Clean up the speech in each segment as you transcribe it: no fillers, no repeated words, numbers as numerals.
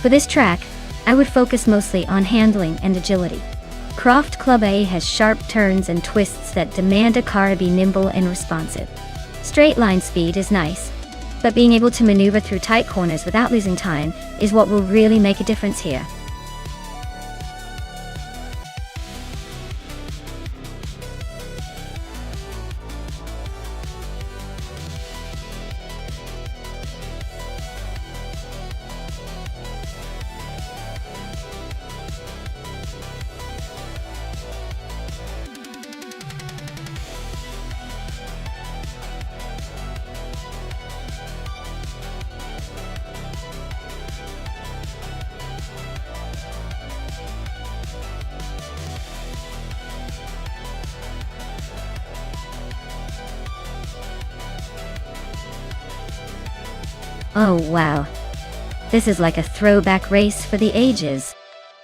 For this track, I would focus mostly on handling and agility. Croft Club A has sharp turns and twists that demand a car to be nimble and responsive. Straight line speed is nice, but being able to maneuver through tight corners without losing time is what will really make a difference here. Oh wow. This is like a throwback race for the ages.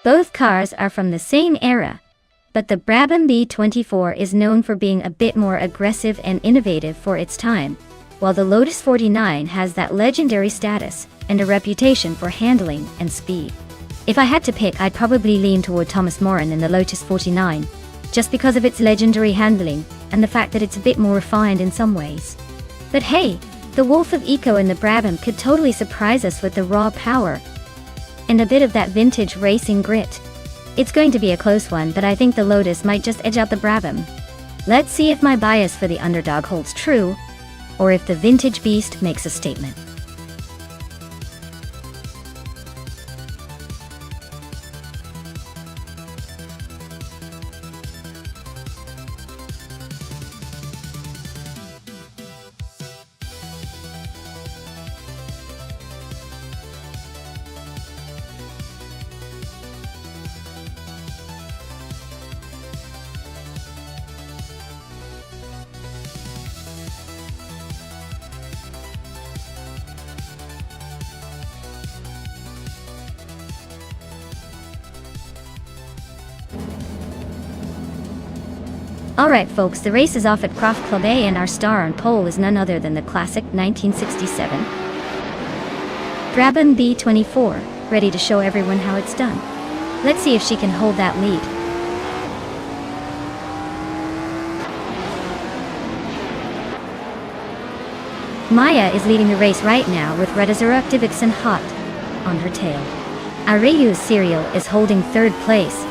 Both cars are from the same era, but the Brabham B24 is known for being a bit more aggressive and innovative for its time, while the Lotus 49 has that legendary status and a reputation for handling and speed. If I had to pick, I'd probably lean toward Thomas Moran in the Lotus 49, just because of its legendary handling and the fact that it's a bit more refined in some ways. But hey, the Wolf of Eco in the Brabham could totally surprise us with the raw power and a bit of that vintage racing grit. It's going to be a close one, but I think the Lotus might just edge out the Brabham. Let's see if my bias for the underdog holds true, or if the vintage beast makes a statement. Alright folks, the race is off at Croft Club A and our star on pole is none other than the classic 1967 Brabham B24, ready to show everyone how it's done. Let's see if she can hold that lead. Maya is leading the race right now with Redazura Divickson hot on her tail. Areyu Serial is holding third place,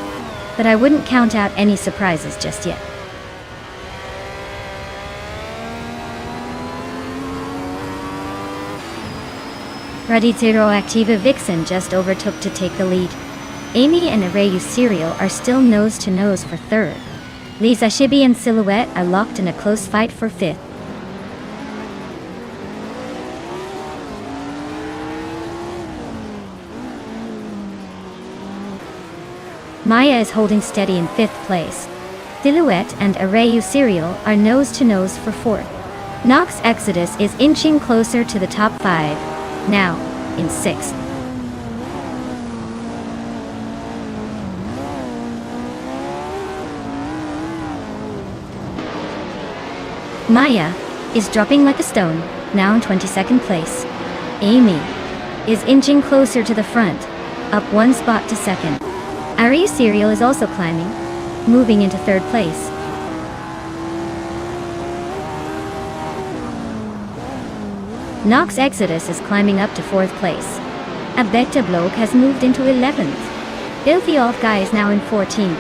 but I wouldn't count out any surprises just yet. Radizero Activa Vixen just overtook to take the lead. Amy and Areyu Serial are still nose-to-nose for third. Lisa Shibi and Silhouette are locked in a close fight for fifth. Maya is holding steady in fifth place. Silhouette and Areyu Serial are nose-to-nose for fourth. Nox Exodus is inching closer to the top five, now in sixth. Maya is dropping like a stone, now in 22nd place. Amy is inching closer to the front, up one spot to second. Areyu Serial is also climbing, moving into third place. Nox Exodus is climbing up to fourth place. Abeta Bloke has moved into 11th. Filthy Off Guy is now in 14th.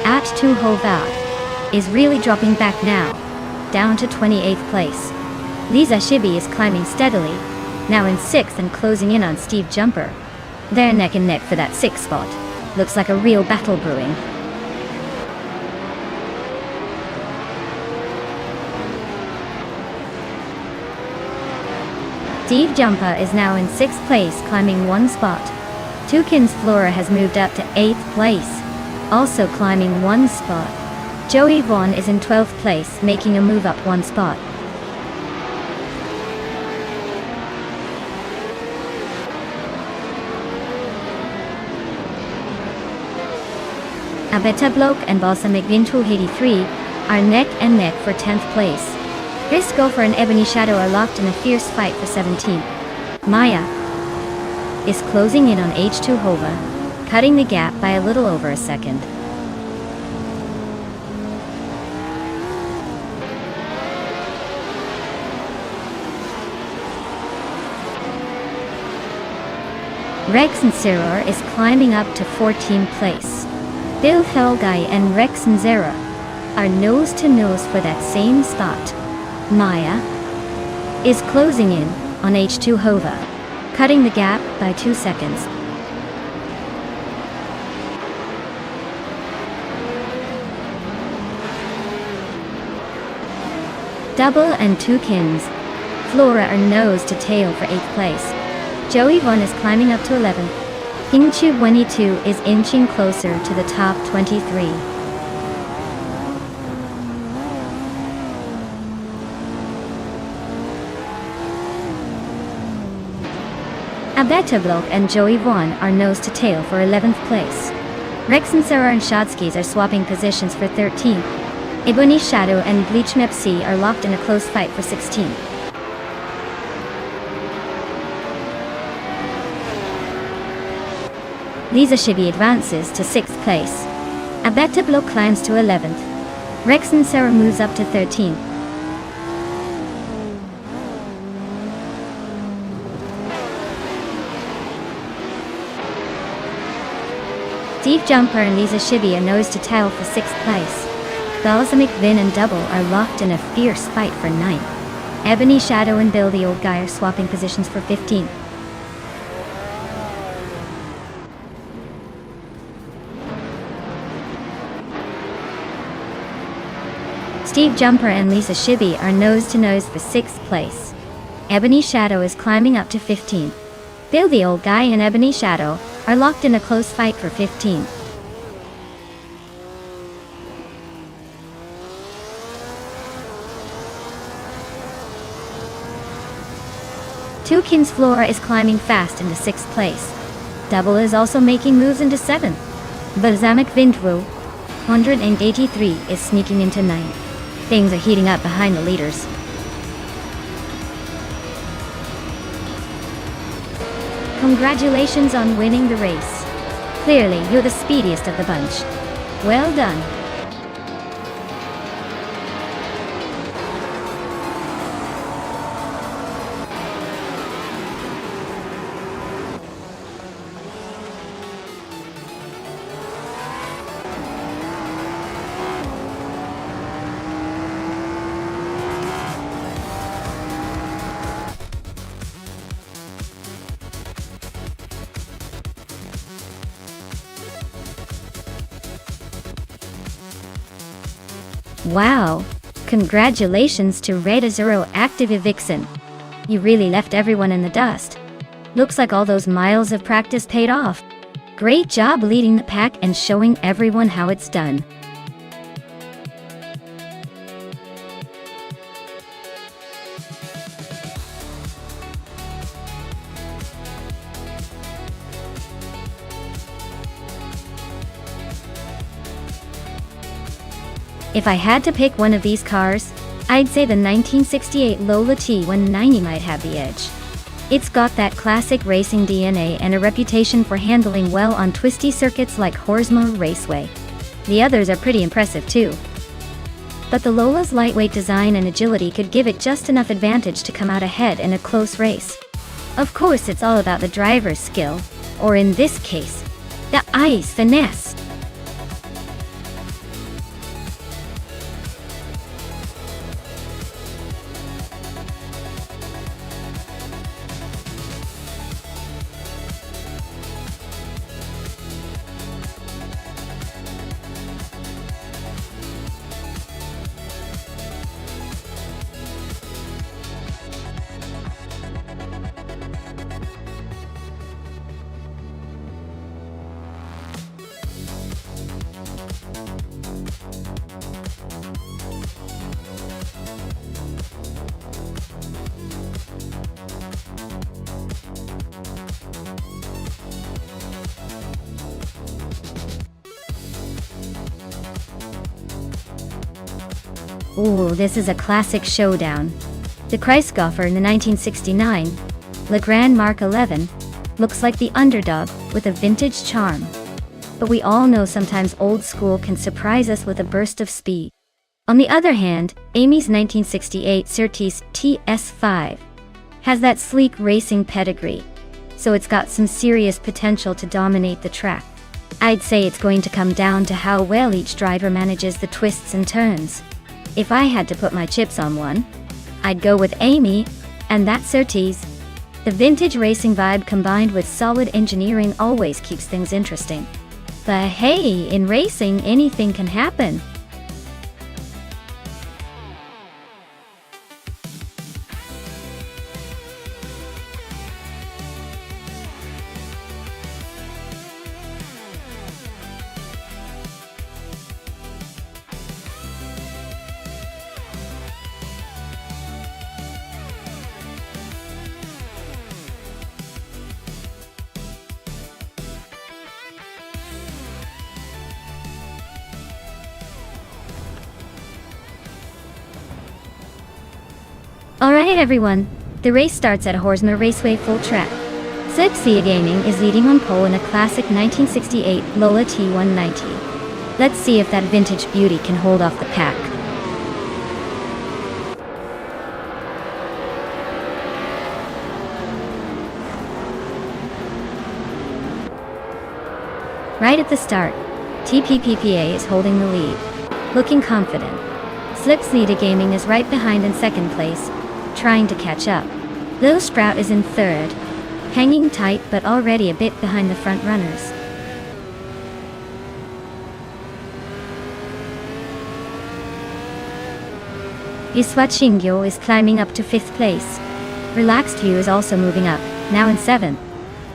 At Tu Ho Vat is really dropping back now, down to 28th place. Lisa Shibi is climbing steadily, now in 6th and closing in on Steve Jumper. They're neck and neck for that 6th spot. Looks like a real battle brewing. Steve Jumper is now in 6th place, climbing one spot. Toucan's Flora has moved up to 8th place, also climbing one spot. Joey Vaughn is in 12th place, making a move up one spot. Abeta Bloke and Balsamic Vintu 83 are neck and neck for 10th place. Chris Gopher and Ebony Shadow are locked in a fierce fight for 17th. Maya is closing in on H2 Hova, cutting the gap by a little over a second. Rex and Zero is climbing up to 14th place. Bill Helgai and Rex and Zero are nose to nose for that same spot. Maya is closing in on H2 Hova, cutting the gap by 2 seconds. Double and Toucans Flora are nose to tail for 8th place. Joey 1 is climbing up to 11th. Pingchu 22 is inching closer to the top 23. Abetablok and Joey 1 are nose to tail for 11th place. Rex and Sarah and Shotskis are swapping positions for 13th. Ebony Shadow and Bleach Mepsi are locked in a close fight for 16th. Lisa Shibi advances to 6th place. Abetablok climbs to 11th. Rex and Sarah moves up to 13th. Steve Jumper and Lisa Shibi are nose to tail for 6th place. Balsamic Vin and Double are locked in a fierce fight for 9th. Ebony Shadow and Bill the Old Guy are swapping positions for 15th. Steve Jumper and Lisa Shibi are nose to nose for 6th place. Ebony Shadow is climbing up to 15th. Bill the Old Guy and Ebony Shadow are locked in a close fight for 15th. Toucan's Flora is climbing fast into 6th place. Double is also making moves into 7th. Balsamic Vindru 183 is sneaking into 9th. Things are heating up behind the leaders. Congratulations on winning the race. Clearly, you're the speediest of the bunch. Well done. Wow! Congratulations to Red Azuro Active Vixen. You really left everyone in the dust. Looks like all those miles of practice paid off. Great job leading the pack and showing everyone how it's done. If I had to pick one of these cars, I'd say the 1968 Lola T190 might have the edge. It's got that classic racing DNA and a reputation for handling well on twisty circuits like Horsma Raceway. The others are pretty impressive too. But the Lola's lightweight design and agility could give it just enough advantage to come out ahead in a close race. Of course, it's all about the driver's skill, or in this case, the eye's finesse. Ooh, this is a classic showdown. The Kreisgoffer in the 1969 Le Grand Mark 11 looks like the underdog with a vintage charm. But we all know sometimes old school can surprise us with a burst of speed. On the other hand, Amy's 1968 Surtees TS5 has that sleek racing pedigree, so it's got some serious potential to dominate the track. I'd say it's going to come down to how well each driver manages the twists and turns. If I had to put my chips on one, I'd go with Amy and that Surtees. The vintage racing vibe combined with solid engineering always keeps things interesting. But hey, in racing, anything can happen. Alright everyone, the race starts at Horsmer Raceway full track. Slipsea Gaming is leading on pole in a classic 1968 Lola T190. Let's see if that vintage beauty can hold off the pack. Right at the start, TPPPA is holding the lead, looking confident. Slipsea Gaming is right behind in second place, trying to catch up. Lil Sprout is in third, hanging tight but already a bit behind the front runners. Iswachingyo is climbing up to fifth place. Relaxed View is also moving up, now in seventh.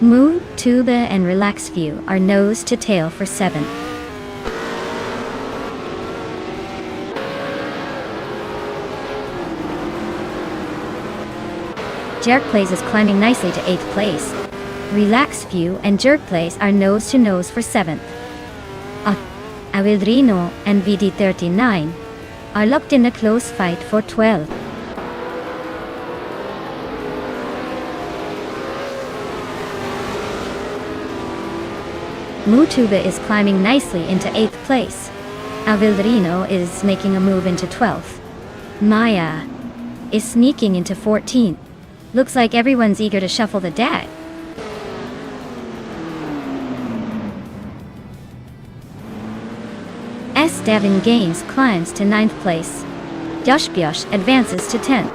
Moo, Tuba and Relaxed View are nose to tail for seventh. Jerk Plays is climbing nicely to 8th place. Relaxed View and Jerk Plays are nose to nose for 7th. Awildrino and VD39 are locked in a close fight for 12th. Mutuba is climbing nicely into 8th place. Awildrino is making a move into 12th. Maya is sneaking into 14th. Looks like everyone's eager to shuffle the deck. S. Devon Games climbs to 9th place. Joshbiosh advances to 10th.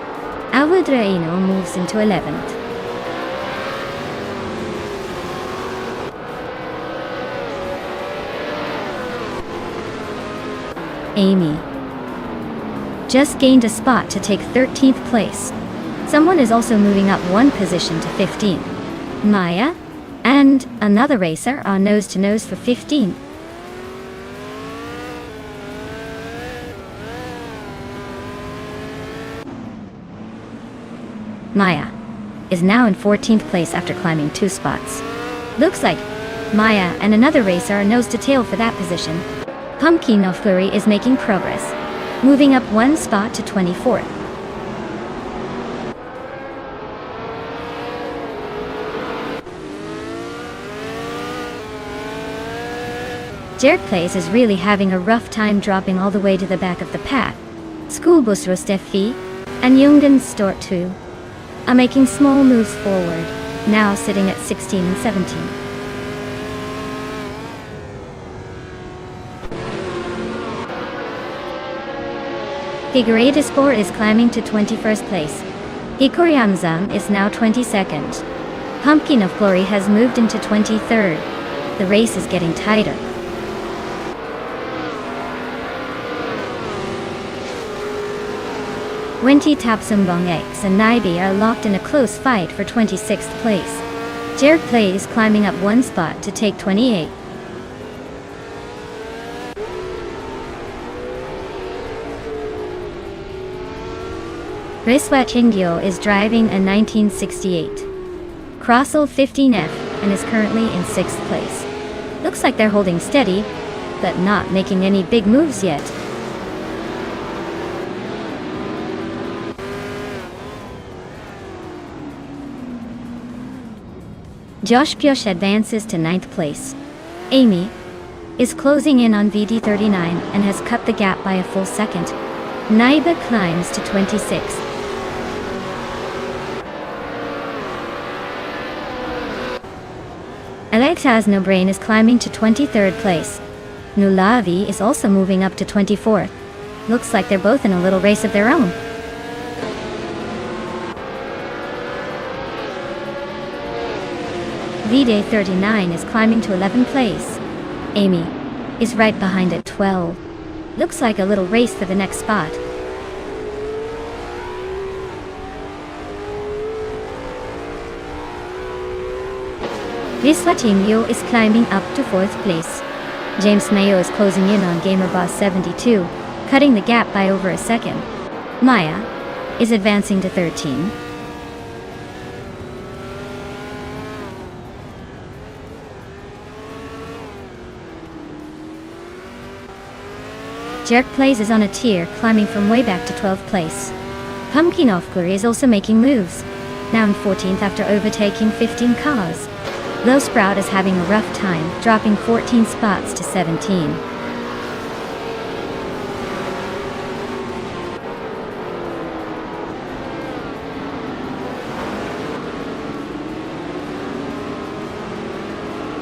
Awudraino moves into 11th. Amy just gained a spot to take 13th place. Someone is also moving up one position to 15. Maya and another racer are nose to nose for 15. Maya is now in 14th place after climbing 2 spots. Looks like Maya and another racer are nose to tail for that position. Pumpkin of Flurry is making progress, moving up 1 spot to 24th. Jerk Plays is really having a rough time dropping all the way to the back of the pack. Schoolbus Rostefi and Jungen Stort 2 are making small moves forward, now sitting at 16 and 17. Figueiredo is climbing to 21st place. Hikoriamzam is now 22nd. Pumpkin of Glory has moved into 23rd. The race is getting tighter. Wenti Tapsumbong X and Naibi are locked in a close fight for 26th place. Jerk Plays climbing up 1 spot to take 28. Riswa Chingyo is driving a 1968 Crossel 15F and is currently in 6th place. Looks like they're holding steady, but not making any big moves yet. Josh Pioche advances to ninth place. Amy is closing in on VD39 and has cut the gap by a full second. Naiba climbs to 26th. Alex Has No Brain is climbing to 23rd place. Nulavi is also moving up to 24th. Looks like they're both in a little race of their own. VD 39 is climbing to 11th place. Amy is right behind at 12. Looks like a little race for the next spot. Viswa Team Yo is climbing up to 4th place. James Mayo is closing in on GamerBoss 72, cutting the gap by over a second. Maya is advancing to 13. Jerk Plays is on a tier, climbing from way back to 12th place. Pumpkin Ofkur is also making moves, now in 14th after overtaking 15 cars. Low Sprout is having a rough time, dropping 14 spots to 17.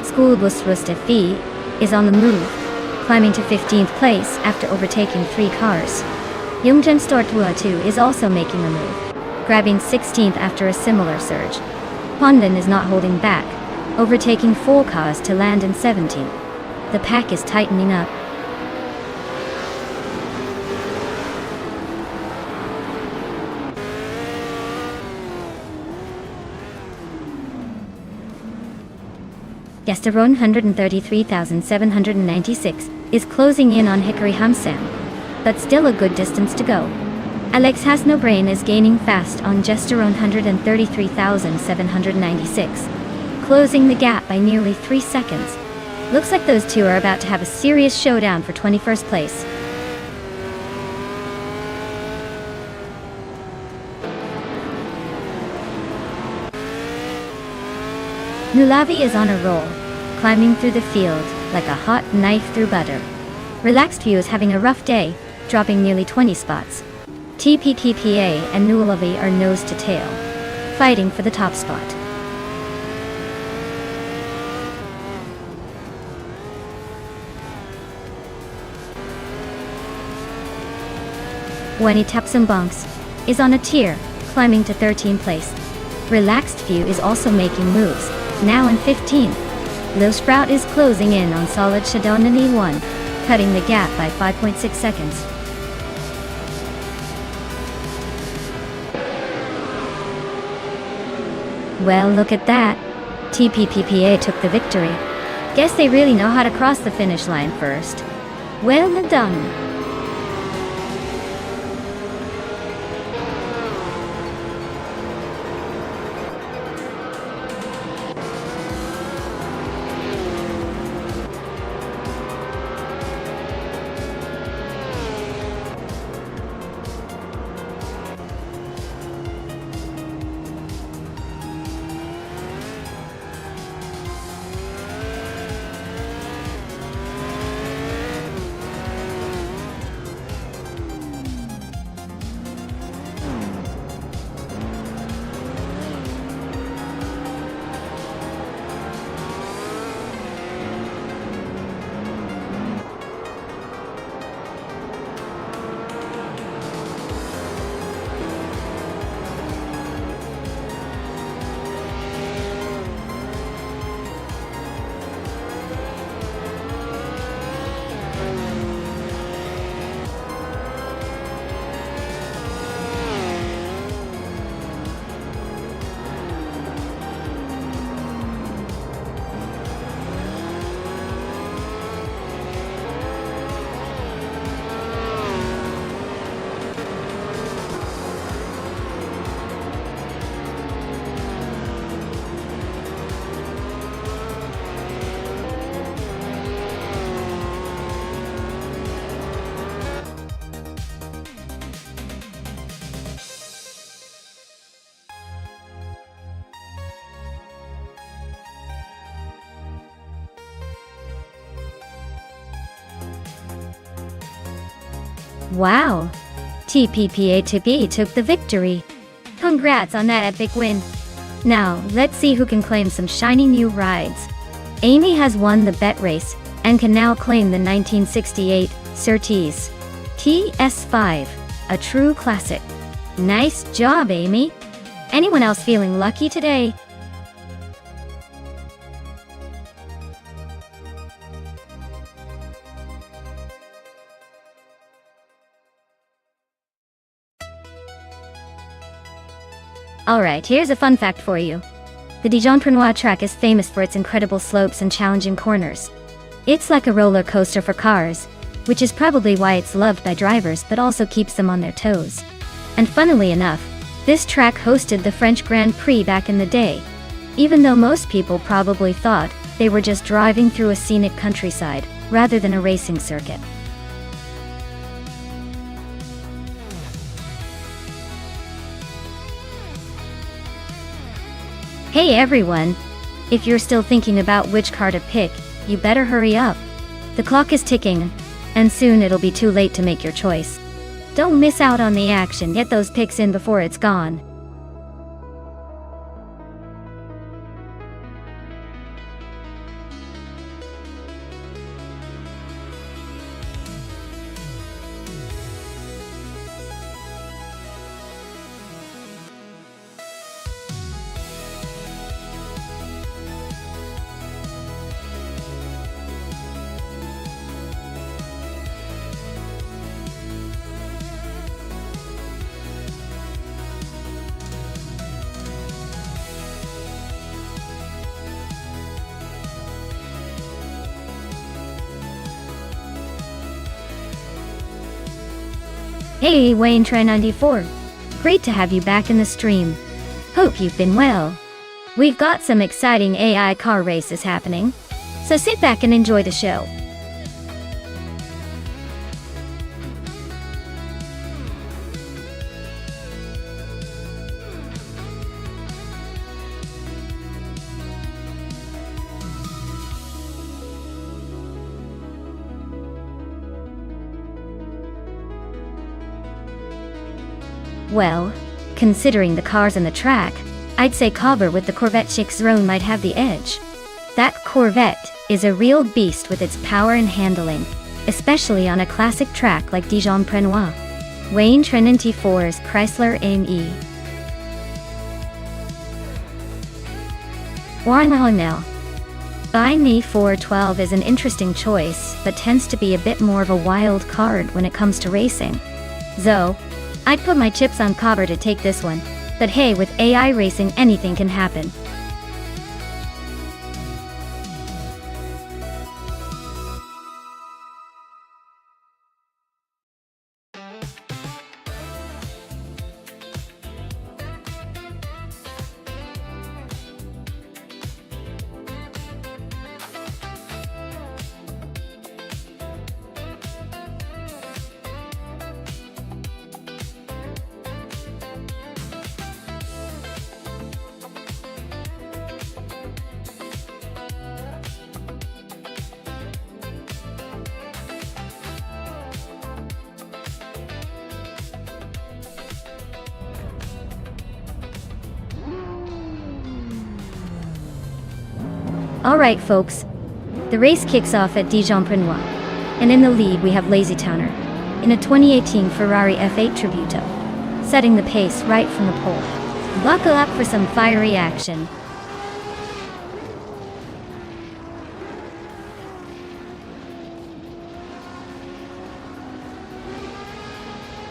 Schoolbus Rustafi is on the move, climbing to 15th place after overtaking 3 cars. Youngjan Stortua 2 is also making a move, grabbing 16th after a similar surge. Pondon is not holding back, overtaking 4 cars to land in 17th. The pack is tightening up. Gesteron 133,796 is closing in on Hickory Hamsam, but still a good distance to go. Alex Has No Brain is gaining fast on Gesteron 133,796, closing the gap by nearly 3 seconds. Looks like those two are about to have a serious showdown for 21st place. Nulavi is on a roll, climbing through the field like a hot knife through butter. Relaxed View is having a rough day, dropping nearly 20 spots. TPTPA and Nulavi are nose to tail, fighting for the top spot. Wenny Tapsum Bonks is on a tier, climbing to 13th place. Relaxed View is also making moves, now in 15th. Low Sprout is closing in on Solid Shadonani 1, cutting the gap by 5.6 seconds. Well, look at that. TPPPA took the victory. Guess they really know how to cross the finish line first. Well done. Wow! TPPA2P took the victory. Congrats on that epic win. Now, let's see who can claim some shiny new rides. Amy has won the bet race and can now claim the 1968 Surtees TS5, a true classic. Nice job, Amy. Anyone else feeling lucky today? Alright, here's a fun fact for you. The Dijon-Prenois track is famous for its incredible slopes and challenging corners. It's like a roller coaster for cars, which is probably why it's loved by drivers but also keeps them on their toes. And funnily enough, this track hosted the French Grand Prix back in the day, even though most people probably thought they were just driving through a scenic countryside, rather than a racing circuit. Hey everyone! If you're still thinking about which car to pick, you better hurry up. The clock is ticking, and soon it'll be too late to make your choice. Don't miss out on the action, get those picks in before it's gone. Hey Wayne Tren 94, great to have you back in the stream. Hope you've been well. We've got some exciting AI car races happening, so sit back and enjoy the show. Well, considering the cars and the track, I'd say Cobber with the Corvette 6 might have the edge. That Corvette is a real beast with its power and handling, especially on a classic track like Dijon-Prenois. Wayne Trinity 4's Chrysler AME. Warnell. By Me 412 is an interesting choice, but tends to be a bit more of a wild card when it comes to racing. Though, I'd put my chips on Cobber to take this one, but hey, with AI racing anything can happen. Alright folks, the race kicks off at Dijon-Prenois, and in the lead we have Lazy Towner, in a 2018 Ferrari F8 Tributo, setting the pace right from the pole. Buckle up for some fiery action.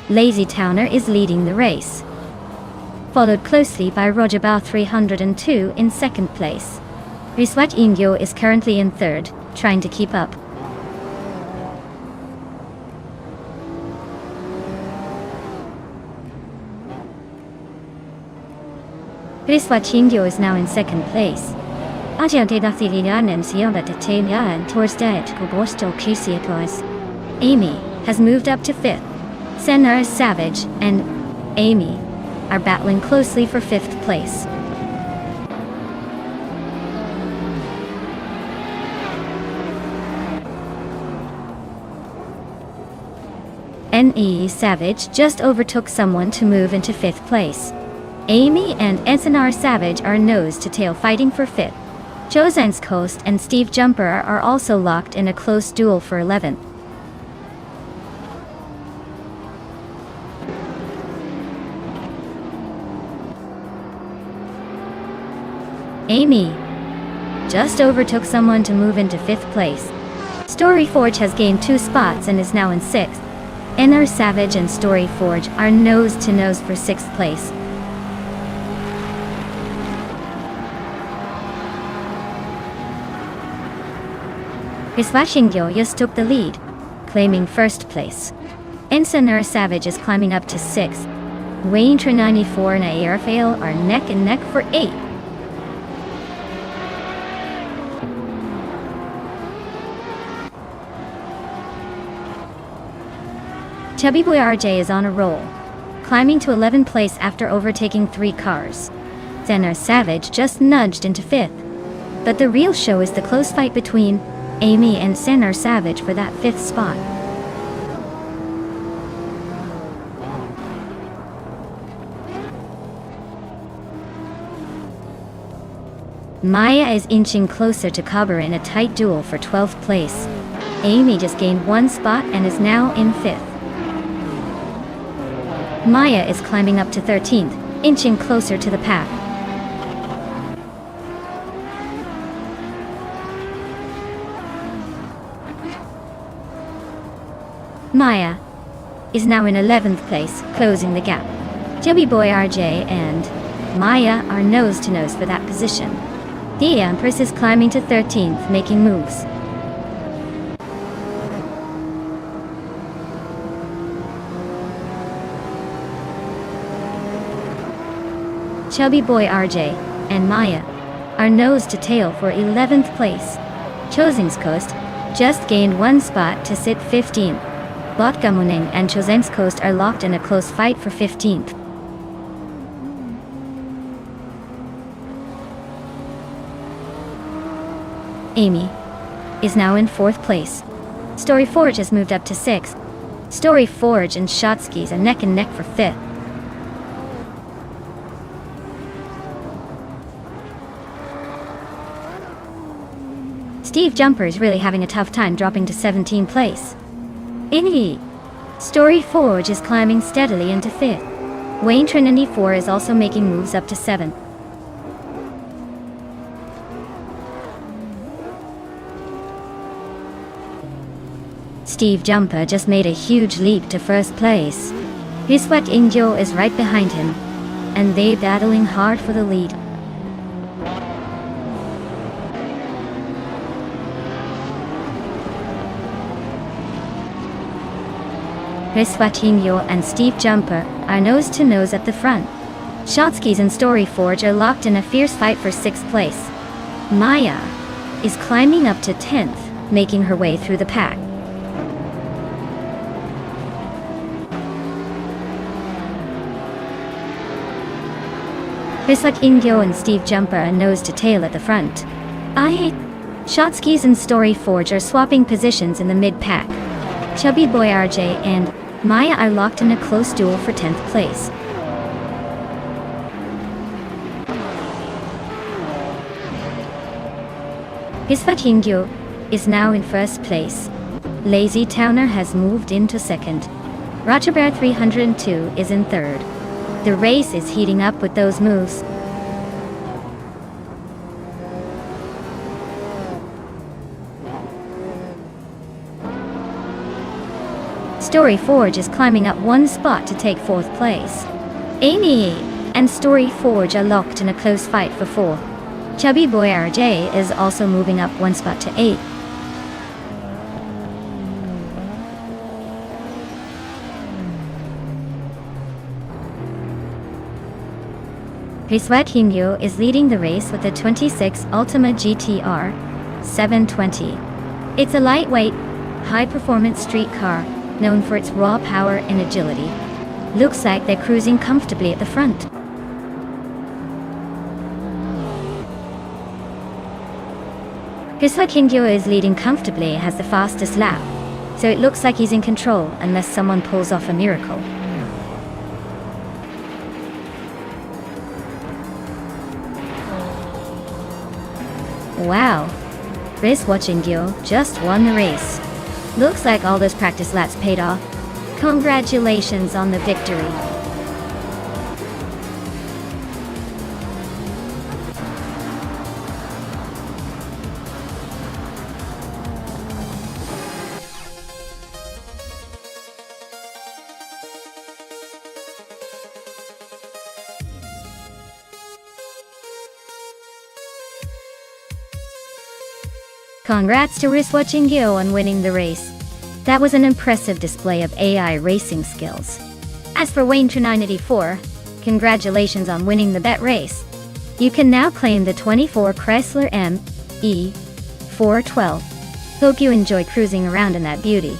Lazy Towner is leading the race, followed closely by Roger Bau 302 in second place. Riswat Ingyo is currently in third, trying to keep up. Riswat Ingyo is now in second place. Amy has moved up to fifth. Senna Savage and Amy are battling closely for fifth place. NE Savage just overtook someone to move into 5th place. Amy and SNR Savage are nose-to-tail fighting for 5th. Joseon's Coast and Steve Jumper are also locked in a close duel for 11th. Amy just overtook someone to move into 5th place. Storyforge has gained 2 spots and is now in 6th. NR Savage and Storyforge are nose-to-nose for 6th place. Hiswashingyo just took the lead, claiming 1st place. NR Savage is climbing up to 6th. Wayne 94 and Airfail are neck and neck for 8th. Chubby Boy RJ is on a roll, climbing to 11th place after overtaking 3 cars. NR Savage just nudged into 5th. But the real show is the close fight between Amy and NR Savage for that 5th spot. Maya is inching closer to Cover in a tight duel for 12th place. Amy just gained 1 spot and is now in 5th. Maya is climbing up to 13th, inching closer to the pack. Maya is now in 11th place, closing the gap. Chubby Boy RJ and Maya are nose-to-nose for that position. The Empress is climbing to 13th, making moves. Chubby Boy RJ and Maya are nose-to-tail for 11th place. Chosen's Coast just gained 1 spot to sit 15th. Botgamuning and Chosen's Coast are locked in a close fight for 15th. Amy is now in 4th place. Storyforge has moved up to 6th. Storyforge and Shotskis are neck and neck for 5th. Steve Jumper is really having a tough time dropping to 17th place. NE Storyforge is climbing steadily into 5th. Wayne Trinity 4 is also making moves up to 7th. Steve Jumper just made a huge leap to 1st place. Hiswat Ingyo is right behind him, and they're battling hard for the lead. Hiswatinho and Steve Jumper are nose-to-nose at the front. Shotskis and Storyforge are locked in a fierce fight for 6th place. Maya is climbing up to 10th, making her way through the pack. Hiswatinho and Steve Jumper are nose-to-tail at the front. Shotskis and Storyforge are swapping positions in the mid-pack. Chubby Boy RJ and Maya are locked in a close duel for 10th place. Hiswatingyo is now in 1st place. Lazy Towner has moved into 2nd. Rogerbear 302 is in 3rd. The race is heating up with those moves. Storyforge is climbing up 1 spot to take 4th place. Amy and Storyforge are locked in a close fight for 4th. Chubby Boy RJ is also moving up 1 spot to 8th. Hiswatinho is leading the race with the 26 Ultima GTR 720. It's a lightweight, high-performance street car known for its raw power and agility. Looks like they're cruising comfortably at the front. Hiswatingyo is leading comfortably, has the fastest lap. so it looks like he's in control unless someone pulls off a miracle. Wow, race watching Gyo just won the race. Looks like all those practice laps paid off. Congratulations on the victory. Congrats to Riswatching Gyo on winning the race. That was an impressive display of AI racing skills. As for Wayne984, congratulations on winning the bet race. You can now claim the 24 Chrysler ME412. Hope you enjoy cruising around in that beauty.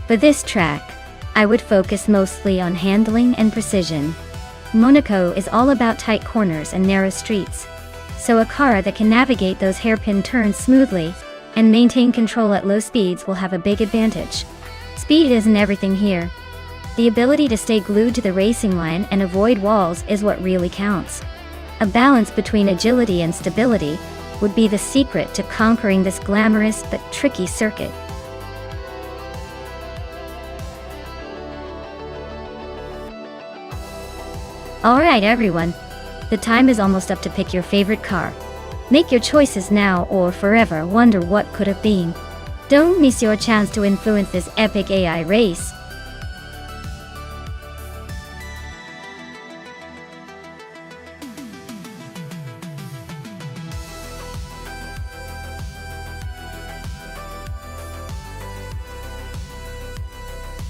For this track, I would focus mostly on handling and precision. Monaco is all about tight corners and narrow streets, so a car that can navigate those hairpin turns smoothly and maintain control at low speeds will have a big advantage. Speed isn't everything here. The ability to stay glued to the racing line and avoid walls is what really counts. A balance between agility and stability would be the secret to conquering this glamorous but tricky circuit. Alright everyone, the time is almost up to pick your favorite car. Make your choices now or forever wonder what could have been. Don't miss your chance to influence this epic AI race.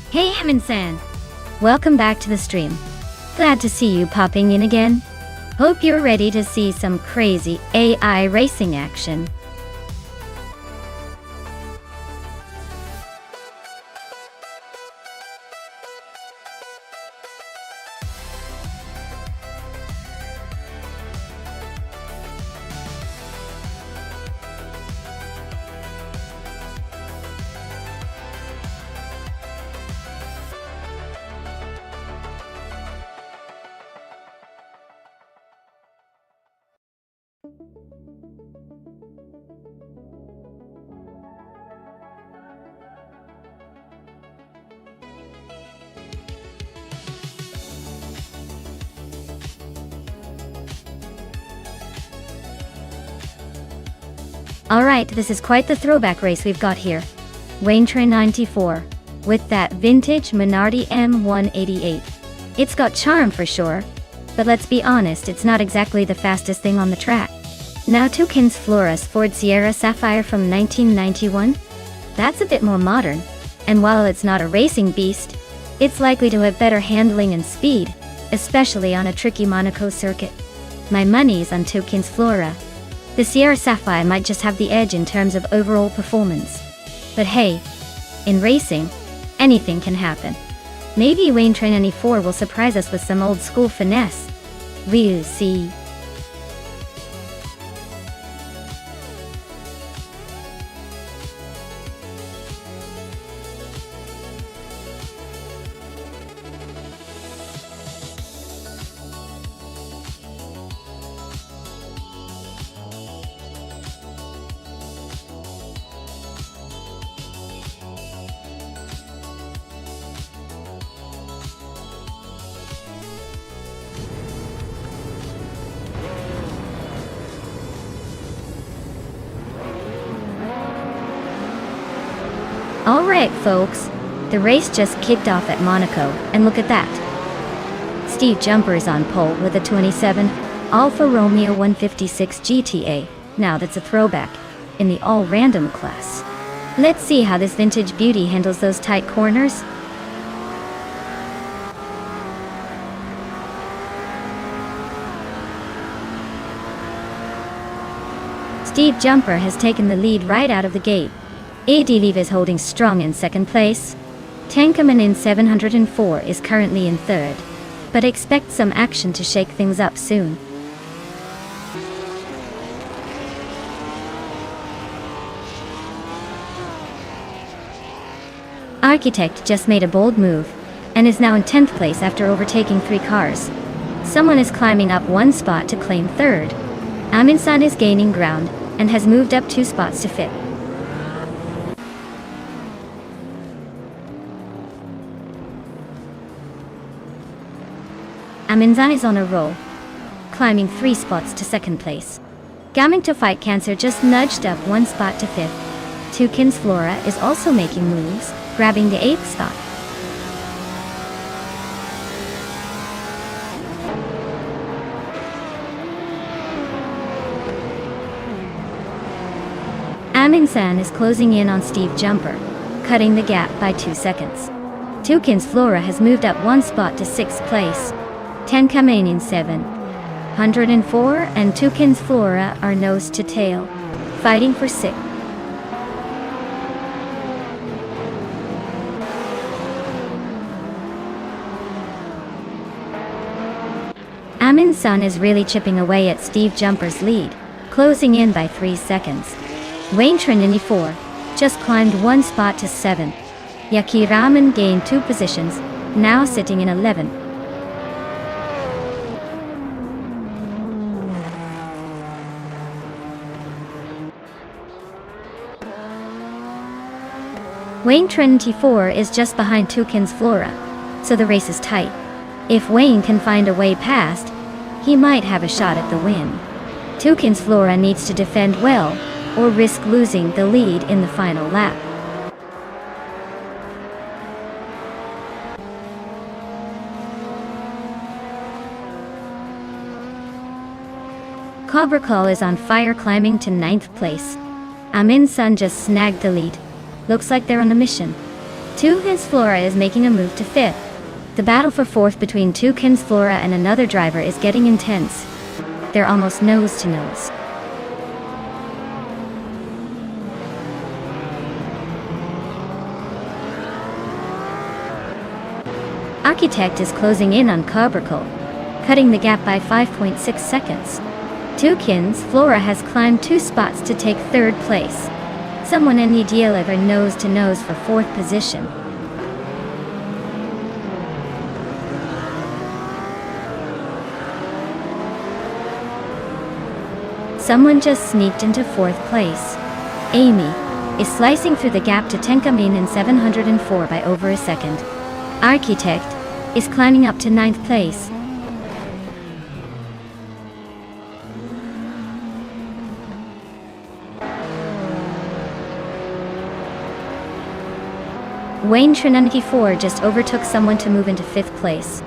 Hey Hammond-san! Welcome back to the stream. Glad to see you popping in again. Hope you're ready to see some crazy AI racing action. Alright, this is quite the throwback race we've got here. Wayne984, with that vintage Minardi M188. It's got charm for sure, but let's be honest, it's not exactly the fastest thing on the track. Now Tukins Flores Ford Sierra Sapphire from 1991? That's a bit more modern, and while it's not a racing beast, it's likely to have better handling and speed, especially on a tricky Monaco circuit. My money's on Tukins Flora. The Sierra Sapphire might just have the edge in terms of overall performance. But hey, in racing, anything can happen. Maybe Wayne984 will surprise us with some old school finesse. We'll see. Alright folks, the race just kicked off at Monaco, and look at that. Steve Jumper is on pole with a 27 Alfa Romeo 156 GTA. Now that's a throwback, in the all-random class. Let's see how this vintage beauty handles those tight corners. Steve Jumper has taken the lead right out of the gate. AD Leave is holding strong in second place. Tankaman in 704 is currently in third, but expect some action to shake things up soon. Architect just made a bold move, and is now in 10th place after overtaking 3 cars. Someone is climbing up 1 spot to claim third. Amin-san is gaining ground, and has moved up 2 spots to 5th. Amin-san is on a roll, climbing 3 spots to 2nd place. Gaming to Fight Cancer just nudged up 1 spot to 5th. Toucan's Flora is also making moves, grabbing the 8th spot. Amin-san is closing in on Steve Jumper, cutting the gap by 2 seconds. Toucan's Flora has moved up 1 spot to 6th place. Tenkamen in 704 and Toucan's Flora are nose to tail, fighting for 6th. Amin-san is really chipping away at Steve Jumper's lead, closing in by 3 seconds. Wayne Trinity 4 just climbed 1 spot to 7th. Yaki Ramen gained 2 positions, now sitting in 11th. Wayne Trinity 4 is just behind Toucan's Flora, so the race is tight. If Wayne can find a way past, he might have a shot at the win. Toucan's Flora needs to defend well, or risk losing the lead in the final lap. Cobra Call is on fire, climbing to 9th place. Amin-san just snagged the lead. Looks like they're on a mission. Toucan's Flora is making a move to 5th. The battle for 4th between Toucan's Flora and another driver is getting intense. They're almost nose to nose. Architect is closing in on Cobra Call, cutting the gap by 5.6 seconds. Toucan's Flora has climbed 2 spots to take 3rd place. Someone in Ideal are nose to nose for 4th position. Someone just sneaked into 4th place. Amy is slicing through the gap to Tenkamin in 704 by over a second. Architect is climbing up to 9th place. Wayne Trinity 4 just overtook someone to move into 5th place.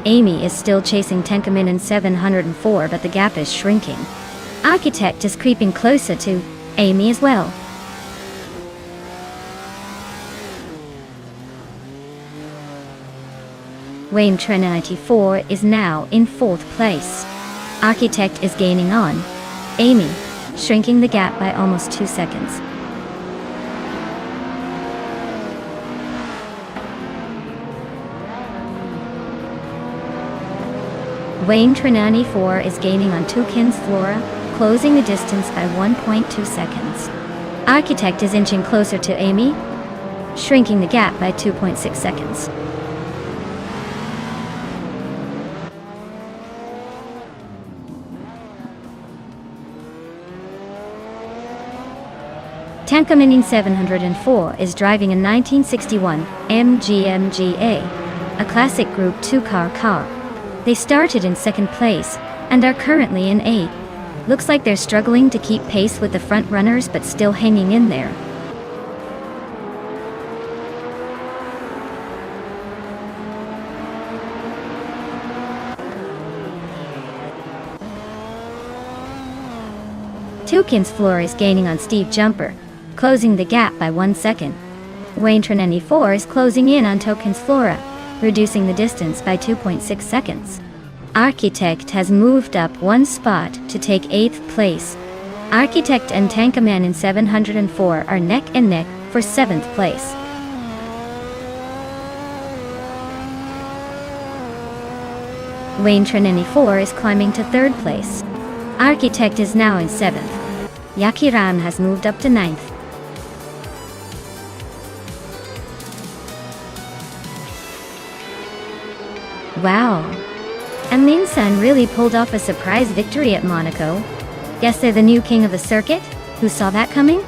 Amy is still chasing Tenkamin in 704, but the gap is shrinking. Architect is creeping closer to Amy as well. Wayne Trinity 4 is now in 4th place. Architect is gaining on Amy, shrinking the gap by almost 2 seconds. Wayne Trinity 4 is gaining on Toucan's Flora, closing the distance by 1.2 seconds. Architect is inching closer to Amy, shrinking the gap by 2.6 seconds. Tankaman in 704 is driving a 1961 MGMGA, a classic Group 2 car. They started in 2nd place, and are currently in 8th. Looks like they're struggling to keep pace with the front runners, but still hanging in there. Toucan's Flora is gaining on Steve Jumper, closing the gap by 1 second. Wayne Trinity 4 is closing in on Toucan's Flora, reducing the distance by 2.6 seconds. Architect has moved up 1 spot to take 8th place. Architect and Tankaman in 704 are neck and neck for 7th place. Wayne Trinity 4 is climbing to 3rd place. Architect is now in 7th. Yakiran has moved up to 9th. Wow. Amin-san really pulled off a surprise victory at Monaco. Guess they're the new king of the circuit? Who saw that coming?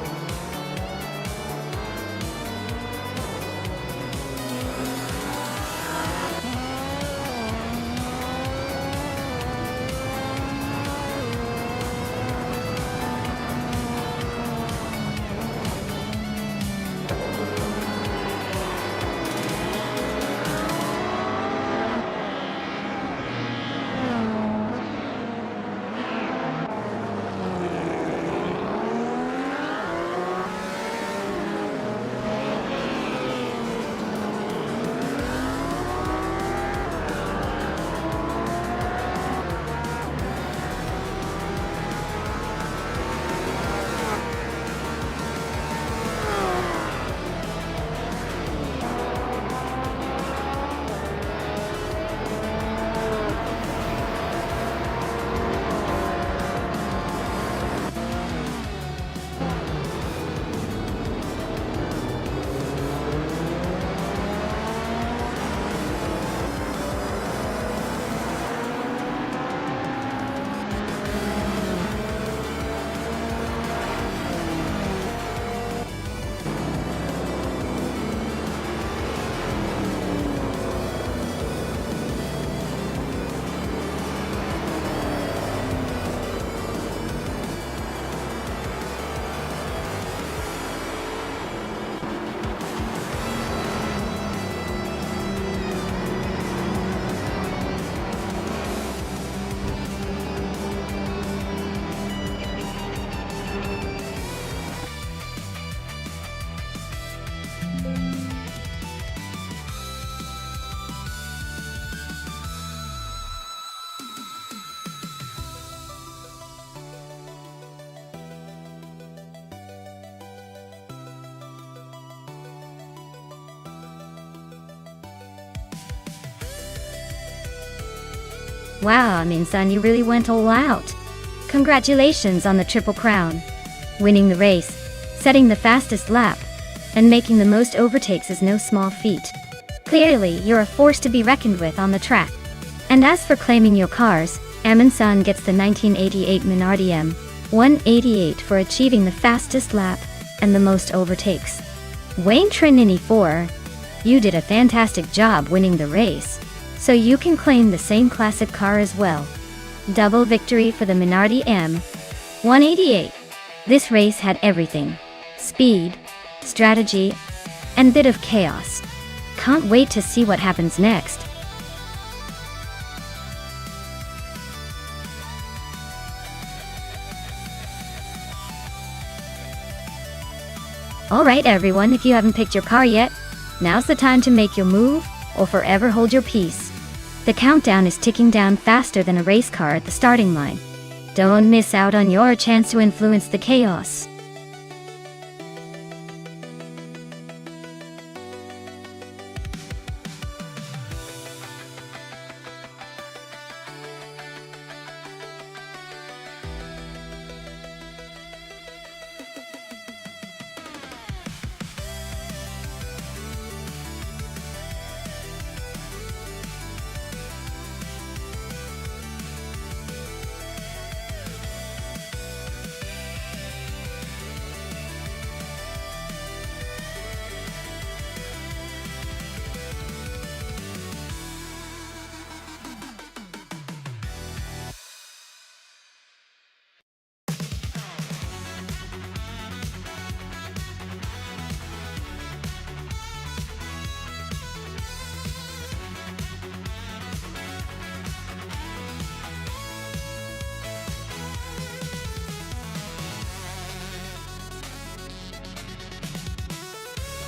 Wow, Amin-san, you really went all out. Congratulations on the Triple Crown. Winning the race, setting the fastest lap, and making the most overtakes is no small feat. Clearly, you're a force to be reckoned with on the track. And as for claiming your cars, Amin-san gets the 1988 Minardi M188 for achieving the fastest lap and the most overtakes. Wayne Trinity 4, you did a fantastic job winning the race, so you can claim the same classic car as well. Double victory for the Minardi M188. This race had everything: speed, strategy, and bit of chaos. Can't wait to see what happens next. Alright everyone, if you haven't picked your car yet, now's the time to make your move, or forever hold your peace. The countdown is ticking down faster than a race car at the starting line. Don't miss out on your chance to influence the chaos.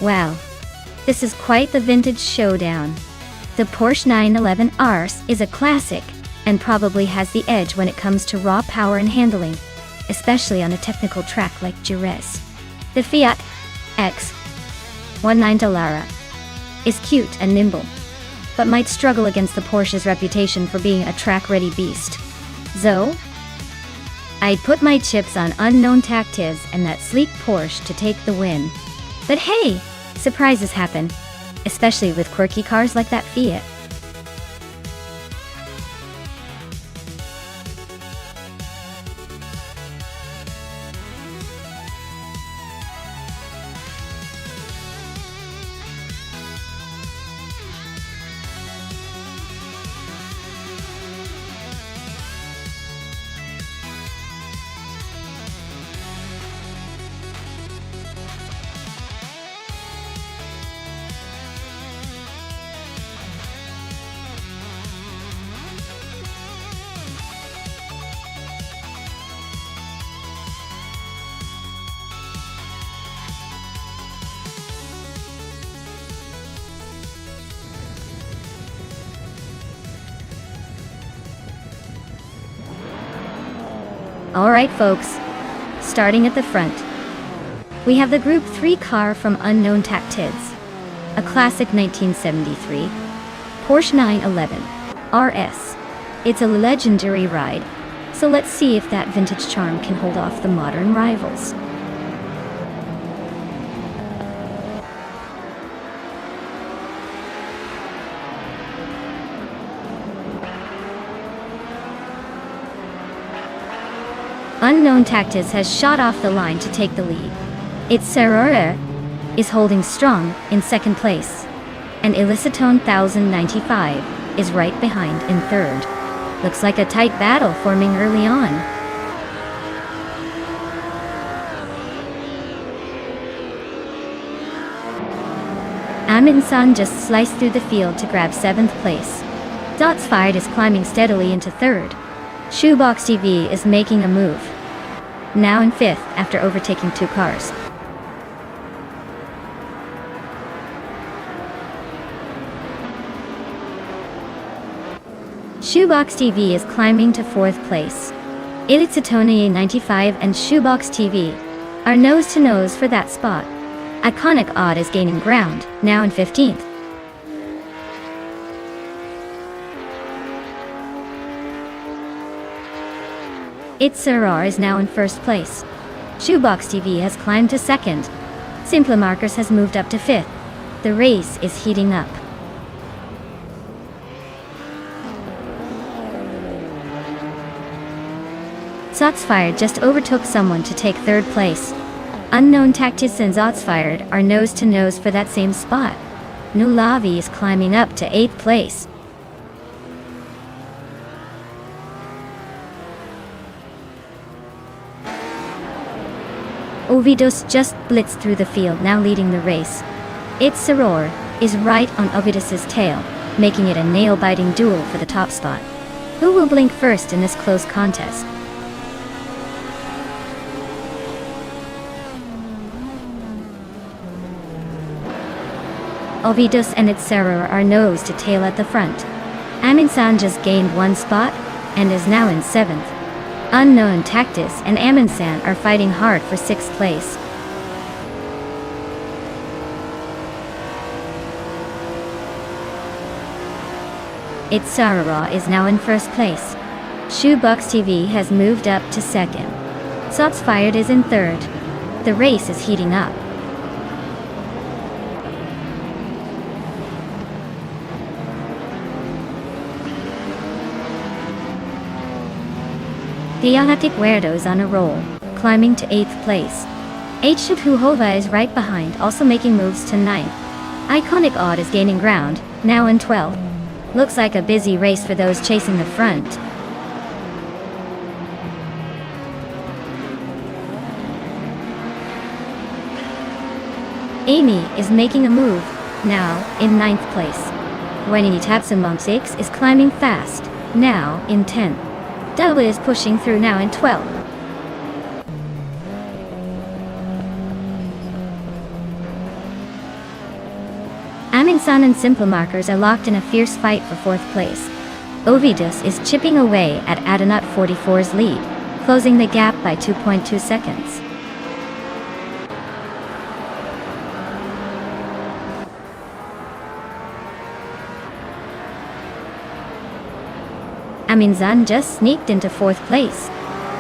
Wow, this is quite the vintage showdown. The Porsche 911 RS is a classic, and probably has the edge when it comes to raw power and handling. especially on a technical track like Jerez. The Fiat X19 Dallara is cute and nimble, but might struggle against the Porsche's reputation for being a track-ready beast. So, I'd put my chips on unknown tactives and that sleek Porsche to take the win. But hey, surprises happen, especially with quirky cars like that Fiat. Alright folks, starting at the front, we have the Group 3 car from Unknown Tactives, a classic 1973 Porsche 911 RS. It's a legendary ride, so let's see if that vintage charm can hold off the modern rivals. Unknown Tactives has shot off the line to take the lead. Its Serrure is holding strong in second place, and Elicitone 1095 is right behind in third. Looks like a tight battle forming early on. Aminsan just sliced through the field to grab 7th place. Dots Fired is climbing steadily into third. Shoebox TV is making a move, now in 5th after overtaking 2 cars. Shoebox TV is climbing to 4th place. Elicitone 95 and Shoebox TV are nose to nose for that spot. Iconic Odd is gaining ground, now in 15th. Its Serrar is now in 1st place. Shoebox TV has climbed to 2nd. Simple Markers has moved up to 5th. The race is heating up. Dots Fired just overtook someone to take 3rd place. Unknown Tactics and Dots Fired are nose to nose for that same spot. Nulavi is climbing up to 8th place. Ovidos just blitzed through the field, now leading the race. Its Serrure is right on Ovidos's tail, making it a nail-biting duel for the top spot. Who will blink first in this close contest? Ovidos and its Serrure are nose to tail at the front. Aminsan just gained 1 spot and is now in 7th. Unknown Tactics and Aminsan are fighting hard for 6th place. Its Sarara is now in 1st place. Shoebox TV has moved up to 2nd. Dots Fired is in 3rd. The race is heating up. The Yanatic Weirdo is on a roll, climbing to 8th place. H.Hova is right behind, also making moves to 9th. Iconic Odd is gaining ground, now in 12th. Looks like a busy race for those chasing the front. Amy is making a move, now in 9th place. Wendy Tapsumbong 6 is climbing fast, now in 10th. Delva is pushing through, now in 12th. Aminsan and Simple Markers are locked in a fierce fight for 4th place. Ovidus is chipping away at Adanut 44's lead, closing the gap by 2.2 seconds. Aminzan just sneaked into 4th place.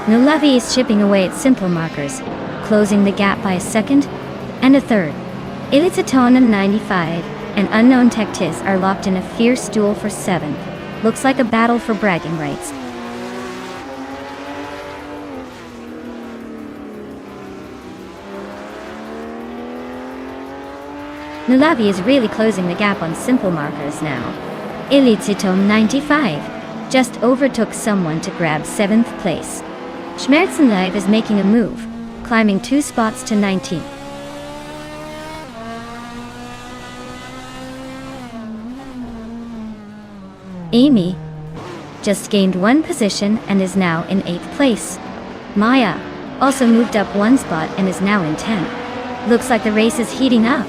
Nulavi is chipping away at simple markers, closing the gap by a second and a third. Ilitsaton 95 and Unknown Tektis are locked in a fierce duel for 7th. Looks like a battle for bragging rights. Nulavi is really closing the gap on simple markers now. Ilitsaton 95 just overtook someone to grab 7th place. Schmerzenlive is making a move, climbing 2 spots to 19th. Amy just gained 1 position and is now in 8th place. Maya also moved up 1 spot and is now in 10th. Looks like the race is heating up.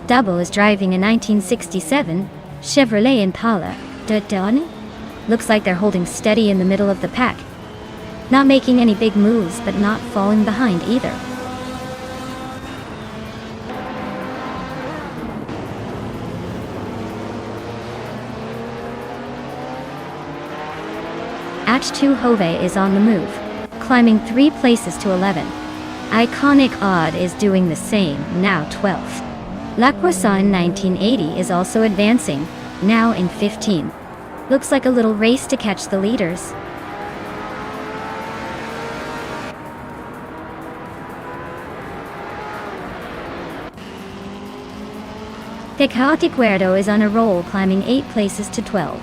Double is driving a 1967 Chevrolet Impala. Looks like they're holding steady in the middle of the pack. Not making any big moves, but not falling behind either. H2 Hove is on the move, climbing 3 places to 11. Iconic Odd is doing the same, now 12th. La Croissant 1980 is also advancing, now in 15th. Looks like a little race to catch the leaders. Tecate Cuerdo is on a roll, climbing 8 places to 12.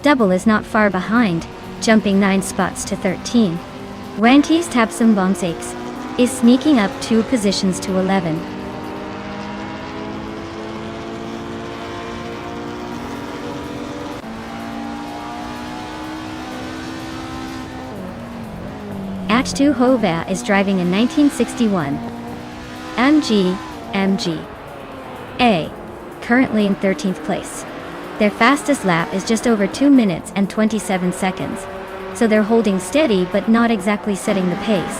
Double is not far behind, jumping 9 spots to 13. Wanties Tapsum Bongsakes is sneaking up 2 positions to 11. H2 Hova is driving a 1961 MG A, currently in 13th place. Their fastest lap is just over 2 minutes and 27 seconds, so they're holding steady but not exactly setting the pace.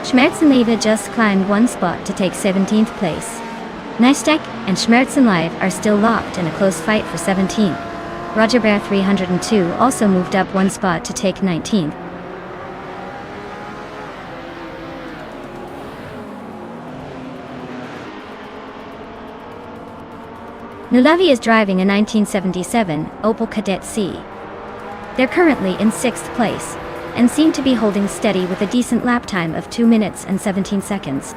Schmerzenlive just climbed 1 spot to take 17th place. Nonstop and Schmerzenlive are still locked in a close fight for 17th. Roger Bear 302 also moved up 1 spot to take 19th. Nulavi is driving a 1977 Opel Kadett C. They're currently in 6th place, and seem to be holding steady with a decent lap time of 2 minutes and 17 seconds.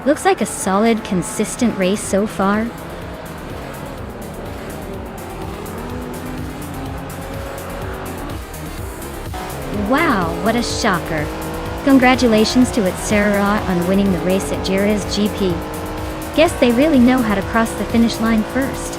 Looks like a solid, consistent race so far. Wow, what a shocker. Congratulations to Sarah on winning the race at Jira's GP. Guess they really know how to cross the finish line first.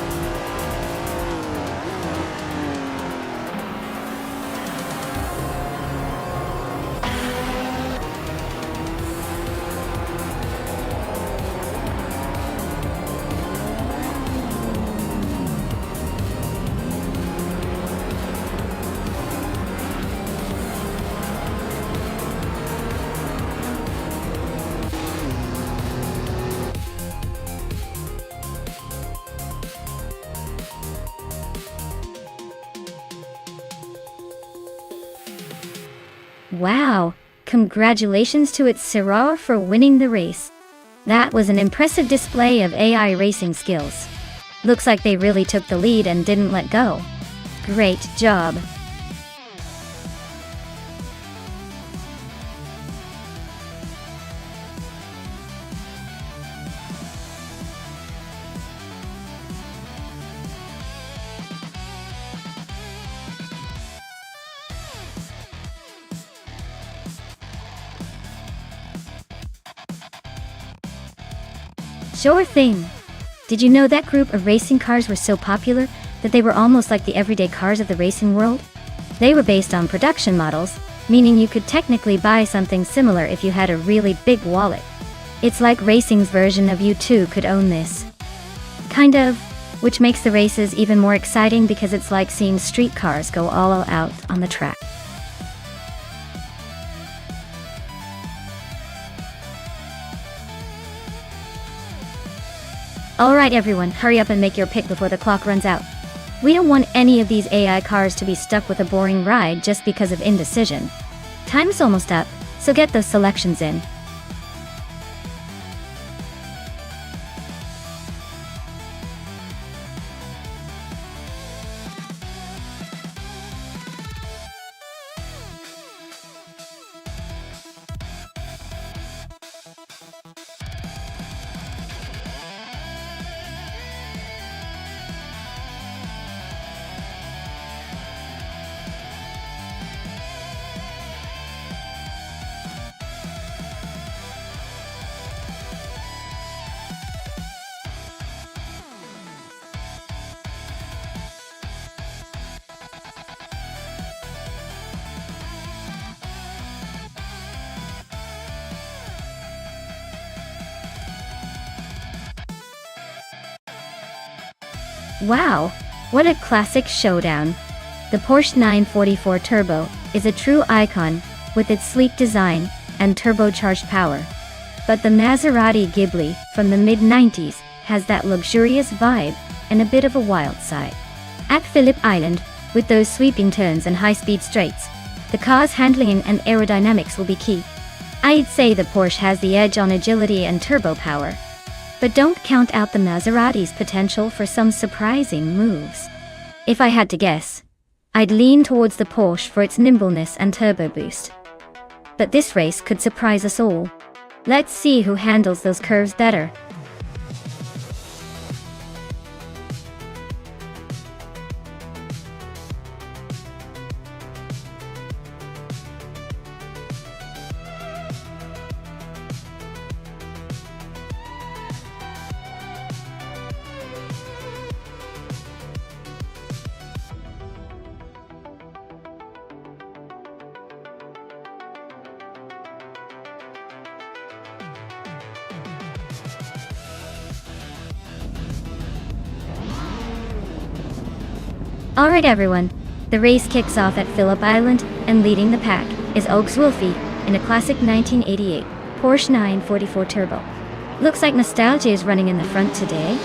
Wow, congratulations to Sarah for winning the race. That was an impressive display of AI racing skills. Looks like they really took the lead and didn't let go. Great job. Sure thing. Did you know that group of racing cars were so popular that they were almost like the everyday cars of the racing world? They were based on production models, meaning you could technically buy something similar if you had a really big wallet. It's like racing's version of you too could own this. Kind of, which makes the races even more exciting because it's like seeing street cars go all out on the track. Alright everyone, hurry up and make your pick before the clock runs out. We don't want any of these AI cars to be stuck with a boring ride just because of indecision. Time's almost up, so get those selections in. Wow, what a classic showdown. The Porsche 944 Turbo is a true icon with its sleek design and turbocharged power. But the Maserati Ghibli from the mid-90s has that luxurious vibe and a bit of a wild side. At Phillip Island, with those sweeping turns and high-speed straights, the car's handling and aerodynamics will be key. I'd say the Porsche has the edge on agility and turbo power. But don't count out the Maserati's potential for some surprising moves. If I had to guess, I'd lean towards the Porsche for its nimbleness and turbo boost. But this race could surprise us all. Let's see who handles those curves better. Alright everyone, the race kicks off at Phillip Island, and leading the pack is Oaks Wolfie in a classic 1988 Porsche 944 Turbo. Looks like nostalgia is running in the front today.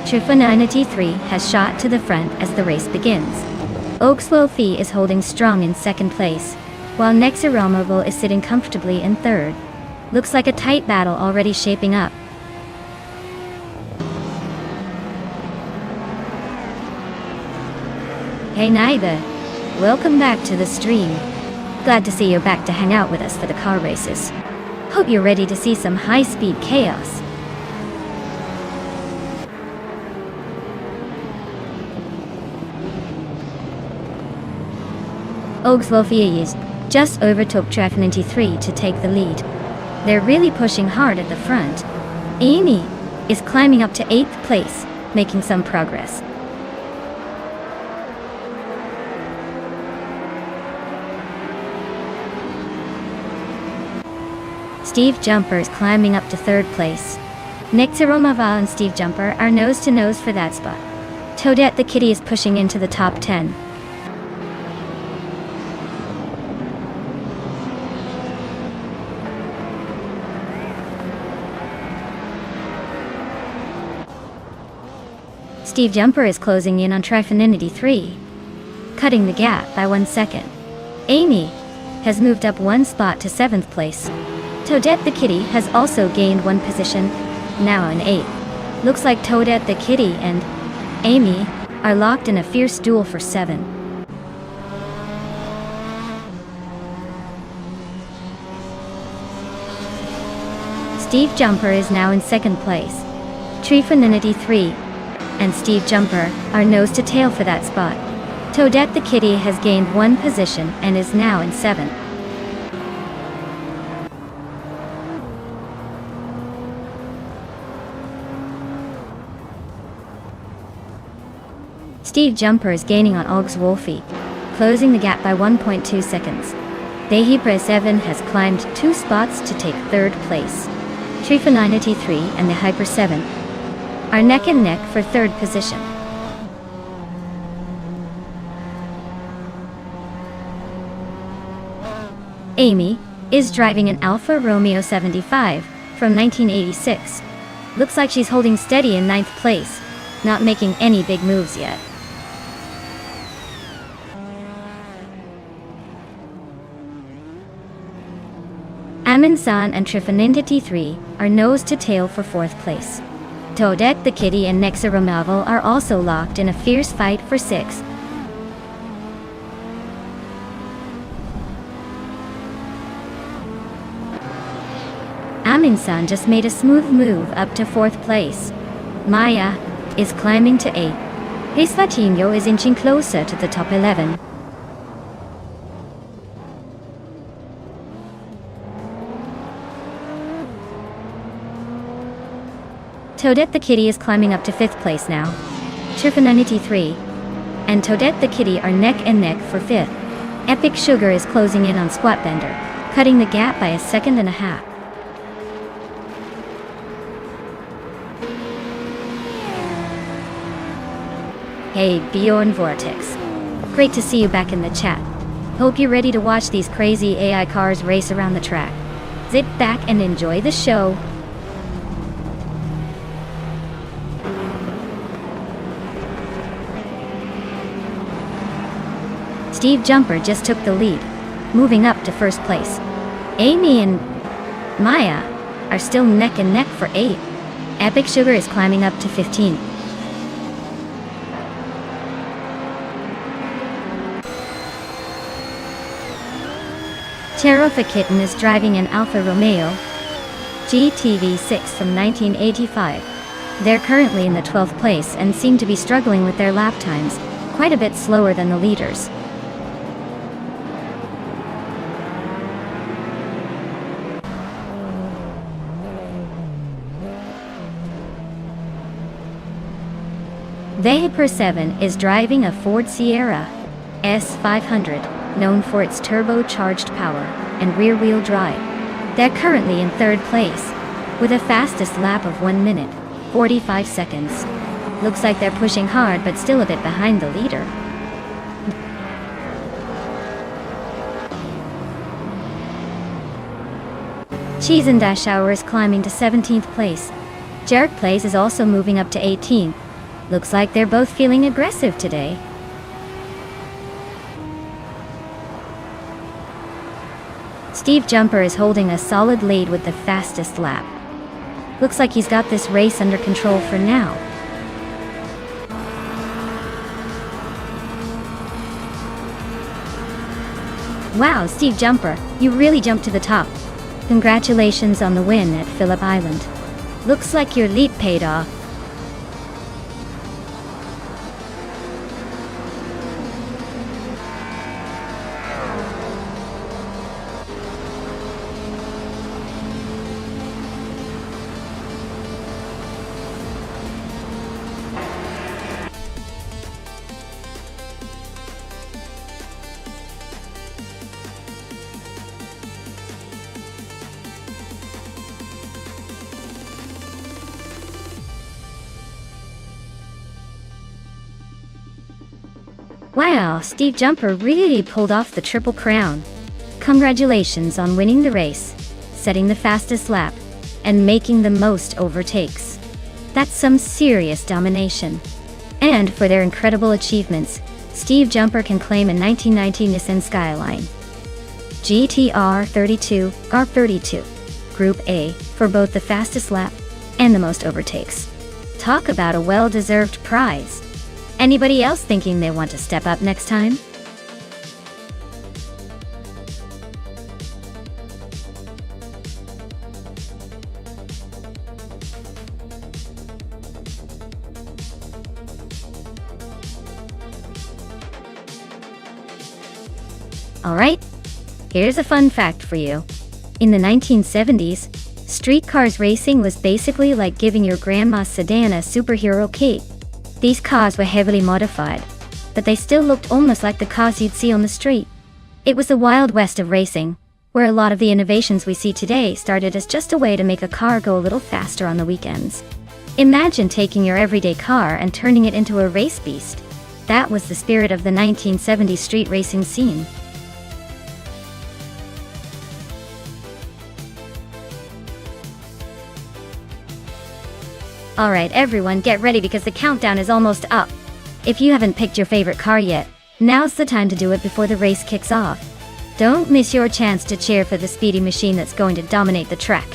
Trifa 93 has shot to the front as the race begins. Oaks Wolfie is holding strong in second place, while Nexaromoville is sitting comfortably in third. Looks like a tight battle already shaping up. Hey neighbor, welcome back to the stream. Glad to see you're back to hang out with us for the car races. Hope you're ready to see some high-speed chaos. Oaks Wolfie just overtook Trifa 93 to take the lead. They're really pushing hard at the front. Amy is climbing up to 8th place, making some progress. Steve Jumper is climbing up to 3rd place. Nexaromoville and Steve Jumper are nose to nose for that spot. Toadette the Kitty is pushing into the top 10. Steve Jumper is closing in on Trifa 93, cutting the gap by 1 second. Amy has moved up 1 spot to 7th place. Toadette the Kitty has also gained 1 position, now in 8th. Looks like Toadette the Kitty and Amy are locked in a fierce duel for 7. Steve Jumper is now in 2nd place. Trifa 93 and Steve Jumper are nose to tail for that spot. Toadette the Kitty has gained 1 position and is now in 7th. Steve Jumper is gaining on Og's Wolfie, closing the gap by 1.2 seconds. The Hyper 7 has climbed 2 spots to take 3rd place. Trifa 983 and the Hyper 7 are neck and neck for 3rd position. Amy is driving an Alfa Romeo 75 from 1986. Looks like she's holding steady in 9th place, not making any big moves yet. Amin-san and Trifa983 are nose to tail for 4th place. Toadette the Kitty and Nexa Romavel are also locked in a fierce fight for 6th. Amin-san just made a smooth move up to 4th place. Maya is climbing to 8th. His Latino is inching closer to the top 11. Toadette the Kitty is climbing up to 5th place now. Trifa983 and Toadette the Kitty are neck and neck for 5th. Epic Sugar is closing in on Squat Bender, cutting the gap by 1.5 seconds. Hey, Bjorn Vortex. Great to see you back in the chat. Hope you're ready to watch these crazy AI cars race around the track. Sit back and enjoy the show. Steve Jumper just took the lead, moving up to 1st place. Amy and Maya are still neck and neck for 8th. Epic Sugar is climbing up to 15th. Cherofa Kitten is driving an Alfa Romeo GTV6 from 1985. They're currently in the 12th place and seem to be struggling with their lap times, quite a bit slower than the leaders. The Hyper 7 is driving a Ford Sierra S500. Known for its turbocharged power and rear-wheel drive. They're currently in 3rd place, with a fastest lap of 1 minute, 45 seconds. Looks like they're pushing hard but still a bit behind the leader. Cheese and Dash Hour is climbing to 17th place. Jerk Plays is also moving up to 18th. Looks like they're both feeling aggressive today. Steve Jumper is holding a solid lead with the fastest lap. Looks like he's got this race under control for now. Wow, Steve Jumper, you really jumped to the top. Congratulations on the win at Phillip Island. Looks like your leap paid off. Wow, Steve Jumper really pulled off the Triple Crown. Congratulations on winning the race, setting the fastest lap, and making the most overtakes. That's some serious domination. And for their incredible achievements, Steve Jumper can claim a 1990 Nissan Skyline GTR 32 R32 Group A for both the fastest lap and the most overtakes. Talk about a well-deserved prize. Anybody else thinking they want to step up next time? Alright, here's a fun fact for you. In the 1970s, street cars racing was basically like giving your grandma's sedan a superhero cape. These cars were heavily modified, but they still looked almost like the cars you'd see on the street. It was the Wild West of racing, where a lot of the innovations we see today started as just a way to make a car go a little faster on the weekends. Imagine taking your everyday car and turning it into a race beast. That was the spirit of the 1970s street racing scene. Alright everyone, get ready because the countdown is almost up. If you haven't picked your favorite car yet, now's the time to do it before the race kicks off. Don't miss your chance to cheer for the speedy machine that's going to dominate the track.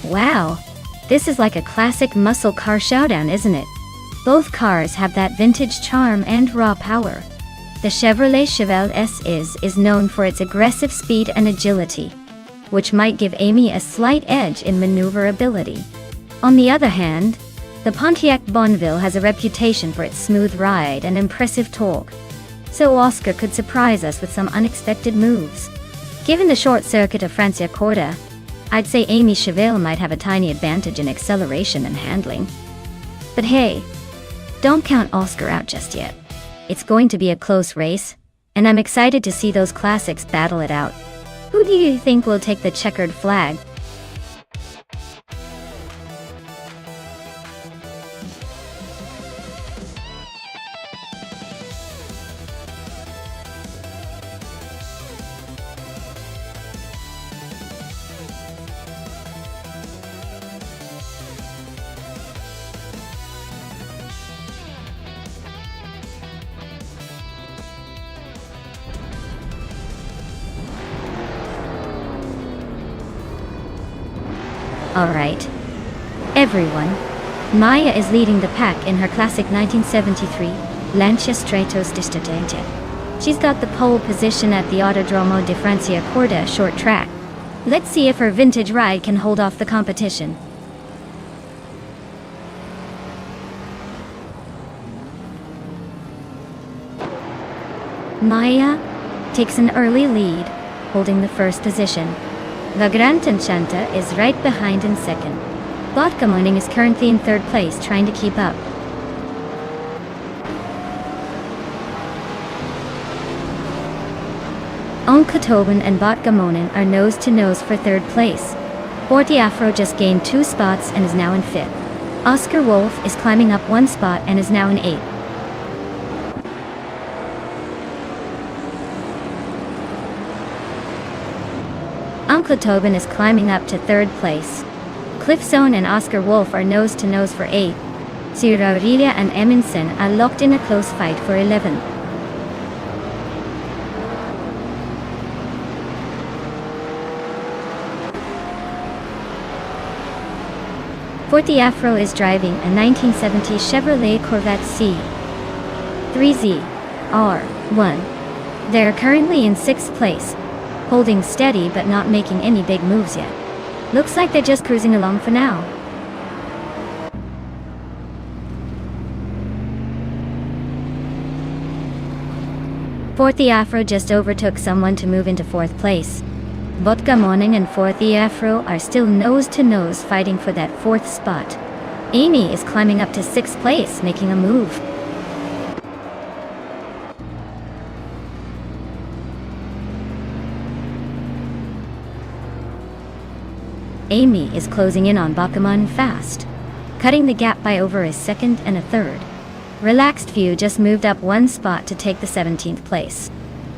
Wow, this is like a classic muscle car showdown, isn't it? Both cars have that vintage charm and raw power. The Chevrolet Chevelle S is known for its aggressive speed and agility, which might give Amy a slight edge in maneuverability. On the other hand, the Pontiac Bonneville has a reputation for its smooth ride and impressive torque, so Oscar could surprise us with some unexpected moves. Given the short circuit of Franciacorta, I'd say Amy Chevelle might have a tiny advantage in acceleration and handling. But hey, don't count Oscar out just yet. It's going to be a close race, and I'm excited to see those classics battle it out. Who do you think will take the checkered flag? Alright, everyone, Maya is leading the pack in her classic 1973 Lancia Stratos Distante. She's got the pole position at the Autodromo di Franciacorta short track. Let's see if her vintage ride can hold off the competition. Maya takes an early lead, holding the first position. La Gran Tanchanta is right behind in second. Vodka Morning is currently in third place, trying to keep up. Onkatoben and Vodka Monin are nose to nose for third place. Forti Afro just gained 2 spots and is now in fifth. Oscar Wolf is climbing up 1 spot and is now in eighth. Onkatoben is climbing up to third place. Cliffzone and Oscar Wolf are nose to nose for 8th. Sierra Aurelia and Eminson are locked in a close fight for 11th. Forti Afro is driving a 1970 Chevrolet Corvette C 3Z R1. They are currently in 6th place, holding steady but not making any big moves yet. Looks like they're just cruising along for now. Forti Afro just overtook someone to move into 4th place. Vodka Morning and Forti Afro are still nose to nose fighting for that 4th spot. Amy is climbing up to 6th place, making a move. Amy is closing in on Bakuman fast, cutting the gap by over a second and a third. Relaxed View just moved up 1 spot to take the 17th place.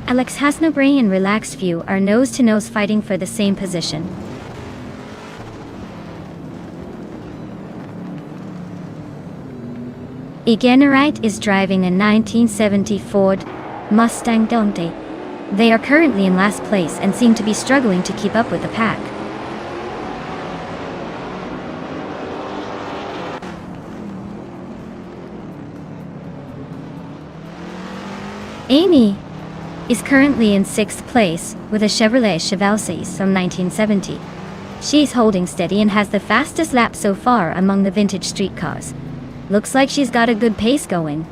Alex has no brain and Relaxed View are nose-to-nose fighting for the same position. Egenerite is driving a 1970 Ford Mustang Dante. They are currently in last place and seem to be struggling to keep up with the pack. Amy is currently in 6th place with a Chevrolet Chevalier from 1970. She's holding steady and has the fastest lap so far among the vintage street cars. Looks like she's got a good pace going.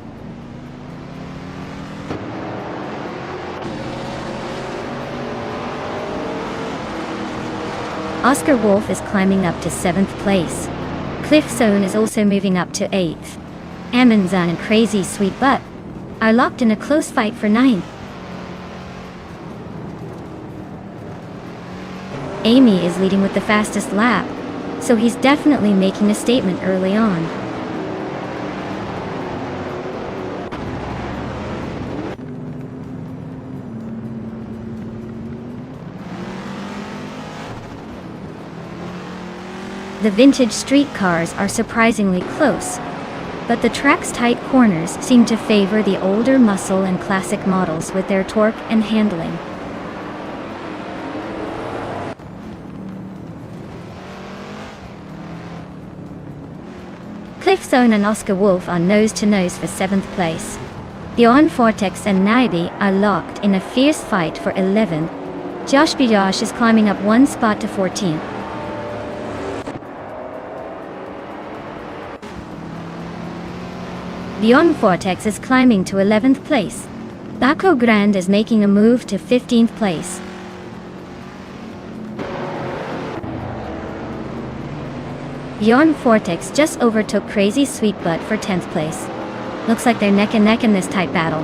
Oscar Wolf is climbing up to 7th place. Cliff Zone is also moving up to 8th. Amazon and Crazy Sweet Butt are locked in a close fight for 9th. Amy is leading with the fastest lap, so he's definitely making a statement early on. The vintage street cars are surprisingly close, but the track's tight corners seem to favor the older muscle and classic models with their torque and handling. Cliff Zone and Oscar Wolf are nose-to-nose for 7th place. Bjorn Vortex and Naibi are locked in a fierce fight for 11th. Josh Bijosh is climbing up one spot to 14th. Bjorn Vortex is climbing to 11th place. Baco Grand is making a move to 15th place. Bjorn Vortex just overtook Crazy Sweet Butt for 10th place. Looks like they're neck and neck in this tight battle.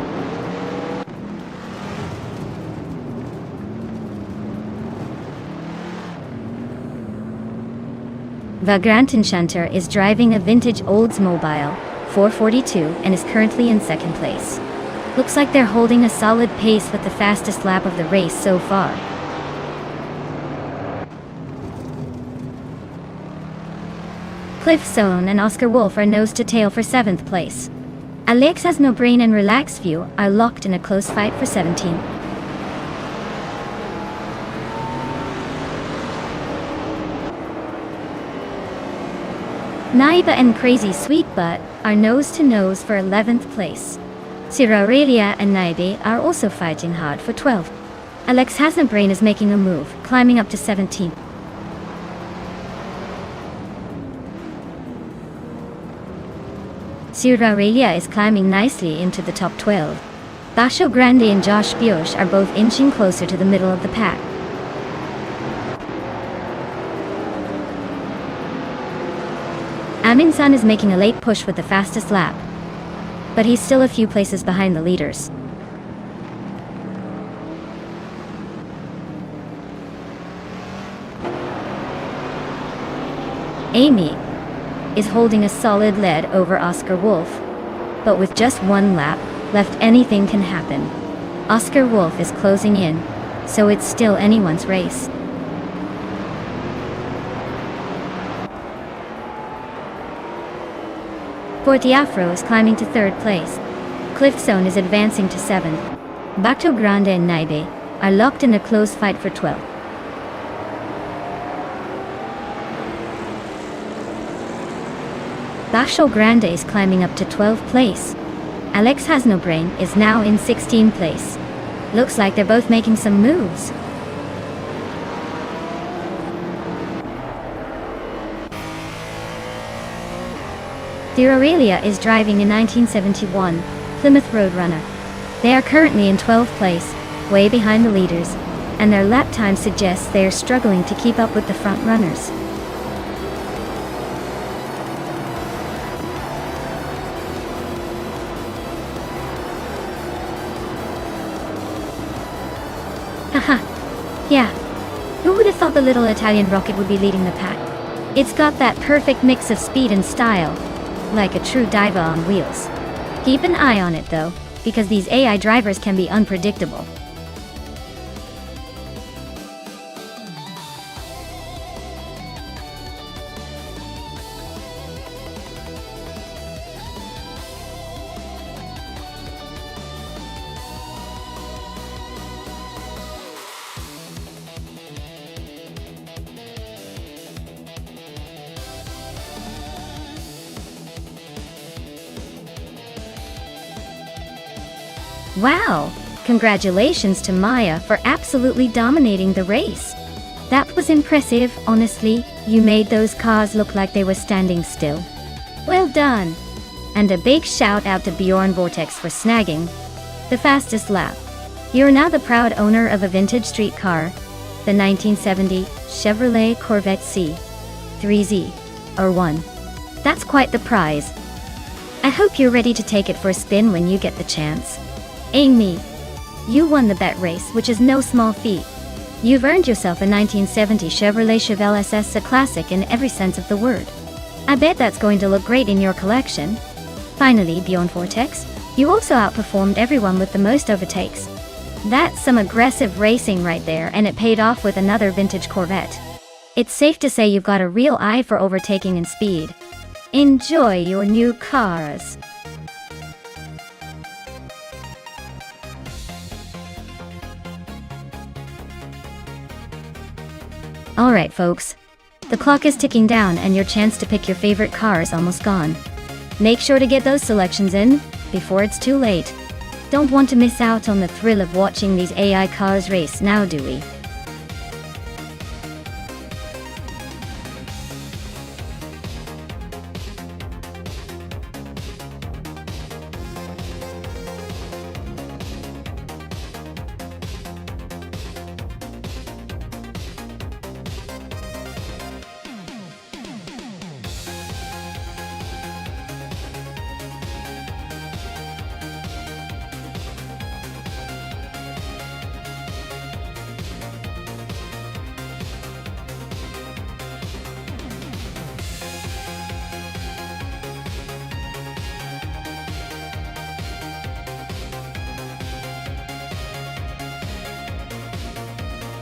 Vagrant Enchanter is driving a vintage Oldsmobile 442 and is currently in 2nd place. Looks like they're holding a solid pace with the fastest lap of the race so far. Cliff Zone and Oscar Wolf are nose to tail for 7th place. Alex Has No Brain and Relaxed View are locked in a close fight for 17th. Naiba and Crazy Sweet Butt are nose to nose for 11th place. Sierra Aurelia and Naibi are also fighting hard for 12th. Alex Has No Brain is making a move, climbing up to 17th. Sierra Aurelia is climbing nicely into the top 12. Basho Grande and Josh Biosh are both inching closer to the middle of the pack. Amin-san is making a late push with the fastest lap, but he's still a few places behind the leaders. Amy is holding a solid lead over Oscar Wolf, but with just one lap left, anything can happen. Oscar Wolf is closing in, so it's still anyone's race. Fortiafro is climbing to 3rd place. Cliff Zone is advancing to 7th. Bacto Grande and Naibe are locked in a close fight for 12th. Basho Grande is climbing up to 12th place. Alex Has No Brain is now in 16th place. Looks like they're both making some moves. Sierra Aurelia is driving a 1971 Plymouth Roadrunner. They are currently in 12th place, way behind the leaders, and their lap time suggests they are struggling to keep up with the front runners. Haha. Yeah. Who would have thought the little Italian rocket would be leading the pack? It's got that perfect mix of speed and style, like a true diva on wheels. Keep an eye on it though, because these AI drivers can be unpredictable. Wow! Congratulations to Maya for absolutely dominating the race. That was impressive, honestly. You made those cars look like they were standing still. Well done! And a big shout out to Bjorn Vortex for snagging the fastest lap. You're now the proud owner of a vintage street car, the 1970 Chevrolet Corvette C3Z or 1. That's quite the prize. I hope you're ready to take it for a spin when you get the chance. Amy, you won the bet race, which is no small feat. You've earned yourself a 1970 Chevrolet Chevelle SS, a classic in every sense of the word. I bet that's going to look great in your collection. Finally, Bjorn Vortex, you also outperformed everyone with the most overtakes. That's some aggressive racing right there, and it paid off with another vintage Corvette. It's safe to say you've got a real eye for overtaking and speed. Enjoy your new cars. Alright folks, the clock is ticking down and your chance to pick your favorite car is almost gone. Make sure to get those selections in before it's too late. Don't want to miss out on the thrill of watching these AI cars race now, do we?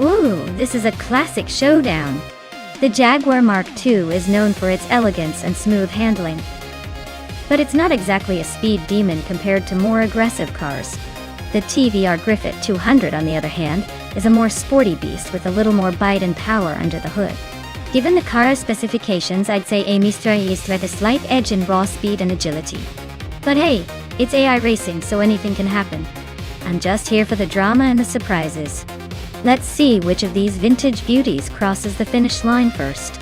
Ooh, this is a classic showdown. The Jaguar Mark II is known for its elegance and smooth handling. But it's not exactly a speed demon compared to more aggressive cars. The TVR Griffith 200, on the other hand, is a more sporty beast with a little more bite and power under the hood. Given the car's specifications, I'd say Amy's has a slight edge in raw speed and agility. But hey, it's AI racing, so anything can happen. I'm just here for the drama and the surprises. Let's see which of these vintage beauties crosses the finish line first.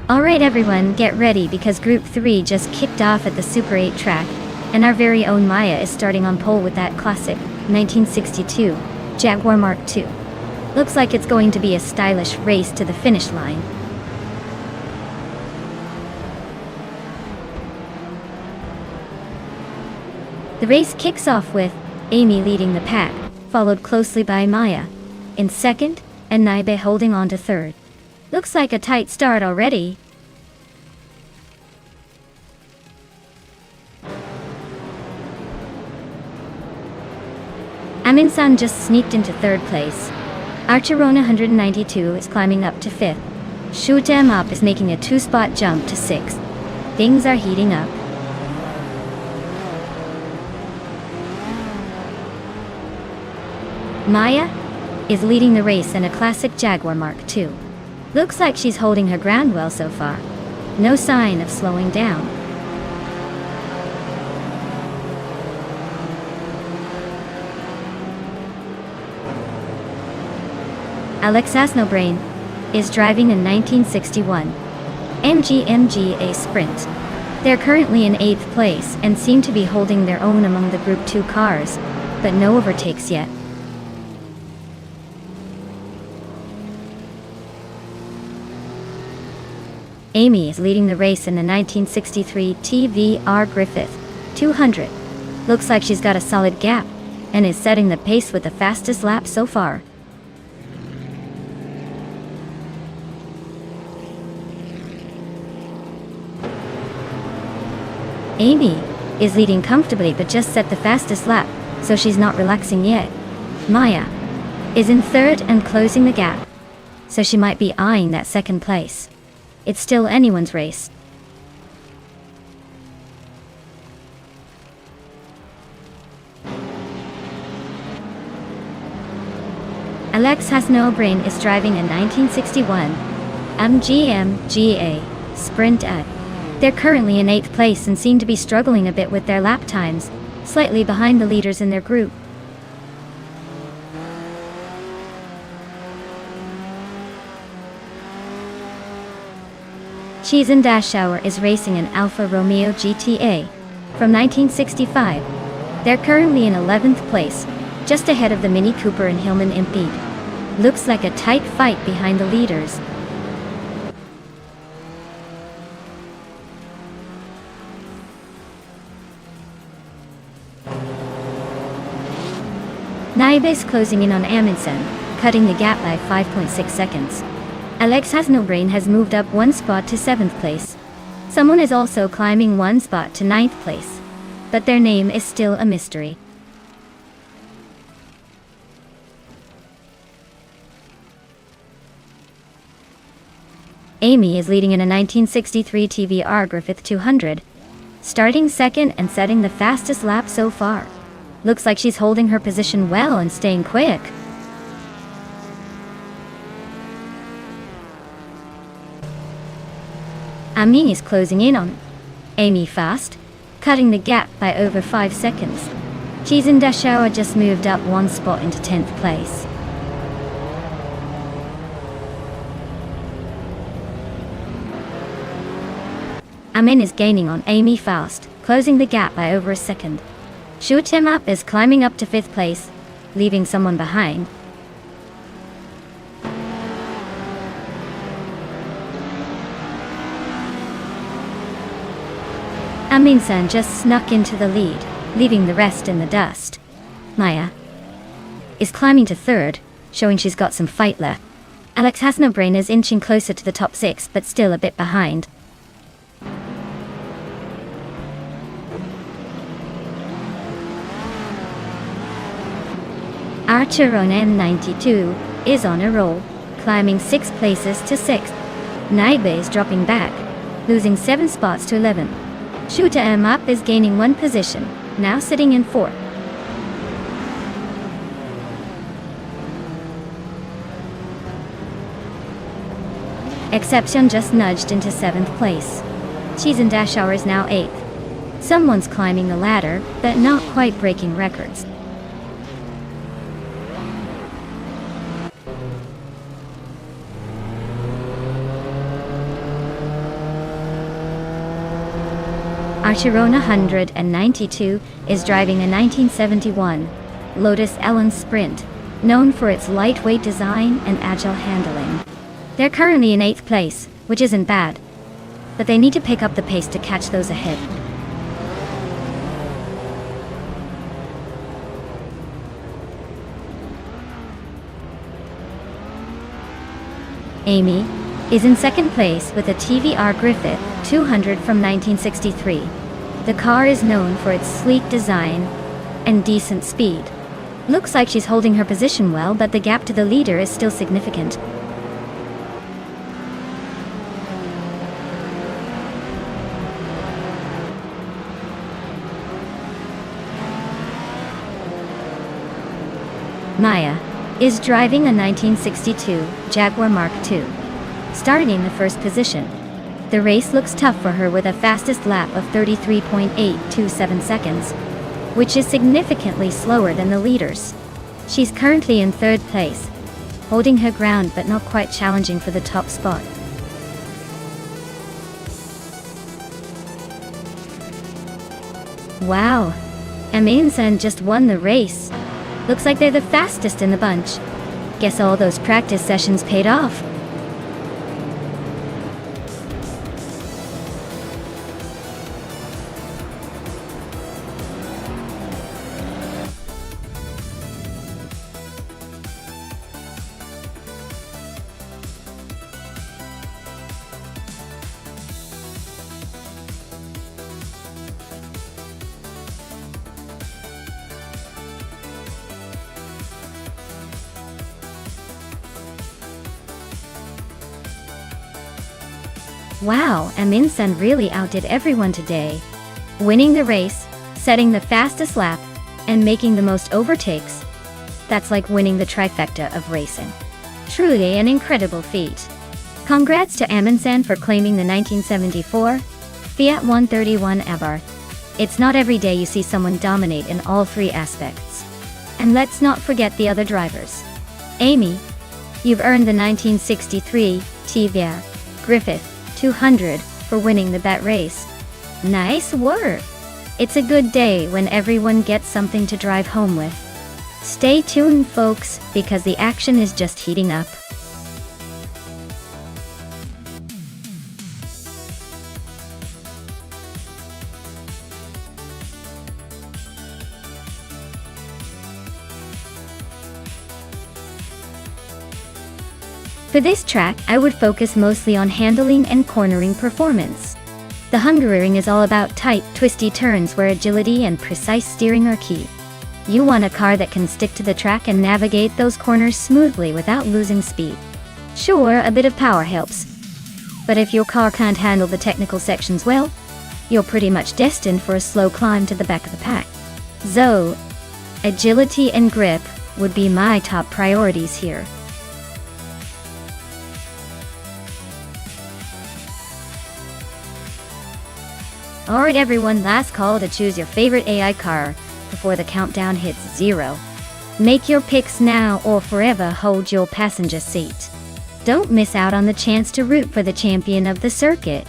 Alright everyone, get ready because Group 3 just kicked off at the Super 8 track, and our very own Maya is starting on pole with that classic 1962 Jaguar Mark II. Looks like it's going to be a stylish race to the finish line. The race kicks off with Amy leading the pack, followed closely by Maya in second, and Naibe holding on to third. Looks like a tight start already. Amin-san just sneaked into third place. Archerona 192 is climbing up to fifth. Shutem Up is making a 2-spot jump to sixth. Things are heating up. Maya is leading the race in a classic Jaguar Mark II. Looks like she's holding her ground well so far. No sign of slowing down. Alex Asnobrain is driving a 1961 MG Sprint. They're currently in 8th place and seem to be holding their own among the Group 2 cars, but no overtakes yet. Amy is leading the race in the 1963 TVR Griffith 200. Looks like she's got a solid gap and is setting the pace with the fastest lap so far. Amy is leading comfortably but just set the fastest lap, so she's not relaxing yet. Maya is in third and closing the gap, so she might be eyeing that second place. It's still anyone's race. Alex has no brain is driving a 1961 GA Sprint A. They're currently in 8th place and seem to be struggling a bit with their lap times, slightly behind the leaders in their group. Cheese and Dashauer is racing an Alfa Romeo GTA from 1965. They're currently in 11th place, just ahead of the Mini Cooper and Hillman Impede. Looks like a tight fight behind the leaders. Naibe's closing in on Amundsen, cutting the gap by 5.6 seconds. Alex Has No Brain has moved up one spot to 7th place. Someone is also climbing one spot to 9th place, but their name is still a mystery. Amy is leading in a 1963 TVR Griffith 200, starting second and setting the fastest lap so far. Looks like she's holding her position well and staying quick. Ami is closing in on Amy fast, cutting the gap by over 5 seconds. Cheese and Dashauer just moved up one spot into 10th place. Amin is gaining on Amy fast, closing the gap by over a second. Schutemap is climbing up to 5th place, leaving someone behind. Amundsen just snuck into the lead, leaving the rest in the dust. Maya is climbing to 3rd, showing she's got some fight left. Alex Has No Brain is inching closer to the top 6, but still a bit behind. Archer on M92 is on a roll, climbing 6 places to 6th. Naibe is dropping back, losing 7 spots to 11. Shuta Up is gaining 1 position, now sitting in 4th. Exception just nudged into 7th place. Cheese and Dashauer is now 8th. Someone's climbing the ladder, but not quite breaking records. Archerona 192 is driving a 1971 Lotus Elan Sprint, known for its lightweight design and agile handling. They're currently in 8th place, which isn't bad, but they need to pick up the pace to catch those ahead. Amy is in 2nd place with a TVR Griffith 200 from 1963. The car is known for its sleek design and decent speed. Looks like she's holding her position well, but the gap to the leader is still significant. Maya is driving a 1962 Jaguar Mark II, starting in the 1st position. The race looks tough for her with a fastest lap of 33.827 seconds, which is significantly slower than the leaders. She's currently in 3rd place, holding her ground but not quite challenging for the top spot. Wow, Amundsen just won the race. Looks like they're the fastest in the bunch. Guess all those practice sessions paid off. Wow, Amin-san really outdid everyone today. Winning the race, setting the fastest lap, and making the most overtakes. That's like winning the trifecta of racing. Truly an incredible feat. Congrats to Amin-san for claiming the 1974 Fiat 131 Abarth. It's not every day you see someone dominate in all three aspects. And let's not forget the other drivers. Amy, you've earned the 1963 TVR Griffith 200 for winning the bet race. Nice work! It's a good day when everyone gets something to drive home with. Stay tuned, folks, because the action is just heating up. For this track, I would focus mostly on handling and cornering performance. The Hungaroring is all about tight, twisty turns where agility and precise steering are key. You want a car that can stick to the track and navigate those corners smoothly without losing speed. Sure, a bit of power helps. But if your car can't handle the technical sections well, you're pretty much destined for a slow climb to the back of the pack. So, agility and grip would be my top priorities here. Alright everyone, last call to choose your favorite AI car before the countdown hits 0. Make your picks now or forever hold your passenger seat. Don't miss out on the chance to root for the champion of the circuit.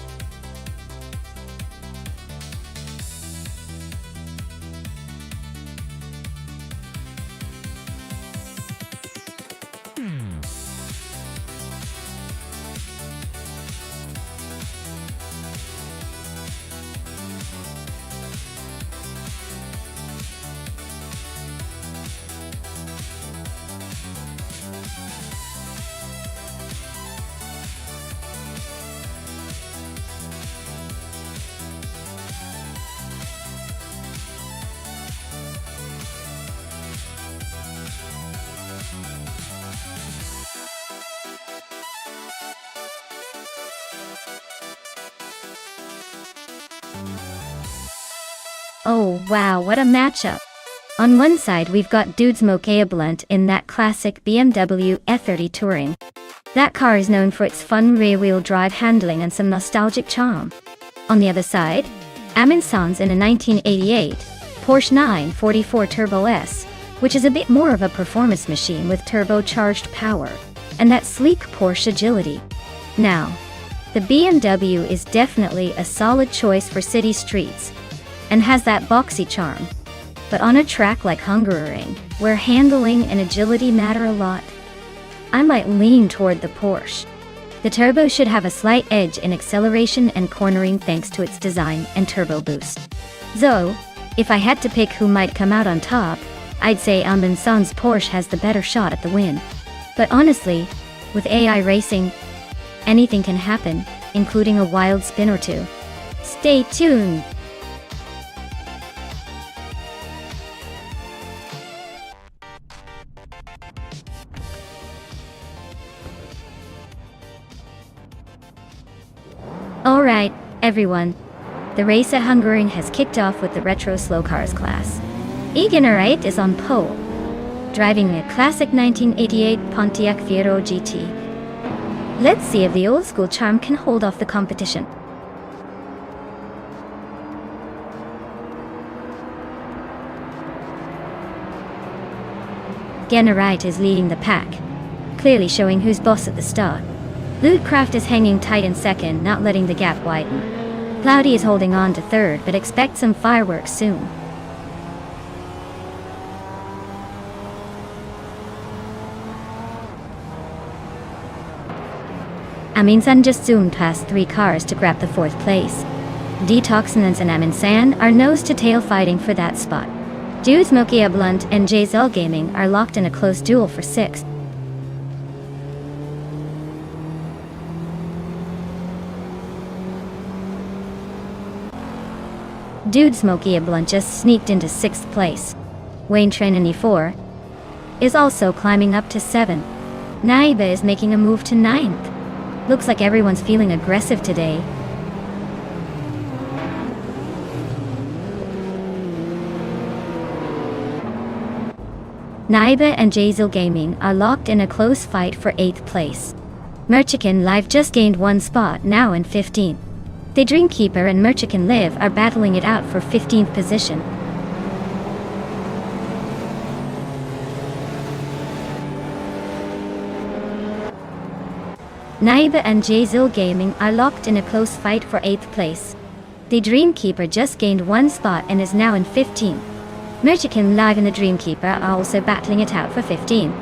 Oh wow, what a matchup! On one side we've got Dudes Mokaya Blunt in that classic BMW E30 Touring. That car is known for its fun rear-wheel drive handling and some nostalgic charm. On the other side, Amin-san's in a 1988 Porsche 944 Turbo S, which is a bit more of a performance machine with turbocharged power, and that sleek Porsche agility. Now, the BMW is definitely a solid choice for city streets, and has that boxy charm. But on a track like Hungaroring, where handling and agility matter a lot, I might lean toward the Porsche. The turbo should have a slight edge in acceleration and cornering thanks to its design and turbo boost. So, if I had to pick who might come out on top, I'd say Amin-san's Porsche has the better shot at the win. But honestly, with AI racing, anything can happen, including a wild spin or two. Stay tuned! Alright, everyone. The race at Hungaroring has kicked off with the Retro Slow Cars class. Egan Wright is on pole, driving a classic 1988 Pontiac Fiero GT. Let's see if the old school charm can hold off the competition. Wright is leading the pack, clearly showing who's boss at the start. Ludcraft is hanging tight in second, not letting the gap widen. Cloudy is holding on to third, but expect some fireworks soon. Amin-san just zoomed past 3 cars to grab the 4th place. Detoxinants and Amin-san are nose-to-tail fighting for that spot. Dudes Mokaya Blunt and JZL Gaming are locked in a close duel for 6th. Dudes Mokaya Blunt just sneaked into 6th place. Wayne Trenany 4 is also climbing up to 7. Naiba is making a move to 9th. Looks like everyone's feeling aggressive today. Naiba and Jazel Gaming are locked in a close fight for 8th place. Merchican Live just gained 1 spot, now in 15th. The Dreamkeeper and Merchican Live are battling it out for 15th position. Naiba and Jazel Gaming are locked in a close fight for 8th place. The Dreamkeeper just gained 1 spot and is now in 15th. Merchican Live and the Dreamkeeper are also battling it out for 15th.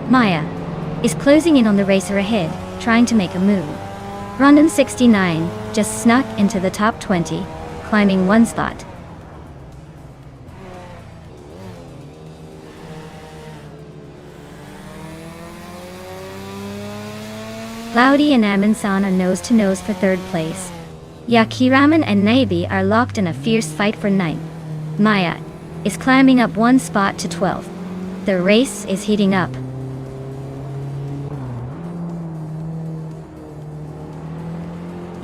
Maya is closing in on the racer ahead, trying to make a move. Rondon 69 just snuck into the top 20, climbing 1 spot. Cloudy and Amin-san are nose-to-nose for 3rd place. Yakiraman and Naibi are locked in a fierce fight for 9th. Maya is climbing up 1 spot to 12th. The race is heating up.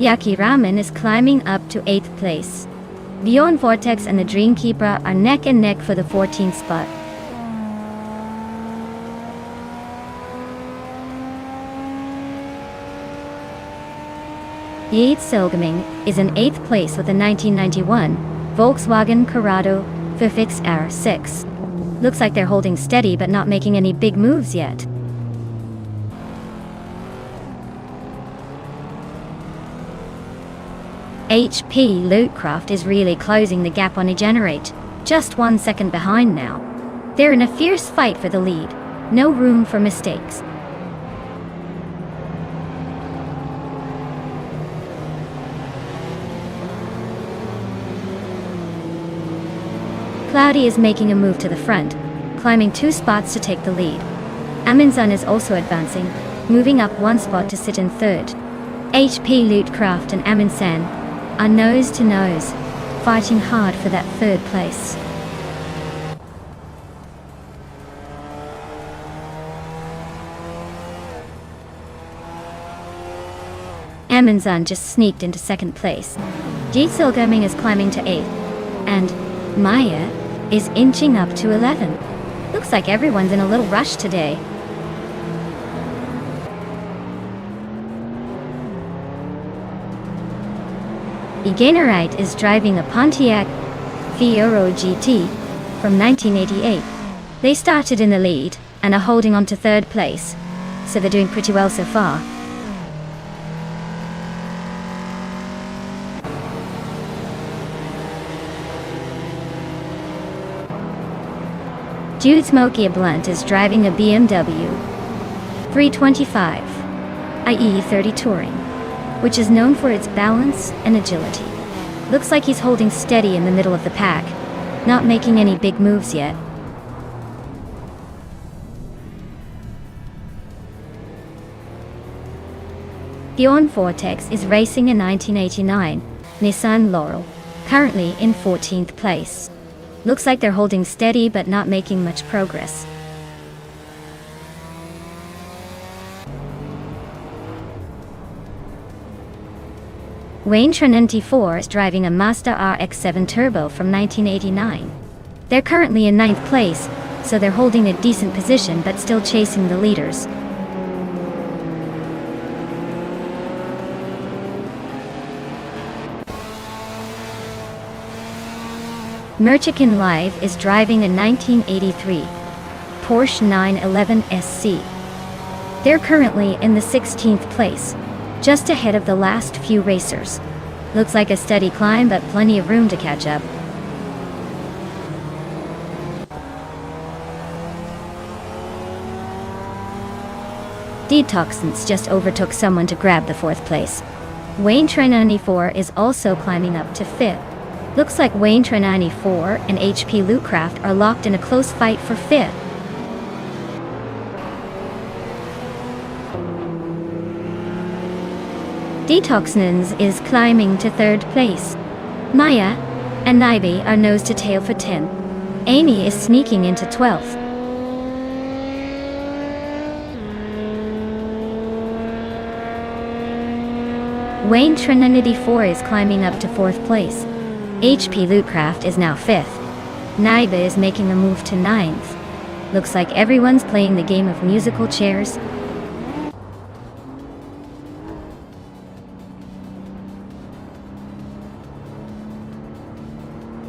Yakiraman is climbing up to 8th place. Beyond Vortex and the Dreamkeeper are neck and neck for the 14th spot. Jazel Gaming is in 8th place with a 1991 Volkswagen Corrado Fifix R6. Looks like they're holding steady but not making any big moves yet. HP Lootcraft is really closing the gap on Egenerate, just 1 second behind now. They're in a fierce fight for the lead. No room for mistakes. Cloudy is making a move to the front, climbing 2 spots to take the lead. Aminzan is also advancing, moving up 1 spot to sit in 3rd. HP Lootcraft and Aminsan are nose to nose, fighting hard for that 3rd place. Aminzan just sneaked into 2nd place. Jazel Gaming is climbing to 8th, and Maya is inching up to 11. Looks like everyone's in a little rush today. Egenerite is driving a Pontiac Fiero GT from 1988. They started in the lead and are holding on to 3rd place, so they're doing pretty well so far. Jude Smokey Blunt is driving a BMW 325 IE30 Touring, which is known for its balance and agility. Looks like he's holding steady in the middle of the pack, not making any big moves yet. Bjorn Vortex is racing a 1989 Nissan Laurel, currently in 14th place. Looks like they're holding steady but not making much progress. Wayne Trinity 4 is driving a Mazda RX-7 Turbo from 1989. They're currently in 9th place, so they're holding a decent position but still chasing the leaders. Merchican Live is driving a 1983 Porsche 911 SC. They're currently in the 16th place, just ahead of the last few racers. Looks like a steady climb, but plenty of room to catch up. Detoxins just overtook someone to grab the 4th place. Wayne Train 94 is also climbing up to 5th. Looks like Wayne Train 94 and HP Lootcraft are locked in a close fight for 5th. Detoxins is climbing to 3rd place. Maya and Naibi are nose to tail for 10th. Amy is sneaking into 12th. Wayne Trinity 4 is climbing up to 4th place. HP Lootcraft is now 5th. Naiba is making a move to 9th. Looks like everyone's playing the game of musical chairs.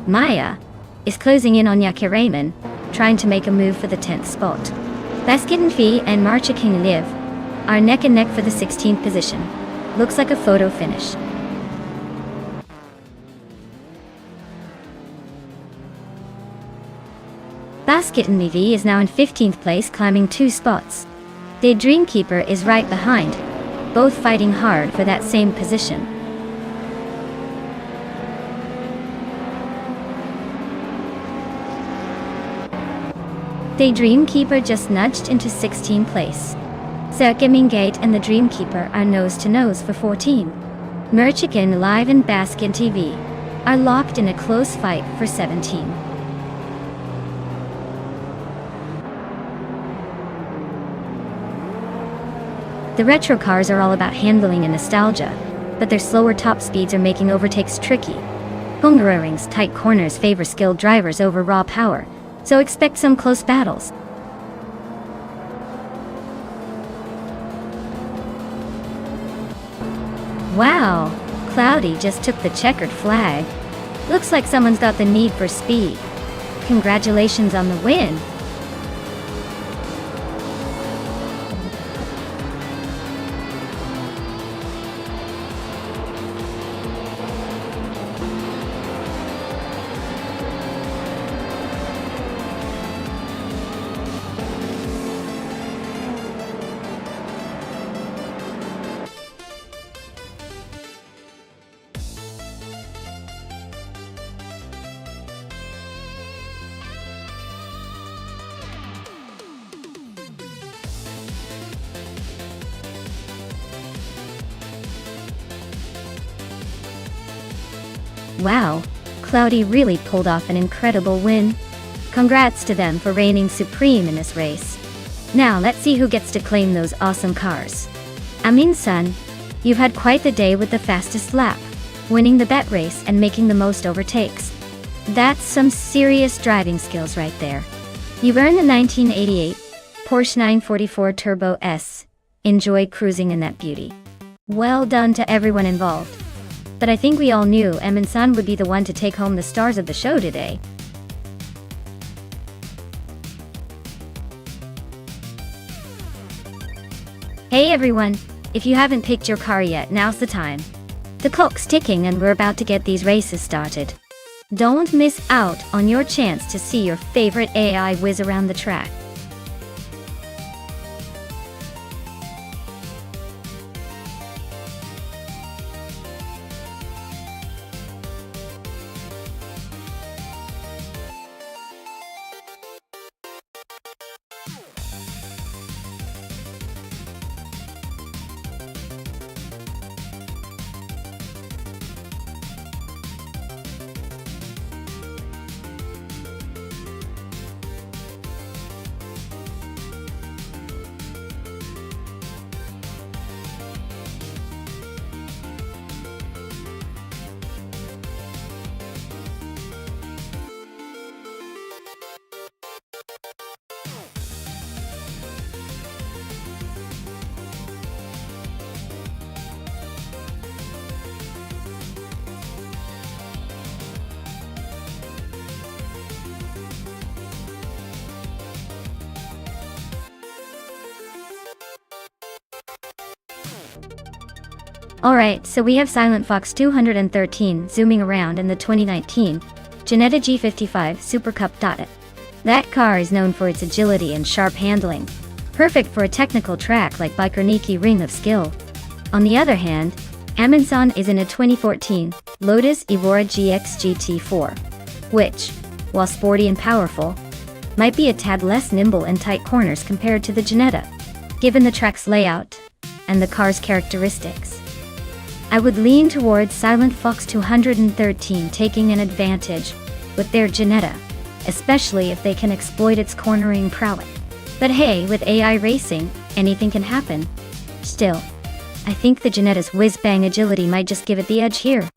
Maya is closing in on Yaki Raymond, trying to make a move for the 10th spot. Basket Fee and Marcha King Liv are neck and neck for the 16th position. Looks like a photo finish. Basket V is now in 15th place, climbing 2 spots. Daydream Keeper is right behind, both fighting hard for that same position. Daydream Keeper just nudged into 16th place. Circuming Gate and the Dream Keeper are nose to nose for 14. Merchigan Live and Baskin TV are locked in a close fight for 17. The retro cars are all about handling and nostalgia, but their slower top speeds are making overtakes tricky. Hungaroring's tight corners favor skilled drivers over raw power, so expect some close battles. Wow, Cloudy just took the checkered flag. Looks like someone's got the need for speed. Congratulations on the win. Wow, Cloudy really pulled off an incredible win. Congrats to them for reigning supreme in this race. Now let's see who gets to claim those awesome cars. Amin-san, you've had quite the day with the fastest lap, winning the bet race and making the most overtakes. That's some serious driving skills right there. You've earned the 1988 Porsche 944 Turbo S. Enjoy cruising in that beauty. Well done to everyone involved. But I think we all knew Emin-san would be the one to take home the stars of the show today. Hey everyone, if you haven't picked your car yet, now's the time. The clock's ticking and we're about to get these races started. Don't miss out on your chance to see your favorite AI whiz around the track. Alright, so we have Silent Fox 213 zooming around in the 2019 Ginetta G55 Super Cup. That car is known for its agility and sharp handling, perfect for a technical track like Biker Ring of Skill. On the other hand, Amin-san is in a 2014 Lotus Evora GX GT4, which, while sporty and powerful, might be a tad less nimble in tight corners compared to the Ginetta, given the track's layout and the car's characteristics. I would lean towards Silent Fox 213 taking an advantage with their Ginetta. especially if they can exploit its cornering prowess. But hey, with AI racing, anything can happen. Still, I think the Janetta's whiz-bang agility might just give it the edge here.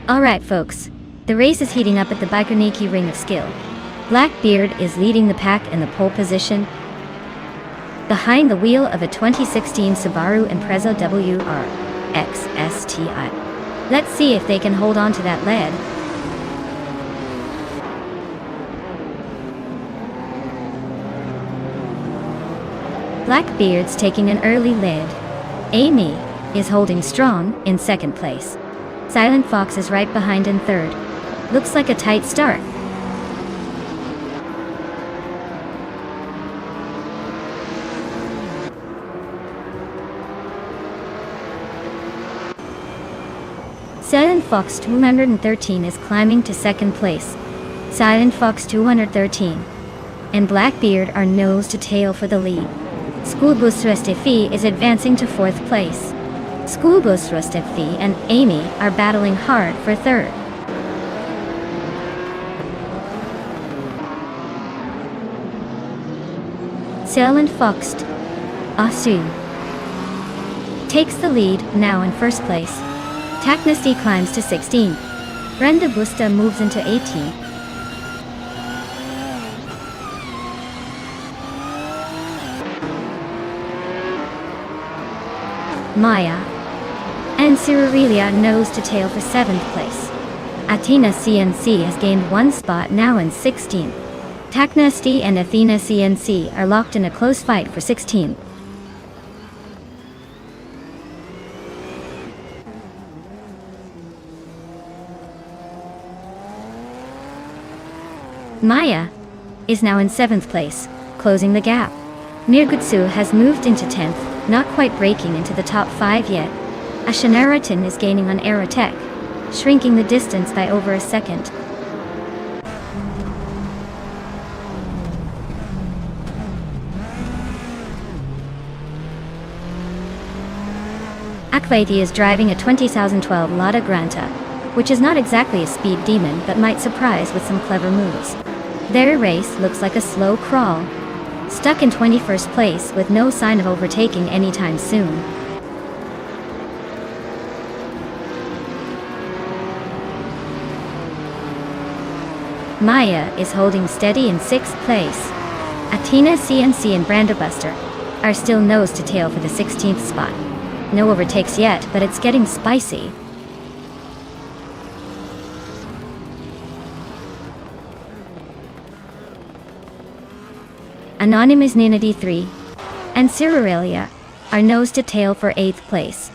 Alright folks, the race is heating up at the Baikoniki Ring of Skill. Blackbeard is leading the pack in the pole position, behind the wheel of a 2016 Subaru Impreza WRX STI. Let's see if they can hold on to that lead. Blackbeard's taking an early lead. Amy is holding strong in second place. Silent Fox is right behind in third. Looks like a tight start. Silent Fox 213 is climbing to second place. Silent Fox 213 and Blackbeard are nose to tail for the lead. Schoolbus Restefi is advancing to fourth place. Schoolbus Restefi and Amy are battling hard for third. Silent Fox Asu takes the lead, now in first place. Taknasty climbs to 16. Brenda Busta moves into 18. Maya and Cirurelia nose to tail for 7th place. Athena CNC has gained 1 spot, now in 16th. Taknasty and Athena CNC are locked in a close fight for 16th. Maya is now in 7th place, closing the gap. Mirgutsu has moved into 10th, not quite breaking into the top 5 yet. Ashanaratin is gaining on Aerotech, shrinking the distance by over a second. Akvaiti is driving a 2012 Lada Granta, which is not exactly a speed demon but might surprise with some clever moves. Their race looks like a slow crawl, stuck in 21st place with no sign of overtaking anytime soon. Maya is holding steady in 6th place. Athena CNC and Brandabuster are still nose to tail for the 16th spot. No overtakes yet, but it's getting spicy. Anonymous Nina D3 and Cirurelia are nose to tail for 8th place.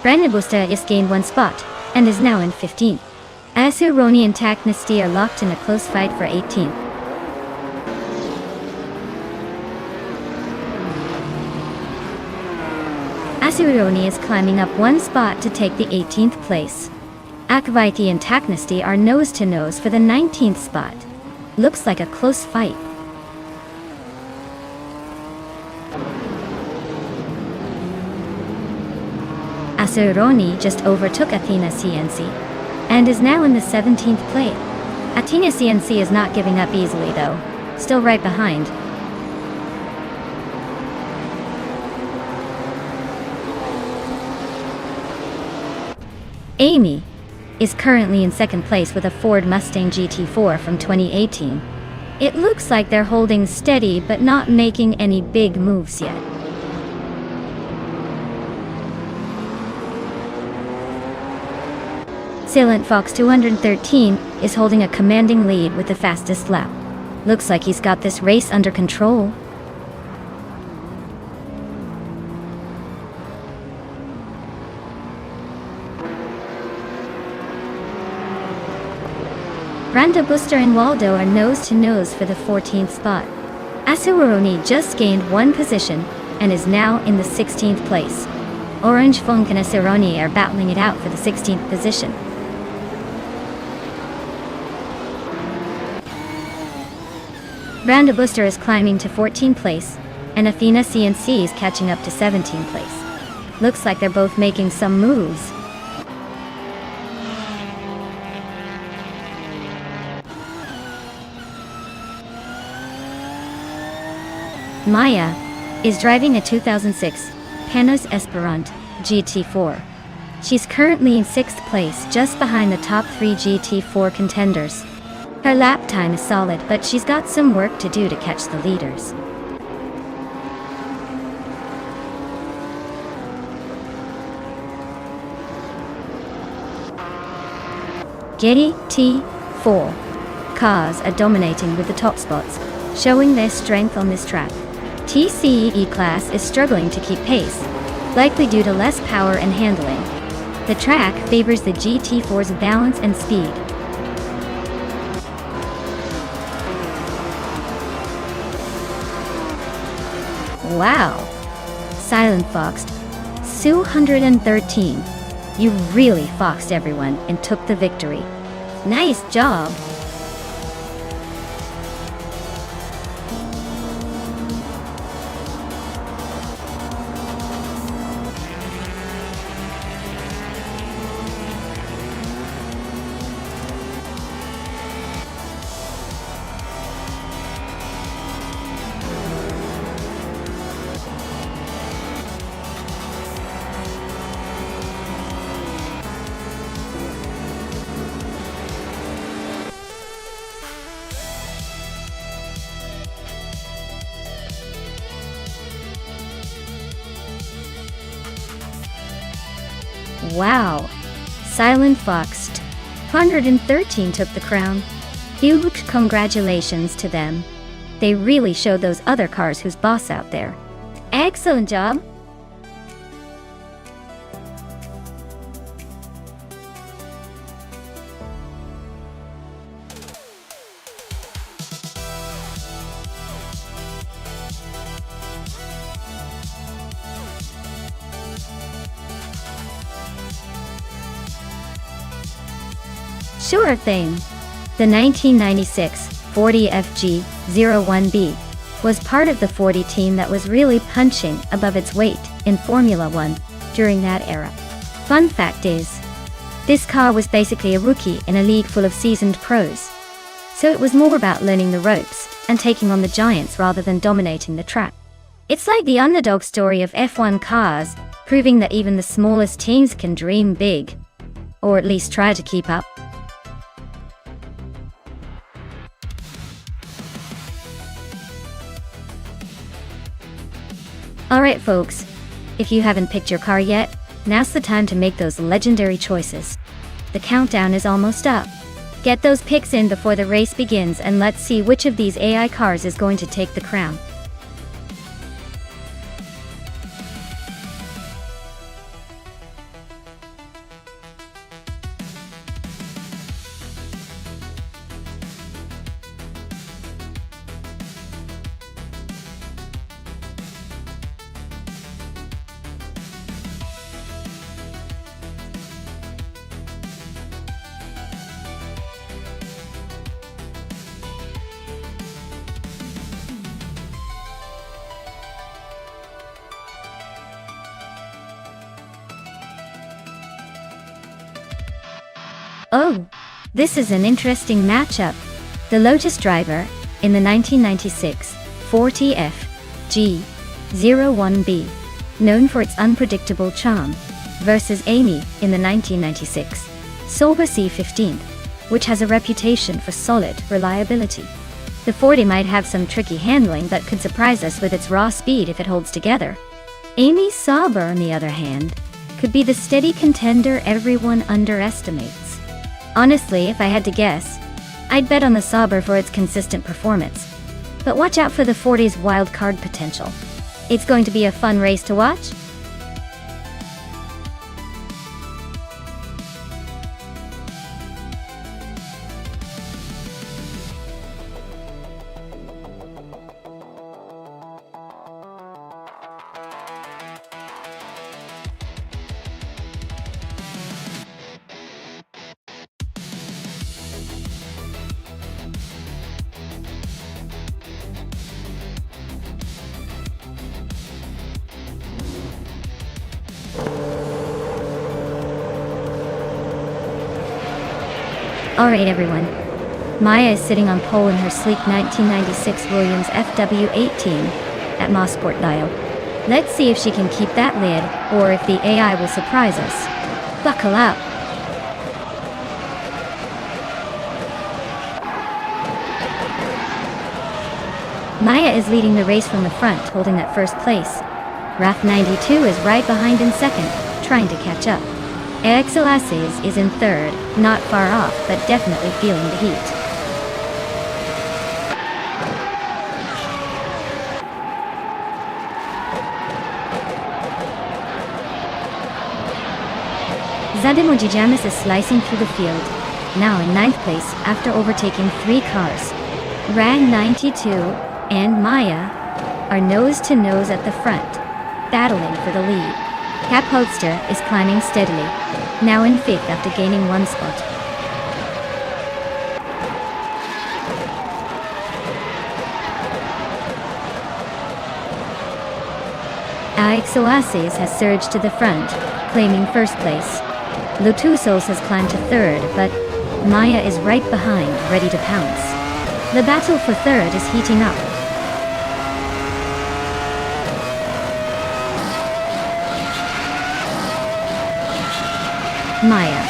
Brandabusta has gained 1 spot and is now in 15th. Asuroni and Taknasty are locked in a close fight for 18th. Asuroni is climbing up 1 spot to take the 18th place. Akvaiti and Taknasty are nose to nose for the 19th spot. Looks like a close fight. Asuroni just overtook Athena CNC and is now in the 17th place. Athena CNC is not giving up easily though, still right behind. Amy is currently in 2nd place with a Ford Mustang GT4 from 2018. It looks like they're holding steady but not making any big moves yet. Silent Fox 213 is holding a commanding lead with the fastest lap. Looks like he's got this race under control. Brando Buster and Waldo are nose to nose for the 14th spot. Asuwaroni just gained one position and is now in the 16th place. Orange Funk and Asuwaroni are battling it out for the 16th position. Brando Buster is climbing to 14th place, and Athena CNC is catching up to 17th place. Looks like they're both making some moves. Maya is driving a 2006 Panos Esperant GT4. She's currently in 6th place, just behind the top 3 GT4 contenders. Her lap time is solid, but she's got some work to do to catch the leaders. Getty T4 cars are dominating with the top spots, showing their strength on this track. TCE class is struggling to keep pace, likely due to less power and handling. The track favors the GT4's balance and speed. Wow! Silent Foxed, Sue113. You really foxed everyone and took the victory. Nice job! Wow! Silent Foxed, 113 took the crown. Huge congratulations to them. They really showed those other cars who's boss out there. Excellent job! Sure thing. The 1996 40 FG01B was part of the 40 team that was really punching above its weight in Formula One during that era. Fun fact is, this car was basically a rookie in a league full of seasoned pros. So it was more about learning the ropes and taking on the giants rather than dominating the track. It's like the underdog story of F1 cars, proving that even the smallest teams can dream big. Or at least try to keep up. Alright folks, if you haven't picked your car yet, now's the time to make those legendary choices. The countdown is almost up. Get those picks in before the race begins, and let's see which of these AI cars is going to take the crown. Oh, this is an interesting matchup. The Lotus driver, in the 1996 40F G01B, known for its unpredictable charm, versus Amy in the 1996 Sauber C15, which has a reputation for solid reliability. The 40 might have some tricky handling but could surprise us with its raw speed if it holds together. Amy's Sauber, on the other hand, could be the steady contender everyone underestimates. Honestly, if I had to guess, I'd bet on the Sauber for its consistent performance. But watch out for the 40's wild card potential. It's going to be a fun race to watch. Alright everyone. Maya is sitting on pole in her sleek 1996 Williams FW18 at Mosport Dial. Let's see if she can keep that lid, or if the AI will surprise us. Buckle up. Maya is leading the race from the front, holding that first place. Wrath 92 is right behind in second, trying to catch up. Exelasses is in third, not far off, but definitely feeling the heat. Zademojijamis is slicing through the field, now in ninth place after overtaking 3 cars. Rang 92 and Maya are nose to nose at the front, battling for the lead. Cap Holster is climbing steadily, now in 5th after gaining 1 spot. Aixoaces has surged to the front, claiming first place. Lotusos has climbed to 3rd, but Maya is right behind, ready to pounce. The battle for 3rd is heating up. Maya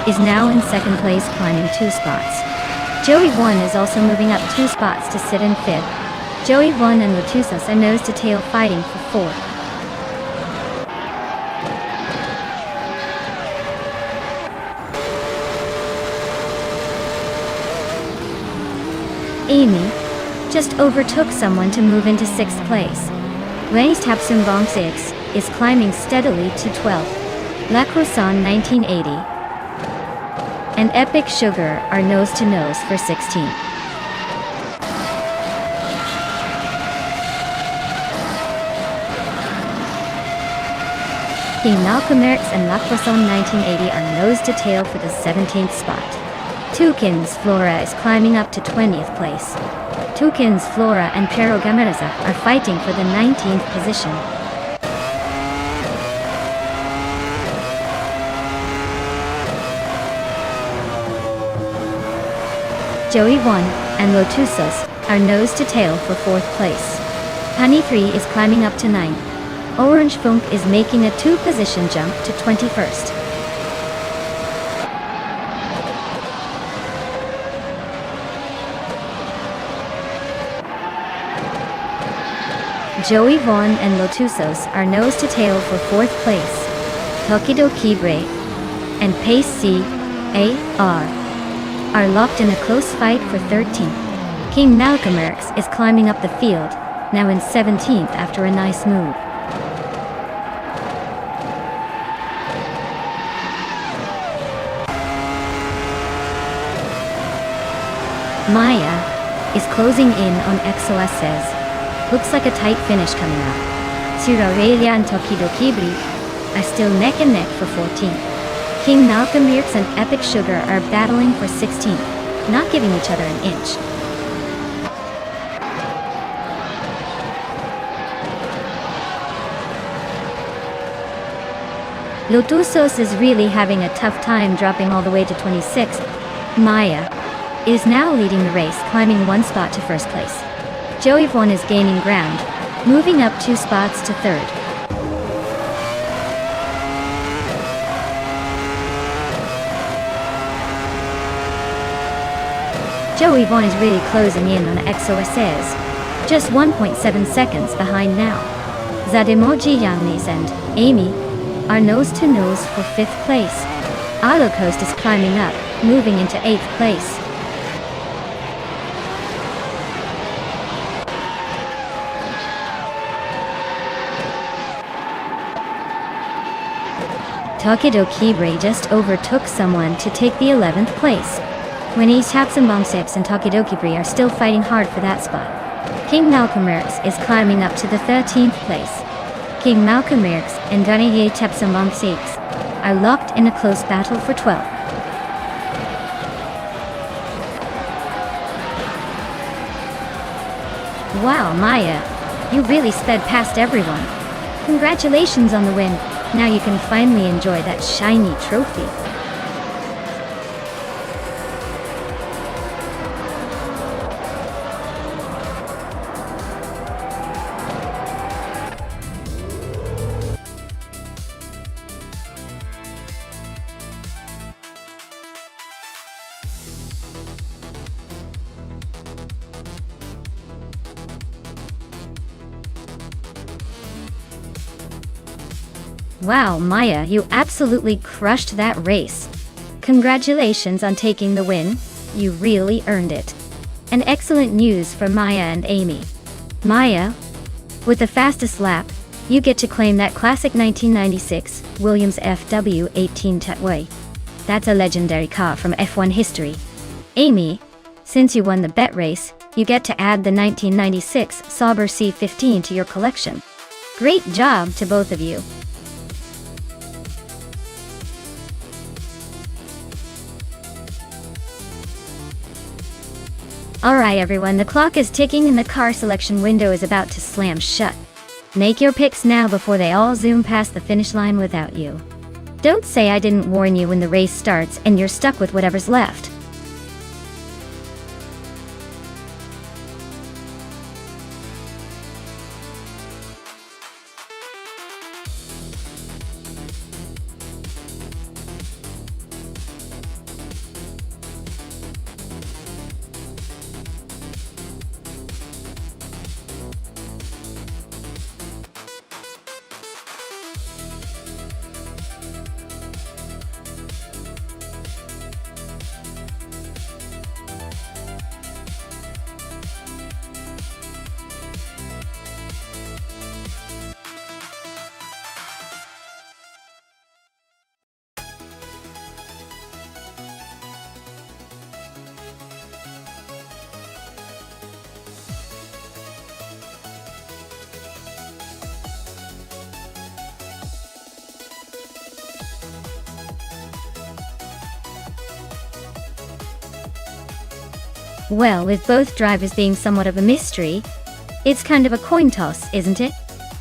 is now in 2nd place, climbing 2 spots. Joey 1 is also moving up 2 spots to sit in 5th. Joey 1 and Lotusos are nose to tail fighting for 4th. Amy just overtook someone to move into 6th place. Renis Tapsumbong 6 is climbing steadily to 12th. La Croissant 1980 and Epic Sugar are nose to nose for 16th. King Malcolm X and La Croissant 1980 are nose to tail for the 17th spot. Toucan's Flora is climbing up to 20th place. Toucan's Flora and Pero Gamaraza are fighting for the 19th position. Joey 1 and Lotusos are nose to tail for 4th place. Honey 3 is climbing up to 9th. Orange Funk is making a 2-position jump to 21st. Joey Vaughn and Lotusos are nose to tail for 4th place. Tokido Kibre and Pace C.A.R. are locked in a close fight for 13th. King Malcolm X is climbing up the field, now in 17th after a nice move. Maya is closing in on XOS's. Looks like a tight finish coming up. Sirarelia and Tokido Kibri are still neck and neck for 14th. King Malcolm X and Epic Sugar are battling for 16th, not giving each other an inch. Lotusos is really having a tough time, dropping all the way to 26th. Maya is now leading the race, climbing 1 spot to 1st place. Joey Vaughn is gaining ground, moving up 2 spots to 3rd. Joey Vaughn is really closing in on XOSS, just 1.7 seconds behind now. Zademoji Yangnis and Amy are nose to nose for 5th place. Alocoast is climbing up, moving into 8th place. Tokido Kibre just overtook someone to take the 11th place. Winnie's Tapsumbongseps and Tokido Kibre are still fighting hard for that spot. King Malcolm X is climbing up to the 13th place. King Malcolm X and Daniye Tapsumbongseps are locked in a close battle for 12th. Wow, Maya, you really sped past everyone. Congratulations on the win. Now you can finally enjoy that shiny trophy. Wow, Maya, you absolutely crushed that race. Congratulations on taking the win. You really earned it. And excellent news for Maya and Amy. Maya, with the fastest lap, you get to claim that classic 1996 Williams FW18 Tetway. That's a legendary car from F1 history. Amy, since you won the bet race, you get to add the 1996 Sauber C15 to your collection. Great job to both of you. Alright everyone, the clock is ticking and the car selection window is about to slam shut. Make your picks now before they all zoom past the finish line without you. Don't say I didn't warn you when the race starts and you're stuck with whatever's left. Well, with both drivers being somewhat of a mystery, it's kind of a coin toss, isn't it?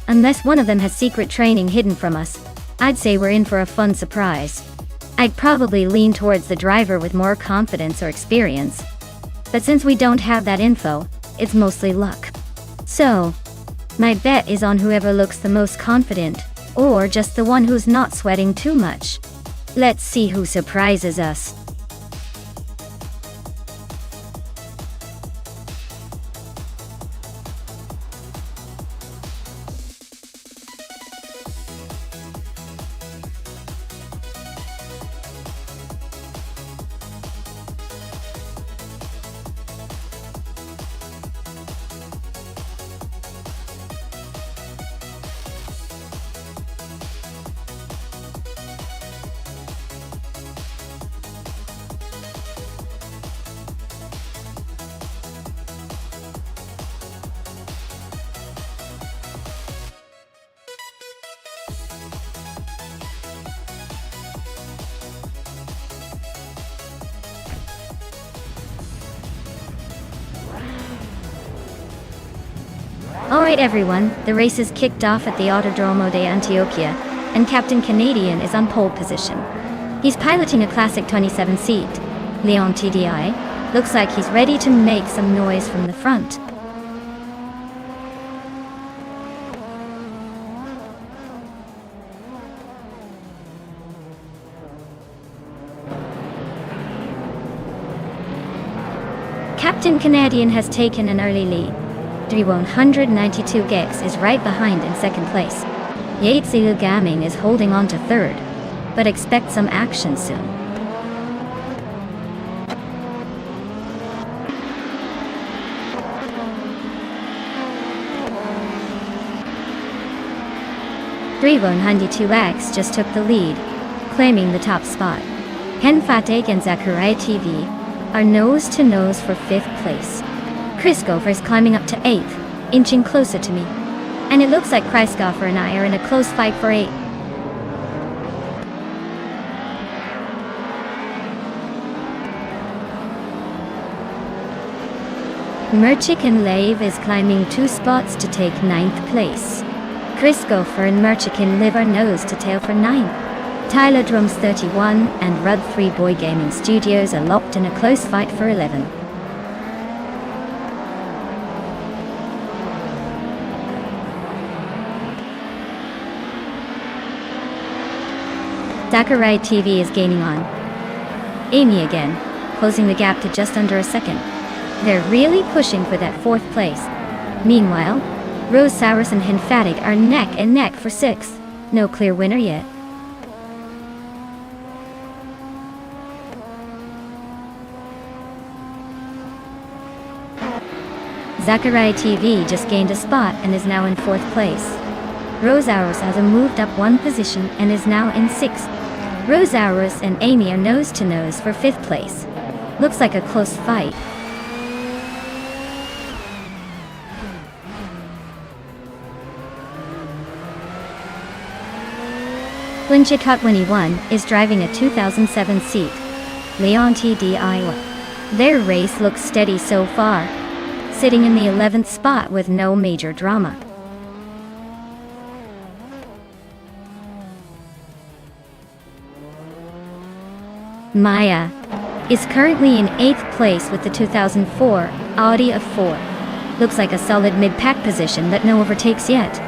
Unless one of them has secret training hidden from us, I'd say we're in for a fun surprise. I'd probably lean towards the driver with more confidence or experience. But since we don't have that info, it's mostly luck. So, my bet is on whoever looks the most confident, or just the one who's not sweating too much. Let's see who surprises us. Alright everyone, the race is kicked off at the Autodromo de Antioquia, and Captain Canadian is on pole position. He's piloting a classic 27-seat Leon TDI. Looks like he's ready to make some noise from the front. Captain Canadian has taken an early lead. 192 gex is right behind in second place. Yates Gaming is holding on to third, but expect some action soon. X just took the lead, claiming the top spot. Henfatek and Zachariah TV are nose to nose for 5th place. Christopher is climbing up to 8th, inching closer to me. And it looks like Christopher and I are in a close fight for 8th. Merchikan Lave is climbing 2 spots to take 9th place. Christopher and Merchikan Live are nose to tail for 9th. Tyler Drums 31 and Rud 3 Boy Gaming Studios are locked in a close fight for 11th. Zachariah TV is gaining on Amy again, closing the gap to just under a second. They're really pushing for that 4th place. Meanwhile, Rose Saurus and Henfatic are neck and neck for 6th. No clear winner yet. Zachariah TV just gained a spot and is now in 4th place. Rosaurus has moved up 1 position and is now in 6th. Rosaurus and Amy are nose to nose for 5th place. Looks like a close fight. Blinchicott 21 is driving a 2007 seat. Leon TD Iowa. Their race looks steady so far, sitting in the 11th spot with no major drama. Maya is currently in 8th place with the 2004 Audi A4. Looks like a solid mid-pack position that no overtakes yet.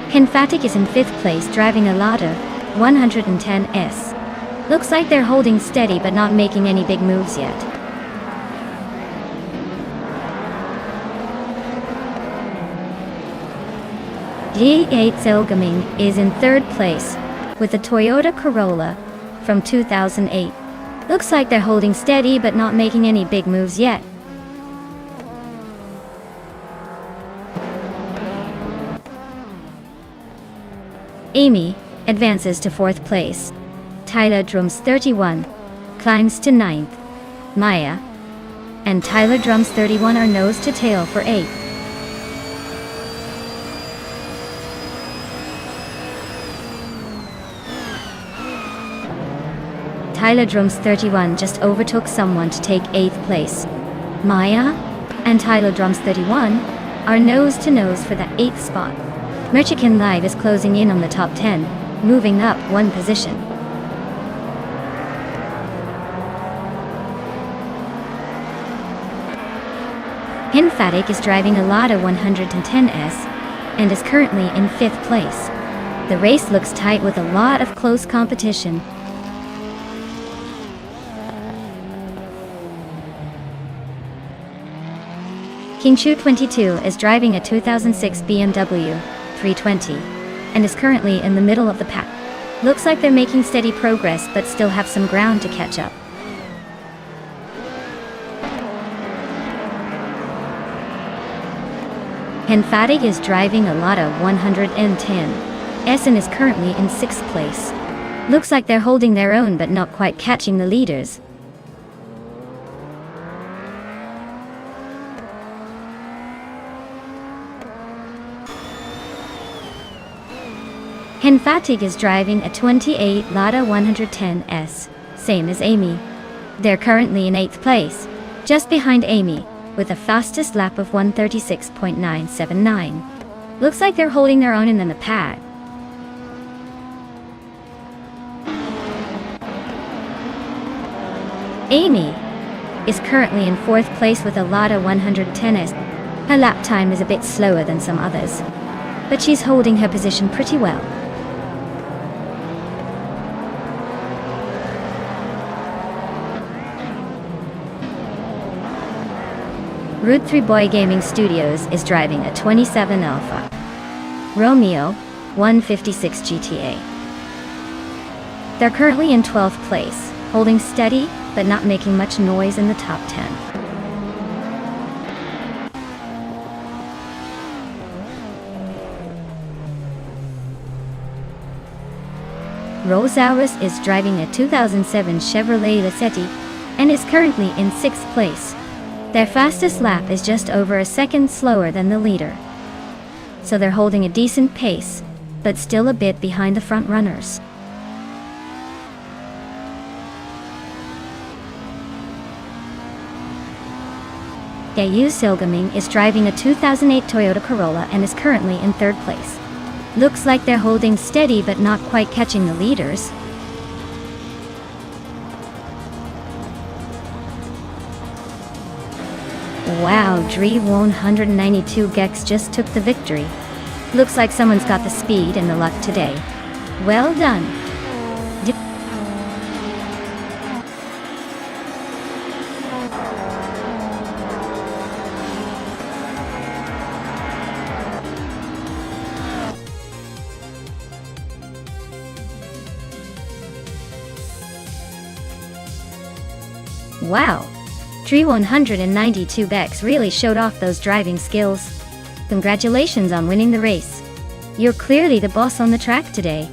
Henfatic is in 5th place driving a Lada 110S. Looks like they're holding steady but not making any big moves yet. G8 Zelgaming is in 3rd place with the Toyota Corolla from 2008. Looks like they're holding steady but not making any big moves yet. Amy advances to 4th place. Tyler Drums 31 climbs to 9th. Maya and Tyler Drums 31 are nose to tail for 8th. Tyler Drums 31 just overtook someone to take 8th place. Maya and Tyler Drums 31 are nose to nose for the 8th spot. Merchican Live is closing in on the top 10, moving up 1 position. Henfatic is driving a Lada 110S and is currently in 5th place. The race looks tight with a lot of close competition. Kingshu 22 is driving a 2006 BMW 320 and is currently in the middle of the pack. Looks like they're making steady progress but still have some ground to catch up. Henfatic is driving a Lada 110 S and is currently in 6th place. Looks like they're holding their own but not quite catching the leaders. Henfatic is driving a 28 Lada 110S, same as Amy. They're currently in 8th place, just behind Amy, with a fastest lap of 136.979. Looks like they're holding their own in the pack. Amy is currently in 4th place with a Lada 110S. Her lap time is a bit slower than some others, but she's holding her position pretty well. Route 3 Boy Gaming Studios is driving a 27 Alfa Romeo 156 GTA. They're currently in 12th place, holding steady but not making much noise in the top 10. Rosaurus is driving a 2007 Chevrolet Lacetti and is currently in 6th place. Their fastest lap is just over a second slower than the leader, so they're holding a decent pace, but still a bit behind the front runners. Yayu Silgaming is driving a 2008 Toyota Corolla and is currently in 3rd place. Looks like they're holding steady but not quite catching the leaders. Wow, Dre 192 Gex just took the victory. Looks like someone's got the speed and the luck today. Well done. Wow! 192 Bex really showed off those driving skills. Congratulations on winning the race. You're clearly the boss on the track today.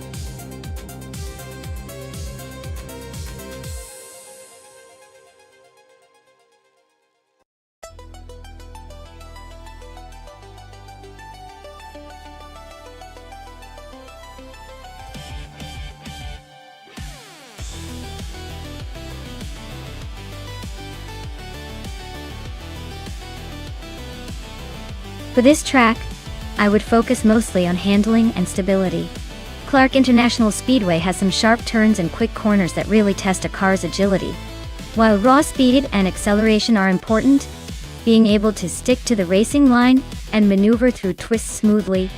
For this track, I would focus mostly on handling and stability. Clark International Speedway has some sharp turns and quick corners that really test a car's agility. While raw speed and acceleration are important, being able to stick to the racing line and maneuver through twists smoothly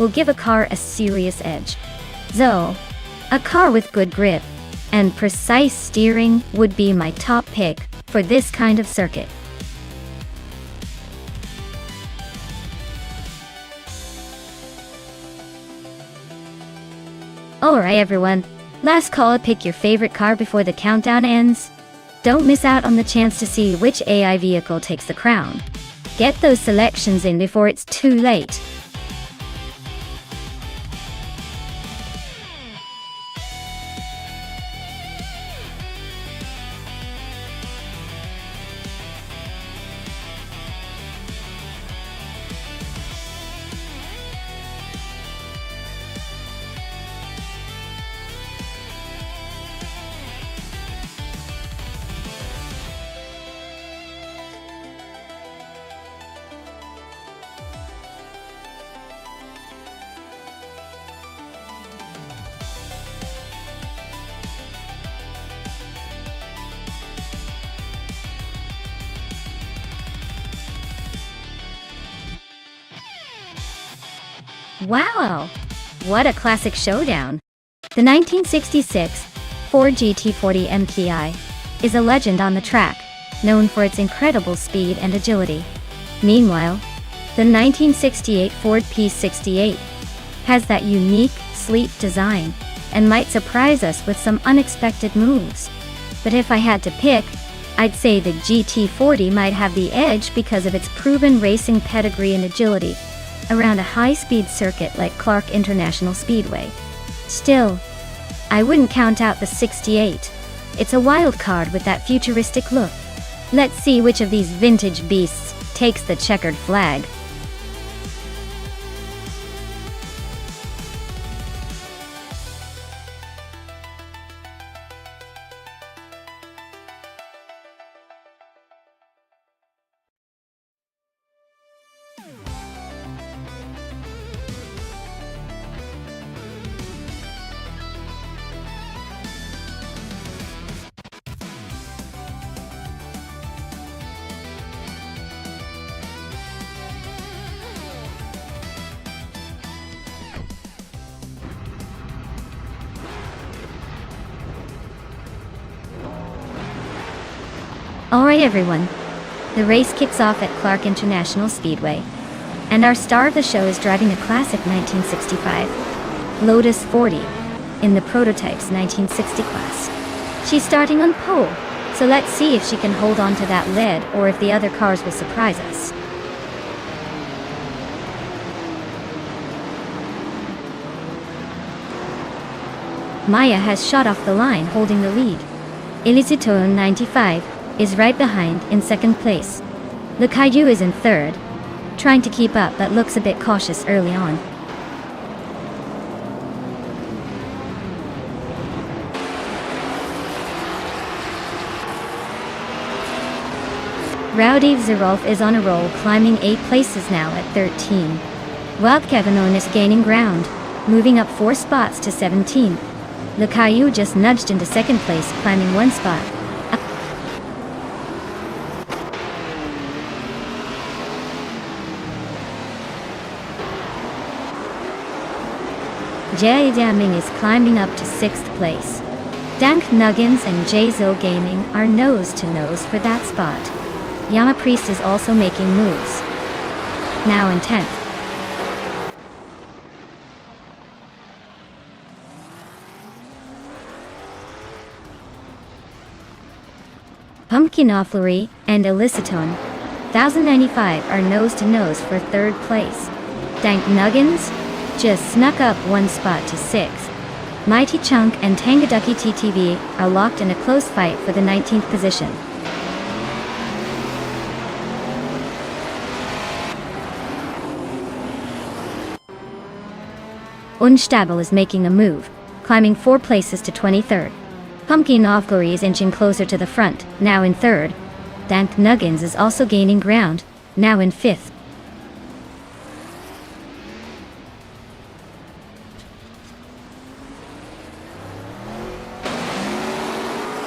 will give a car a serious edge. So, a car with good grip and precise steering would be my top pick for this kind of circuit. Alright everyone, last call to pick your favorite car before the countdown ends. Don't miss out on the chance to see which AI vehicle takes the crown. Get those selections in before it's too late. Wow! What a classic showdown! The 1966 Ford GT40 MPI is a legend on the track, known for its incredible speed and agility. Meanwhile, the 1968 Ford P68 has that unique, sleek design and might surprise us with some unexpected moves. But if I had to pick, I'd say the GT40 might have the edge because of its proven racing pedigree and agility around a high-speed circuit like Clark International Speedway. Still, I wouldn't count out the 68. It's a wild card with that futuristic look. Let's see which of these vintage beasts takes the checkered flag. Alright everyone, the race kicks off at Clark International Speedway, and our star of the show is driving a classic 1965 Lotus 40 in the prototype's 1960 class. She's starting on pole, so let's see if she can hold on to that lead or if the other cars will surprise us. Maya has shot off the line holding the lead. Elisito 95 is right behind in second place. Le Caillou is in third, trying to keep up but looks a bit cautious early on. Rowdy Zerolf is on a roll, climbing 8 places now at 13. Wild Kevinon is gaining ground, moving up 4 spots to 17. Le Caillou just nudged into second place, climbing 1 spot. Jay Daming is climbing up to 6th place. Dank Nuggins and Jzo Gaming are nose to nose for that spot. Yama Priest is also making moves. Now in 10th. Pumpkin Offlery and Elicitone 1095 are nose-to-nose for third place. Dank Nuggins just snuck up one spot to 6th. Mighty Chunk and Tangaducky TTV are locked in a close fight for the 19th position. Unstable is making a move, climbing 4 places to 23rd. Pumpkin Offlery is inching closer to the front, now in 3rd. Dank Nuggins is also gaining ground, now in 5th.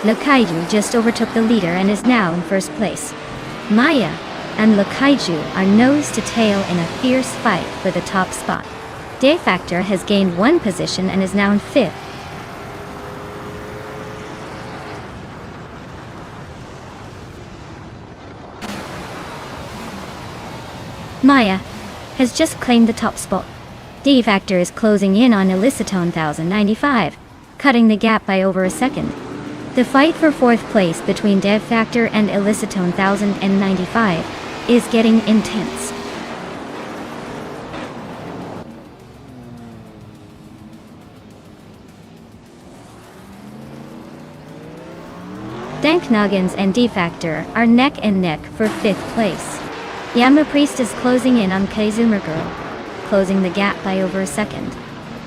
Lakaiju just overtook the leader and is now in 1st place. Maya and Lakaiju are nose to tail in a fierce fight for the top spot. Day Factor has gained 1 position and is now in 5th. Maya has just claimed the top spot. Day Factor is closing in on Elicitone 1095, cutting the gap by over a second. The fight for 4th place between Day Factor and Elicitone 1095 is getting intense. Dank Nuggins and D Factor are neck and neck for 5th place. Yama Priest is closing in on Kazuma Girl, closing the gap by over a second.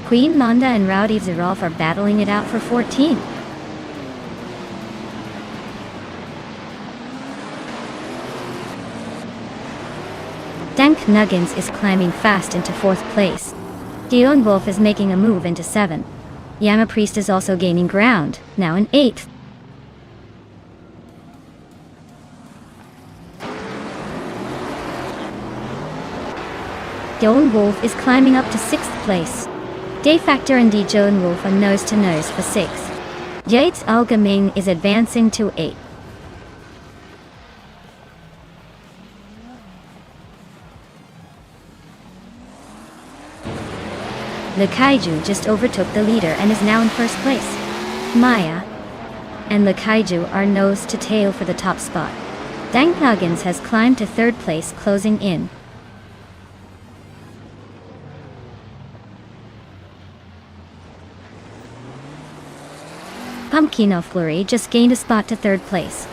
Queen Manda and Rowdy Zerolf are battling it out for 14th. Dank Nuggins is climbing fast into 4th place. Dion Wolf is making a move into 7th. Yama Priest is also gaining ground, now in 8th. Dion Wolf is climbing up to 6th place. Day Factor and Dion Wolf are nose to nose for 6th. Yates Algaming is advancing to 8th. Lakaiju just overtook the leader and is now in 1st place. Maya and Lakaiju are nose to tail for the top spot. Dank Nuggins has climbed to 3rd place, closing in. Pumpkin Offlery just gained a spot to 3rd place.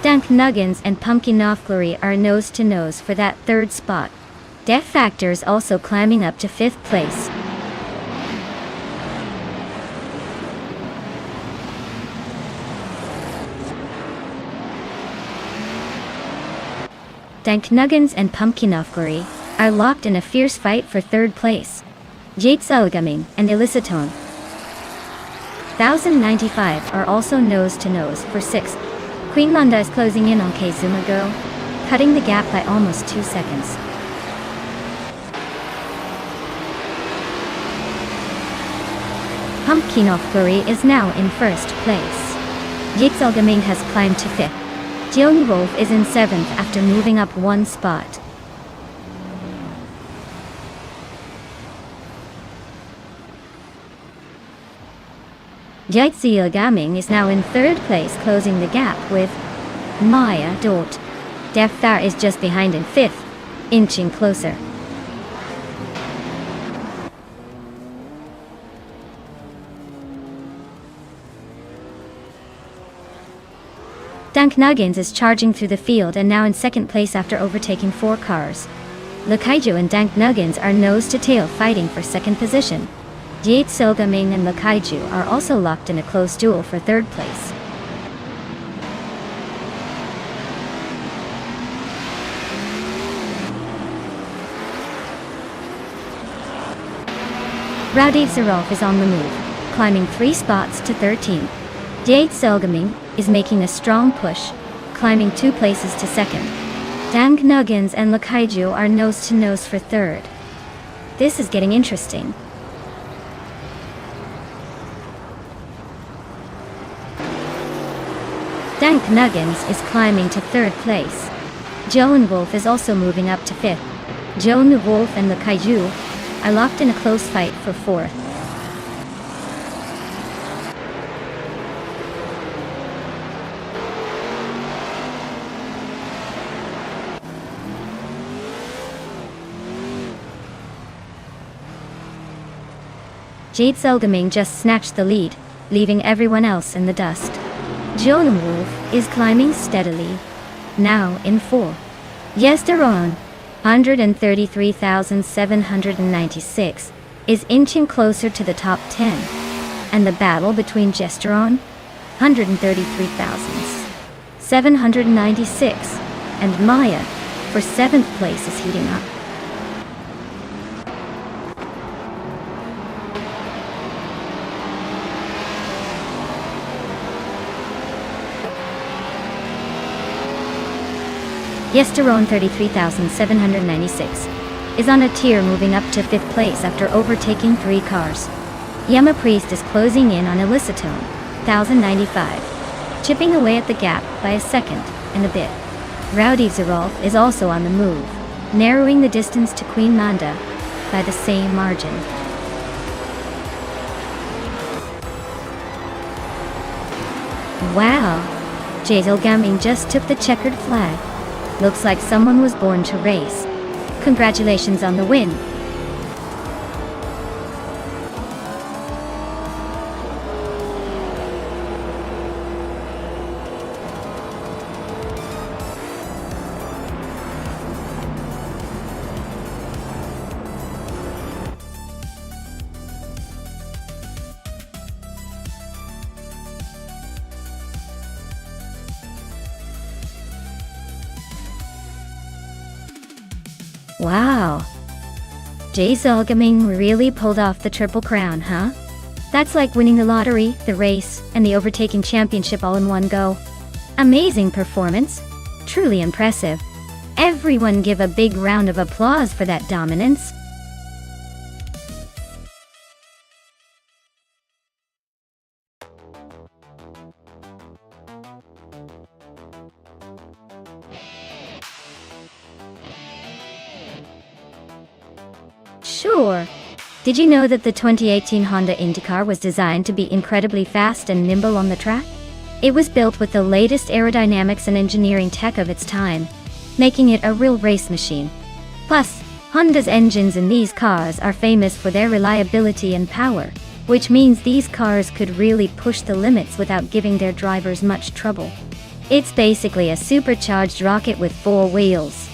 Dank Nuggins and Pumpkin Offlery are nose to nose for that 3rd spot. Death Factor is also climbing up to 5th place. Dank Nuggins and Pumpkin Offlery are locked in a fierce fight for 3rd place. Yates Algaming and Elicitone 1095 are also nose to nose for 6th. Queen Manda is closing in on Kazuma Girl, cutting the gap by almost 2 seconds. Pumpkin Offlery is now in 1st place. Yates Algaming has climbed to 5th. Dion Wolf is in 7th after moving up 1 spot. Yaitzi Gaming is now in 3rd place, closing the gap with Maya Dort. Defthar is just behind in 5th, inching closer. Dank Nuggins is charging through the field and now in 2nd place after overtaking 4 cars. Lakaiju and Dank Nuggins are nose to tail fighting for 2nd position. Yates Silgaming and Lakaiju are also locked in a close duel for 3rd place. Rowdy Zerolf is on the move, climbing 3 spots to 13th. Yates Silgaming is making a strong push, climbing 2 places to 2nd. Dank Nuggins and Lakaiju are nose to nose for 3rd. This is getting interesting. Dank Nuggins is climbing to 3rd place. Joan Wolf is also moving up to 5th. Joan Wolf and Lakaiju are locked in a close fight for 4th. Jade Selgaming just snatched the lead, leaving everyone else in the dust. Jonah Wolf is climbing steadily, now in 4. Yesteron, 133,796, is inching closer to the top 10, and the battle between Gesteron, 133,796, and Maya, for 7th place is heating up. Yesteron 33,796 is on a tier moving up to 5th place after overtaking 3 cars. Yama Priest is closing in on Elicitone, 1,095, chipping away at the gap by a second and a bit. Rowdy Zerolf is also on the move, narrowing the distance to Queen Manda by the same margin. Wow! Jade Gaming just took the checkered flag. Looks like someone was born to race. Congratulations on the win. Wow. Jade Selgaming really pulled off the Triple Crown, huh? That's like winning the lottery, the race, and the overtaking championship all in one go. Amazing performance. Truly impressive. Everyone give a big round of applause for that dominance. Sure. Did you know that the 2018 Honda IndyCar was designed to be incredibly fast and nimble on the track? It was built with the latest aerodynamics and engineering tech of its time, making it a real race machine. Plus, Honda's engines in these cars are famous for their reliability and power, which means these cars could really push the limits without giving their drivers much trouble. It's basically a supercharged rocket with 4 wheels.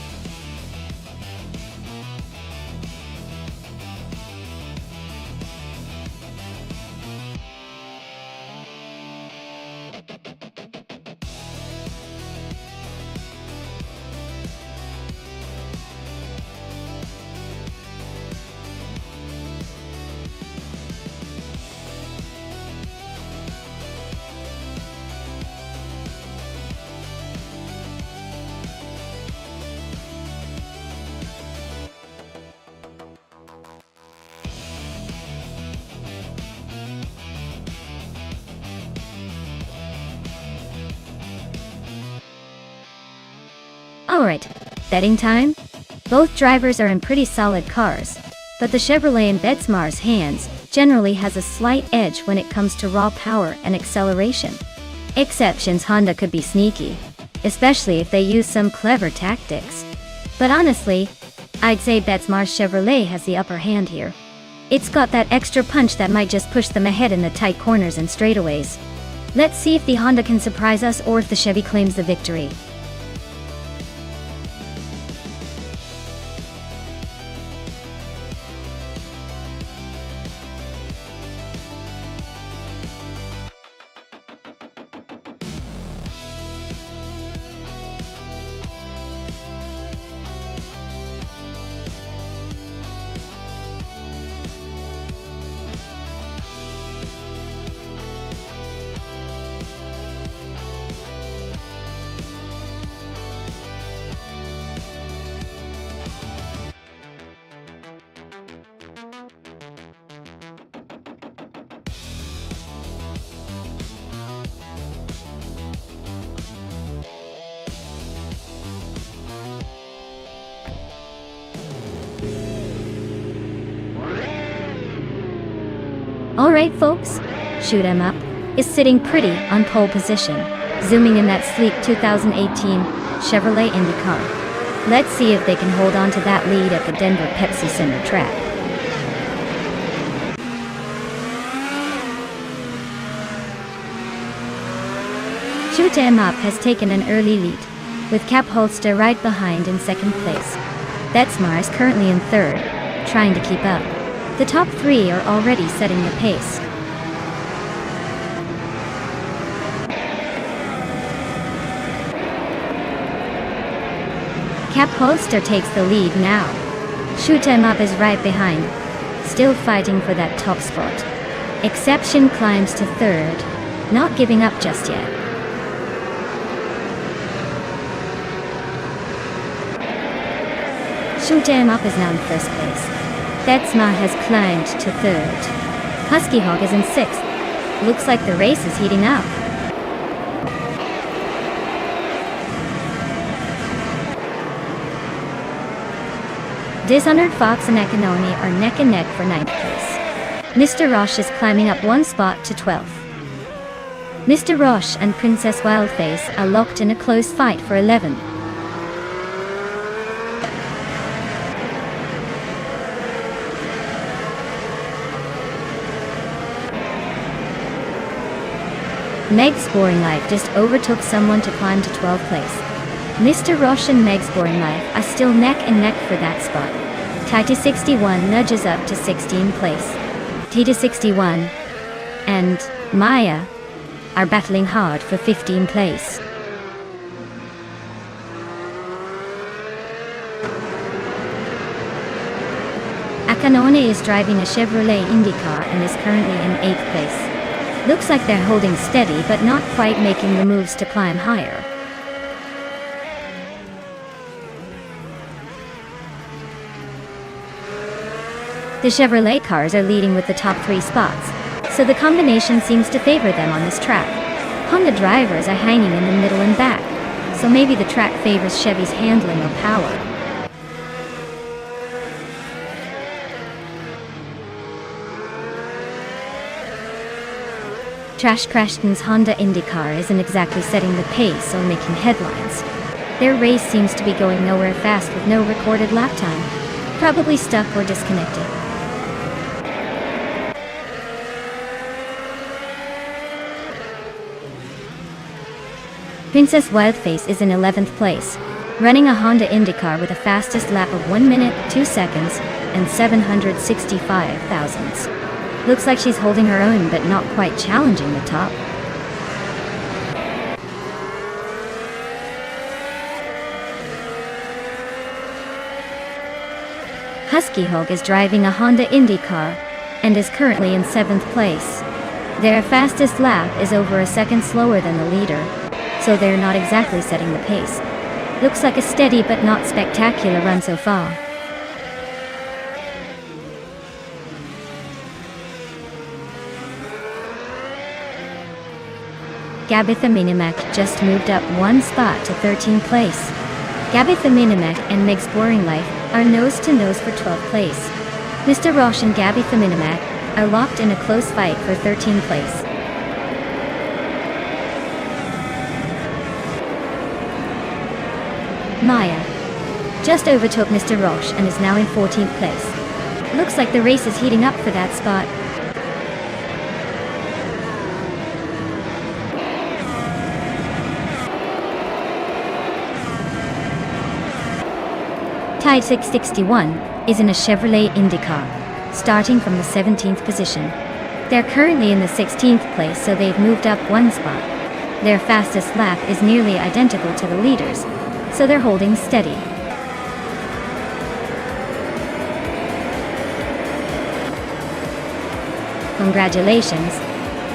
Alright, betting time? Both drivers are in pretty solid cars, but the Chevrolet in Betsmar's hands generally has a slight edge when it comes to raw power and acceleration. Exceptions, Honda could be sneaky, especially if they use some clever tactics. But honestly, I'd say Betsmar's Chevrolet has the upper hand here. It's got that extra punch that might just push them ahead in the tight corners and straightaways. Let's see if the Honda can surprise us or if the Chevy claims the victory. Alright folks, Shoot 'em Up is sitting pretty on pole position, zooming in that sleek 2018 Chevrolet IndyCar. Let's see if they can hold on to that lead at the Denver Pepsi Center track. Shoot 'em Up has taken an early lead, with Cap Holster right behind in second place. Betsmar is currently in third, trying to keep up. The top three are already setting the pace. Cap Holster takes the lead now. Shoot 'em Up is right behind, still fighting for that top spot. Exception climbs to third, not giving up just yet. Shoot 'em Up is now in first place. Betsma has climbed to third. Husky Hog is in sixth. Looks like the race is heating up. Dishonored Fox and Ekanoni are neck and neck for 9th place. Mr. Roche is climbing up one spot to 12th. Mr. Roche and Princess Wildface are locked in a close fight for 11th. Meg's Boring Life just overtook someone to climb to 12th place. Mr. Roche and Meg's Boring Life are still neck and neck for that spot. Tita 61 nudges up to 16th place. Tita 61 and Maya are battling hard for 15th place. Akanone is driving a Chevrolet IndyCar and is currently in 8th place. Looks like they're holding steady but not quite making the moves to climb higher. The Chevrolet cars are leading with the top 3 spots, so the combination seems to favor them on this track. Honda drivers are hanging in the middle and back, so maybe the track favors Chevy's handling or power. Trash Crashton's Honda IndyCar isn't exactly setting the pace or making headlines. Their race seems to be going nowhere fast with no recorded lap time. Probably stuck or disconnected. Princess Wildface is in 11th place, running a Honda IndyCar with a fastest lap of 1 minute, 2 seconds, and 765 thousandths. Looks like she's holding her own but not quite challenging the top. Husky Hog is driving a Honda IndyCar and is currently in 7th place. Their fastest lap is over a second slower than the leader, so they're not exactly setting the pace. Looks like a steady but not spectacular run so far. Gabitha Minimac just moved up one spot to 13th place. Gabitha Minimac and Meg's Boring Life are nose to nose for 12th place. Mr. Roche and Gabitha Minimac are locked in a close fight for 13th place. Maya just overtook Mr. Roche and is now in 14th place. Looks like the race is heating up for that spot. Tide 661 is in a Chevrolet IndyCar, starting from the 17th position. They're currently in the 16th place, so they've moved up one spot. Their fastest lap is nearly identical to the leaders, so they're holding steady. Congratulations.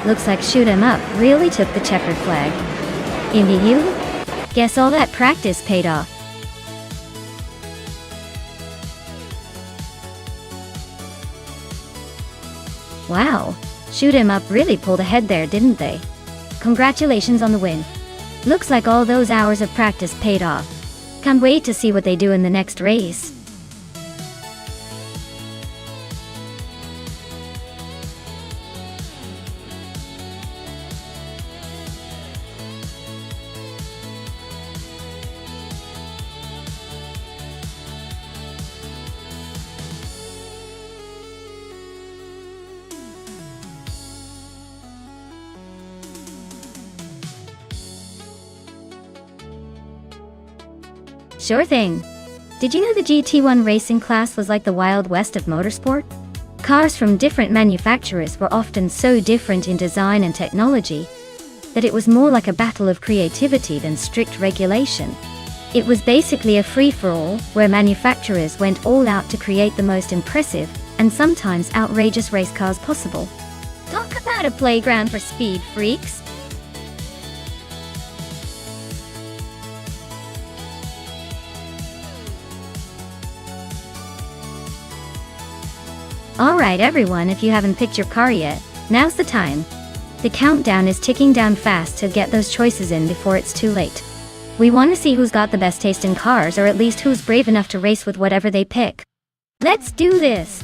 Looks like Shoot 'em Up really took the checkered flag. Indy Hill? Guess all that practice paid off. Wow, Shoot 'em Up really pulled ahead there, didn't they? Congratulations on the win. Looks like all those hours of practice paid off. Can't wait to see what they do in the next race. Sure thing. Did you know the GT1 racing class was like the Wild West of motorsport? Cars from different manufacturers were often so different in design and technology that it was more like a battle of creativity than strict regulation. It was basically a free-for-all, where manufacturers went all out to create the most impressive, and sometimes outrageous race cars possible. Talk about a playground for speed freaks! Alright everyone, if you haven't picked your car yet, now's the time. The countdown is ticking down fast to get those choices in before it's too late. We want to see who's got the best taste in cars, or at least who's brave enough to race with whatever they pick. Let's do this!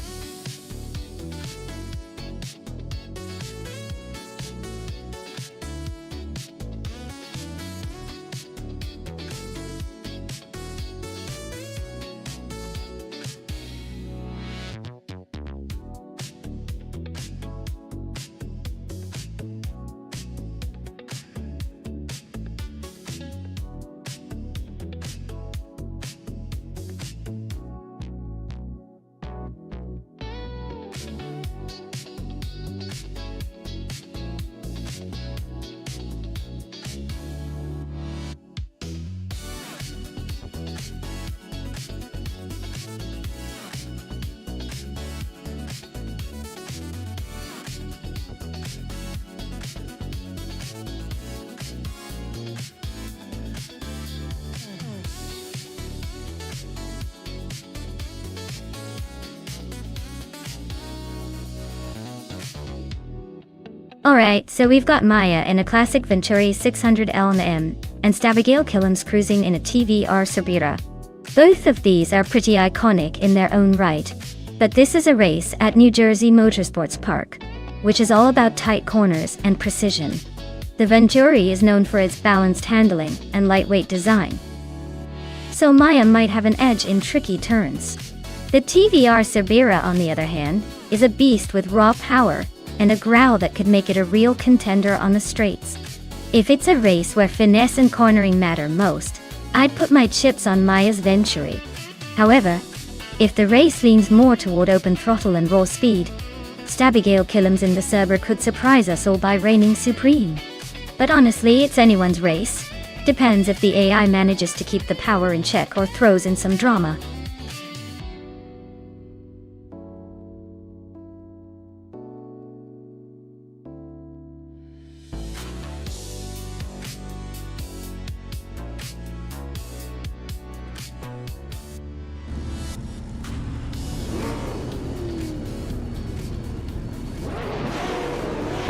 Alright, so we've got Maya in a classic Venturi 600L M, and Abigail Killam's cruising in a TVR Sabira. Both of these are pretty iconic in their own right, but this is a race at New Jersey Motorsports Park, which is all about tight corners and precision. The Venturi is known for its balanced handling and lightweight design, so Maya might have an edge in tricky turns. The TVR Sabira, on the other hand, is a beast with raw power and a growl that could make it a real contender on the straights. If it's a race where finesse and cornering matter most, I'd put my chips on Maya's Venturi. However, if the race leans more toward open throttle and raw speed, Abigail Killam's in the Cerber could surprise us all by reigning supreme. But honestly, it's anyone's race. Depends if the AI manages to keep the power in check or throws in some drama.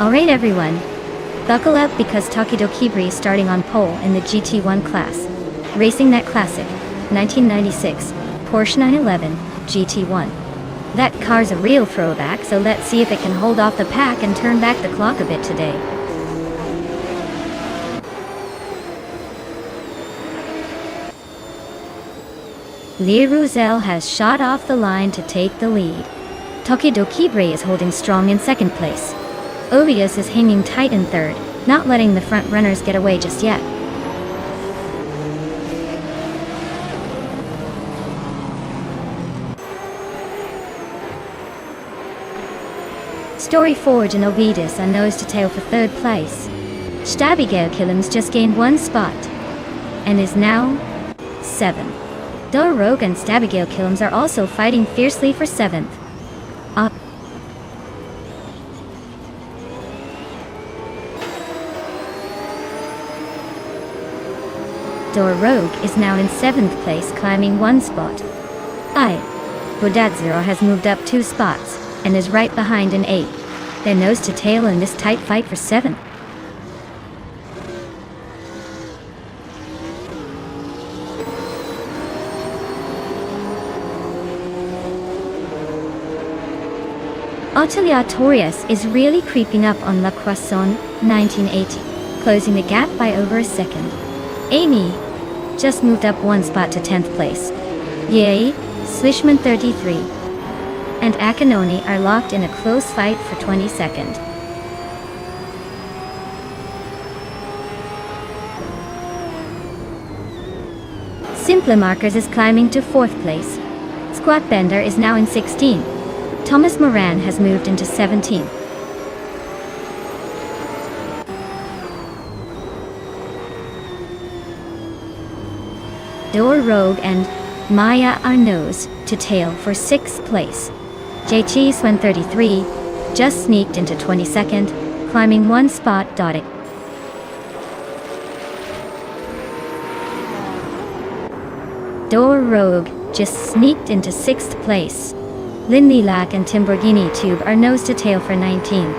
Alright everyone, buckle up because Takedo Kibri is starting on pole in the GT1 class, racing that classic 1996 Porsche 911 GT1. That car's a real throwback, so let's see if it can hold off the pack and turn back the clock a bit today. Lee Ruzel has shot off the line to take the lead. Takedo Kibri is holding strong in second place. Ovius is hanging tight in third, not letting the front runners get away just yet. Story Forge and Ovidus are nose to tail for third place. Abigail Killam's just gained one spot, and is now 7. Dor Rogue and Abigail Killam's are also fighting fiercely for 7th. Up. Dor Rogue is now in 7th place, climbing one spot. Bodadzero has moved up 2 spots, and is right behind in 8th. They're nose to tail in this tight fight for 7th. Atelier Torius is really creeping up on La Croissant 1980, closing the gap by over a second. Amy just moved up 1 spot to 10th place. Yay, Slishman 33 and Akinoni are locked in a close fight for 22nd. Simple Markers is climbing to 4th place. Squat Bender is now in 16th. Thomas Moran has moved into 17th. Door Rogue and Maya are nose to tail for 6th place. JT Swen 33 just sneaked into 22nd, climbing 1 spot. Door Rogue just sneaked into 6th place. Lindy Lack and Timborghini Tube are nose to tail for 19th.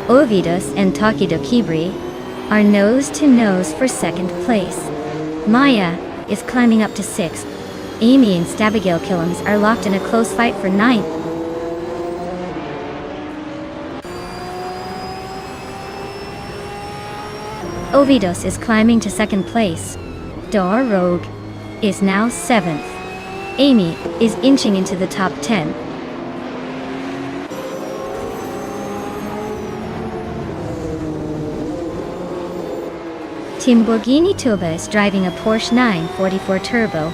Ovidos and Takido Kibri are nose to nose for 2nd place. Maya is climbing up to 6th. Amy and Stabigail Killams are locked in a close fight for 9th. Ovidos is climbing to 2nd place. Door Rogue is now 7th. Amy is inching into the top 10. Timborghini Tuba is driving a Porsche 944 Turbo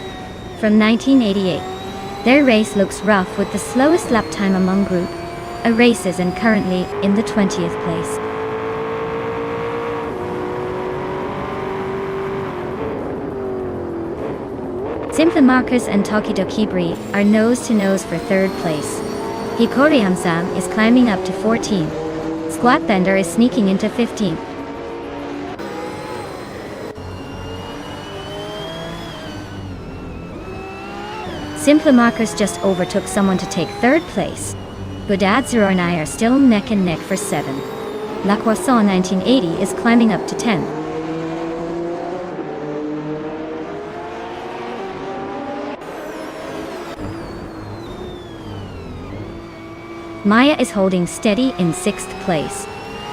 from 1988. Their race looks rough with the slowest lap time among group races and currently in the 20th place. Simple Marcus and Takido Kibri are nose to nose for 3rd place. Hikori Hamsam is climbing up to 14th. Squat Bender is sneaking into 15th. Simple Markers just overtook someone to take 3rd place. Budadzero and I are still neck and neck for 7. La Croissant 1980 is climbing up to 10. Maya is holding steady in 6th place.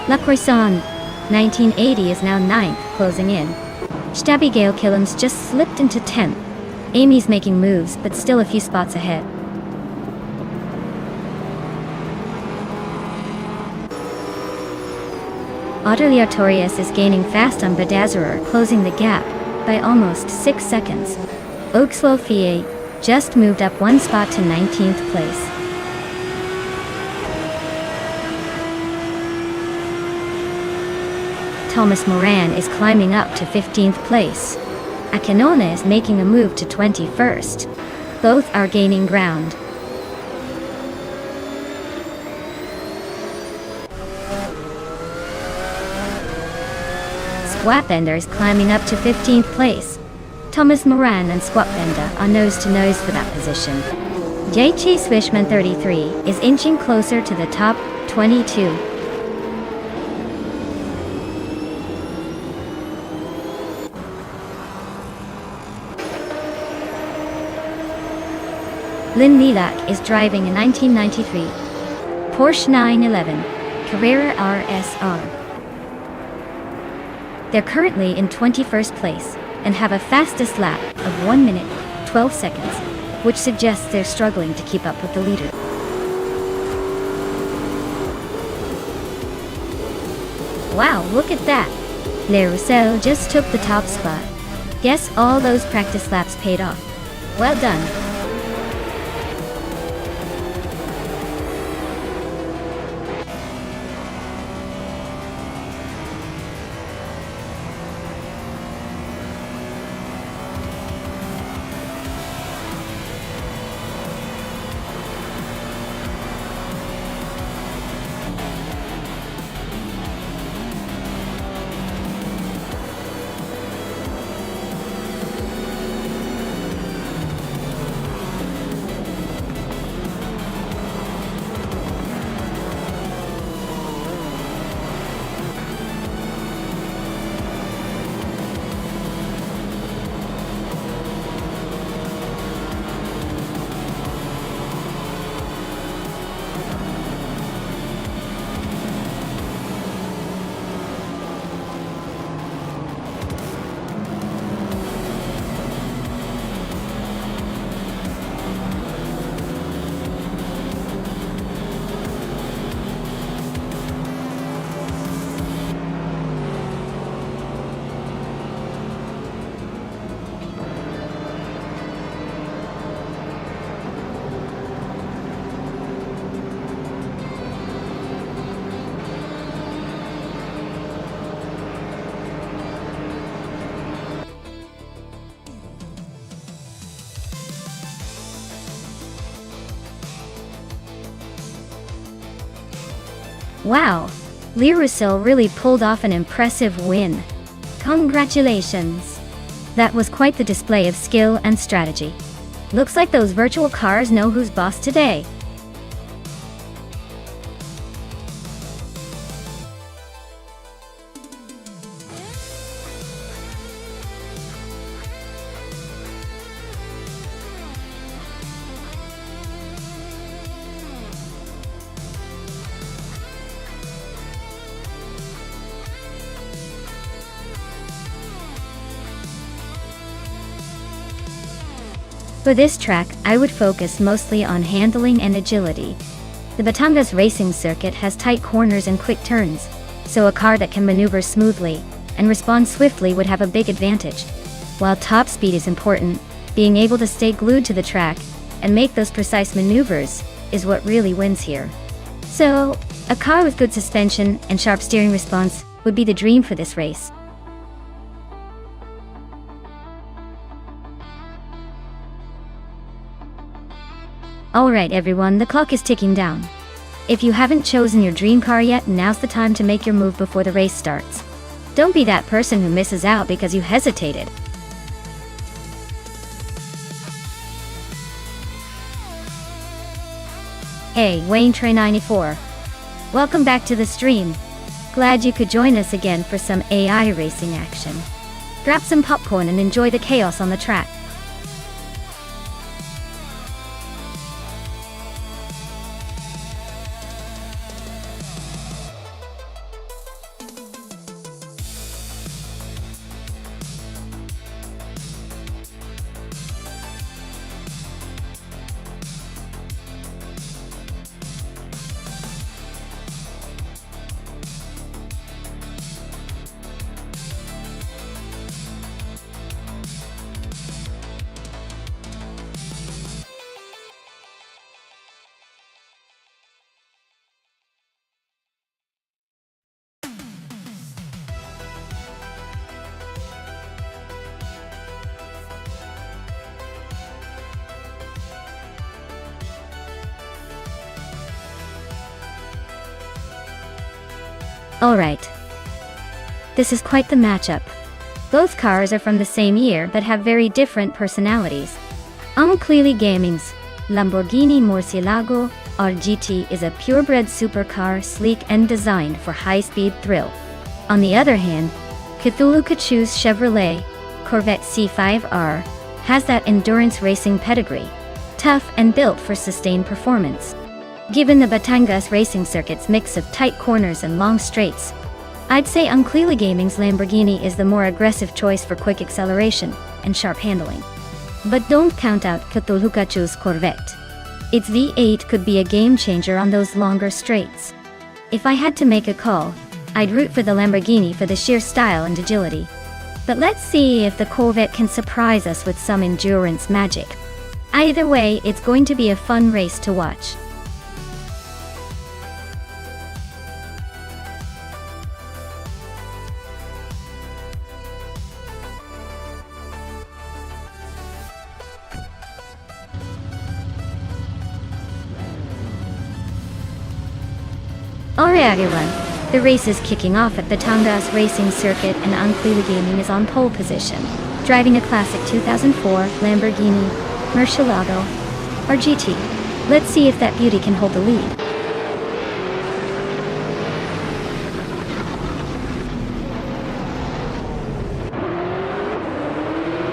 La Croissant 1980 is now 9th, closing in. Stabigail Killams just slipped into 10th. Amy's making moves, but still a few spots ahead. Audelia Torres is gaining fast on Bedazerer, closing the gap by almost 6 seconds. Oakswell Fie just moved up 1 spot to 19th place. Thomas Moran is climbing up to 15th place. Akinona is making a move to 21st. Both are gaining ground. Squatbender is climbing up to 15th place. Thomas Moran and Squatbender are nose to nose for that position. JT Swishman 33 is inching closer to the top 22. Lynn Lilac is driving a 1993 Porsche 911 Carrera RSR. They're currently in 21st place and have a fastest lap of 1 minute, 12 seconds, which suggests they're struggling to keep up with the leader. Wow, look at that! Le Roussel just took the top spot. Guess all those practice laps paid off. Well done! Wow, Lirusil really pulled off an impressive win. Congratulations! That was quite the display of skill and strategy. Looks like those virtual cars know who's boss today. For this track, I would focus mostly on handling and agility. The Batangas racing circuit has tight corners and quick turns, so a car that can maneuver smoothly and respond swiftly would have a big advantage. While top speed is important, being able to stay glued to the track and make those precise maneuvers is what really wins here. So, a car with good suspension and sharp steering response would be the dream for this race. Alright everyone, the clock is ticking down. If you haven't chosen your dream car yet, now's the time to make your move before the race starts. Don't be that person who misses out because you hesitated. Hey, Wayne Trey 94. Welcome back to the stream. Glad you could join us again for some AI racing action. Grab some popcorn and enjoy the chaos on the track. Alright. This is quite the matchup. Both cars are from the same year but have very different personalities. Clearly Gaming's Lamborghini Murcielago RGT is a purebred supercar, sleek and designed for high-speed thrill. On the other hand, Cthulhu Cachu's Chevrolet Corvette C5R has that endurance racing pedigree, tough and built for sustained performance. Given the Batangas racing circuit's mix of tight corners and long straights, I'd say Unclearly Gaming's Lamborghini is the more aggressive choice for quick acceleration and sharp handling. But don't count out Cthulhu Cachu's Corvette. Its V8 could be a game changer on those longer straights. If I had to make a call, I'd root for the Lamborghini for the sheer style and agility. But let's see if the Corvette can surprise us with some endurance magic. Either way, it's going to be a fun race to watch. Alright everyone, the race is kicking off at Batangas racing circuit and Unclearly Gaming is on pole position, driving a classic 2004 Lamborghini Murcielago RGT. Let's see if that beauty can hold the lead.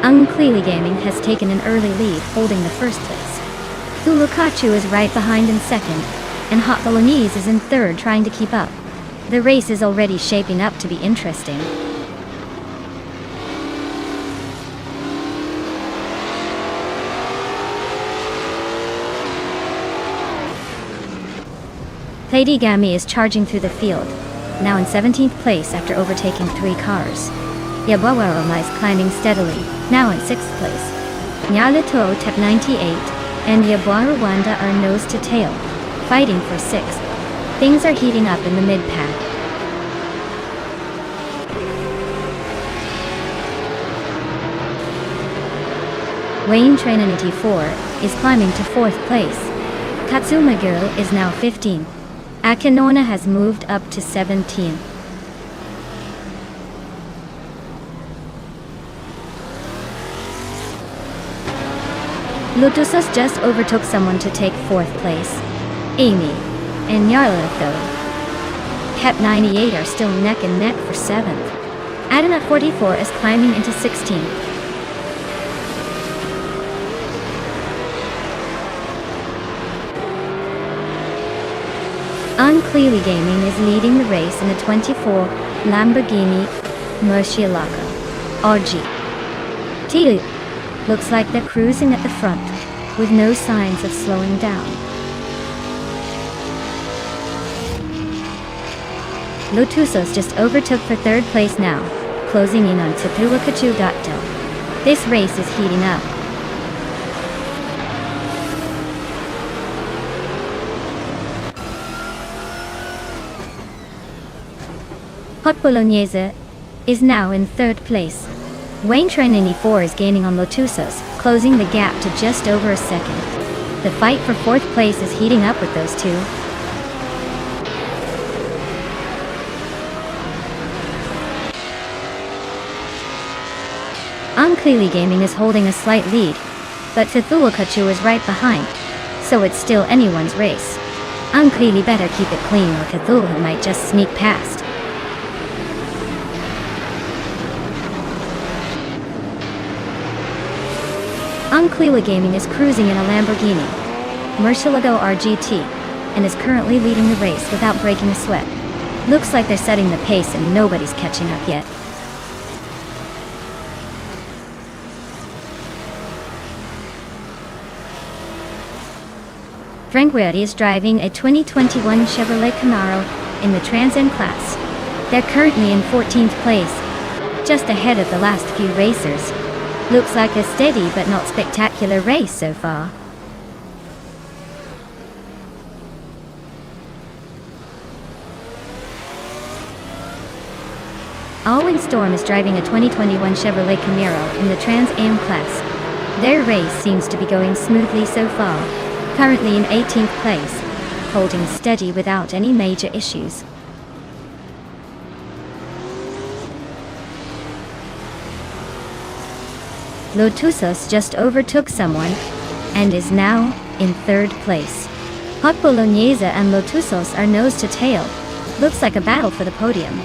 Unclearly Gaming has taken an early lead, holding the first place. Cthulhu Cachu is right behind in second, and Hot Bolognese is in third, trying to keep up. The race is already shaping up to be interesting. Lady Gami is charging through the field, now in 17th place after overtaking 3 cars. Yabawaroma is climbing steadily, now in 6th place. Nyalito Tep 98 and Yabawarwanda are nose to tail, fighting for 6th. Things are heating up in the mid-pack. Wayne Train 94 is climbing to 4th place. Katsuma Girl is now 15th. Akinona has moved up to 17th. Lotusos just overtook someone to take 4th place. Amy and Yarla though. Pep 98 are still neck and neck for 7th. Adana 44 is climbing into 16th. Unclearly Gaming is leading the race in a 24 Lamborghini Murcielago RG. Tiu looks like they're cruising at the front, with no signs of slowing down. Lotusos just overtook for 3rd place now, closing in on Tepuakachu.del. This race is heating up. Hot Bolognese is now in 3rd place. Wayne Train 94 is gaining on Lotusos, closing the gap to just over a second. The fight for 4th place is heating up with those two. Unclearly Gaming is holding a slight lead, but Tepuakachu is right behind, so it's still anyone's race. Unclearly better keep it clean or Cthulhu might just sneak past. Unclearly Gaming is cruising in a Lamborghini Murcielago RGT and is currently leading the race without breaking a sweat. Looks like they're setting the pace and nobody's catching up yet. Frangueri is driving a 2021 Chevrolet Camaro in the Trans Am class. They're currently in 14th place, just ahead of the last few racers. Looks like a steady but not spectacular race so far. Alwyn Storm is driving a 2021 Chevrolet Camaro in the Trans Am class. Their race seems to be going smoothly so far, currently in 18th place, holding steady without any major issues. Lotusos just overtook someone and is now in 3rd place. Hot Bolognese and Lotusos are nose to tail. Looks like a battle for the podium.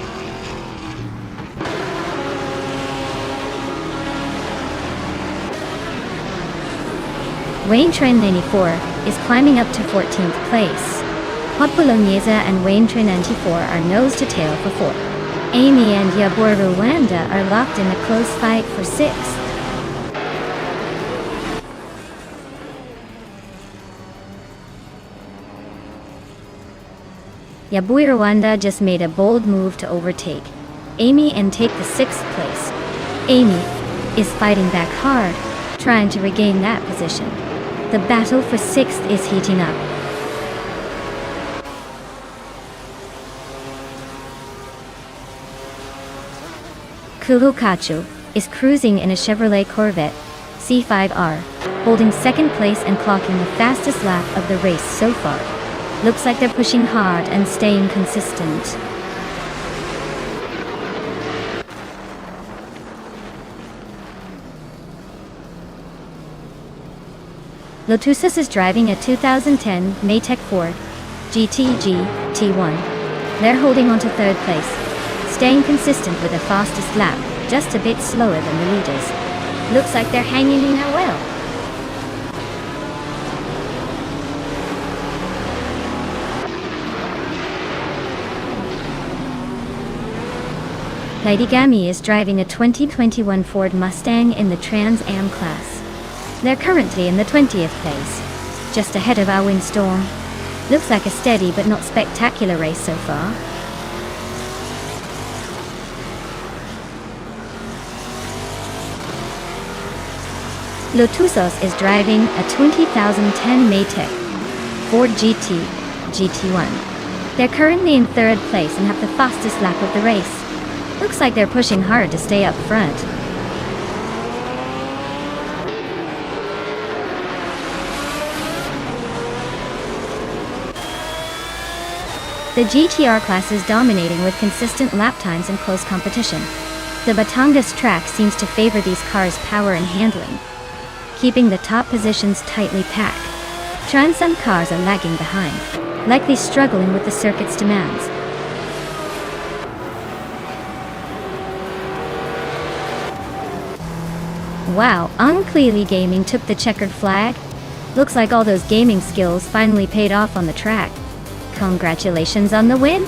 Wayne Train 94 is climbing up to 14th place. Hot Bolognese and Wayne Train 94 are nose to tail for 4. Amy and Yabor Rwanda are locked in a close fight for 6. Yabui Rwanda just made a bold move to overtake Amy and take the 6th place. Amy is fighting back hard, trying to regain that position. The battle for 6th is heating up. Tepuakachu is cruising in a Chevrolet Corvette C5R, holding 2nd place and clocking the fastest lap of the race so far. Looks like they're pushing hard and staying consistent. Lotusos is driving a 2010 Maytech Ford GTG T1. They're holding on to 3rd place, staying consistent with the fastest lap, just a bit slower than the leaders. Looks like they're hanging in there well. Lady Gami is driving a 2021 Ford Mustang in the Trans Am class. They're currently in the 20th place, just ahead of Alwyn Storm. Looks like a steady but not spectacular race so far. Lotusos is driving a 2010 Maytech Ford GT GT1. They're currently in 3rd place and have the fastest lap of the race. Looks like they're pushing hard to stay up front. The GTR class is dominating with consistent lap times and close competition. The Batangas track seems to favor these cars' power and handling, keeping the top positions tightly packed. Transam cars are lagging behind, likely struggling with the circuit's demands. Wow, Unclearly Gaming took the checkered flag. Looks like all those gaming skills finally paid off on the track. Congratulations on the win!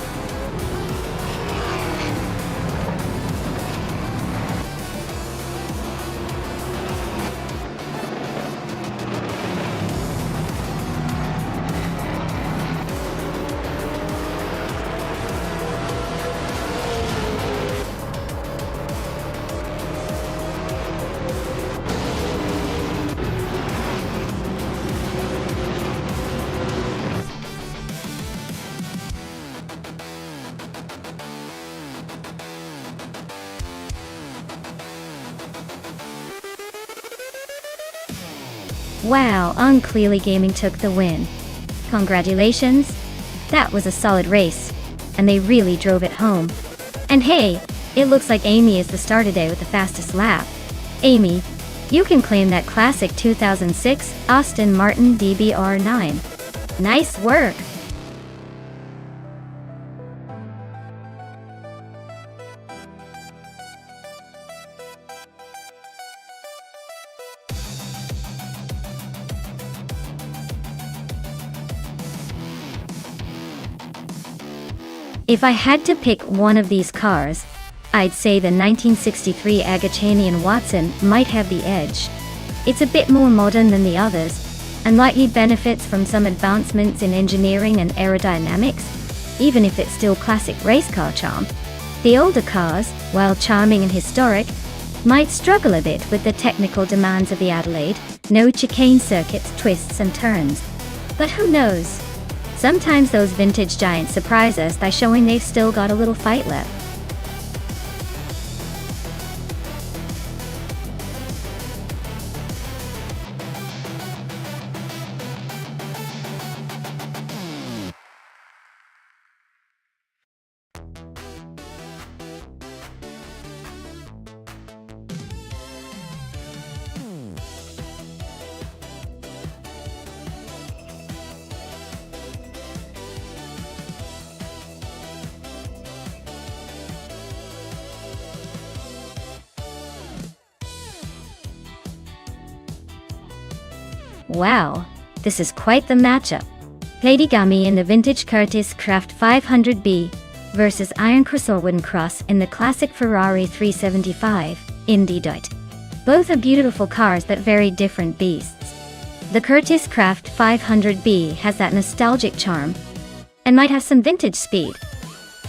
Wow, Unclearly Gaming took the win. Congratulations! That was a solid race, and they really drove it home. And hey, it looks like Amy is the star today with the fastest lap. Amy, you can claim that classic 2006 Aston Martin DBR9. Nice work! If I had to pick one of these cars, I'd say the 1963 Agachani and Watson might have the edge. It's a bit more modern than the others, and likely benefits from some advancements in engineering and aerodynamics, even if it's still classic race car charm. The older cars, while charming and historic, might struggle a bit with the technical demands of the Adelaide, no chicane circuits, twists and turns. But who knows? Sometimes those vintage giants surprise us by showing they've still got a little fight left. Wow, this is quite the matchup. Platigami in the vintage Curtis Craft 500B versus Iron Cross or Wooden Cross in the classic Ferrari 375 Indy. Both are beautiful cars but very different beasts. The Curtis Craft 500B has that nostalgic charm and might have some vintage speed,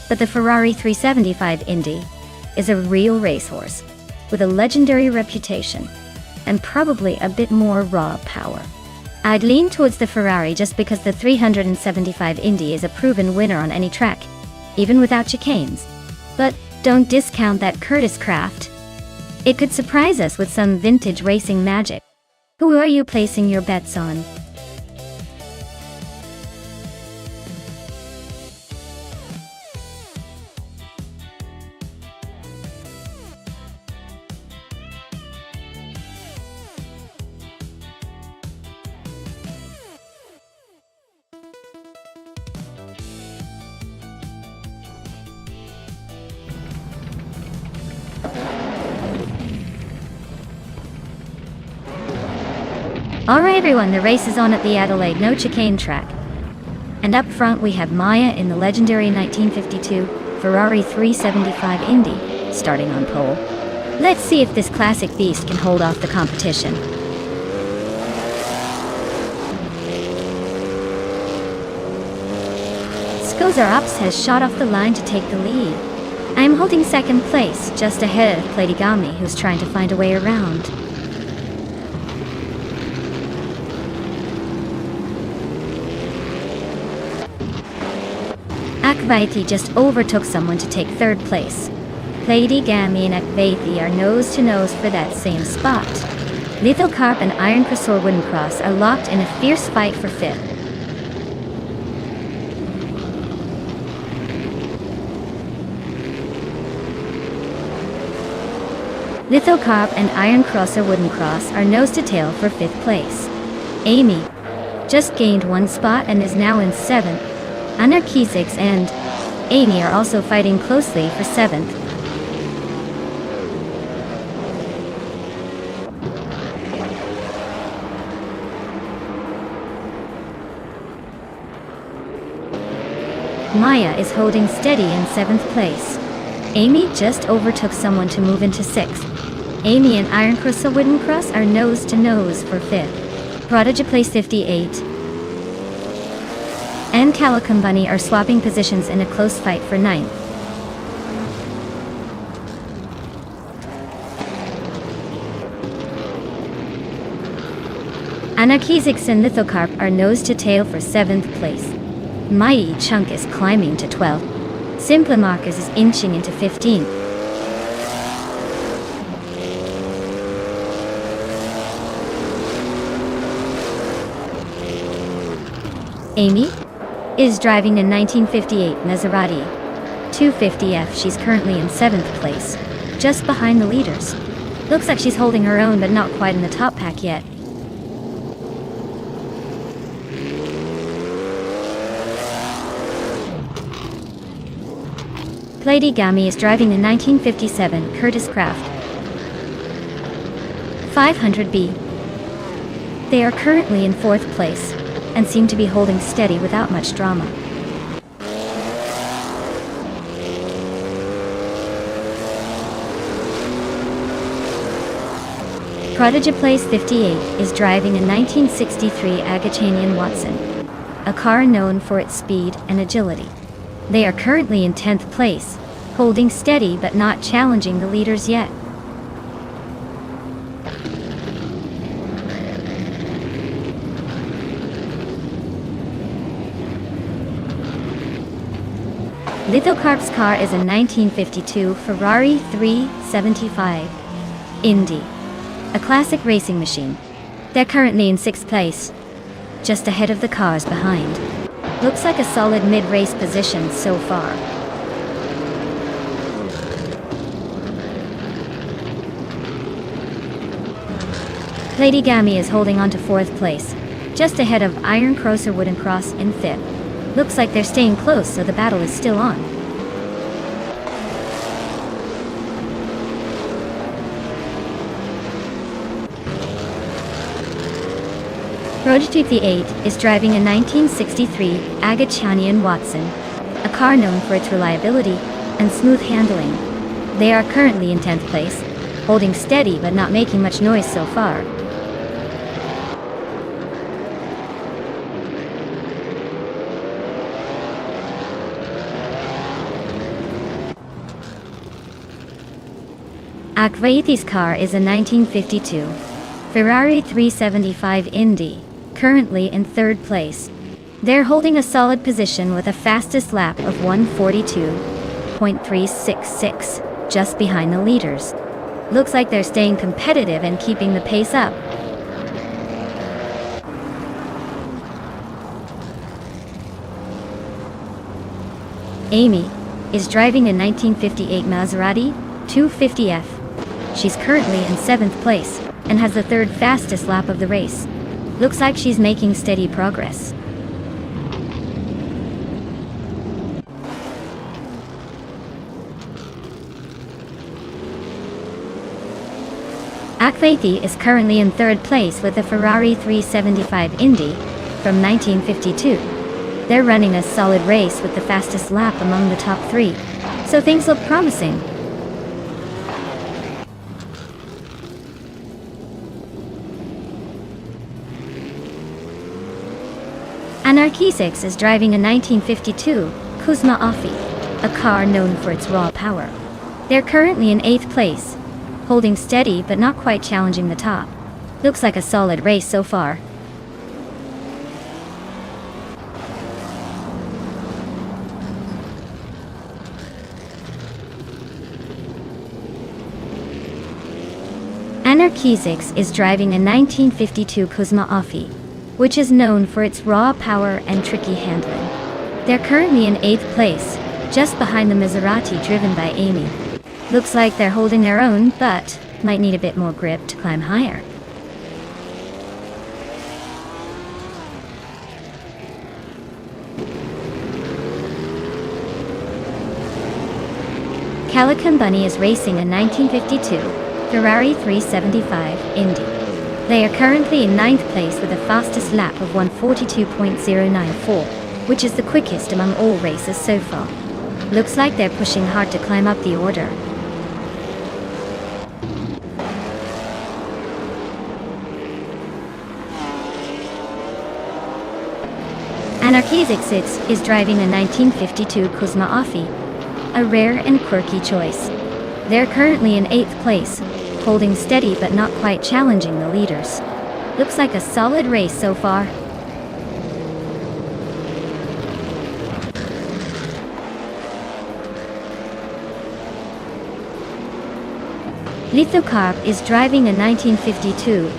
but the Ferrari 375 Indy is a real racehorse with a legendary reputation and probably a bit more raw power. I'd lean towards the Ferrari just because the 375 Indy is a proven winner on any track, even without chicanes. But don't discount that Curtis Craft. It could surprise us with some vintage racing magic. Who are you placing your bets on? Alright everyone, the race is on at the Adelaide no chicane track. And up front we have Maya in the legendary 1952 Ferrari 375 Indy, starting on pole. Let's see if this classic beast can hold off the competition. Skozar Ups has shot off the line to take the lead. I am holding second place, just ahead of Platigami, who's trying to find a way around. Akvaiti just overtook someone to take third place. Platigami and Akvaiti are nose to nose for that same spot. Lethal Carp and Iron Cross or Wooden Cross are locked in a fierce fight for fifth. Lithocarp and Iron Crosser Wooden Cross are nose to tail for 5th place. Amy just gained 1 spot and is now in 7th. Anarchisix and Amy are also fighting closely for 7th. Maya is holding steady in 7th place. Amy just overtook someone to move into 6th. Amy and Iron Crystal Wooden Cross are nose to nose for 5th. Prodigy place 58. And Calicum Bunny are swapping positions in a close fight for 9th. Anarchisix and Lithocarp are nose to tail for 7th place. Mai Chunk is climbing to 12th. Simple Marcus is inching into 15th. Amy is driving a 1958 Maserati 250F. She's currently in 7th place, just behind the leaders. Looks like she's holding her own, but not quite in the top pack yet. Platigami is driving a 1957 Curtis Craft 500B. They are currently in 4th place and seem to be holding steady without much drama. Prodigy Place 58 is driving a 1963 Agachanian Watson, a car known for its speed and agility. They are currently in 10th place, holding steady but not challenging the leaders yet. Lithocarp's car is a 1952 Ferrari 375 Indy, a classic racing machine. They're currently in 6th place, just ahead of the cars behind. Looks like a solid mid-race position so far. Platigami is holding on to 4th place, just ahead of Iron Crosser Wooden Cross in 5th. Looks like they're staying close, so the battle is still on. Prodigy 8 is driving a 1963 Agachanian Watson, a car known for its reliability and smooth handling. They are currently in 10th place, holding steady but not making much noise so far. Akvaiti's car is a 1952 Ferrari 375 Indy, currently in 3rd place. They're holding a solid position with a fastest lap of 1:42.366, just behind the leaders. Looks like they're staying competitive and keeping the pace up. Amy is driving a 1958 Maserati 250F. She's currently in 7th place and has the 3rd fastest lap of the race. Looks like she's making steady progress. Akvaiti is currently in 3rd place with a Ferrari 375 Indy from 1952. They're running a solid race with the fastest lap among the top 3, so things look promising. Anarchisix is driving a 1952 Kuzma Afi, a car known for its raw power. They're currently in 8th place, holding steady but not quite challenging the top. Looks like a solid race so far. Anarchisix is driving a 1952 Kuzma Afi, which is known for its raw power and tricky handling. They're currently in 8th place, just behind the Maserati driven by Amy. Looks like they're holding their own, but might need a bit more grip to climb higher. Calican Bunny is racing a 1952 Ferrari 375 Indy. They are currently in 9th place with a fastest lap of 1:42.094, which is the quickest among all races so far. Looks like they're pushing hard to climb up the order. Anarchisix is driving a 1952 Kuzma Affi, a rare and quirky choice. They're currently in 8th place, holding steady but not quite challenging the leaders. Looks like a solid race so far. Lithocarp is driving a 1952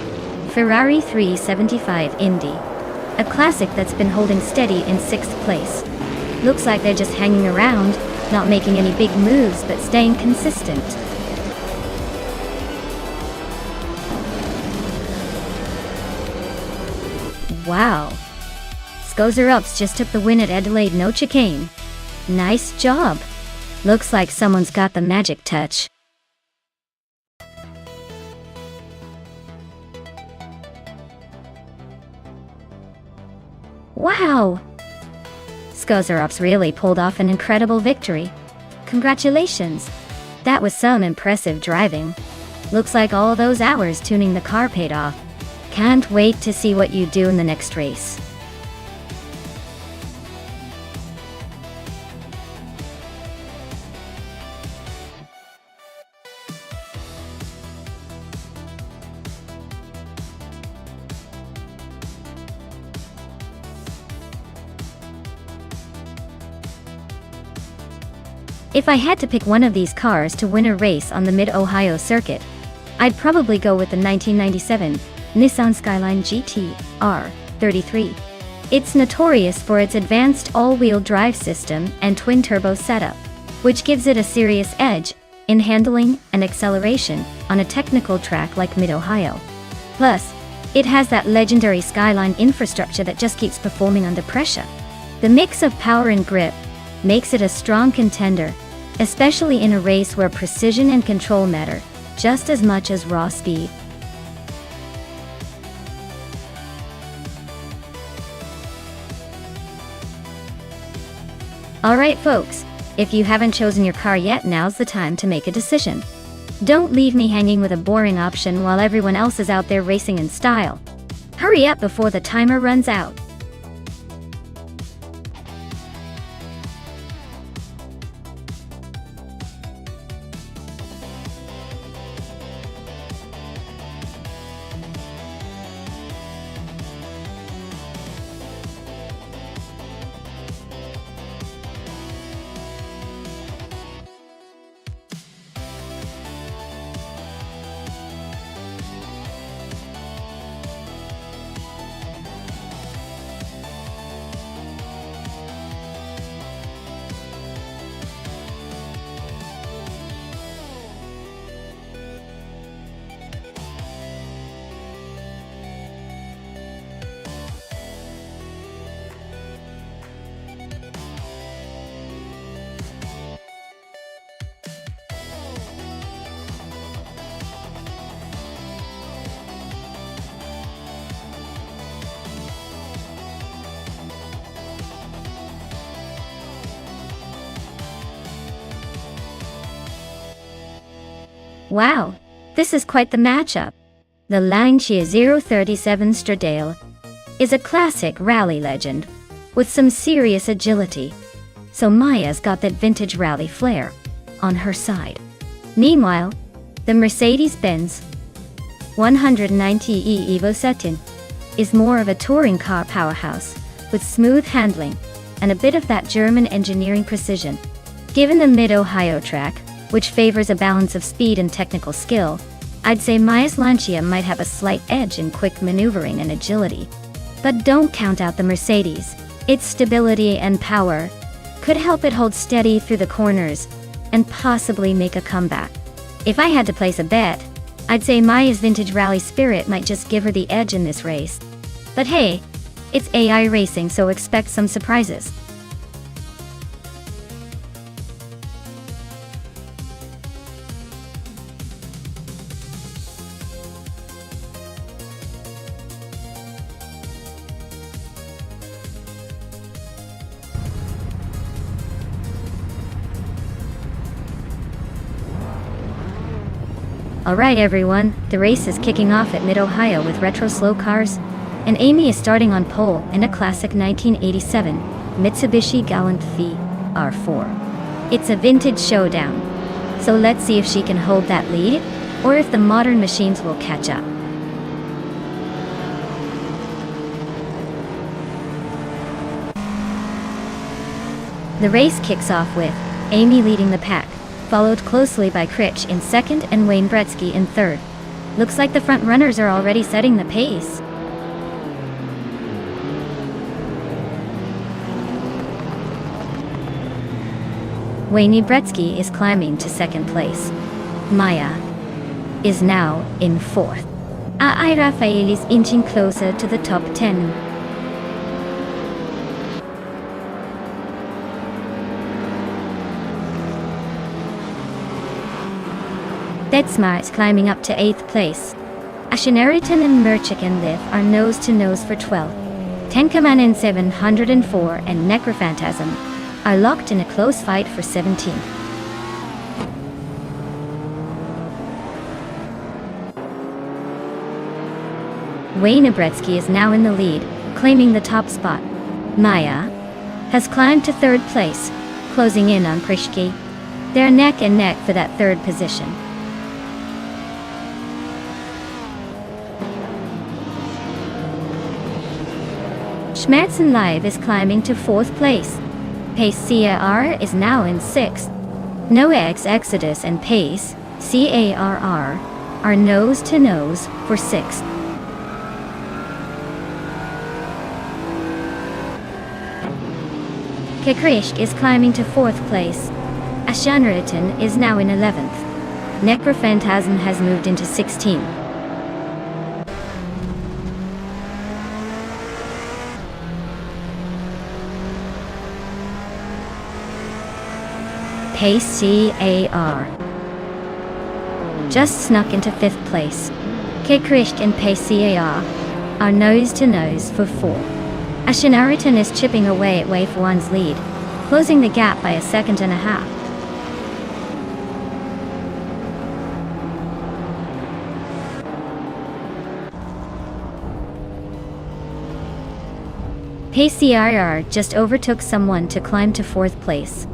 Ferrari 375 Indy, a classic that's been holding steady in 6th place. Looks like they're just hanging around, not making any big moves but staying consistent. Wow. Skozerup's just took the win at Adelaide No Chicane. Nice job. Looks like someone's got the magic touch. Wow! Skozerup's really pulled off an incredible victory. Congratulations! That was some impressive driving. Looks like all those hours tuning the car paid off. Can't wait to see what you do in the next race. If I had to pick one of these cars to win a race on the Mid-Ohio circuit, I'd probably go with the 1997 Nissan Skyline GT R33. It's notorious for its advanced all-wheel drive system and twin-turbo setup, which gives it a serious edge in handling and acceleration on a technical track like Mid-Ohio. Plus, it has that legendary Skyline infrastructure that just keeps performing under pressure. The mix of power and grip makes it a strong contender, especially in a race where precision and control matter just as much as raw speed. Alright folks, if you haven't chosen your car yet, now's the time to make a decision. Don't leave me hanging with a boring option while everyone else is out there racing in style. Hurry up before the timer runs out. Wow, this is quite the matchup. The Lancia 037 Stradale is a classic rally legend with some serious agility, so Maya's got that vintage rally flair on her side. Meanwhile, the Mercedes-Benz 190e Evo Setin is more of a touring car powerhouse with smooth handling and a bit of that German engineering precision. Given the Mid-Ohio track, which favors a balance of speed and technical skill, I'd say Maya's Lancia might have a slight edge in quick maneuvering and agility. But don't count out the Mercedes. Its stability and power could help it hold steady through the corners and possibly make a comeback. If I had to place a bet, I'd say Maya's vintage rally spirit might just give her the edge in this race. But hey, it's AI racing, so expect some surprises. Alright everyone, the race is kicking off at Mid-Ohio with retro slow cars, and Amy is starting on pole in a classic 1987 Mitsubishi Galant VR4. It's a vintage showdown, so let's see if she can hold that lead, or if the modern machines will catch up. The race kicks off with Amy leading the pack, followed closely by Critch in second and Wayne Gretzky in third. Looks like the front runners are already setting the pace. Wayne Gretzky is climbing to second place. Maya is now in fourth. AI Rafael is inching closer to the top 10. Deadsmar is climbing up to 8th place. Ashenariton and Merchican Liv are nose to nose for 12. Tenkaman in 704 and Necrophantasm are locked in a close fight for 17. Wayne Gretzky is now in the lead, claiming the top spot. Maya has climbed to 3rd place, closing in on Prishki. They're neck and neck for that 3rd position. Schmerzen Live is climbing to 4th place. Pace CAR is now in 6th. NoX Exodus and Pace CARR are nose to nose for 6th. Kekrishk is climbing to 4th place. Ashanriton is now in 11th. Necrophantasm has moved into 16th. Pace CAR just snuck into 5th place. Kekrishk and Pace CAR are nose to nose for 4. Ashanariton is chipping away at Wave 1's lead, closing the gap by a second and a half. Pace CAR just overtook someone to climb to 4th place.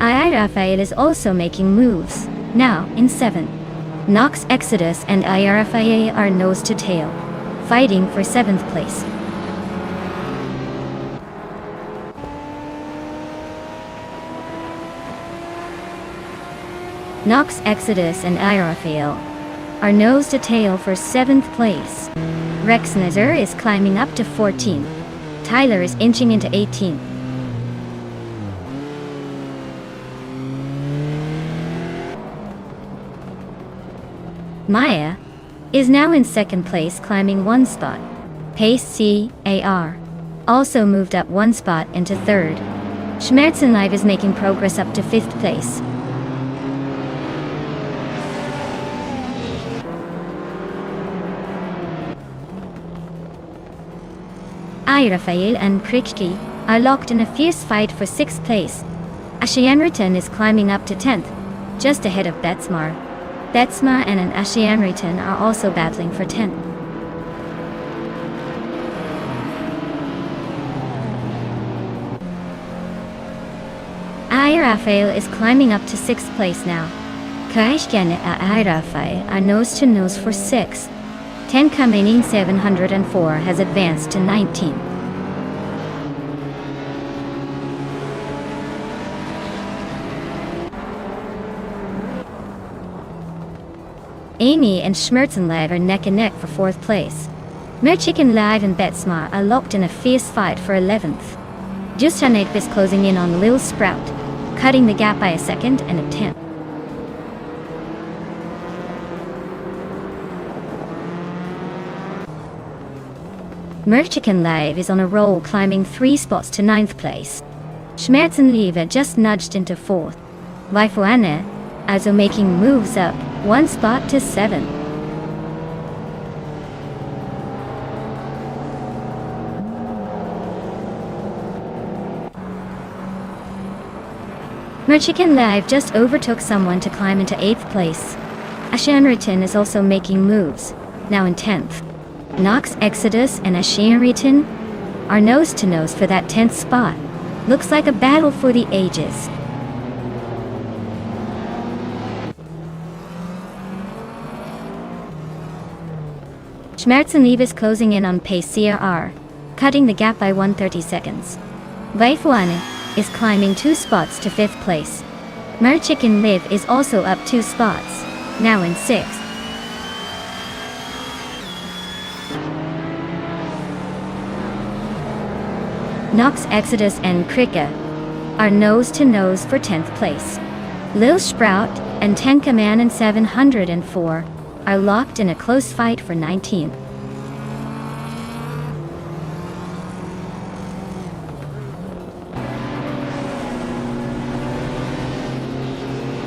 AI Rafael is also making moves, now in 7th. Nox Exodus and AI Rafael are nose to tail, fighting for 7th place. Nox Exodus and AI Rafael are nose to tail for 7th place. Rex Nazar is climbing up to 14th. Tyler is inching into 18th. Maya is now in 2nd place, climbing 1 spot. Pace CAR also moved up 1 spot into 3rd. Schmerzen Live is making progress up to 5th place. AI Rafael and Krikki are locked in a fierce fight for 6th place. Ashianriton is climbing up to 10th, just ahead of Betsmar. Betsma and an Ashianriton are also battling for 10th. AI Rafael is climbing up to 6th place now. Kaishken and AI Rafael are nose to nose for 6th. Tenkamening 704 has advanced to 19th. Amy and Schmerzen Live are neck and neck for 4th place. Merchicken Live and Betsma are locked in a fierce fight for 11th. Justanek is closing in on Lil Sprout, cutting the gap by a second and a tenth. Merchican Live is on a roll, climbing 3 spots to 9th place. Schmerzenliebe just nudged into 4th. Weifuane also making moves up 1 spot to 7th. Merchican Live just overtook someone to climb into 8th place. Ashanritin is also making moves, now in 10th. Nox Exodus and Ashanritin are nose to nose for that 10th spot. Looks like a battle for the ages. Schmerzenliebe is closing in on pace CRR, cutting the gap by 130 seconds. Weifuane is climbing 2 spots to 5th place. Merchican Live is also up 2 spots, now in 6th. Nox Exodus and Krika are nose to nose for 10th place. Lil Sprout and Tenkaman in 704 are locked in a close fight for 19th.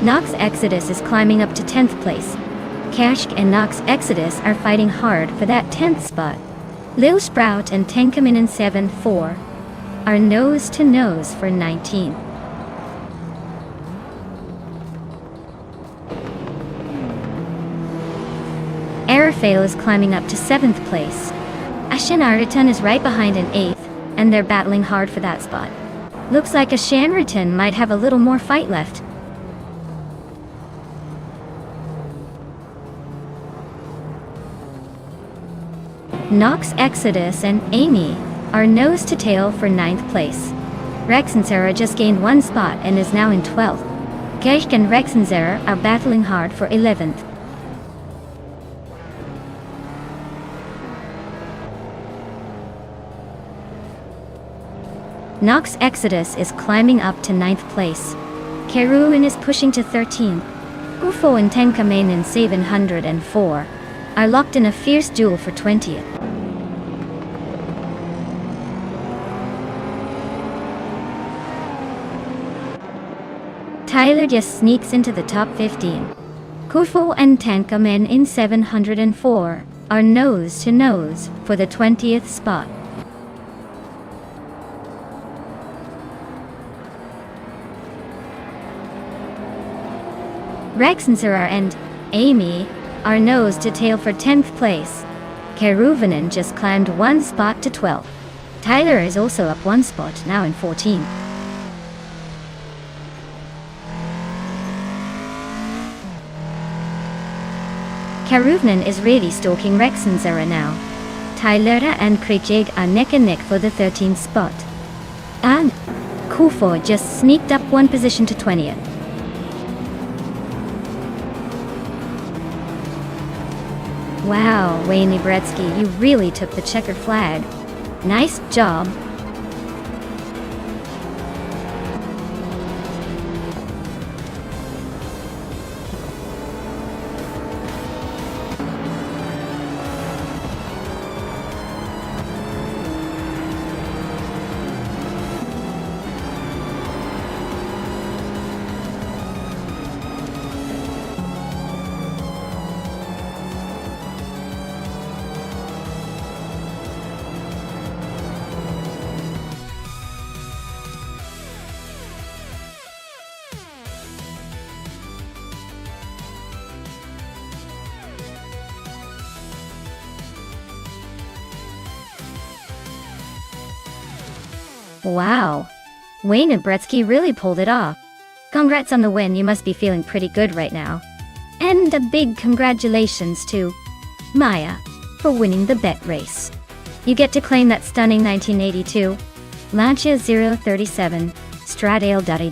Nox Exodus is climbing up to 10th place. Kashk and Nox Exodus are fighting hard for that 10th spot. Lil Sprout and Tenkaman in 7-4 are nose to nose for 19th. Errorfail is climbing up to 7th place. Ashanaritan is right behind in 8th, and they're battling hard for that spot. Looks like Ashanritan might have a little more fight left. Nox Exodus and Amy are nose to tail for 9th place. Rexensera just gained 1 spot and is now in 12th. Keshk and Rexensera are battling hard for 11th. Nox Exodus is climbing up to 9th place. Keruin is pushing to 13th. Ufo and Tenkamen in 704 are locked in a fierce duel for 20th. Tyler just sneaks into the top 15. Kufo and Tenkamen in 704 are nose to nose for the 20th spot. Rexensera and Amy are nose to tail for 10th place. Keruvanen just climbed 1 spot to 12th. Tyler is also up 1 spot, now in 14th. Keruvanen is really stalking Rexensera now. Tyler and Krejig are neck and neck for the 13th spot. And Kufo just sneaked up 1 position to 20th. Wow, Wayne Bretsky, you really took the checkered flag. Nice job. Wow, Wayne and Bretsky really pulled it off. Congrats on the win, you must be feeling pretty good right now. And a big congratulations to Maya for winning the bet race. You get to claim that stunning 1982 Lancia 037 Stradale Daddy.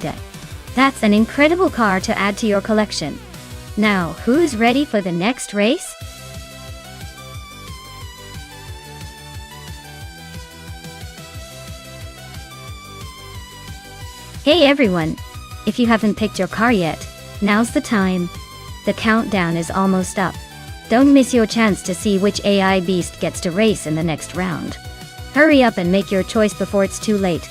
That's an incredible car to add to your collection. Now, who's ready for the next race? Hey everyone! If you haven't picked your car yet, now's the time. The countdown is almost up. Don't miss your chance to see which AI beast gets to race in the next round. Hurry up and make your choice before it's too late.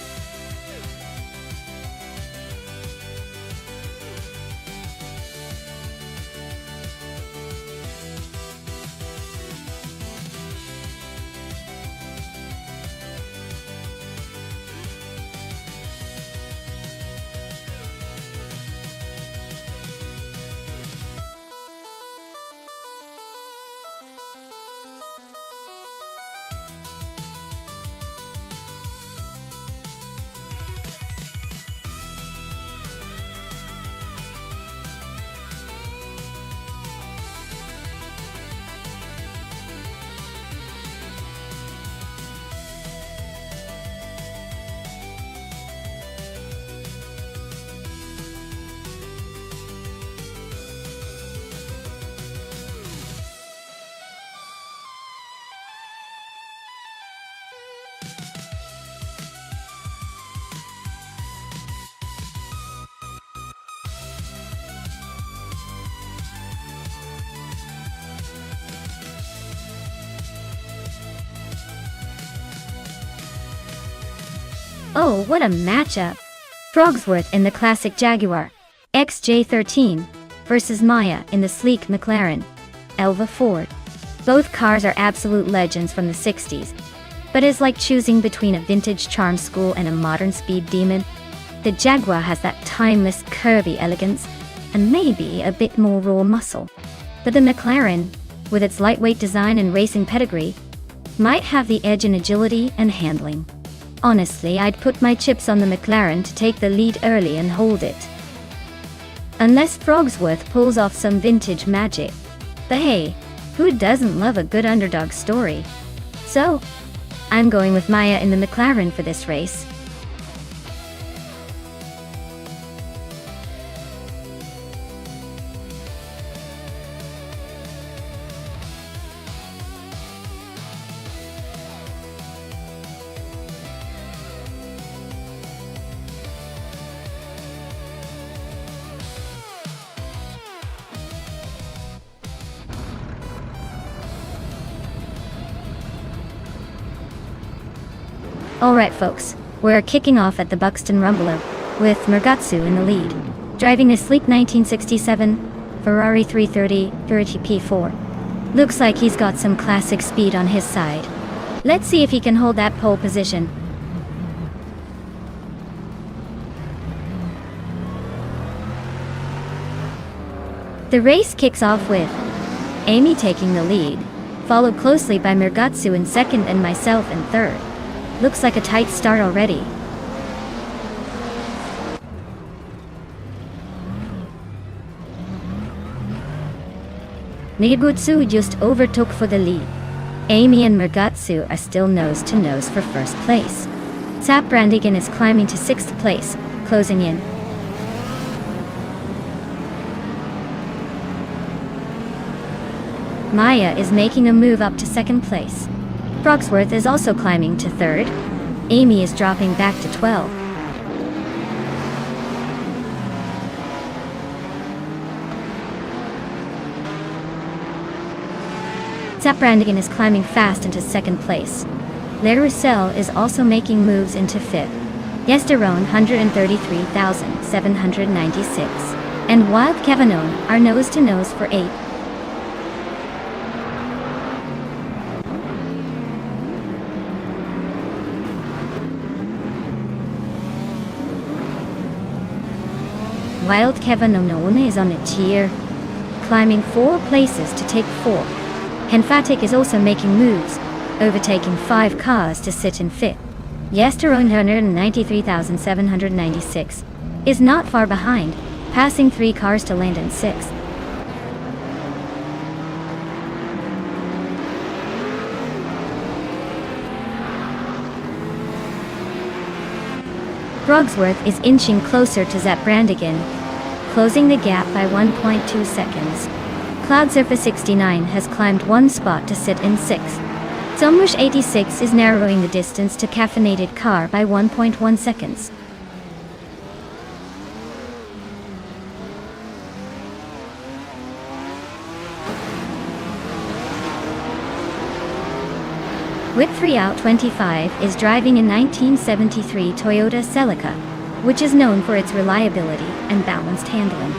Oh, what a matchup! Frogsworth in the classic Jaguar XJ13 versus Maya in the sleek McLaren Elva Ford. Both cars are absolute legends from the 60s, but it's like choosing between a vintage charm school and a modern speed demon. The Jaguar has that timeless curvy elegance and maybe a bit more raw muscle, but the McLaren, with its lightweight design and racing pedigree, might have the edge in agility and handling. Honestly, I'd put my chips on the McLaren to take the lead early and hold it. Unless Frogsworth pulls off some vintage magic. But hey, who doesn't love a good underdog story? So, I'm going with Maya in the McLaren for this race. Alright folks, we're kicking off at the Buxton Rumbler, with Mergatsu in the lead, driving a sleek 1967 Ferrari 330 P4. Looks like he's got some classic speed on his side. Let's see if he can hold that pole position. The race kicks off with Amy taking the lead, followed closely by Mergatsu in second and myself in third. Looks like a tight start already. Nigutsu just overtook for the lead. Amy and Mergatsu are still nose to nose for first place. Brandigan is climbing to 6th place, closing in. Maya is making a move up to 2nd place. Frogsworth is also climbing to 3rd. Amy is dropping back to 12. Brandigan is climbing fast into 2nd place. Le Roussel is also making moves into 5th. Yesterone 133,796. And Wild Kevanon are nose to nose for 8th. Wild Kevanon is on a tear, climbing 4 places to take 4th. Henfatic is also making moves, overtaking 5 cars to sit in 5th. Yesterone 193,796 is not far behind, passing 3 cars to land in 6th. Frogsworth is inching closer to Brandigan, closing the gap by 1.2 seconds. Cloudsurfer69 has climbed 1 spot to sit in 6th. Somrush86 is narrowing the distance to Caffeinated Car by 1.1 seconds. Whip 3 out 25 is driving a 1973 Toyota Celica, which is known for its reliability and balanced handling.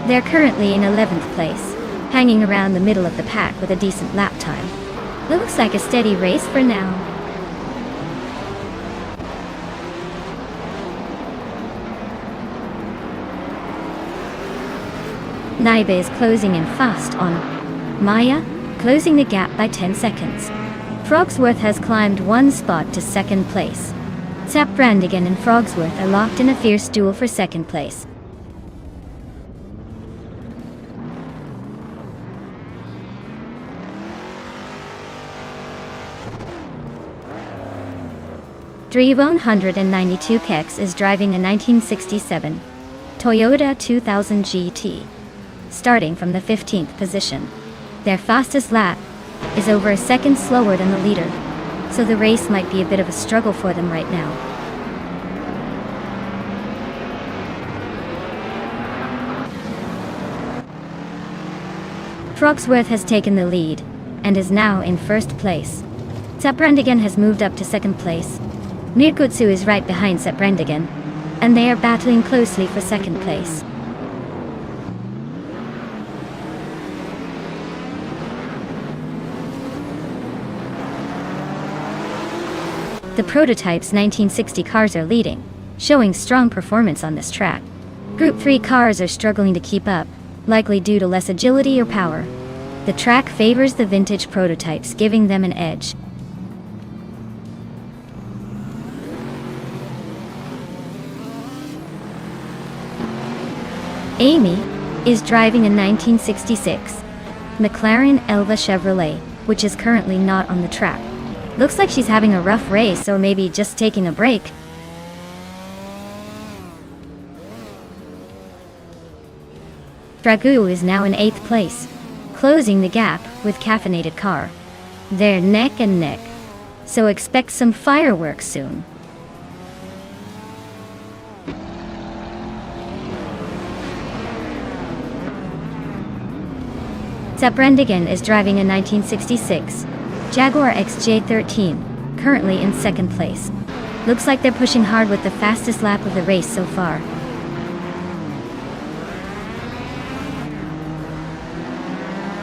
They're currently in 11th place, hanging around the middle of the pack with a decent lap time. Looks like a steady race for now. Naiba is closing in fast on Maya, closing the gap by 10 seconds. Frogsworth has climbed one spot to second place. Brandigan and Frogsworth are locked in a fierce duel for second place. Dre192 Kex is driving a 1967 Toyota 2000 GT, starting from the 15th position. Their fastest lap is over a second slower than the leader, so the race might be a bit of a struggle for them right now. Frogsworth has taken the lead and is now in first place. Brandigan has moved up to second place. Mirkutsu is right behind Brandigan, and they are battling closely for second place. The Prototype's 1960 cars are leading, showing strong performance on this track. Group 3 cars are struggling to keep up, likely due to less agility or power. The track favors the vintage prototypes, giving them an edge. Amy is driving a 1966 McLaren Elva Chevrolet, which is currently not on the track. Looks like she's having a rough race, or maybe just taking a break. Dragoo is now in 8th place, closing the gap with Caffeinated Car. They're neck and neck, so expect some fireworks soon. Brandigan is driving a 1966 Jaguar XJ13, currently in second place. Looks like they're pushing hard with the fastest lap of the race so far.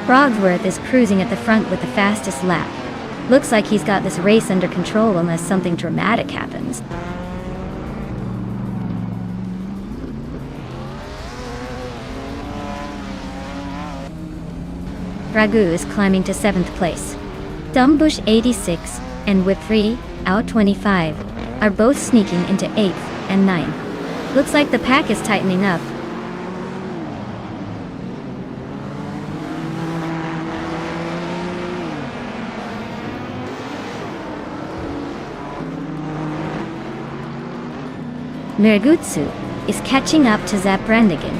Frogsworth is cruising at the front with the fastest lap. Looks like he's got this race under control unless something dramatic happens. Dragoo is climbing to 7th place. Dumbbush 86 and Whip 3 out 25 are both sneaking into 8th and 9th. Looks like the pack is tightening up. Mirgutsu is catching up to Brandigan,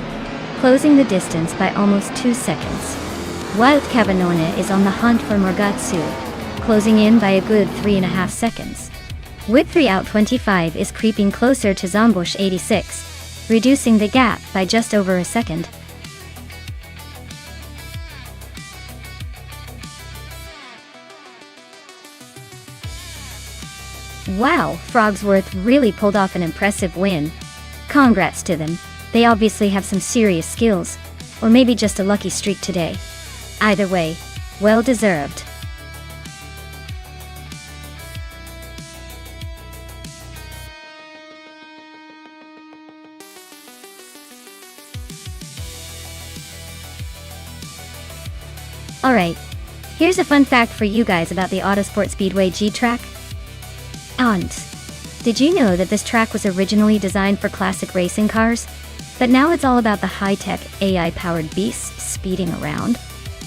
closing the distance by almost 2 seconds. Wild Kavanona is on the hunt for Morgatsu, closing in by a good 3.5 seconds. Whip 3 out 25 is creeping closer to Zombush 86, reducing the gap by just over a second. Wow, Frogsworth really pulled off an impressive win. Congrats to them. They obviously have some serious skills, or maybe just a lucky streak today. Either way, well deserved. Alright, here's a fun fact for you guys about the Autosport Speedway G track. Did you know that this track was originally designed for classic racing cars? But now it's all about the high-tech, AI-powered beasts speeding around.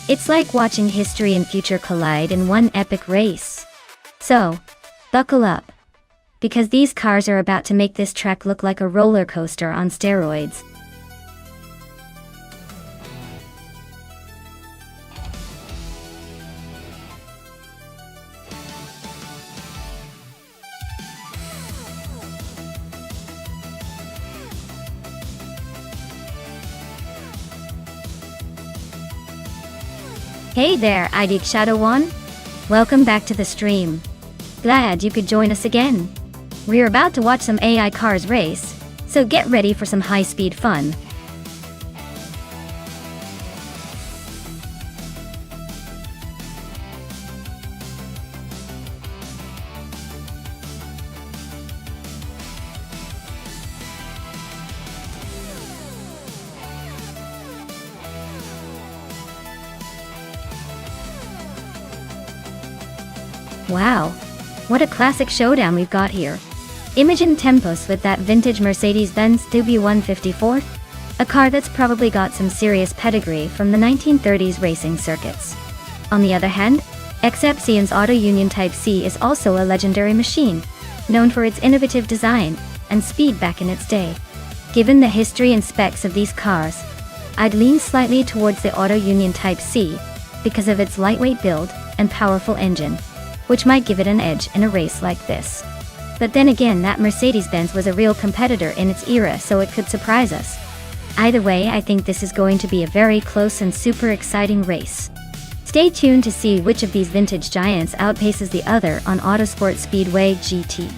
It's like watching history and future collide in one epic race. So, buckle up, because these cars are about to make this track look like a roller coaster on steroids. Hey there, Idik Shadow One. Welcome back to the stream. Glad you could join us again. We're about to watch some AI cars race, so get ready for some high-speed fun. Wow, what a classic showdown we've got here. Imogen Tempus with that vintage Mercedes-Benz W154, a car that's probably got some serious pedigree from the 1930s racing circuits. On the other hand, Excepcion's Auto Union Type C is also a legendary machine, known for its innovative design and speed back in its day. Given the history and specs of these cars, I'd lean slightly towards the Auto Union Type C because of its lightweight build and powerful engine, which might give it an edge in a race like this. But then again, that Mercedes-Benz was a real competitor in its era, so it could surprise us. Either way, I think this is going to be a very close and super exciting race. Stay tuned to see which of these vintage giants outpaces the other on Autosport Speedway GT.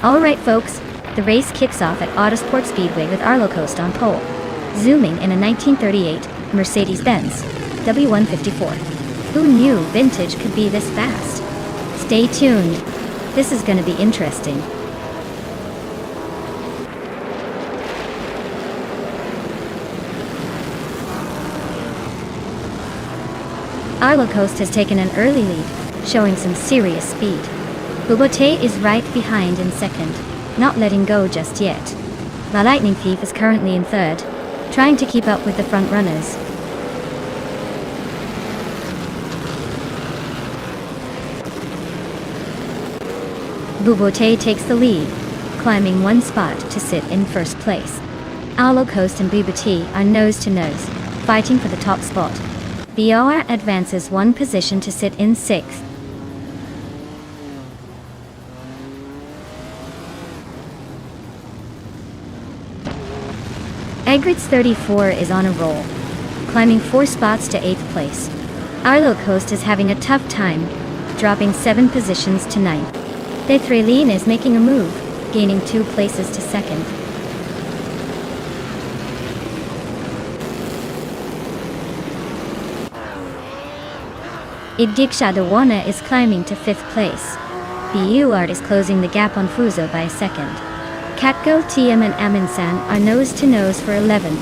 Alright folks, the race kicks off at Autosport Speedway with Arlo Coast on pole, zooming in a 1938 Mercedes-Benz W154. Who knew vintage could be this fast? Stay tuned, this is gonna be interesting. Arlo Coast has taken an early lead, showing some serious speed. Bubote is right behind in second, not letting go just yet. The Lightning Thief is currently in third, trying to keep up with the front runners. Bubote takes the lead, climbing one spot to sit in first place. Arlo Coast and Bubote are nose to nose, fighting for the top spot. BR advances one position to sit in sixth. Egrid's 34 is on a roll, climbing 4 spots to 8th place. Arlo Coast is having a tough time, dropping 7 positions to 9th. Bethrelin is making a move, gaining 2 places to 2nd. Idgiksha Dawana is climbing to 5th place. Buart is closing the gap on Fuso by a second. Catgirl TM and Aminsan are nose to nose for 11th.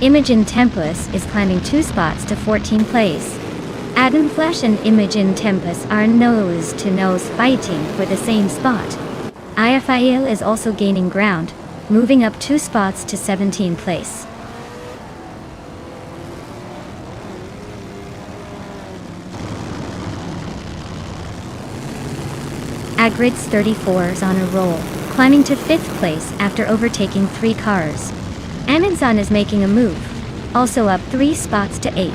Imogen Tempus is climbing 2 spots to 14th place. Adam Flash and Imogen Tempus are nose to nose fighting for the same spot. Iafail is also gaining ground, moving up 2 spots to 17th place. Agrid's 34 is on a roll, climbing to 5th place after overtaking 3 cars. Aminsan is making a move, also up 3 spots to 8.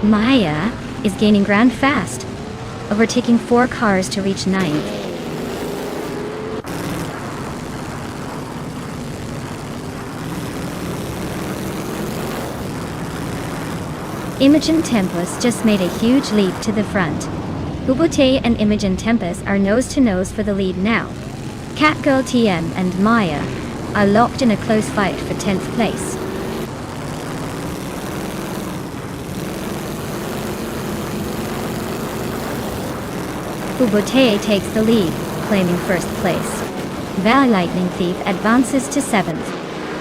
Maya is gaining ground fast, overtaking 4 cars to reach 9th. Imogen Tempus just made a huge leap to the front. Bubote and Imogen Tempus are nose to nose for the lead now. Catgirl TM and Maya are locked in a close fight for 10th place. Bubote takes the lead, claiming first place. Val Lightning Thief advances to 7th,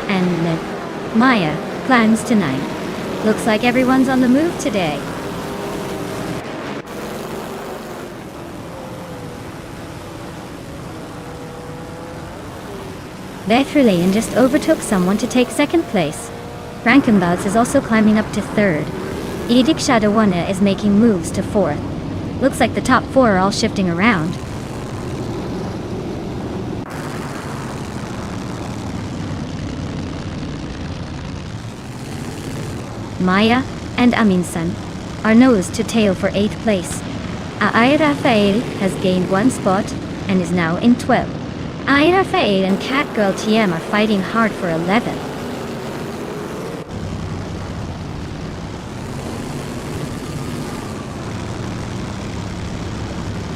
and Maya climbs to 9th. Looks like everyone's on the move today. Bethrelin just overtook someone to take 2nd place. Frankenbouts is also climbing up to 3rd. Edic Shadawana is making moves to 4th. Looks like the top 4 are all shifting around. Maya and Aminsan are nose to tail for 8th place. Ai Rafael has gained 1 spot and is now in 12th. Ai Rafael and Catgirl TM are fighting hard for 11th.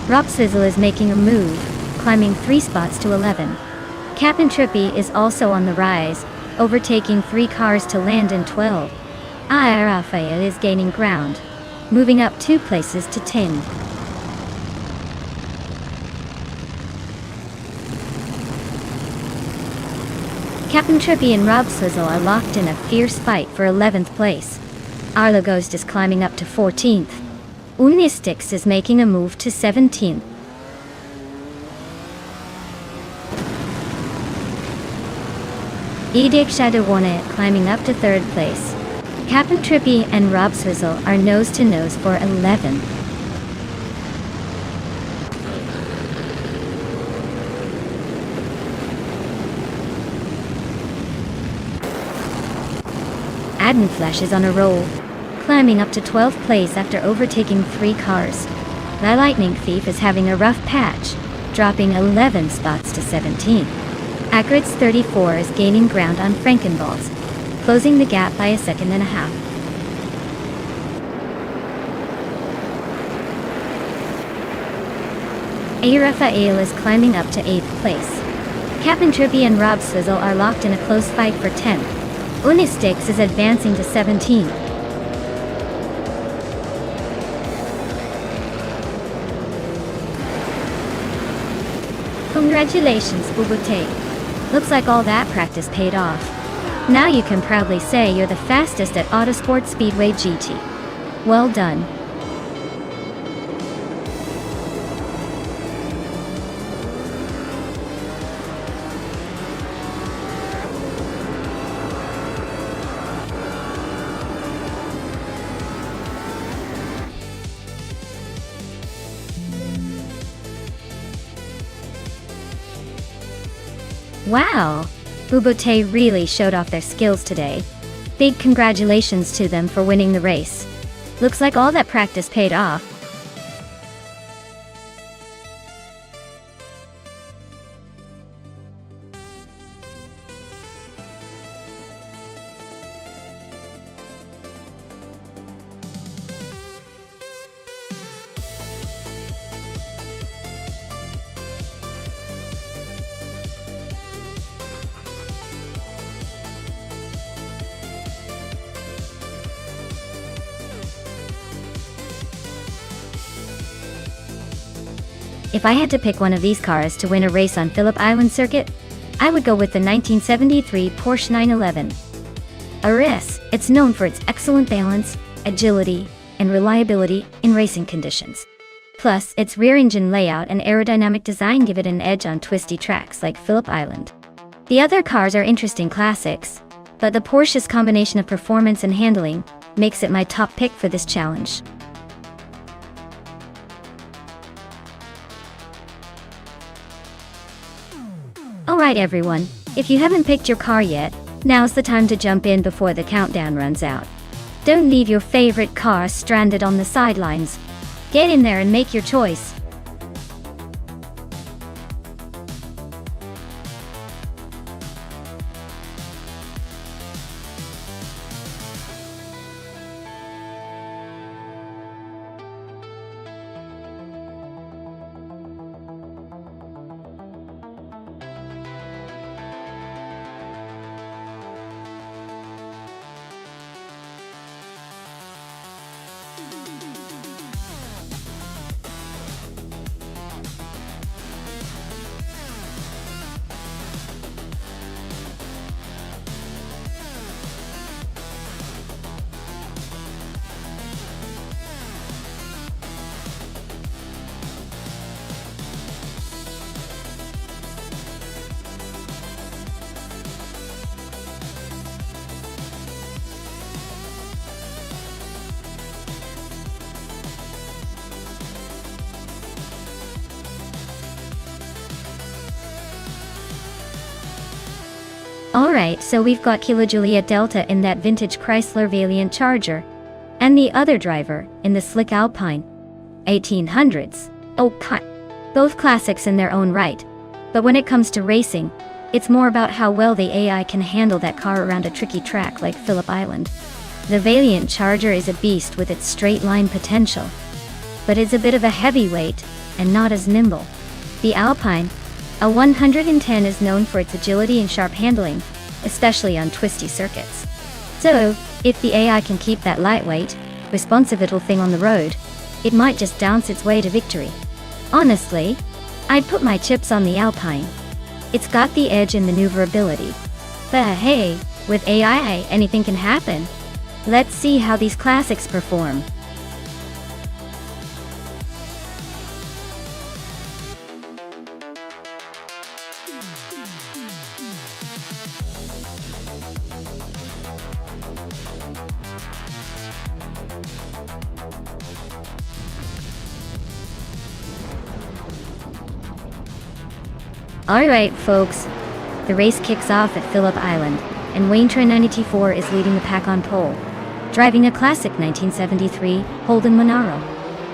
Rob Sizzle is making a move, climbing 3 spots to 11. Captain Trippy is also on the rise, overtaking 3 cars to land in 12. Ai Rafael is gaining ground, moving up 2 places to 10. Captain Trippy and Rob Sizzle are locked in a fierce fight for 11th place. Arlo Ghost is climbing up to 14th. Unistix is making a move to 17th. Edic Shadawana climbing up to 3rd place. Captain Trippy and Rob Sizzle are nose to nose for 11th. Adenflash is on a roll, climbing up to 12th place after overtaking 3 cars. The Lightning Thief is having a rough patch, dropping 11 spots to 17. Acrid's 34 is gaining ground on Frankenballs, closing the gap by 1.5 seconds. A. Raphael is climbing up to 8th place. Captain Trippy and Rob Sizzle are locked in a close fight for 10th. Unistix is advancing to 17th. Congratulations, Ubute. Looks like all that practice paid off. Now you can proudly say you're the fastest at Autosport Speedway GT. Well done. Wow! Ubute really showed off their skills today. Big congratulations to them for winning the race. Looks like all that practice paid off. If I had to pick one of these cars to win a race on Phillip Island Circuit, I would go with the 1973 Porsche 911. RS, it's known for its excellent balance, agility, and reliability in racing conditions. Plus, its rear engine layout and aerodynamic design give it an edge on twisty tracks like Phillip Island. The other cars are interesting classics, but the Porsche's combination of performance and handling makes it my top pick for this challenge. Alright everyone, if you haven't picked your car yet, now's the time to jump in before the countdown runs out. Don't leave your favorite car stranded on the sidelines. Get in there and make your choice. Alright, so we've got Kilo Juliet Delta in that vintage Chrysler Valiant Charger, and the other driver in the slick Alpine 1800s. Oh, both classics in their own right. But when it comes to racing, it's more about how well the AI can handle that car around a tricky track like Phillip Island. The Valiant Charger is a beast with its straight line potential, but it's a bit of a heavyweight and not as nimble. The Alpine, a 110, is known for its agility and sharp handling, especially on twisty circuits. So, if the AI can keep that lightweight, responsive little thing on the road, it might just dance its way to victory. Honestly, I'd put my chips on the Alpine. It's got the edge and maneuverability. But hey, with AI, anything can happen. Let's see how these classics perform. Alright folks, the race kicks off at Phillip Island, and Wayne Trent 94 is leading the pack on pole, driving a classic 1973 Holden Monaro.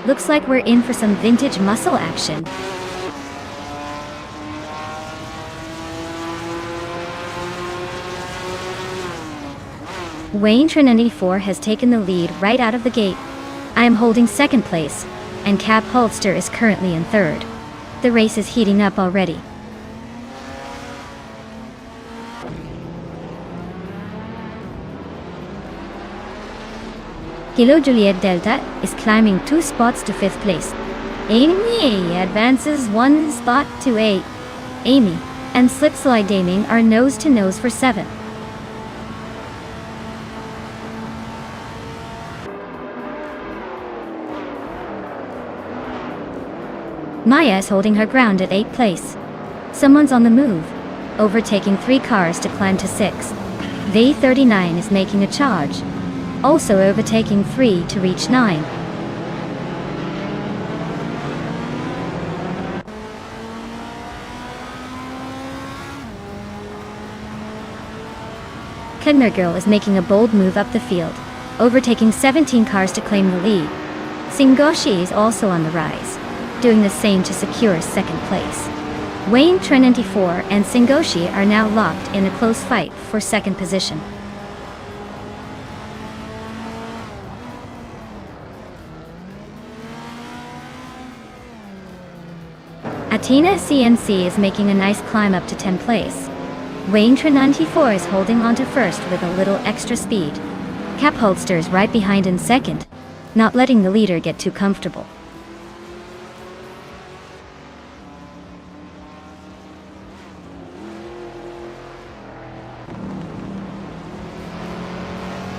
Looks like we're in for some vintage muscle action. Wayne Trent 94 has taken the lead right out of the gate. I am holding second place, and Cap Holster is currently in third. The race is heating up already. Kilo Juliet Delta is climbing 2 spots to 5th place. Amy advances 1 spot to 8. Amy and Slipslide Gaming are nose to nose for 7th. Maya is holding her ground at 8th place. Someone's on the move, overtaking 3 cars to climb to 6th. V39 is making a charge, also overtaking 3 to reach 9. Kedmer Girl is making a bold move up the field, overtaking 17 cars to claim the lead. Singoshi is also on the rise, doing the same to secure 2nd place. Wayne Trent 94 and Singoshi are now locked in a close fight for 2nd position. Athena CNC is making a nice climb up to 10th place. Wayne Trent 94 is holding on to 1st with a little extra speed. Cap Holster is right behind in 2nd, not letting the leader get too comfortable.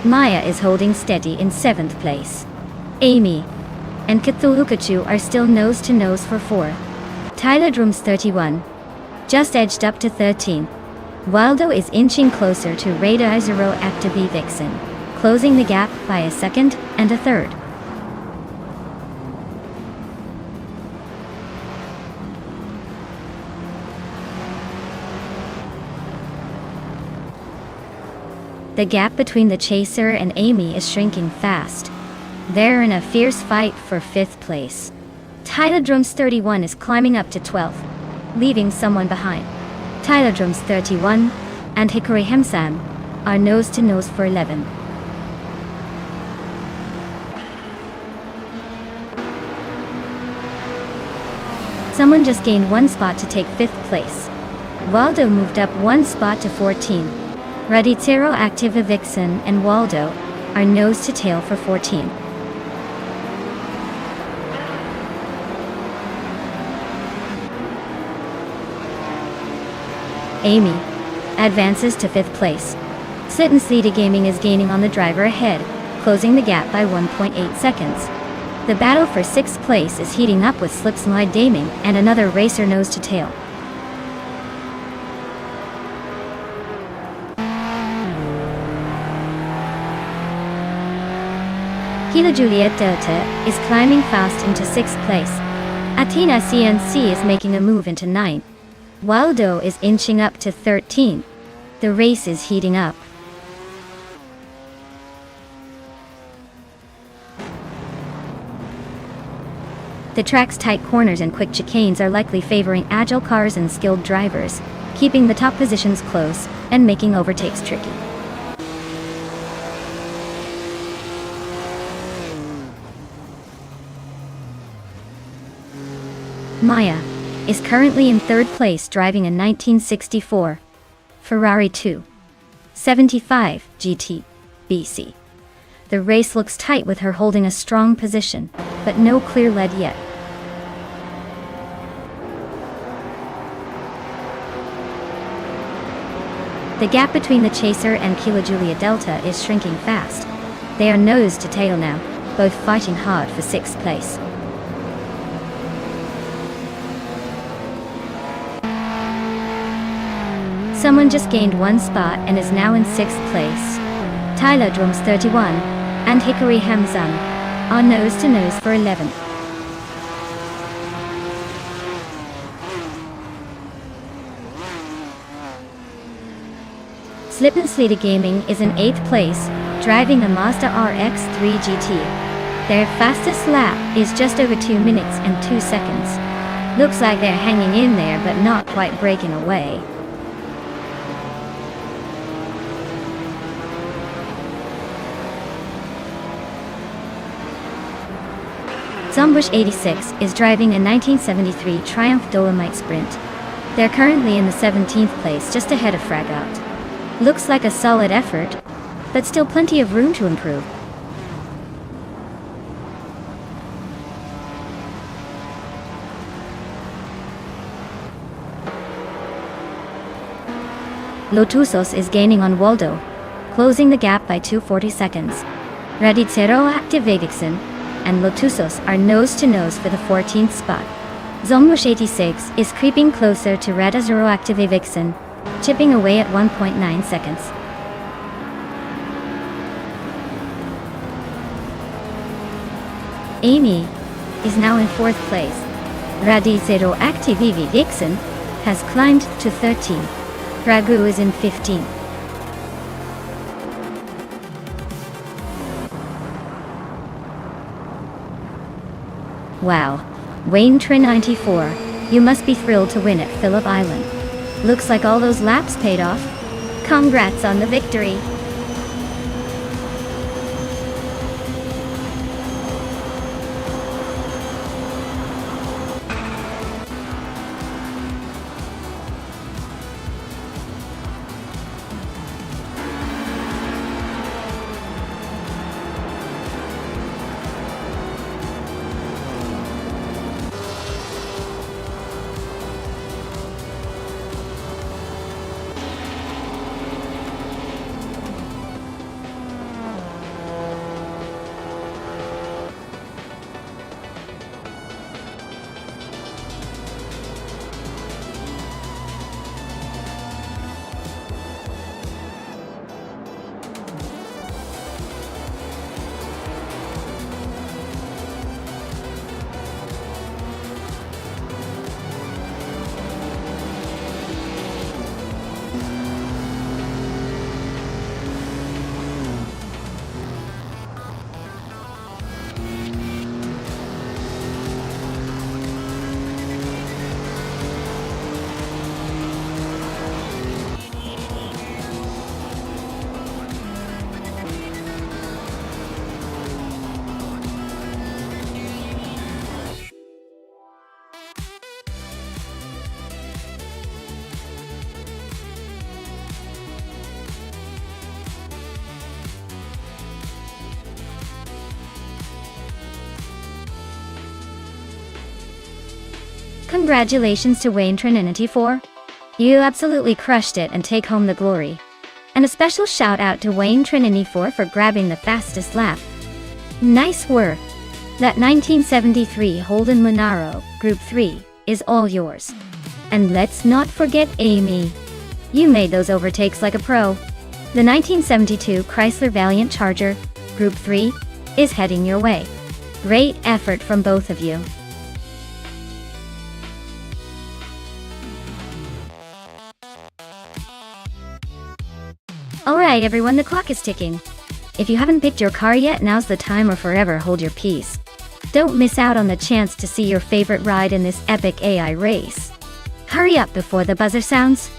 Maya is holding steady in 7th place. Amy and Cthulhukachu are still nose to nose for 4th. Tyler Drums 31 just edged up to 13. Waldo is inching closer to Radar Zero Active Vixen, closing the gap by a 2nd and a 3rd. The gap between the Chaser and Amy is shrinking fast. They're in a fierce fight for 5th place. Tyler Drums 31 is climbing up to 12th, leaving someone behind. Tyler Drums 31 and Hikari Hemsam are nose to nose for 11. Someone just gained 1 spot to take 5th place. Waldo moved up 1 spot to 14. Raditero Activa Vixen and Waldo are nose to tail for 14. Amy advances to 5th place. Sit City Gaming is gaining on the driver ahead, closing the gap by 1.8 seconds. The battle for 6th place is heating up with Slipslide Gaming and another racer nose to tail. Kilo Juliet Delta is climbing fast into 6th place. Athena CNC is making a move into 9th. Waldo is inching up to 13. The race is heating up. The track's tight corners and quick chicanes are likely favoring agile cars and skilled drivers, keeping the top positions close and making overtakes tricky. Maya is currently in third place driving a 1964 Ferrari 275 GT BC. The race looks tight with her holding a strong position, but no clear lead yet. The gap between the Chaser and Kilo Julia Delta is shrinking fast. They are nose to tail now, both fighting hard for 6th place. Someone just gained 1 spot and is now in 6th place. Tyler Drums 31 and Hikari Hamzan are nose to nose for 11th. Slip and Sleater Gaming is in 8th place, driving a Mazda RX-3 GT. Their fastest lap is just over 2 minutes and 2 seconds. Looks like they're hanging in there but not quite breaking away. Zombush 86 is driving a 1973 Triumph Dolomite Sprint. They're currently in the 17th place, just ahead of Fragout. Looks like a solid effort, but still plenty of room to improve. Lotusos is gaining on Waldo, closing the gap by 240 seconds. Radicero Activavixen and Lotusos are nose-to-nose for the 14th spot. Zombush 86 is creeping closer to Radicero Activavixen, chipping away at 1.9 seconds. Amy is now in 4th place. Radicero Activavixen has climbed to 13. Ragu is in 15th. Wow, Wayne Trin 94, you must be thrilled to win at Phillip Island. Looks like all those laps paid off. Congrats on the victory. Congratulations to Wayne Trinity 4. You absolutely crushed it and take home the glory. And a special shout out to Wayne Trinity 4 for grabbing the fastest lap. Nice work. That 1973 Holden Monaro, Group 3, is all yours. And let's not forget Amy. You made those overtakes like a pro. The 1972 Chrysler Valiant Charger, Group 3, is heading your way. Great effort from both of you. Alright everyone, the clock is ticking. If you haven't picked your car yet, now's the time, or forever hold your peace. Don't miss out on the chance to see your favorite ride in this epic AI race. Hurry up before the buzzer sounds.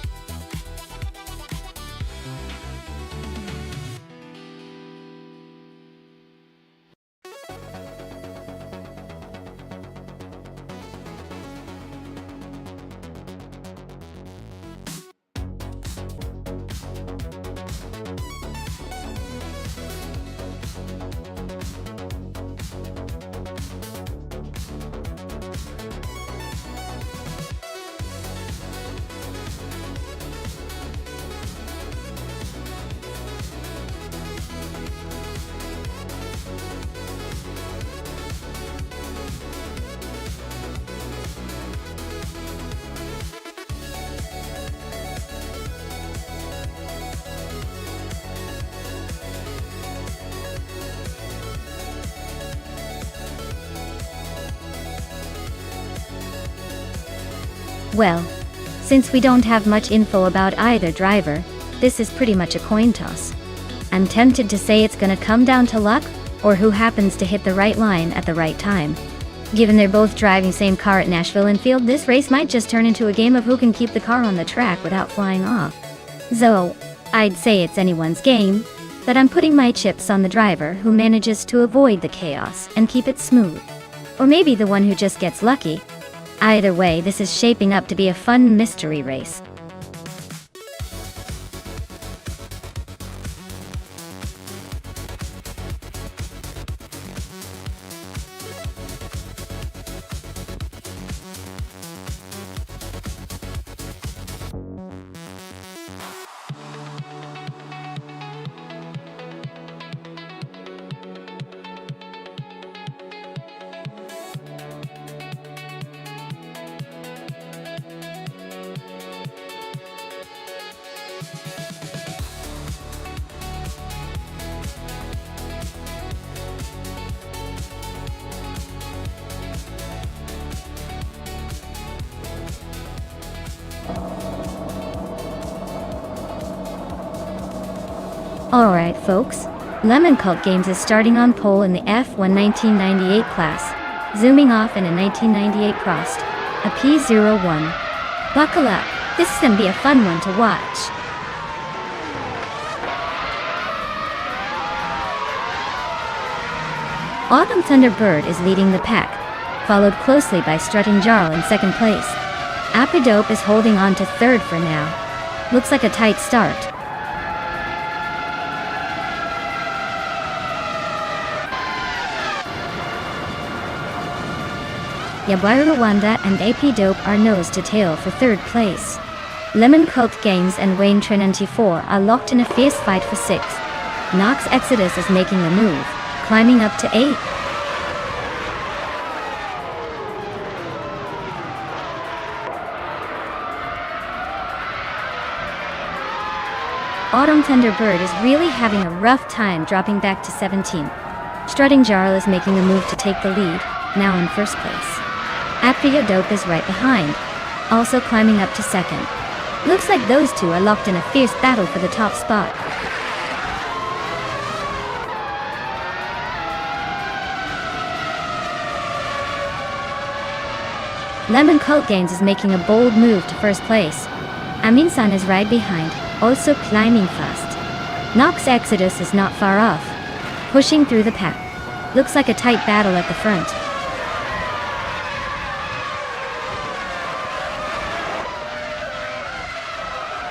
Well, since we don't have much info about either driver, this is pretty much a coin toss. I'm tempted to say it's gonna come down to luck, or who happens to hit the right line at the right time. Given they're both driving same car at Nashville Infield, this race might just turn into a game of who can keep the car on the track without flying off. So, I'd say it's anyone's game, but I'm putting my chips on the driver who manages to avoid the chaos and keep it smooth. Or maybe the one who just gets lucky. Either way, this is shaping up to be a fun mystery race. Alright folks, Lemon Cult Games is starting on pole in the F1 1998 class, zooming off in a 1998 Prost, a P01. Buckle up, this is gonna be a fun one to watch. Autumn Thunderbird is leading the pack, followed closely by Strutting Jarl in second place. Apidope is holding on to third for now. Looks like a tight start. Yabaira Rwanda and AP Dope are nose to tail for third place. Lemon Cult Games and Wayne Trinity 4 are locked in a fierce fight for sixth. Nox Exodus is making the move, climbing up to 8. Autumn Thunderbird is really having a rough time, dropping back to 17. Strutting Jarl is making the move to take the lead, now in first place. Apria Dope is right behind, also climbing up to second. Looks like those two are locked in a fierce battle for the top spot. Lemon Cult Games is making a bold move to first place. Aminsan is right behind, also climbing fast. Nox Exodus is not far off, pushing through the pack. Looks like a tight battle at the front.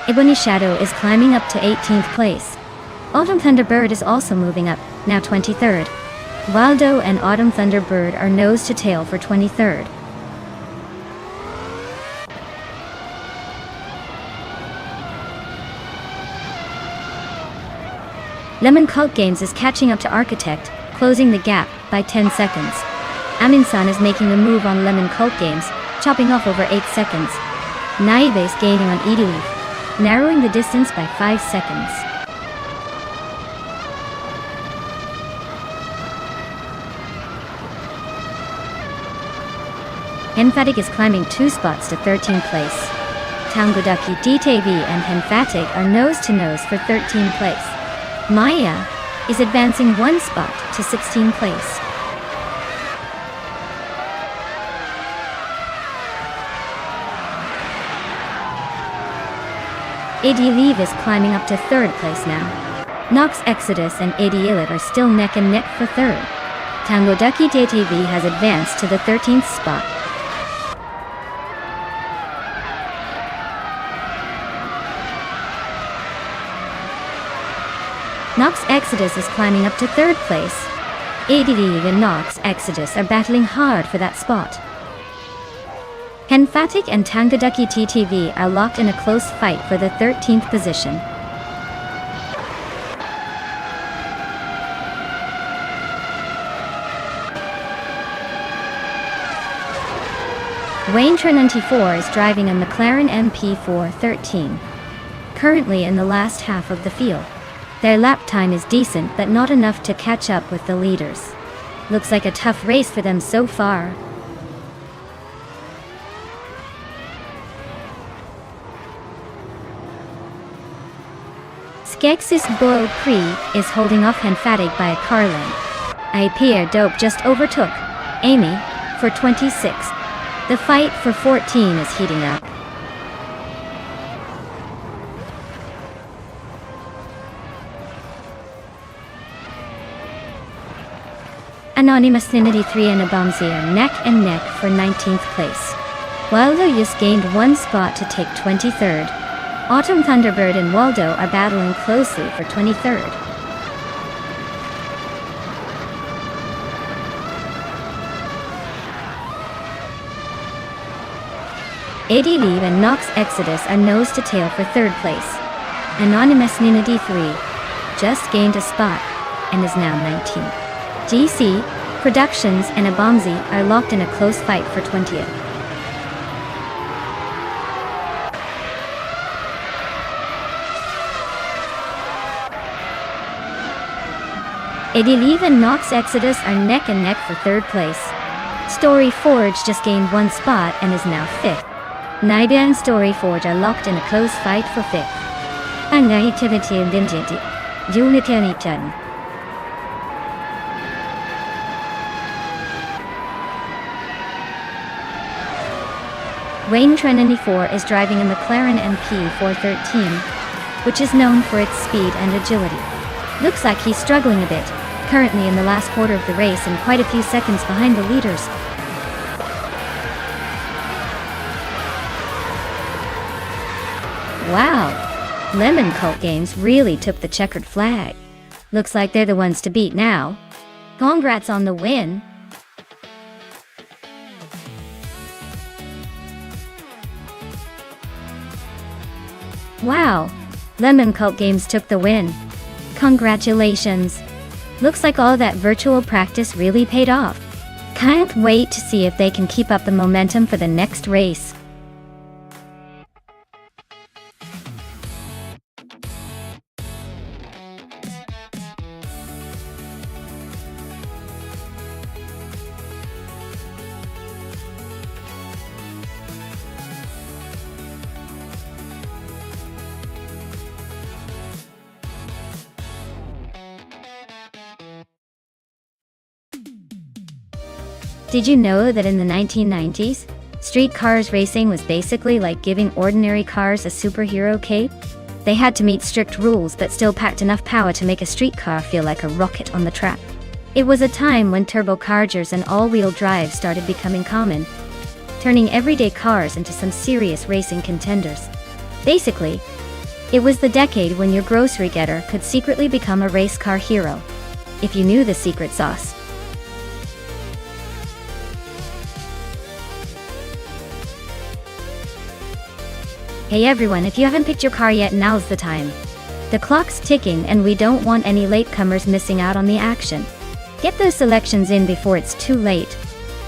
Ebony Shadow is climbing up to 18th place. Autumn Thunderbird is also moving up, now 23rd. Waldo and Autumn Thunderbird are nose to tail for 23rd. Lemon Cult Games is catching up to Architect, closing the gap by 10 seconds. Aminsan is making a move on Lemon Cult Games, chopping off over 8 seconds. Naive is gaining on Edie, narrowing the distance by 5 seconds. Emphatic is climbing 2 spots to 13th place. Tangodaki DTV and Henfatig are nose-to-nose for 13th place. Maya is advancing one spot to 16th place. Leave is climbing up to 3rd place now. Nox Exodus and Ilit are still neck and neck for 3rd. Tangodaki DTV has advanced to the 13th spot. Nox Exodus is climbing up to 3rd place. Leave and Nox Exodus are battling hard for that spot. Henfatig and Tangodaki TTV are locked in a close fight for the 13th position. Wayne 94 is driving a McLaren MP413, currently in the last half of the field. Their lap time is decent but not enough to catch up with the leaders. Looks like a tough race for them so far. Skexis Beau Prix is holding off Henfatig by a car length. Pierre Dope just overtook Amy for 26th. The fight for 14 is heating up. Anonymous 93 and Abamsi are neck and neck for 19th place. While Luyus gained one spot to take 23rd, Autumn Thunderbird and Waldo are battling closely for 23rd. Leave and Nox Exodus are nose to tail for 3rd place. Anonymous Nina D3 just gained a spot and is now 19th. GC, Productions and Abamsi are locked in a close fight for 20th. Leave and Nox Exodus are neck and neck for 3rd place. Story Forge just gained one spot and is now 5th. Nida and Story Forge are locked in a close fight for 5th. Wayne 94 is driving a McLaren MP413, which is known for its speed and agility. Looks like he's struggling a bit, currently in the last quarter of the race and quite a few seconds behind the leaders. Wow! Lemon Cult Games really took the checkered flag. Looks like they're the ones to beat now. Congrats on the win! Wow! Lemon Cult Games took the win. Congratulations! Looks like all that virtual practice really paid off. Can't wait to see if they can keep up the momentum for the next race. Did you know that in the 1990s, street cars racing was basically like giving ordinary cars a superhero cape? They had to meet strict rules but still packed enough power to make a street car feel like a rocket on the track. It was a time when turbochargers and all-wheel drive started becoming common, turning everyday cars into some serious racing contenders. Basically, it was the decade when your grocery getter could secretly become a race car hero, if you knew the secret sauce. Hey everyone, if you haven't picked your car yet, now's the time. The clock's ticking and we don't want any latecomers missing out on the action. Get those selections in before it's too late,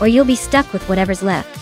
or you'll be stuck with whatever's left.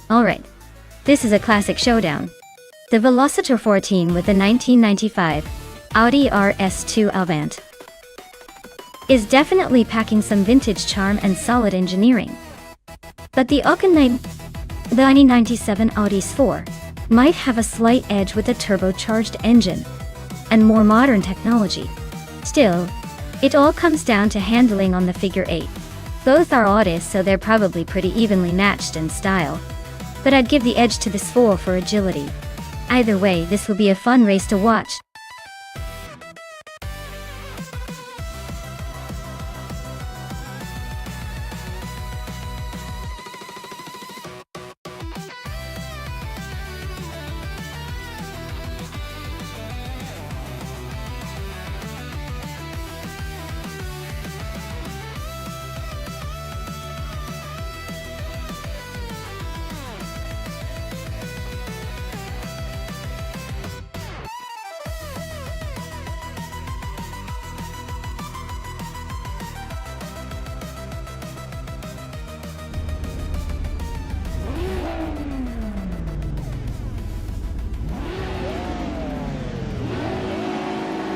Alright, this is a classic showdown. The Velocitor 14 with the 1995 Audi RS2 Avant is definitely packing some vintage charm and solid engineering. But the 1997 Audi S4 might have a slight edge with a turbocharged engine and more modern technology. Still, it all comes down to handling on the figure 8. Both are Audis, so they're probably pretty evenly matched in style, but I'd give the edge to the S4 for agility. Either way, this will be a fun race to watch.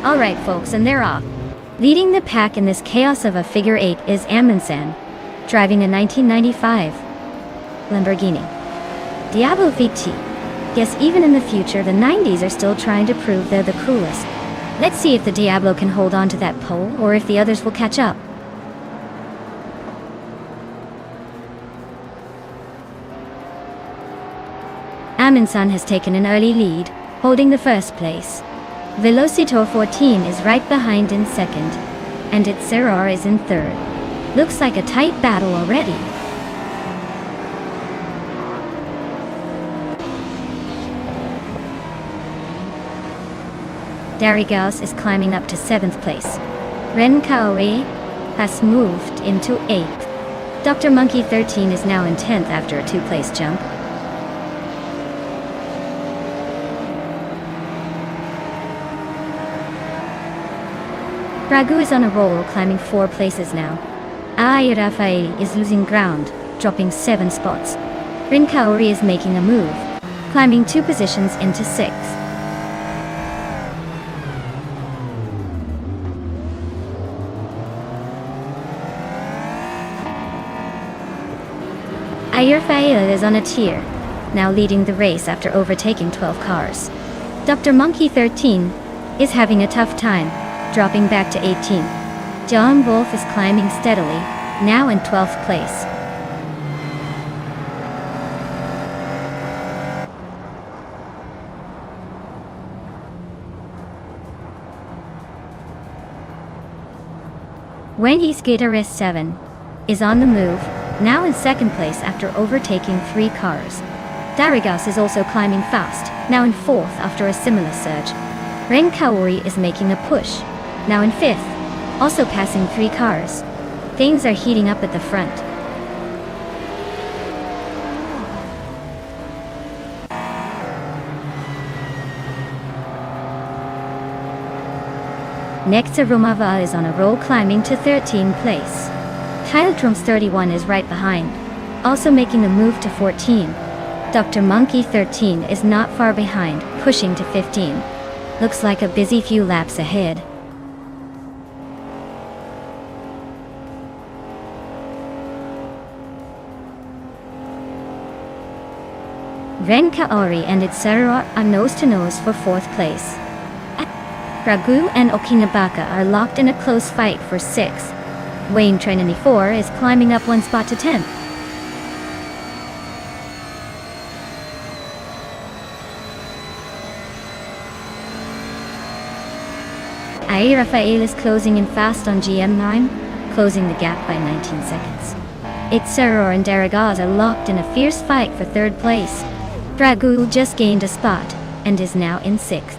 Alright folks, and they're off. Leading the pack in this chaos of a figure 8 is Amundsen, driving a 1995 Lamborghini Diablo VT. Yes, even in the future, the 90s are still trying to prove they're the coolest. Let's see if the Diablo can hold on to that pole, or if the others will catch up. Amundsen has taken an early lead, holding the first place. Velocitor 14 is right behind in second, and its Serrar is in third. Looks like a tight battle already. Darigaus is climbing up to 7th place. Ren Kaori has moved into 8th. Dr. Monkey 13 is now in 10th after a 2-place jump. Ragu is on a roll, climbing 4 places now. Ai Rafael is losing ground, dropping 7 spots. Rin Kaori is making a move, climbing 2 positions into 6th. Ai Rafael is on a tier, now leading the race after overtaking 12 cars. Dr. Monkey 13 is having a tough time, dropping back to 18th. John Wolf is climbing steadily, now in 12th place. Wendy's Gator 7 is on the move, now in 2nd place after overtaking 3 cars. Darigaus is also climbing fast, now in 4th after a similar surge. Ren Kaori is making a push, now in 5th, also passing 3 cars. Things are heating up at the front. Next, Romava is on a roll, climbing to 13th place. Tyledrums 31 is right behind, also making a move to 14. Dr. Monkey 13 is not far behind, pushing to 15. Looks like a busy few laps ahead. Ren Kaori and its Serrar are nose-to-nose for 4th place. Ragu and Okinabaka are locked in a close fight for 6th. Wayne Trinity 4 is climbing up 1 spot to 10th. Ai Rafael is closing in fast on GM9, closing the gap by 19 seconds. Its Serrar and Darigaus are locked in a fierce fight for 3rd place. Ragu just gained a spot, and is now in 6th.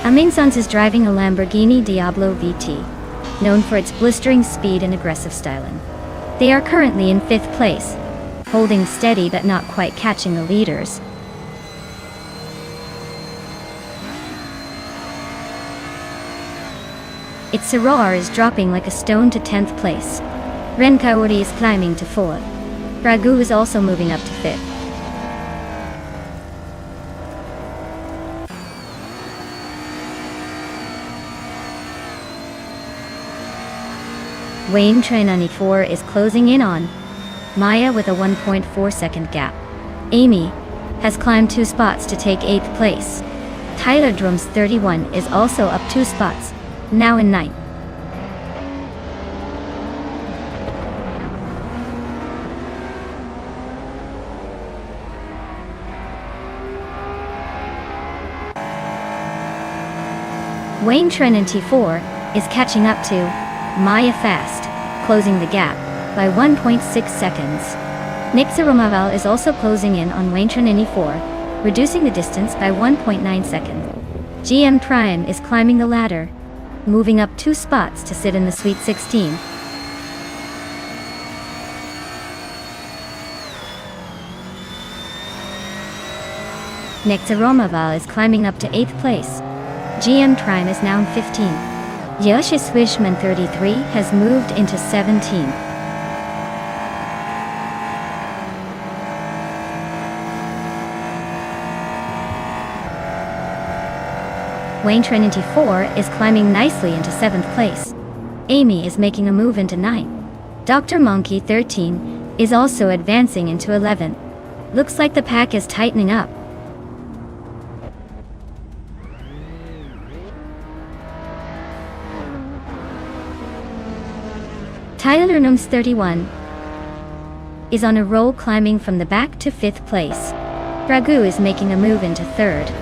Amundsen is driving a Lamborghini Diablo VT, known for its blistering speed and aggressive styling. They are currently in 5th place, holding steady but not quite catching the leaders. Its roar is dropping like a stone to 10th place. Renkaori is climbing to 4th. Ragu is also moving up to 5th. Wayne Train 94 is closing in on Maya with a 1.4 second gap. Amy has climbed 2 spots to take 8th place. Tyler Drums 31 is also up 2 spots, now in 9th. Wayne Trinity 4 is catching up to Maya fast, closing the gap by 1.6 seconds. Nick Zaromaval is also closing in on Wayne Trinity 4, reducing the distance by 1.9 seconds. GM Prime is climbing the ladder, moving up 2 spots to sit in the Sweet 16. Nick Zaromaval is climbing up to 8th place. GM Prime is now in 15th. Yoshi Swishman 33 has moved into 17th. Wayne Trinity 4 is climbing nicely into 7th place. Amy is making a move into 9th. Dr. Monkey 13 is also advancing into 11th. Looks like the pack is tightening up. Tyler Nums 31 is on a roll, climbing from the back to 5th place. Ragu is making a move into 3rd.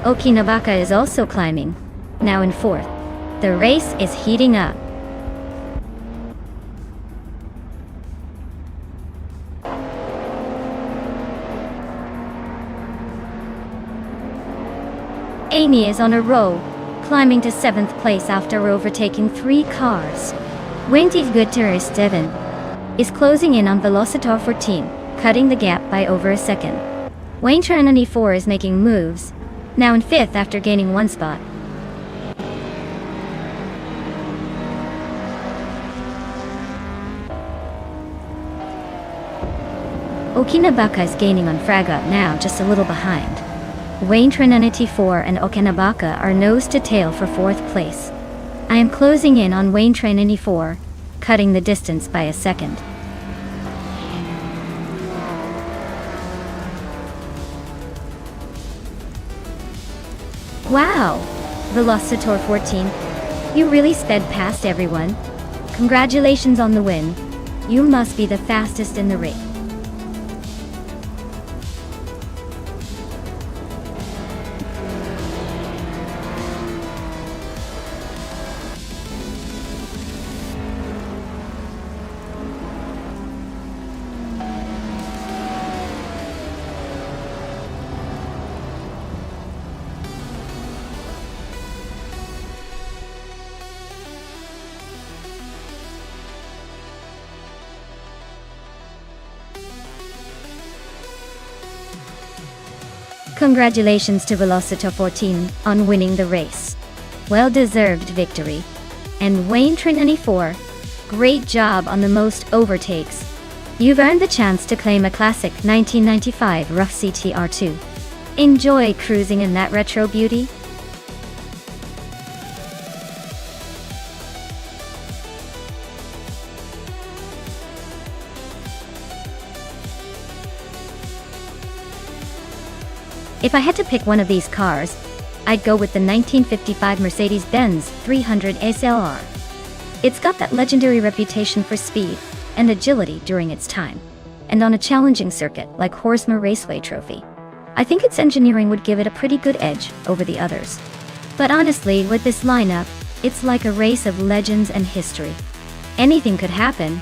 Okinabaka is also climbing, now in 4th. The race is heating up. Amy is on a roll, climbing to 7th place after overtaking 3 cars. Wendy's Good Tourist 7 is closing in on Velocitor 14, cutting the gap by over a second. Wayne Trinity 4 is making moves, now in 5th after gaining 1 spot. Okinabaka is gaining on Fraga, now just a little behind. Wayne Trinity 4 and Okinabaka are nose to tail for 4th place. I am closing in on Wayne Trinity 4, cutting the distance by a second. Wow! Velocitor 14, you really sped past everyone. Congratulations on the win. You must be the fastest in the race. Congratulations to Velocitor 14 on winning the race. Well-deserved victory. And Wayne Trinity 4, great job on the most overtakes. You've earned the chance to claim a classic 1995 Rough CTR2. Enjoy cruising in that retro beauty. If I had to pick one of these cars, I'd go with the 1955 Mercedes-Benz 300 SLR. It's got that legendary reputation for speed and agility during its time, and on a challenging circuit like Horsemer Raceway Trophy, I think its engineering would give it a pretty good edge over the others. But honestly, with this lineup, it's like a race of legends and history. Anything could happen.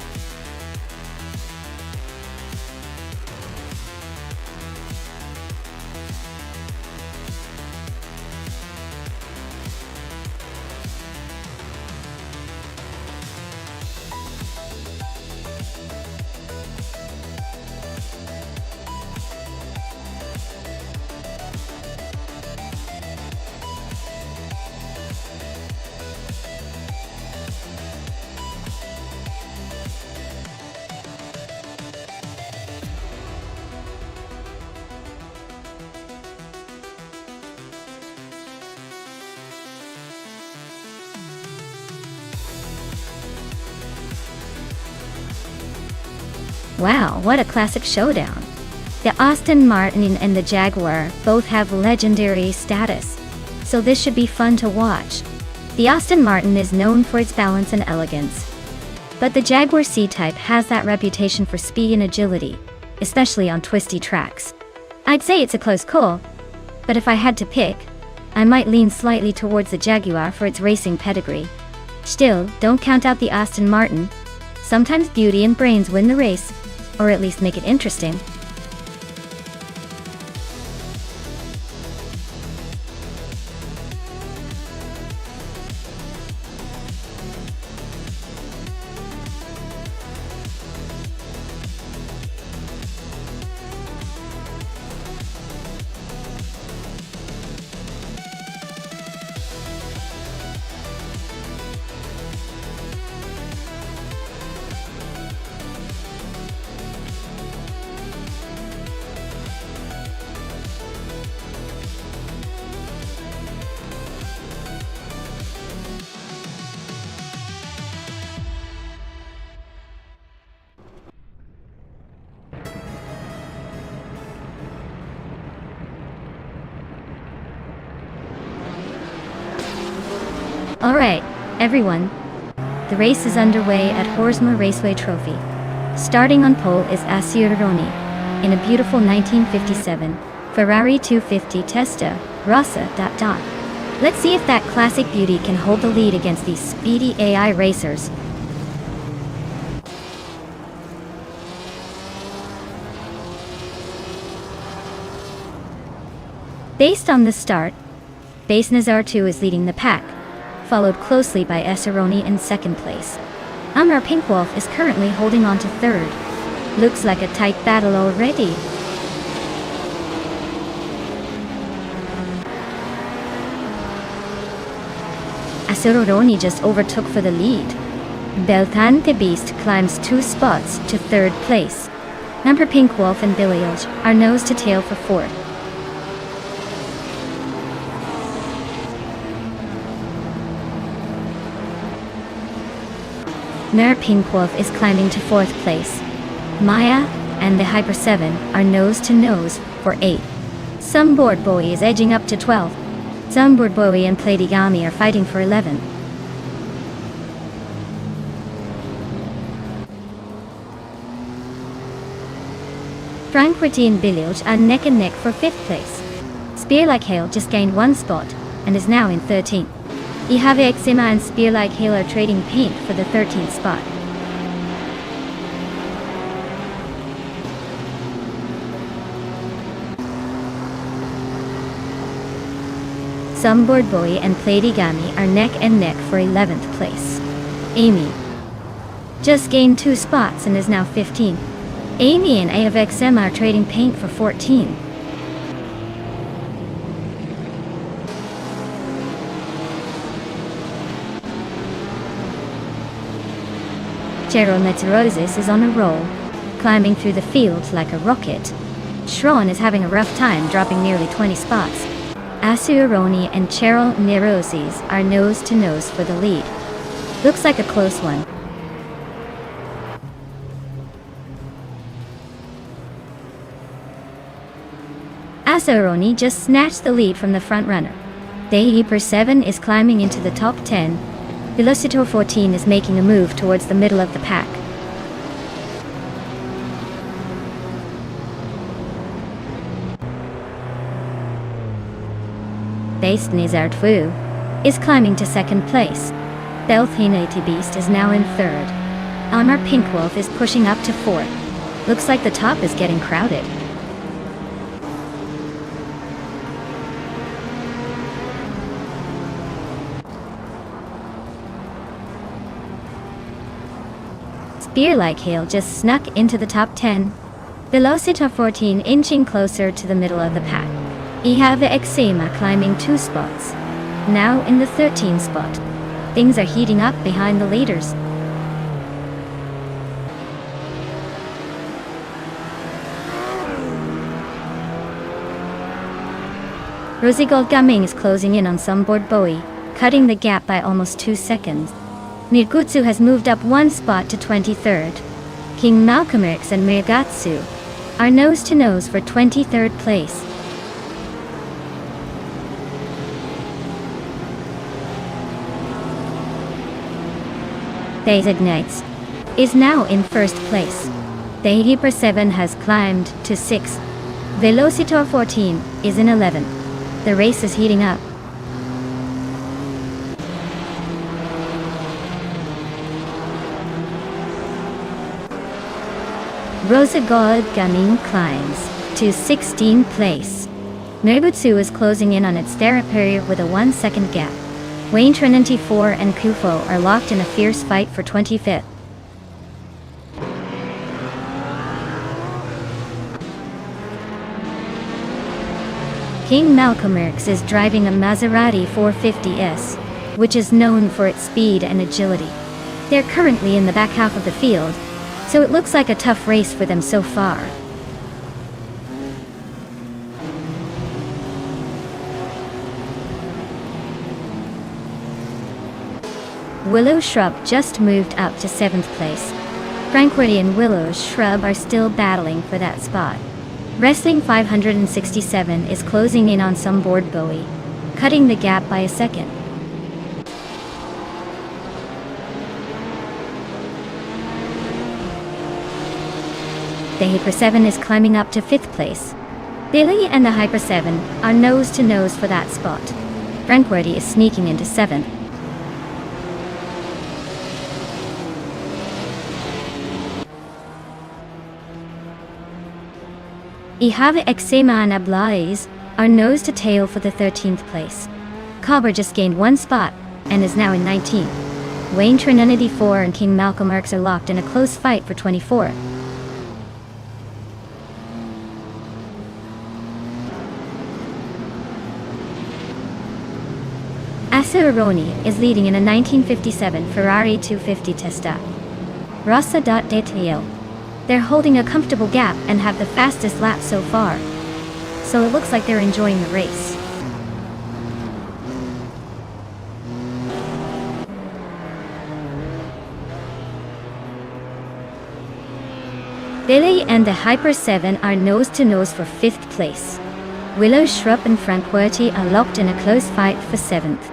Wow, what a classic showdown. The Aston Martin and the Jaguar both have legendary status, so this should be fun to watch. The Aston Martin is known for its balance and elegance, but the Jaguar C-Type has that reputation for speed and agility, especially on twisty tracks. I'd say it's a close call, but if I had to pick, I might lean slightly towards the Jaguar for its racing pedigree. Still, don't count out the Aston Martin. Sometimes beauty and brains win the race, or at least make it interesting. Alright, everyone. The race is underway at Horsma Raceway Trophy. Starting on pole is Asciaroni, in a beautiful 1957 Ferrari 250 Testa Rossa. Let's see if that classic beauty can hold the lead against these speedy AI racers. Based on the start, Base Nazar 2 is leading the pack, followed closely by Esseroni in second place. Amar Pinkwolf is currently holding on to third. Looks like a tight battle already. Esseroni just overtook for the lead. Beltante Beast climbs 2 spots to third place. Amar Pinkwolf and Billiage are nose to tail for fourth. Mer Pinkwolf is climbing to fourth place. Maya and the Hyper 7 are nose to nose for 8th. Sunboard Bowie is edging up to 12th. Sunboard Bowie and Platigami are fighting for 11th. Tranquility and Billiage are neck and neck for 5th place. Spear Like Hail just gained 1 spot and is now in 13th. Ihave Exima and Spear Like Hail are trading paint for the 13th spot. Sunboard Bowie and Platigami are neck and neck for 11th place. Amy just gained 2 spots and is now 15th. Amy and AFXM are trading paint for 14. Gerald Meteorosis is on a roll, climbing through the field like a rocket. Shron is having a rough time, dropping nearly 20 spots. Asciaroni and Cheryl Nerosis are nose to nose for the lead. Looks like a close one. Asciaroni just snatched the lead from the front runner. The Hyper 7 is climbing into the top 10. Velocitor 14 is making a move towards the middle of the pack. Base Nizard Fu is climbing to second place. Belthanati Beast is now in third. Amar Pinkwolf is pushing up to fourth. Looks like the top is getting crowded. Spear Like Hail just snuck into the top 10. Velocita 14 inching closer to the middle of the pack. Ihave Exema climbing 2 spots. Now in the 13th spot. Things are heating up behind the leaders. Rosigold Gaming is closing in on Sunboard Bowie, cutting the gap by almost 2 seconds. Nirgutsu has moved up 1 spot to 23rd. King Malcolm X and Megatsu are nose-to-nose for 23rd place. Designates is now in first place. The Hyper 7 has climbed to 6th. Velocitor 14 is in 11th. The race is heating up. Rosa Gold Gaming climbs to 16th place. Meibutsu is closing in on its third with a 1-second gap. Wayne Trinity 4 and Kufo are locked in a fierce fight for 25th. King Malcolm X is driving a Maserati 450S, which is known for its speed and agility. They're currently in the back half of the field, so it looks like a tough race for them so far. Willow Shrub just moved up to 7th place. Frankworthy and Willow Shrub are still battling for that spot. Wrestling 567 is closing in on some board Bowie, cutting the gap by a second. The Hyper 7 is climbing up to 5th place. Billy and the Hyper 7 are nose-to-nose for that spot. Frankworthy is sneaking into 7th. Ihave Exema and Ablaze are nose-to-tail for the 13th place. Cobber just gained 1 spot and is now in 19th. Wayne Trinity 4 and King Malcolm X are locked in a close fight for 24th. Acerroni is leading in a 1957 Ferrari 250 Testa. Rossa.Detail. They're holding a comfortable gap and have the fastest lap so far, so it looks like they're enjoying the race. Billy and the Hyper 7 are nose-to-nose for 5th place. Willow Shrub and Frankworthy are locked in a close fight for 7th.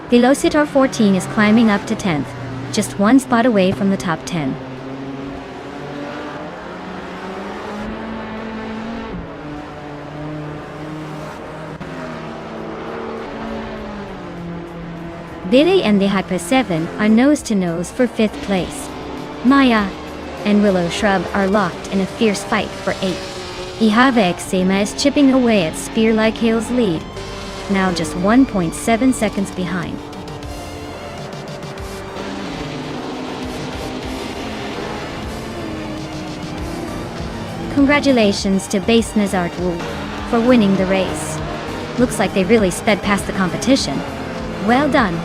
Velocitor 14 is climbing up to 10th, just 1 spot away from the top 10. Billy and the Hyper 7 are nose-to-nose for 5th place. Maya and Willow Shrub are locked in a fierce fight for 8th. Ihave Exema is chipping away at Spear-like Hill's lead, now just 1.7 seconds behind. Congratulations to Base Nazart Wu for winning the race. Looks like they really sped past the competition. Well done.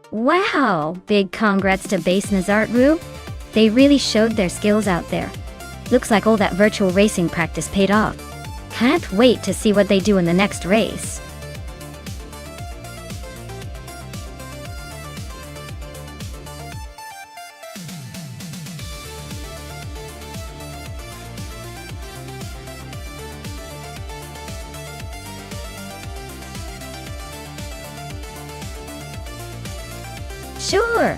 Wow! Big congrats to Base Nazart Wu. They really showed their skills out there. Looks like all that virtual racing practice paid off. Can't wait to see what they do in the next race. Sure!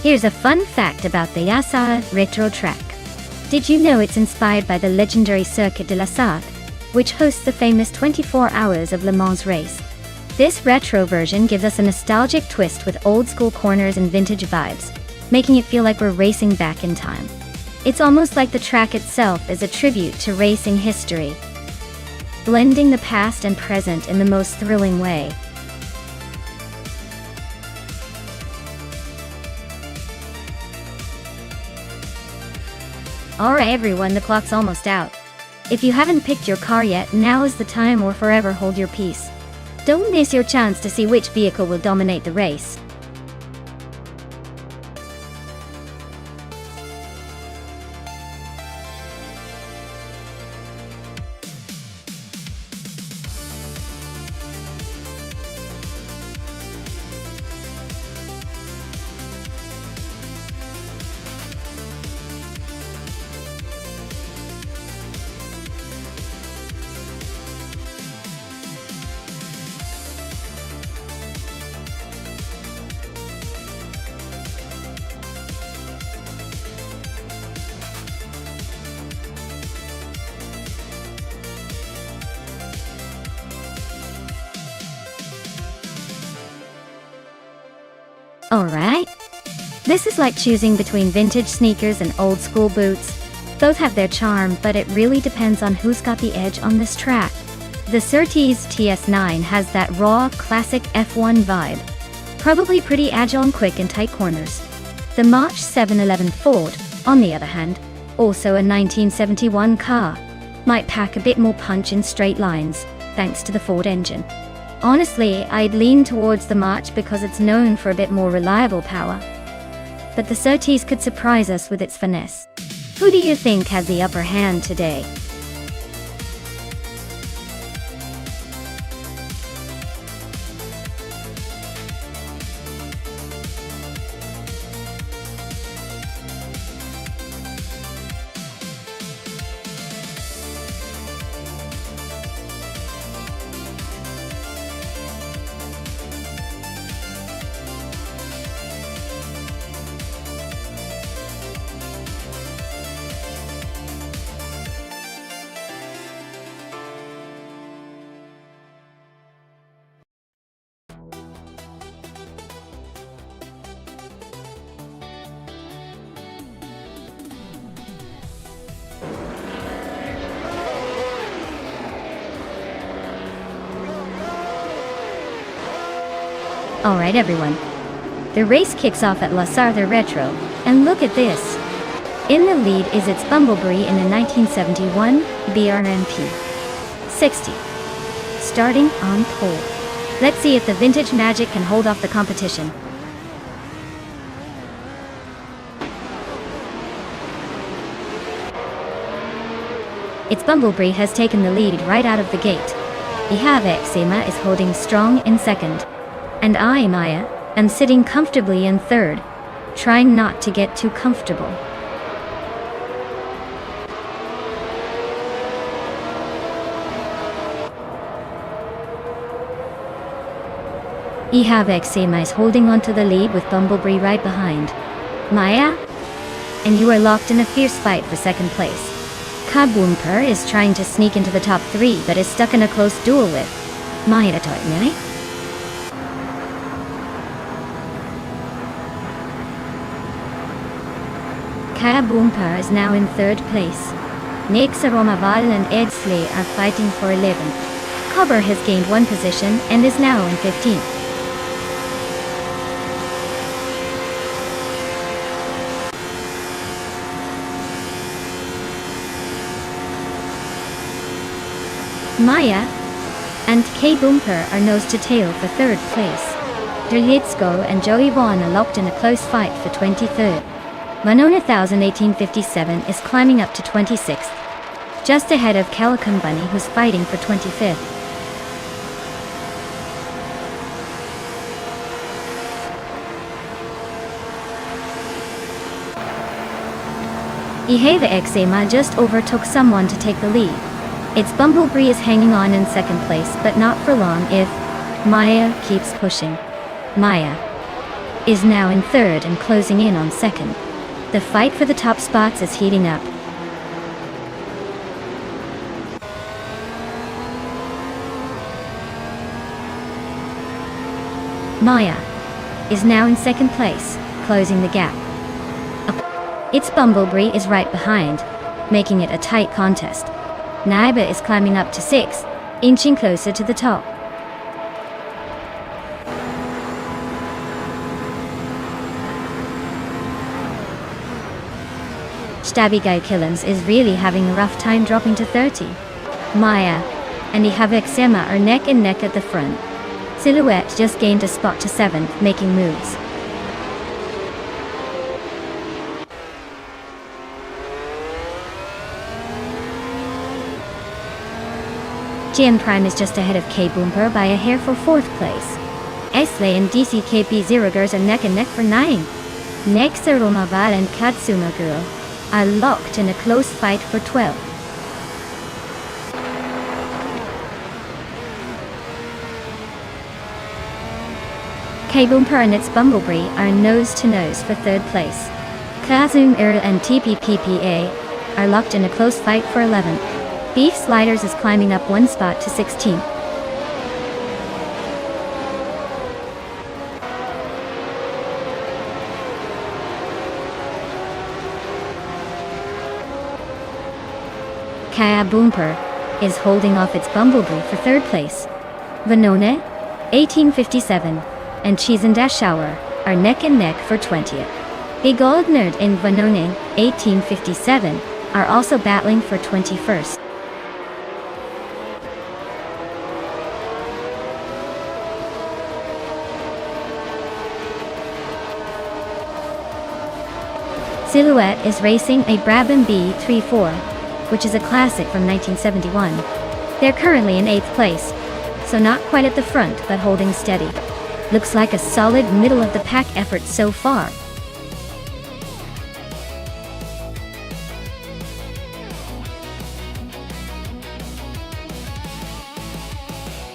Here's a fun fact about the Yasa Retro Track. Did you know it's inspired by the legendary Circuit de la Sarthe, which hosts the famous 24 Hours of Le Mans race? This retro version gives us a nostalgic twist with old-school corners and vintage vibes, making it feel like we're racing back in time. It's almost like the track itself is a tribute to racing history, blending the past and present in the most thrilling way. Alright everyone, the clock's almost out. If you haven't picked your car yet, now is the time, or forever hold your peace. Don't miss your chance to see which vehicle will dominate the race. Alright. This is like choosing between vintage sneakers and old school boots. Both have their charm, but it really depends on who's got the edge on this track. The Surtees TS9 has that raw, classic F1 vibe. Probably pretty agile and quick in tight corners. The March 711 Ford, on the other hand, also a 1971 car, might pack a bit more punch in straight lines, thanks to the Ford engine. Honestly, I'd lean towards the March because it's known for a bit more reliable power. But the Surtees could surprise us with its finesse. Who do you think has the upper hand today? Alright everyone, the race kicks off at La Sarthe Retro, and look at this. In the lead is its Bumblebee in a 1971 BRMP 60. Starting on pole. Let's see if the vintage magic can hold off the competition. Its Bumblebee has taken the lead right out of the gate. Ihave Exima is holding strong in second. And I, Maya, am sitting comfortably in third, trying not to get too comfortable. Ihave Exima is holding onto the lead with Bumblebee right behind. Maya? And you are locked in a fierce fight for second place. Kaboomper is trying to sneak into the top 3 but is stuck in a close duel with Maya Toitmiri. Kaboomper is now in third place. Nexaromaval and Edsley are fighting for 11th. Cobber has gained 1 position and is now in 15th. Maya and Kaboomper are nose to tail for third place. Derlitsko and Joey Vaughn are locked in a close fight for 23rd. Manona 1857 is climbing up to 26th, just ahead of Calico Bunny, who's fighting for 25th. Ihave Exima just overtook someone to take the lead. Its Bumblebee is hanging on in second place, but not for long if Maya keeps pushing. Maya is now in third and closing in on second. The fight for the top spots is heating up. Maya is now in second place, closing the gap. Its Bumblebee is right behind, making it a tight contest. Naiba is climbing up to 6th, inching closer to the top. Stabby Guy Killens is really having a rough time dropping to 30. Maya and Exema are neck and neck at the front. Silhouette just gained a spot to 7th, making moves. GM Prime is just ahead of K-Boomper by a hair for 4th place. Esley and DCKP Zerogers are neck and neck for 9. Next, Romavad and Katsuma Girl are locked in a close fight for 12. K-Boomper and its Bumblebee are nose-to-nose for 3rd place. Kazum Earl and TPPPA are locked in a close fight for 11th. Beef Sliders is climbing up 1 spot to 16th. Kaya Boomper is holding off its Bumblebee for 3rd place. Vanone, 1857, and Cheese and Dash Shower are neck and neck for 20th. Big Old Nerd and Vanone, 1857, are also battling for 21st. Silhouette is racing a Brabham B34, which is a classic from 1971. They're currently in 8th place, so not quite at the front but holding steady. Looks like a solid middle-of-the-pack effort so far.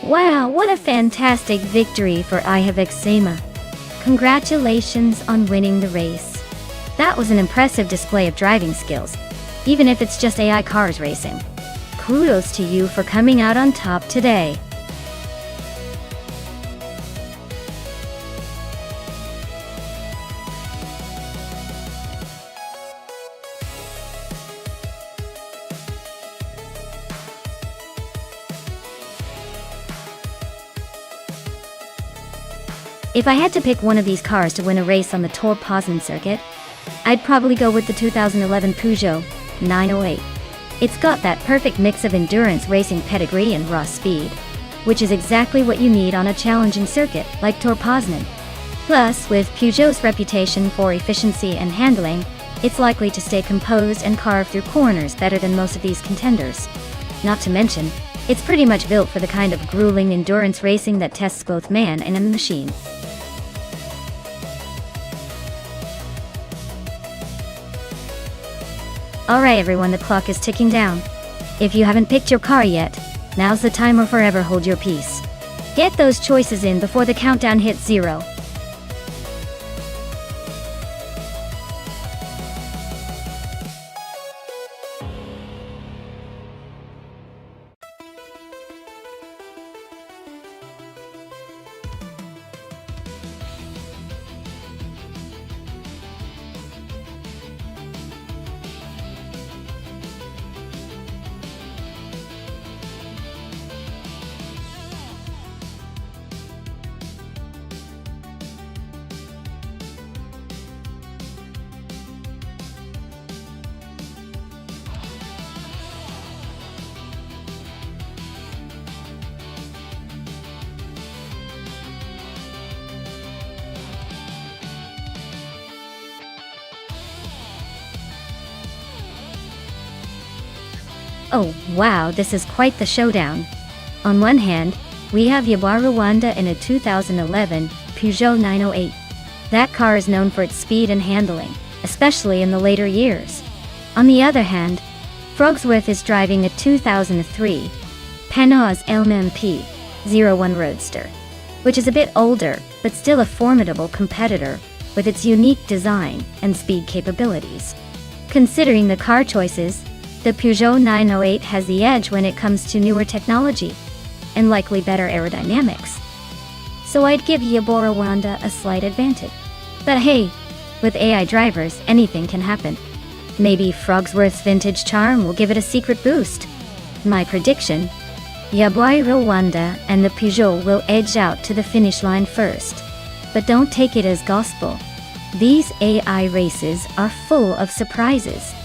Wow, what a fantastic victory for Exema. Congratulations on winning the race. That was an impressive display of driving skills, even if it's just AI cars racing. Kudos to you for coming out on top today. If I had to pick one of these cars to win a race on the Tor Poznan circuit, I'd probably go with the 2011 Peugeot 908. It's got that perfect mix of endurance racing pedigree and raw speed, which is exactly what you need on a challenging circuit like Tor Poznan. Plus, with Peugeot's reputation for efficiency and handling, it's likely to stay composed and carve through corners better than most of these contenders. Not to mention, it's pretty much built for the kind of grueling endurance racing that tests both man and a machine. Alright everyone, the clock is ticking down. If you haven't picked your car yet, now's the time or forever hold your peace. Get those choices in before the countdown hits 0. Oh wow, this is quite the showdown. On one hand, we have Yabbar Rwanda in a 2011 Peugeot 908. That car is known for its speed and handling, especially in the later years. On the other hand, Frogsworth is driving a 2003 Panoz LMP 01 Roadster, which is a bit older, but still a formidable competitor with its unique design and speed capabilities. Considering the car choices, the Peugeot 908 has the edge when it comes to newer technology, and likely better aerodynamics. So I'd give Yabbar Rwanda a slight advantage. But hey, with AI drivers, anything can happen. Maybe Frogsworth's vintage charm will give it a secret boost. My prediction: Yabbar Rwanda and the Peugeot will edge out to the finish line first. But don't take it as gospel. These AI races are full of surprises.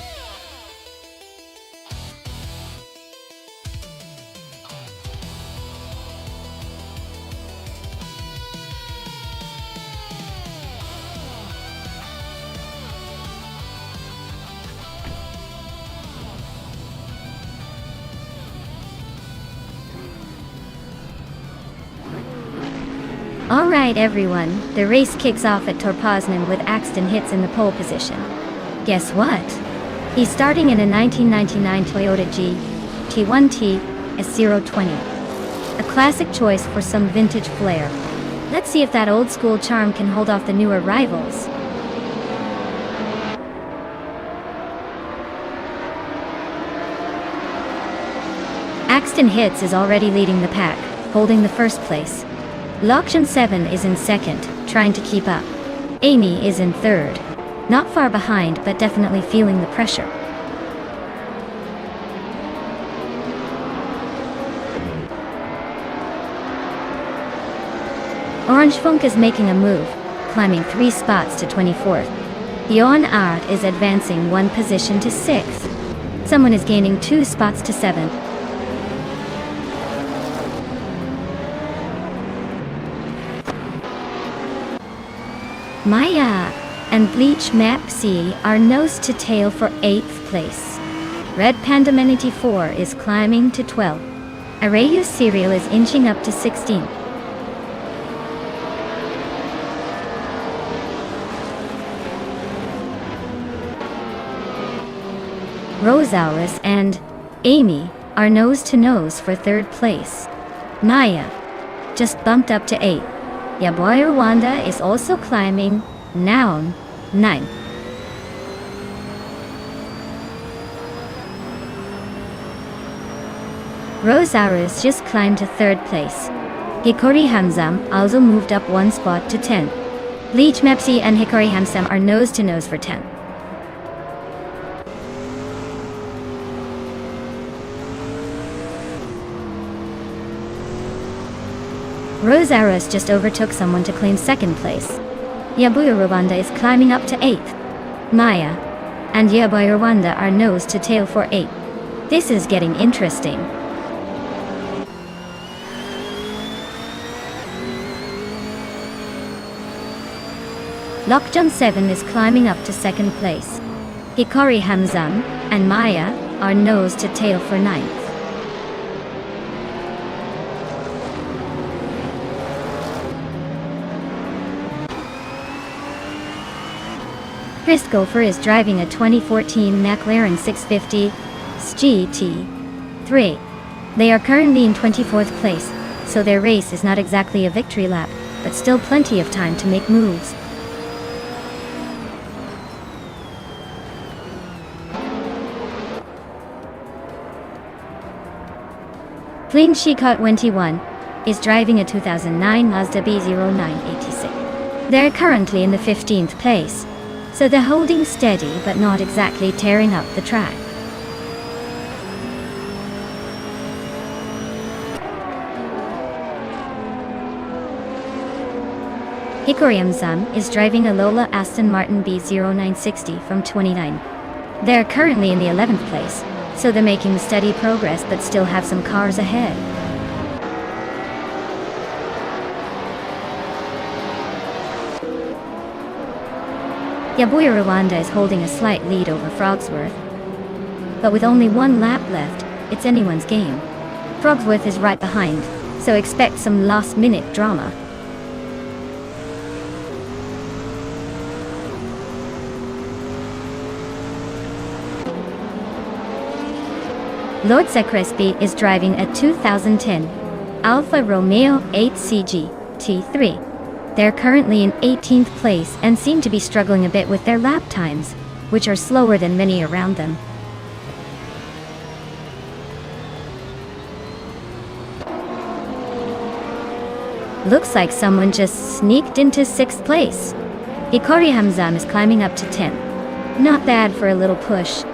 Alright everyone, the race kicks off at Torpoznan with Axton Hitz in the pole position. Guess what? He's starting in a 1999 Toyota GT1T S020. A classic choice for some vintage flair. Let's see if that old school charm can hold off the newer rivals. Axton Hitz is already leading the pack, holding the first place. Lokjan 7 is in second, trying to keep up. Amy is in third. Not far behind, but definitely feeling the pressure. Orange Funk is making a move, climbing 3 spots to 24th. Johan Art is advancing 1 position to 6th. Someone is gaining 2 spots to 7th. Maya and Bleach Map C are nose to tail for 8th place. Red Panda Manatee 4 is climbing to 12. Arayu Serial is inching up to 16. Rosaurus and Amy are nose to nose for 3rd place. Maya just bumped up to 8. Yaboy Rwanda is also climbing, now 9. Rosaurus just climbed to 3rd place. Hikori Hamzam also moved up 1 spot to 10. Bleach Mepsi and Hikori Hamzam are nose to nose for 10. Rosaurus just overtook someone to claim 2nd place. Yabuya Rwanda is climbing up to 8th. Maya and Yabuya Rwanda are nose to tail for 8. This is getting interesting. Lokjan 7 is climbing up to 2nd place. Hikori Hamzam and Maya are nose to tail for 9th. Chris Gopher is driving a 2014 McLaren 650 GT3. They are currently in 24th place, so their race is not exactly a victory lap, but still plenty of time to make moves. Clean Shikot 21 is driving a 2009 Mazda B0986. They're currently in the 15th place. So they're holding steady but not exactly tearing up the track. Hikori Hamzam is driving a Lola Aston Martin B0960 from 29. They're currently in the 11th place, so they're making steady progress but still have some cars ahead. Yabuya Rwanda is holding a slight lead over Frogsworth. But with only 1 lap left, it's anyone's game. Frogsworth is right behind, so expect some last-minute drama. Lord Secresby is driving a 2010 Alfa Romeo 8CG T3. They're currently in 18th place and seem to be struggling a bit with their lap times, which are slower than many around them. Looks like someone just sneaked into 6th place. Hikori Hamzam is climbing up to 10. Not bad for a little push.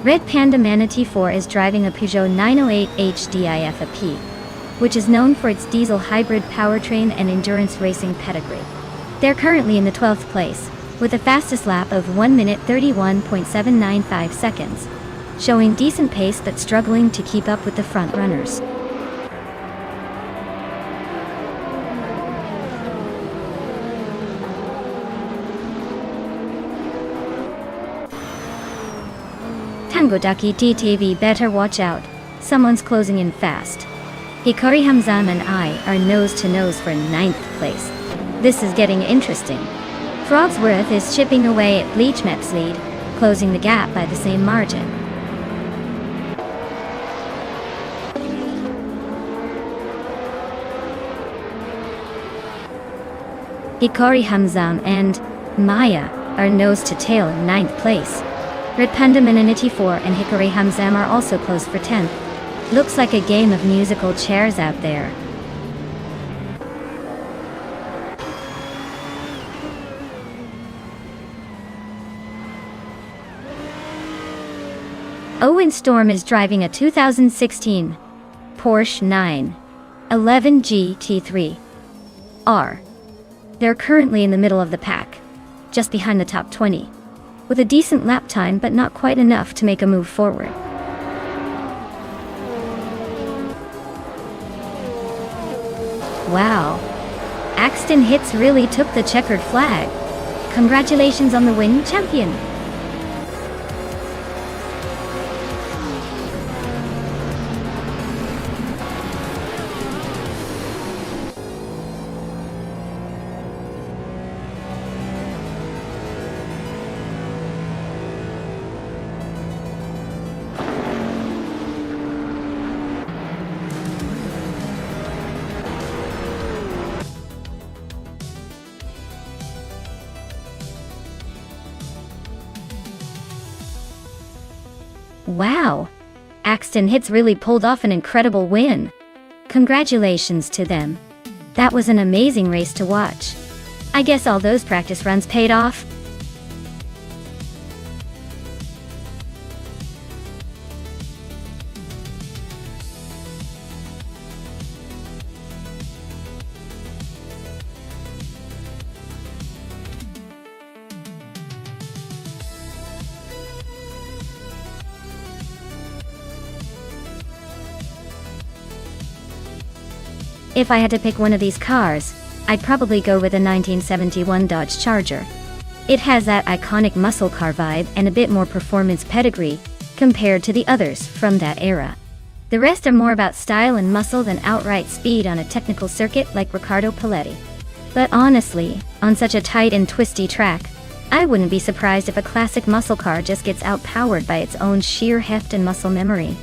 Red Panda Manatee 4 is driving a Peugeot 908 HDIFAP, which is known for its diesel hybrid powertrain and endurance racing pedigree. They're currently in the 12th place, with a fastest lap of 1 minute 31.795 seconds, showing decent pace but struggling to keep up with the front runners. Godaki TTV, better watch out. Someone's closing in fast. Hikari Hamzam and I are nose to nose for 9th place. This is getting interesting. Frogsworth is chipping away at Bleachmap's lead, closing the gap by the same margin. Hikari Hamzam and Maya are nose to tail in 9th place. Red Panda Minanity 4 and Hikari Hamzam are also close for 10th. Looks like a game of musical chairs out there. Owen Storm is driving a 2016 Porsche 911 GT3 R. They're currently in the middle of the pack, just behind the top 20, with a decent lap time but not quite enough to make a move forward. Wow, Axton Hits really took the checkered flag. Congratulations on the win, champion! Wow! Axton Hits really pulled off an incredible win. Congratulations to them. That was an amazing race to watch. I guess all those practice runs paid off. If I had to pick one of these cars, I'd probably go with a 1971 Dodge Charger. It has that iconic muscle car vibe and a bit more performance pedigree compared to the others from that era. The rest are more about style and muscle than outright speed on a technical circuit like Riccardo Paletti. But honestly, on such a tight and twisty track, I wouldn't be surprised if a classic muscle car just gets outpowered by its own sheer heft and muscle memory.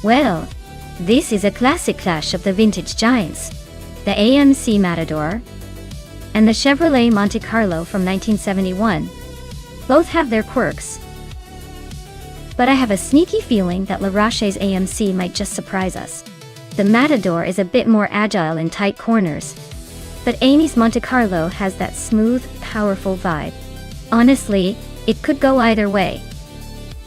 Well, this is a classic clash of the vintage giants, the AMC Matador and the Chevrolet Monte Carlo from 1971. Both have their quirks, but I have a sneaky feeling that La Roche's AMC might just surprise us. The Matador is a bit more agile in tight corners, but Amy's Monte Carlo has that smooth, powerful vibe. Honestly, it could go either way.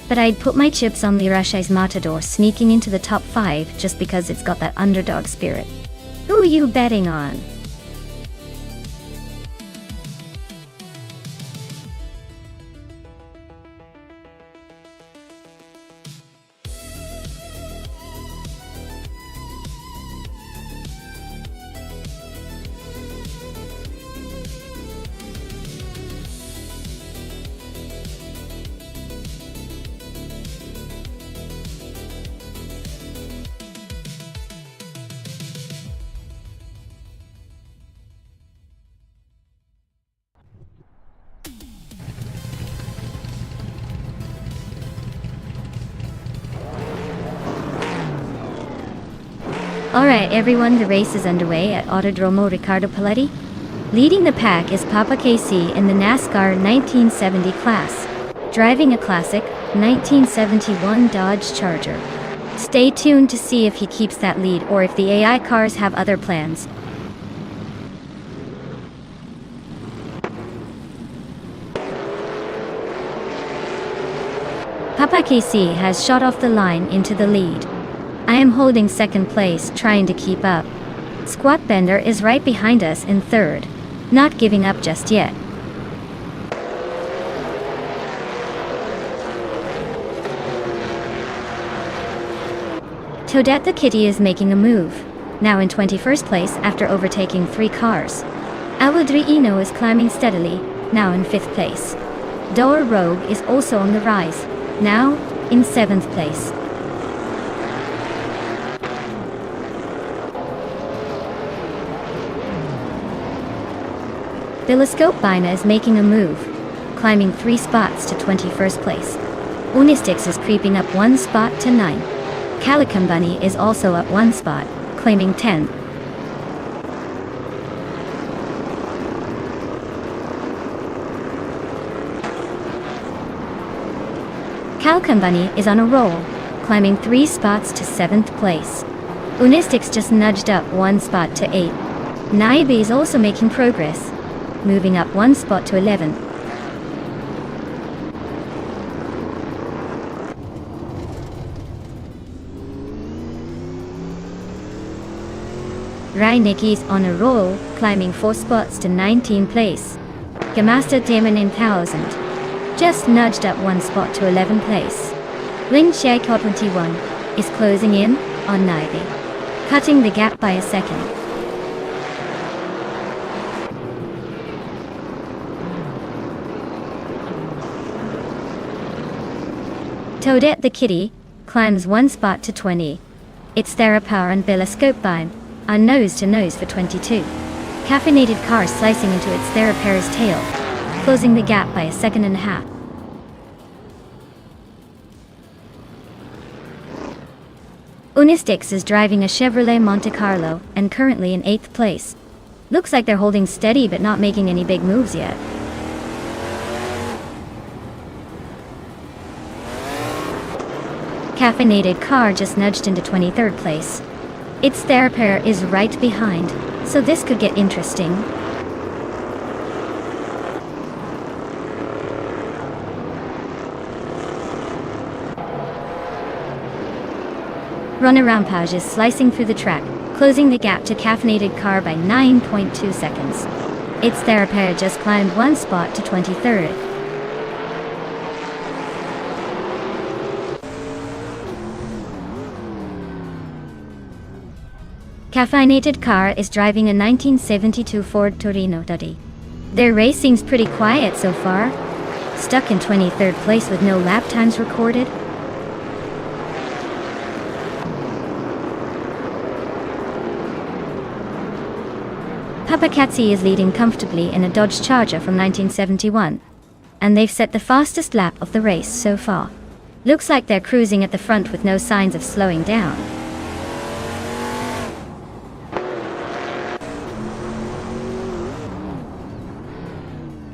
But I'd put my chips on La Roche's Matador sneaking into the top 5 just because it's got that underdog spirit. Who are you betting on? Alright everyone, the race is underway at Autodromo Riccardo Paletti. Leading the pack is Papa KC in the NASCAR 1970 class, driving a classic 1971 Dodge Charger. Stay tuned to see if he keeps that lead or if the AI cars have other plans. Papa KC has shot off the line into the lead. I am holding second place, trying to keep up. Squat Bender is right behind us in third. Not giving up just yet. Toadette the Kitty is making a move, now in 21st place after overtaking 3 cars. Awudriino is climbing steadily, now in 5th place. Doer Rogue is also on the rise, now in 7th place. Billiscope Bina is making a move, climbing 3 spots to 21st place. Unistix is creeping up 1 spot to 9. Calicum Bunny is also up 1 spot, claiming 10. Calicum Bunny is on a roll, climbing 3 spots to 7th place. Unistix just nudged up 1 spot to 8. Naibe is also making progress, moving up 1 spot to 11. Rainicki's on a roll, climbing 4 spots to 19th place. Gamasta Demon 1000 just nudged up 1 spot to 11th place. Ling Shaiko 21 is closing in on Naibe, cutting the gap by a second. Toadette the Kitty climbs 1 spot to 20. It's Therapower and Billiscope Bine are nose to nose for 22. Caffeinated car slicing into its Therapair's tail, closing the gap by a second and a half. Unistix is driving a Chevrolet Monte Carlo and currently in 8th place. Looks like they're holding steady but not making any big moves yet. Caffeinated car just nudged into 23rd place. Its Therapair is right behind, so this could get interesting. Runner Rampage is slicing through the track, closing the gap to Caffeinated car by 9.2 seconds. Its Therapair just climbed 1 spot to 23rd. Caffeinated car is driving a 1972 Ford Torino Duddy. Their race seems pretty quiet so far. Stuck in 23rd place with no lap times recorded. Papakatsi is leading comfortably in a Dodge Charger from 1971. And they've set the fastest lap of the race so far. Looks like they're cruising at the front with no signs of slowing down.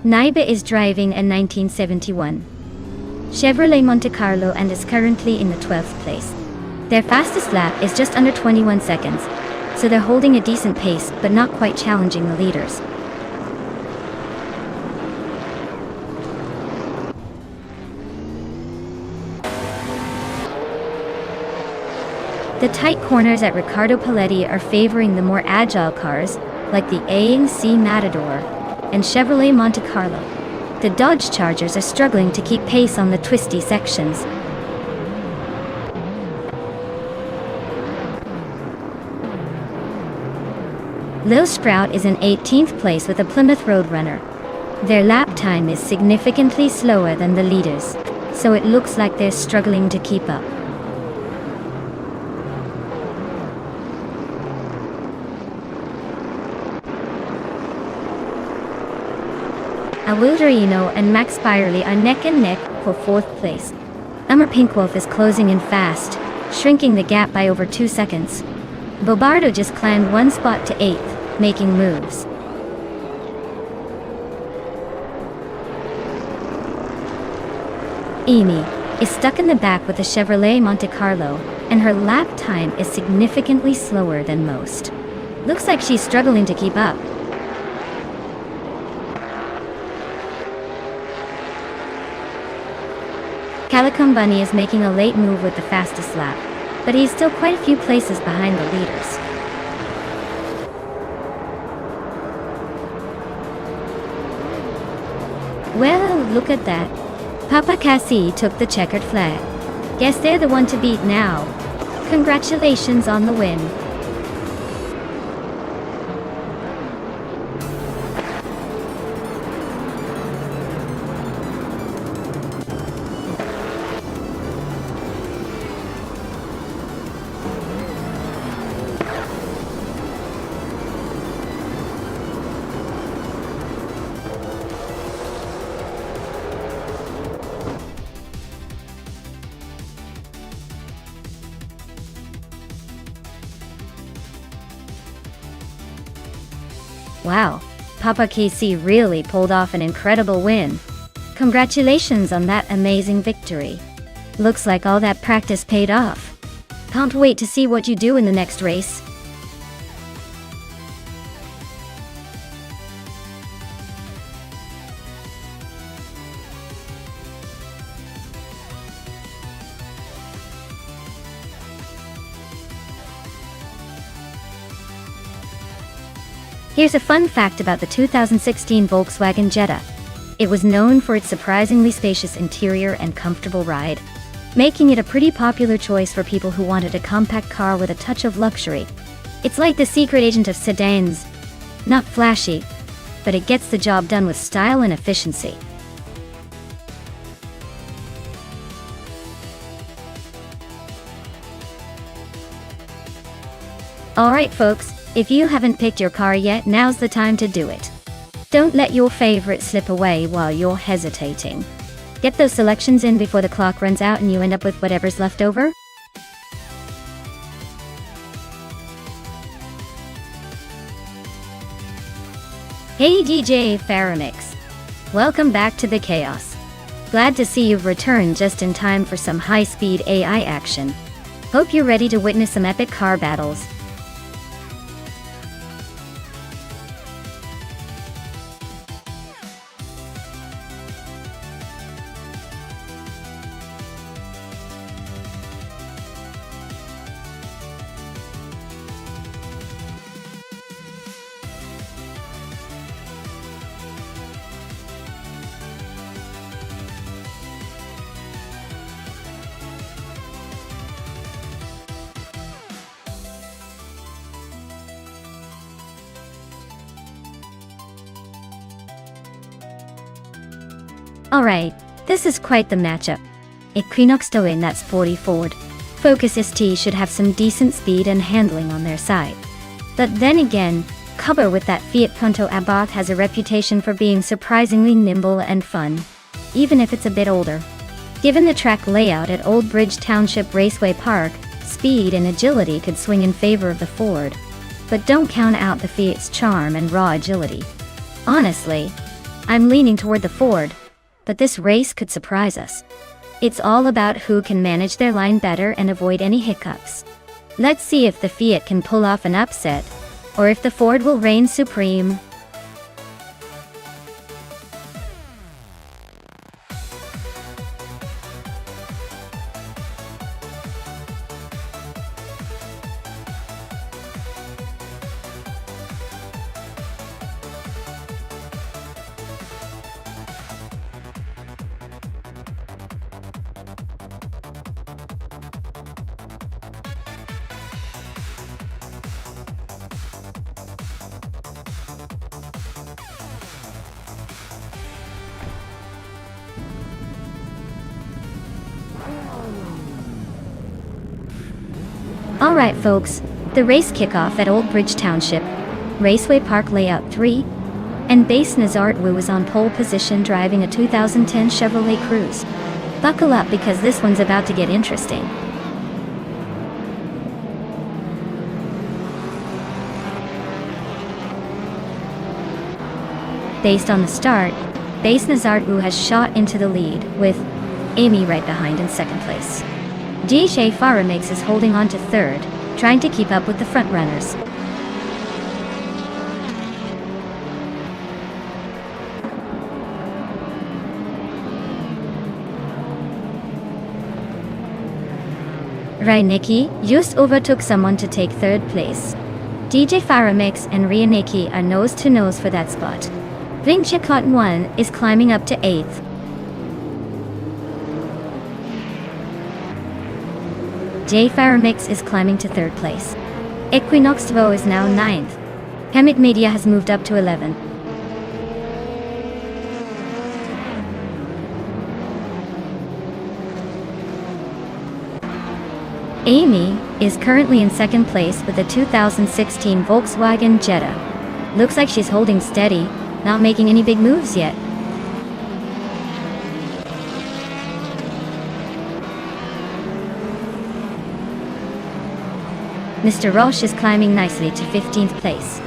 Naibe is driving a 1971 Chevrolet Monte Carlo and is currently in the 12th place. Their fastest lap is just under 21 seconds, so they're holding a decent pace but not quite challenging the leaders. The tight corners at Riccardo Paletti are favoring the more agile cars, like the AMC Matador and Chevrolet Monte Carlo. The Dodge Chargers are struggling to keep pace on the twisty sections. Lil Sprout is in 18th place with a Plymouth Roadrunner. Their lap time is significantly slower than the leaders, so it looks like they're struggling to keep up. Awilderino and Max Spirally are neck and neck for 4th place. Umar Pinkwolf is closing in fast, shrinking the gap by over 2 seconds. Bobardo just climbed 1 spot to 8th, making moves. Amy is stuck in the back with a Chevrolet Monte Carlo, and her lap time is significantly slower than most. Looks like she's struggling to keep up. Calicum Bunny is making a late move with the fastest lap, but he's still quite a few places behind the leaders. Well, look at that. Papa Cassie took the checkered flag. Guess they're the one to beat now. Congratulations on the win. Wow, Papa Casey really pulled off an incredible win. Congratulations on that amazing victory. Looks like all that practice paid off. Can't wait to see what you do in the next race. Here's a fun fact about the 2016 Volkswagen Jetta. It was known for its surprisingly spacious interior and comfortable ride, making it a pretty popular choice for people who wanted a compact car with a touch of luxury. It's like the secret agent of sedans. Not flashy, but it gets the job done with style and efficiency. Alright folks, if you haven't picked your car yet, now's the time to do it. Don't let your favorite slip away while you're hesitating. Get those selections in before the clock runs out and you end up with whatever's left over. Hey DJ Faramix. Welcome back to the chaos. Glad to see you've returned just in time for some high-speed AI action. Hope you're ready to witness some epic car battles. Alright, this is quite the matchup. Equinox to win that sporty Ford. Focus ST should have some decent speed and handling on their side. But then again, Cobber with that Fiat Punto Abarth has a reputation for being surprisingly nimble and fun, even if it's a bit older. Given the track layout at Old Bridge Township Raceway Park, speed and agility could swing in favor of the Ford. But don't count out the Fiat's charm and raw agility. Honestly, I'm leaning toward the Ford, but this race could surprise us. It's all about who can manage their line better and avoid any hiccups. Let's see if the Fiat can pull off an upset, or if the Ford will reign supreme. Alright folks, the race kickoff at Old Bridge Township, Raceway Park Layout 3, and Base Nazartwu is on pole position driving a 2010 Chevrolet Cruze. Buckle up because this one's about to get interesting. Based on the start, Base Nazartwu has shot into the lead with Amy right behind in second place. DJ Faramix is holding on to third, trying to keep up with the front runners. Nikki just overtook someone to take third place. DJ Faramix and Nikki are nose to nose for that spot. Vincha Cotton 1 is climbing up to 8th. J Faramix is climbing to 3rd place. Equinox Tvo is now 9th. Hemit Media has moved up to 11th. Amy is currently in 2nd place with a 2016 Volkswagen Jetta. Looks like she's holding steady, not making any big moves yet. Mr. Roche is climbing nicely to 15th place.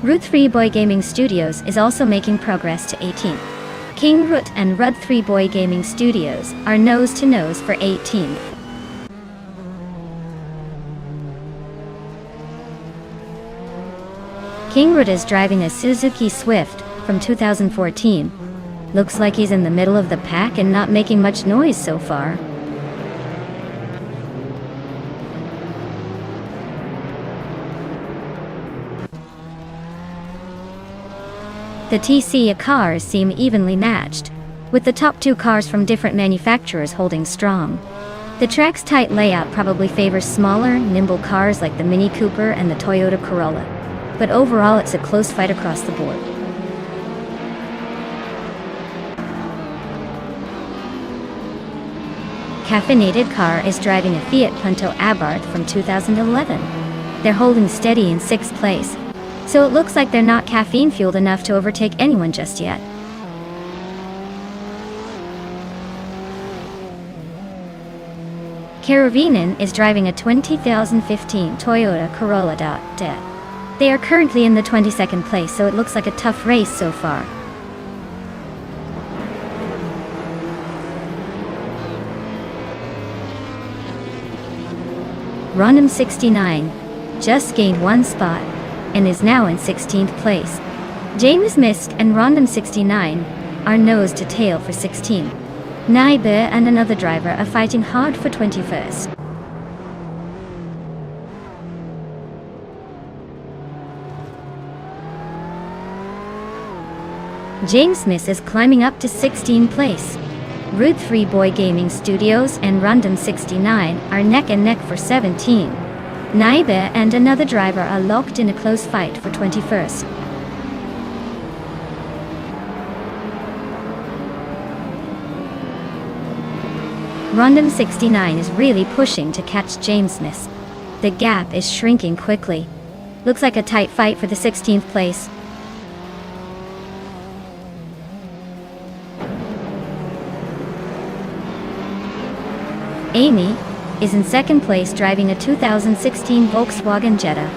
Root 3 Boy Gaming Studios is also making progress to 18th. King Root and Rud 3 Boy Gaming Studios are nose to nose for 18th. King Root is driving a Suzuki Swift from 2014. Looks like he's in the middle of the pack and not making much noise so far. The TC cars seem evenly matched, with the top 2 cars from different manufacturers holding strong. The track's tight layout probably favors smaller, nimble cars like the Mini Cooper and the Toyota Corolla, but overall it's a close fight across the board. Caffeinated Car is driving a Fiat Punto Abarth from 2011. They're holding steady in 6th place, so it looks like they're not caffeine-fueled enough to overtake anyone just yet. Karavinen is driving a 2015 Toyota Corolla DE. They are currently in the 22nd place, so it looks like a tough race so far. Random 69 just gained 1 spot and is now in 16th place. James Misk and Random 69 are nose to tail for 16th. Naibe and another driver are fighting hard for 21st. James Smith is climbing up to 16th place. Root 3 Boy Gaming Studios and Random 69 are neck and neck for 17. Naibe and another driver are locked in a close fight for 21st. Random 69 is really pushing to catch James Smith. The gap is shrinking quickly. Looks like a tight fight for the 16th place. Amy is in 2nd place driving a 2016 Volkswagen Jetta.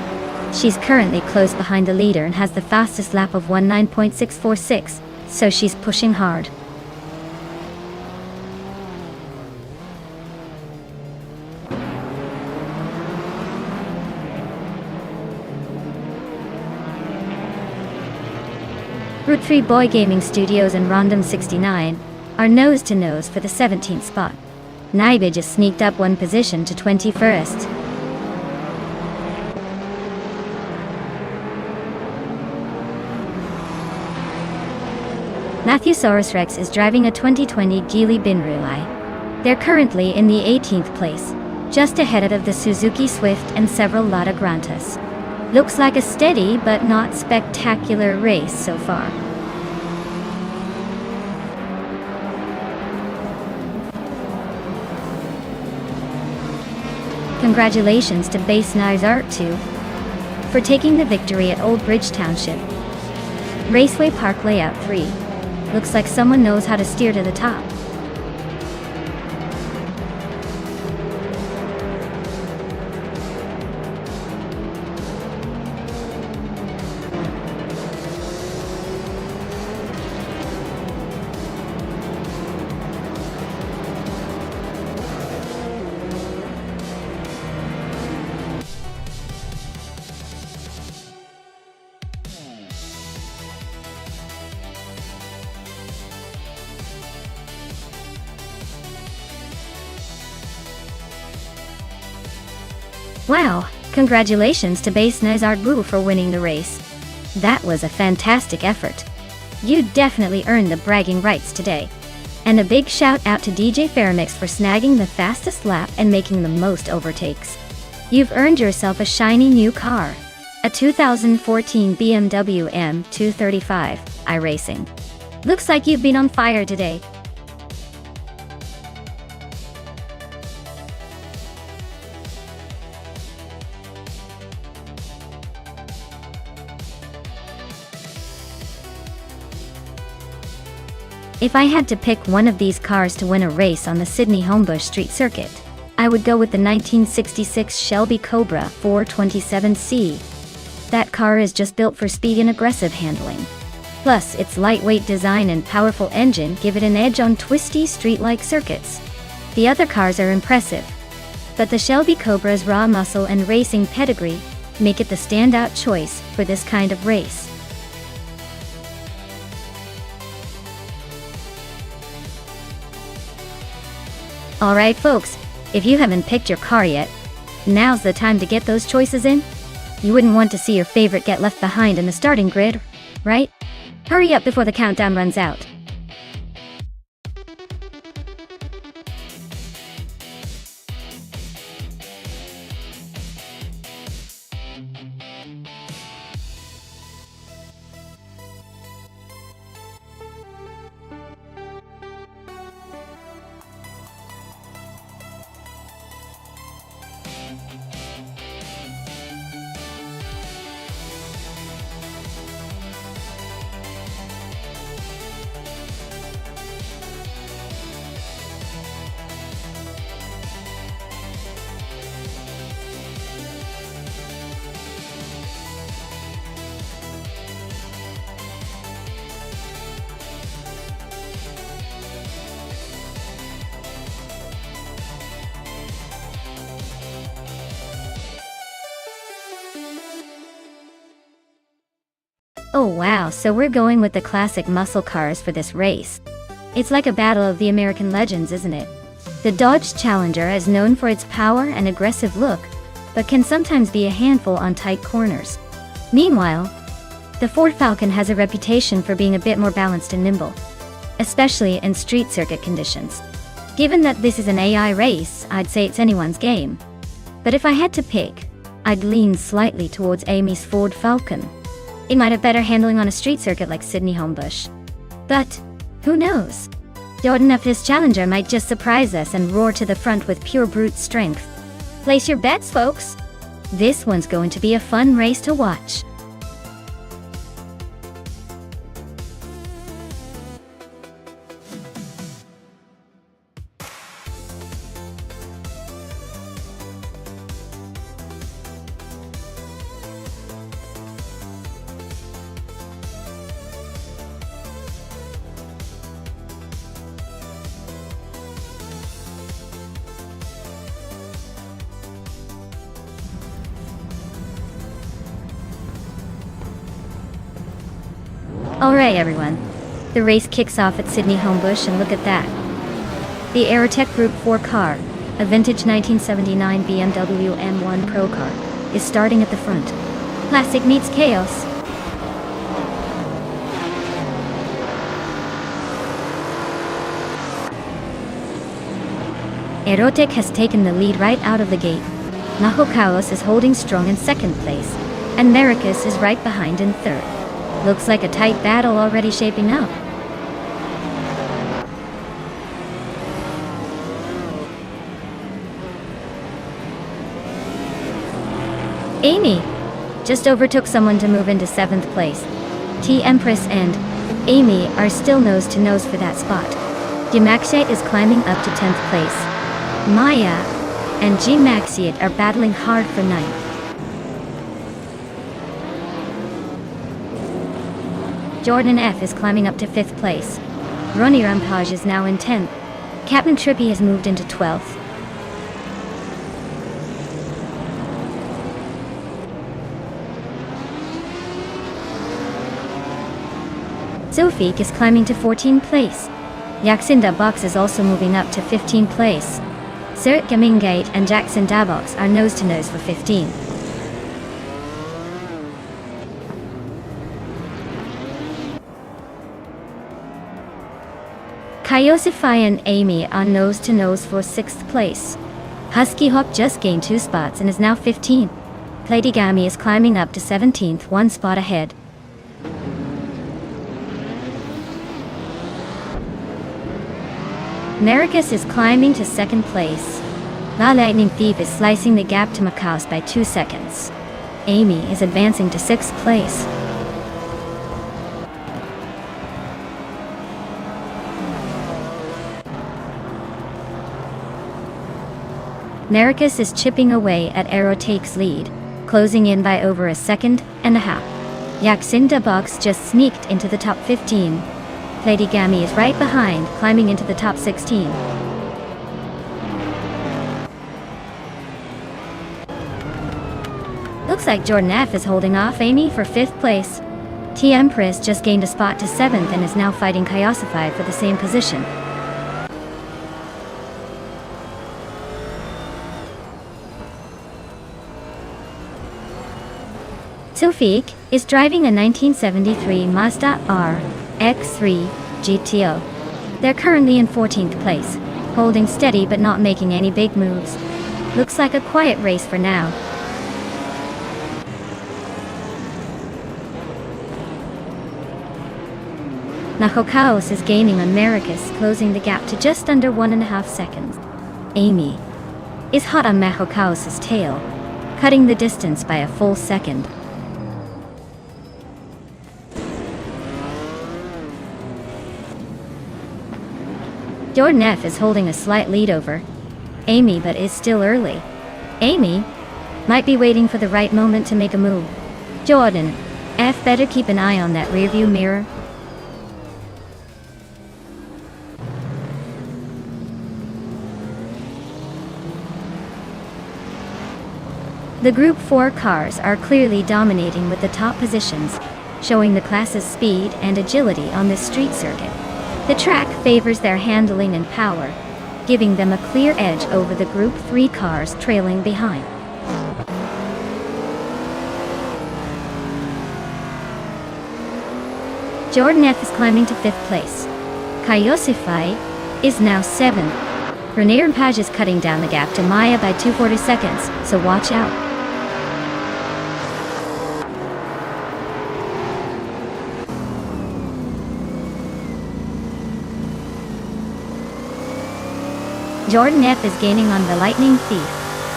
She's currently close behind the leader and has the fastest lap of 19.646, so she's pushing hard. Root 3 Boy Gaming Studios and Random 69 are nose to nose for the 17th spot. Naibe just sneaked up 1 position to 21st. Matthewsaurus Rex is driving a 2020 Geely Binrulai. They're currently in the 18th place, just ahead of the Suzuki Swift and several Lada Grantas. Looks like a steady but not spectacular race so far. Congratulations to Base Knives Art 2 for taking the victory at Old Bridge Township. Raceway Park Layout 3. Looks like someone knows how to steer to the top. Wow, congratulations to Base Nazarbu for winning the race. That was a fantastic effort. You definitely earned the bragging rights today. And a big shout out to DJ Faramix for snagging the fastest lap and making the most overtakes. You've earned yourself a shiny new car. A 2014 BMW M235 iRacing. Looks like you've been on fire today. If I had to pick one of these cars to win a race on the Sydney Homebush Street Circuit, I would go with the 1966 Shelby Cobra 427C. That car is just built for speed and aggressive handling. Plus, its lightweight design and powerful engine give it an edge on twisty street-like circuits. The other cars are impressive, but the Shelby Cobra's raw muscle and racing pedigree make it the standout choice for this kind of race. Alright folks, if you haven't picked your car yet, now's the time to get those choices in. You wouldn't want to see your favorite get left behind in the starting grid, right? Hurry up before the countdown runs out. Oh wow, so we're going with the classic muscle cars for this race. It's like a battle of the American legends, isn't it? The Dodge Challenger is known for its power and aggressive look, but can sometimes be a handful on tight corners. Meanwhile, the Ford Falcon has a reputation for being a bit more balanced and nimble, especially in street circuit conditions. Given that this is an AI race, I'd say it's anyone's game. But if I had to pick, I'd lean slightly towards Amy's Ford Falcon. It might have better handling on a street circuit like Sydney Homebush. But, who knows? Jordan F's Challenger might just surprise us and roar to the front with pure brute strength. Place your bets, folks! This one's going to be a fun race to watch. Alright everyone, the race kicks off at Sydney Homebush and look at that. The Aerotech Group 4 car, a vintage 1979 BMW M1 Pro car, is starting at the front. Classic meets chaos. Aerotech has taken the lead right out of the gate. Naho Chaos is holding strong in second place, and Maricus is right behind in third. Looks like a tight battle already shaping up. Amy just overtook someone to move into 7th place. T-Empress and Amy are still nose to nose for that spot. Gemaxiate is climbing up to 10th place. Maya and Gemaxiate are battling hard for 9th. Jordan F is climbing up to 5th place. Ronnie Rampage is now in 10th. Captain Trippy has moved into 12th. Sofik is climbing to 14th place. Yaxinda Box is also moving up to 15th place. Sert Gamingate and Jackson Davox are nose-to-nose for 15. Kaiosify and Amy are nose-to-nose for 6th place. Husky Hop just gained 2 spots and is now 15. Platigami is climbing up to 17th, 1 spot ahead. Maricus is climbing to 2nd place. La Lightning Thief is slicing the gap to Macaus by 2 seconds. Amy is advancing to 6th place. Maricus is chipping away at Aerotake's lead, closing in by over a second and a half. Yaxinda Box just sneaked into the top 15. Platigami is right behind, climbing into the top 16. Looks like Jordan F is holding off Amy for 5th place. T Empress just gained a spot to 7th and is now fighting Kaiosify for the same position. Sufik is driving a 1973 Mazda RX-3 GTO. They're currently in 14th place, holding steady but not making any big moves. Looks like a quiet race for now. Nahokaos is gaining on Maricus, closing the gap to just under 1.5 seconds. Amy is hot on Nahokaos' tail, cutting the distance by a full second. Jordan F is holding a slight lead over Amy, but is still early. Amy might be waiting for the right moment to make a move. Jordan F better keep an eye on that rearview mirror. The Group 4 cars are clearly dominating with the top positions, showing the class's speed and agility on this street circuit. The track favors their handling and power, giving them a clear edge over the Group 3 cars trailing behind. Jordan F is climbing to 5th place. Kaiosify is now 7th. Renier Page is cutting down the gap to Maya by 240 seconds, so watch out. Jordan F is gaining on the Lightning Thief,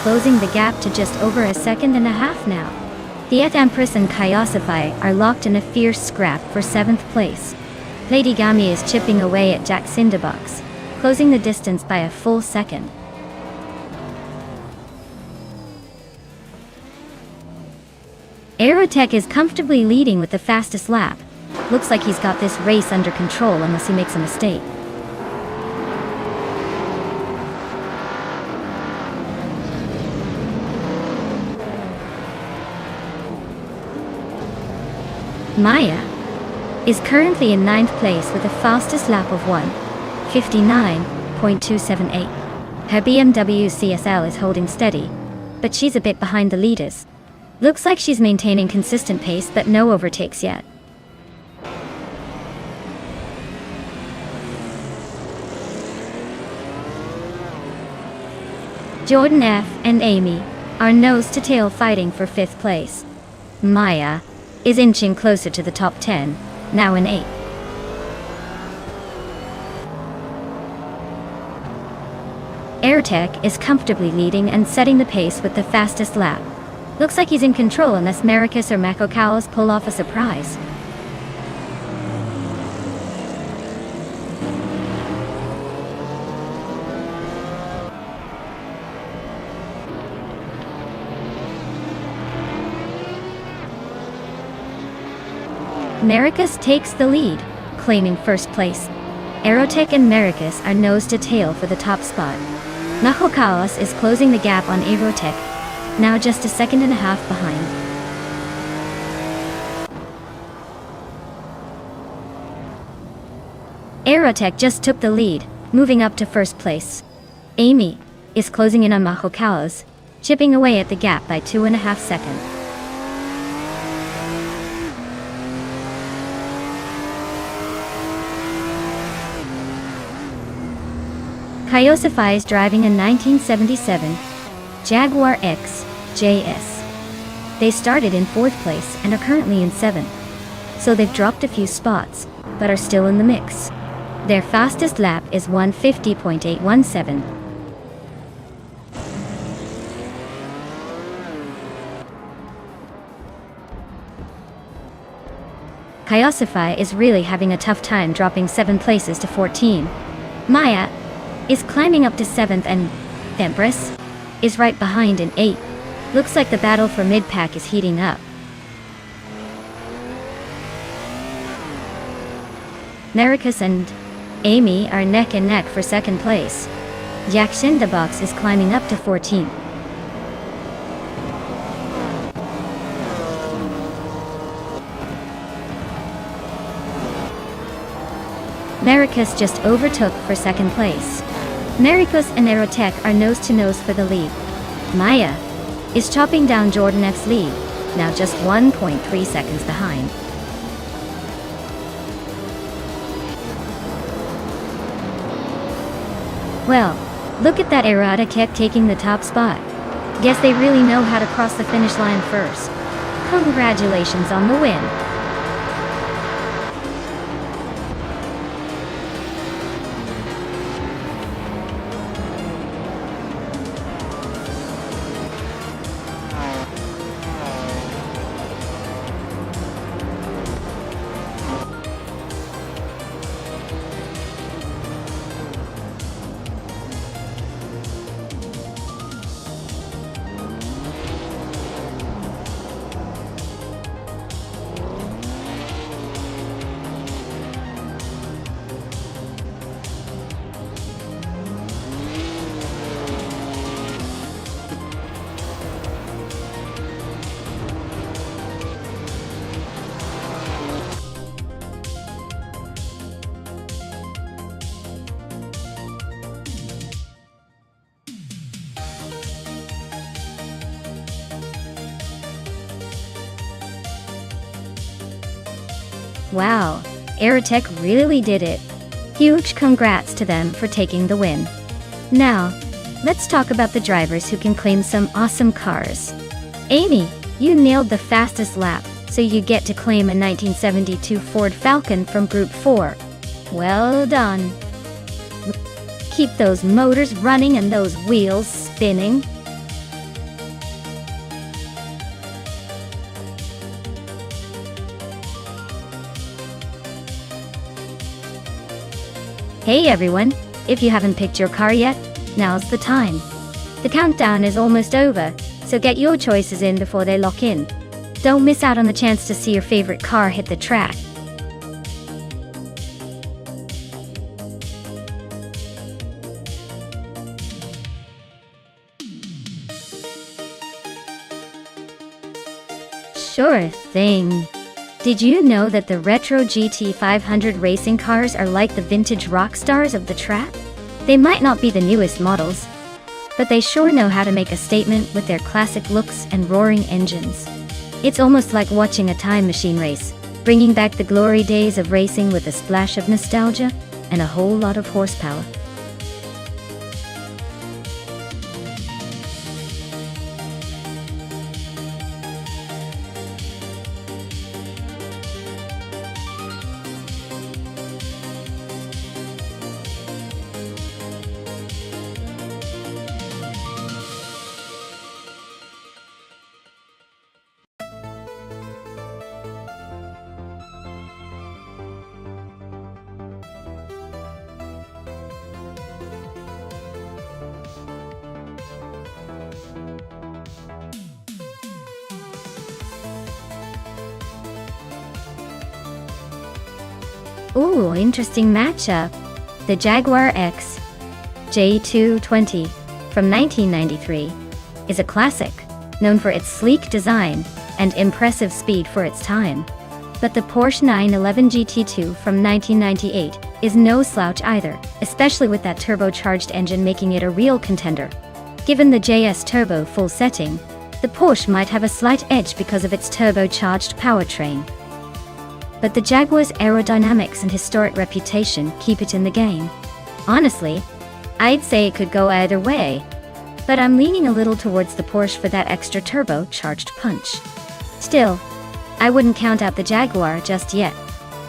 closing the gap to just over a second and a half now. The Empress and Kaiosify are locked in a fierce scrap for 7th place. Platigami is chipping away at Jacksinda Box, closing the distance by a full second. Aerotech is comfortably leading with the fastest lap. Looks like he's got this race under control unless he makes a mistake. Maya is currently in 9th place with the fastest lap of 1:59.278. Her BMW CSL is holding steady, but she's a bit behind the leaders. Looks like she's maintaining consistent pace but no overtakes yet. Jordan F and Amy are nose to tail fighting for 5th place. Maya is inching closer to the top 10, now in 8th. Airtech is comfortably leading and setting the pace with the fastest lap. Looks like he's in control unless Maricus or Makokawas pull off a surprise. Maricus takes the lead, claiming 1st place. Aerotech and Maricus are nose to tail for the top spot. Nahokawas is closing the gap on Aerotech, now just a second and a half behind. Aerotech just took the lead, moving up to 1st place. Amy is closing in on Mahokaos, chipping away at the gap by 2.5 seconds. Kyosify is driving a 1977 Jaguar X JS. They started in 4th place and are currently in 7th. So they've dropped a few spots, but are still in the mix. Their fastest lap is 150.817. Kyosify is really having a tough time dropping 7 places to 14. Maya is climbing up to 7th and Empress is right behind in 8th. Looks like the battle for mid-pack is heating up. Maricus and Amy are neck and neck for 2nd place. Yakshin the box is climbing up to 14th. Maricus just overtook for 2nd place. Maricus and Aerotech are nose-to-nose for the lead. Maya is chopping down Jordan F's lead, now just 1.3 seconds behind. Well, look at that Aerotech taking the top spot. Guess they really know how to cross the finish line first. Congratulations on the win. Wow, Aerotech really did it. Huge congrats to them for taking the win. Now, let's talk about the drivers who can claim some awesome cars. Amy, you nailed the fastest lap, so you get to claim a 1972 Ford Falcon from Group 4. Well done. Keep those motors running and those wheels spinning. Hey everyone, if you haven't picked your car yet, now's the time. The countdown is almost over, so get your choices in before they lock in. Don't miss out on the chance to see your favorite car hit the track. Sure thing. Did you know that the retro GT500 racing cars are like the vintage rock stars of the track? They might not be the newest models, but they sure know how to make a statement with their classic looks and roaring engines. It's almost like watching a time machine race, bringing back the glory days of racing with a splash of nostalgia and a whole lot of horsepower. Ooh, interesting matchup. The Jaguar X J220 from 1993 is a classic, known for its sleek design and impressive speed for its time. But the Porsche 911 GT2 from 1998 is no slouch either, especially with that turbocharged engine making it a real contender. Given the JS Turbo full setting, the Porsche might have a slight edge because of its turbocharged powertrain. But the Jaguar's aerodynamics and historic reputation keep it in the game. Honestly, I'd say it could go either way, but I'm leaning a little towards the Porsche for that extra turbocharged punch. Still, I wouldn't count out the Jaguar just yet.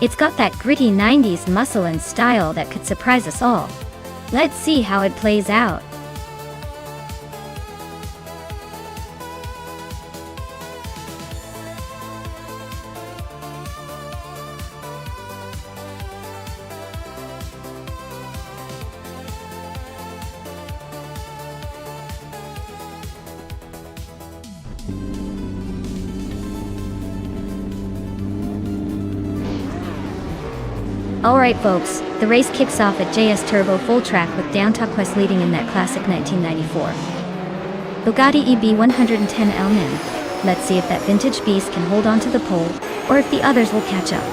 It's got that gritty 90s muscle and style that could surprise us all. Let's see how it plays out. Alright folks, the race kicks off at JS Turbo full track with Nonstop Quest leading in that classic 1994 Bugatti EB110L. Let's see if that vintage beast can hold on to the pole, or if the others will catch up.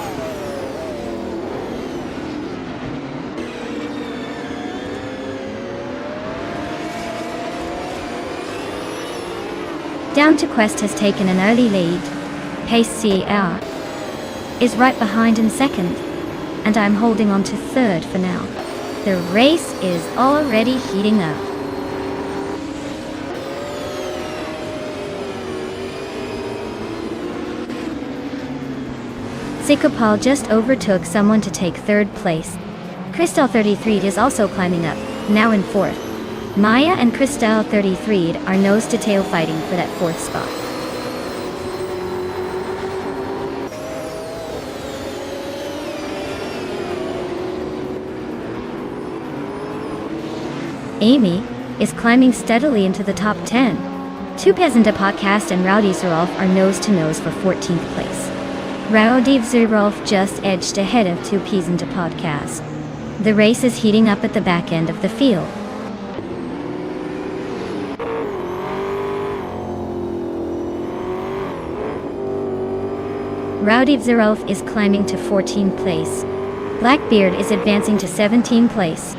Down to Quest has taken an early lead. Pace CR is right behind in second, and I'm holding on to third for now. The race is already heating up. Sikopal just overtook someone to take third place. Cristal 33 is also climbing up, now in fourth. Maya and Cristal 33 are nose-to-tail fighting for that fourth spot. Amy is climbing steadily into the top 10. Two Peasanta Podcast and Rowdy Zerolf are nose-to-nose for 14th place. Rowdy Zerolf just edged ahead of Two Peasanta Podcast. The race is heating up at the back end of the field. Rowdy Zerolf is climbing to 14th place. Blackbeard is advancing to 17th place.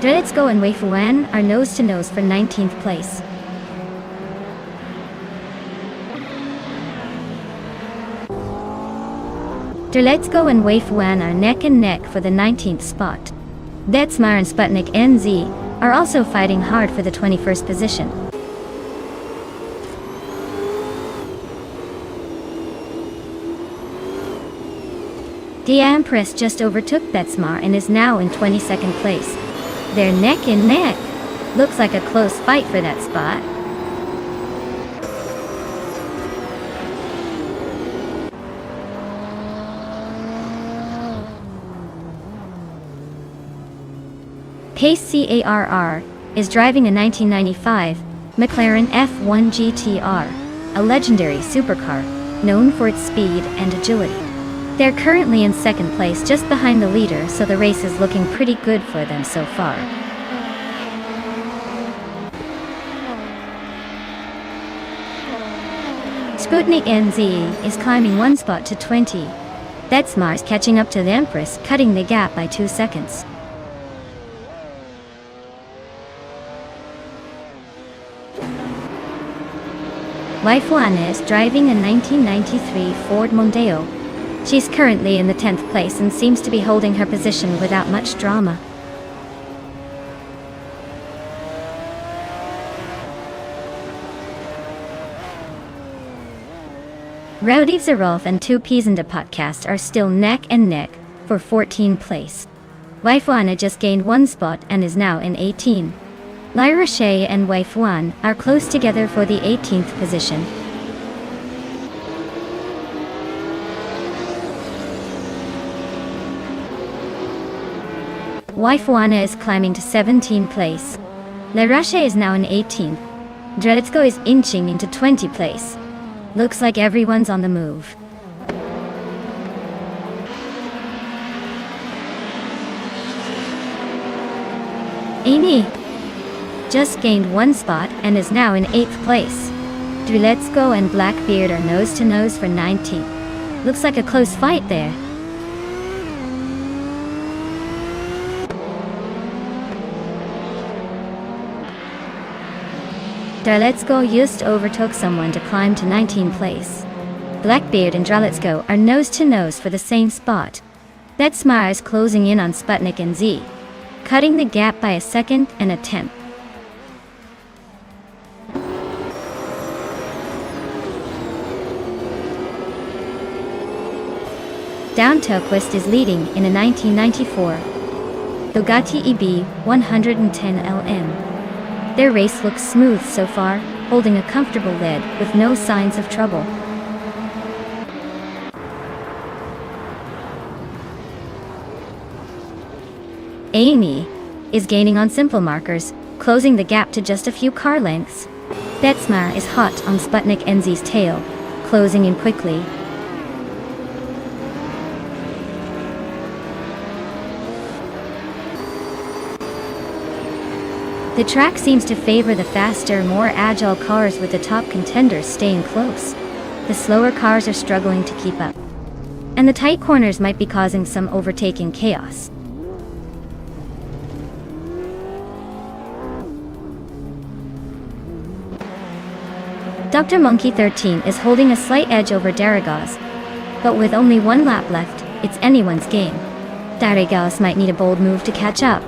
Let's Go and Wei Fuan are nose-to-nose for 19th place. Let's Go and Wei Fuan are neck and neck for the 19th spot. Detsmar and Sputnik NZ are also fighting hard for the 21st position. The Empress just overtook Detsmar and is now in 22nd place. They're neck and neck. Looks like a close fight for that spot. Pace CARR is driving a 1995 McLaren F1 GTR, a legendary supercar known for its speed and agility. They're currently in second place just behind the leader, so the race is looking pretty good for them so far. Sputnik NZ is climbing one spot to 20. Detsmar's catching up to the Empress, cutting the gap by 2 seconds. Waifuana is driving a 1993 Ford Mondeo. She's currently in the 10th place and seems to be holding her position without much drama. Rowdy Zerolf and Two Peasanta Podcast are still neck and neck for 14th place. Waifuana just gained one spot and is now in 18. Lyra Shea and Waifuan are close together for the 18th position. Waifuana is climbing to 17th place. Larashe is now in 18th. Dreditsko is inching into 20th place. Looks like everyone's on the move. Amy just gained one spot and is now in 8th place. Druletsko and Blackbeard are nose-to-nose for 19th. Looks like a close fight there. Darletsko just overtook someone to climb to 19th place. Blackbeard and Darletsko are nose-to-nose for the same spot. Betsmar is closing in on Sputnik and Z, cutting the gap by a second and a tenth. Down Tokvist is leading in a 1994 Bugatti EB 110 LM. Their race looks smooth so far, holding a comfortable lead with no signs of trouble. Amy is gaining on simple markers, closing the gap to just a few car lengths. Betsmar is hot on Sputnik NZ's tail, closing in quickly. The track seems to favor the faster, more agile cars, with the top contenders staying close. The slower cars are struggling to keep up, and the tight corners might be causing some overtaking chaos. Dr. Monkey 13 is holding a slight edge over Darigaz, but with only one lap left, it's anyone's game. Darigaz might need a bold move to catch up.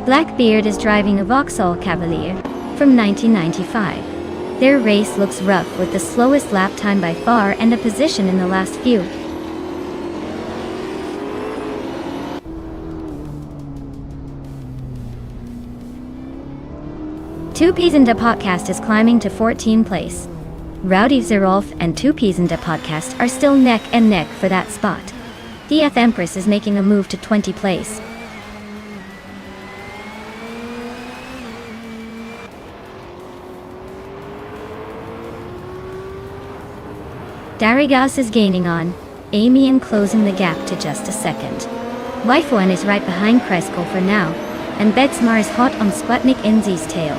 Blackbeard is driving a Vauxhall Cavalier from 1995. Their race looks rough, with the slowest lap time by far and a position in the last few. Two Peas in the Podcast is climbing to 14th place. Rowdy Zerolf and Two Peas in the Podcast are still neck and neck for that spot. DF Empress is making a move to 20th place. Darigaz is gaining on Amy and closing the gap to just a second. Waifuan is right behind Kresko for now, and Betsmar is hot on Sputnik NZ's tail.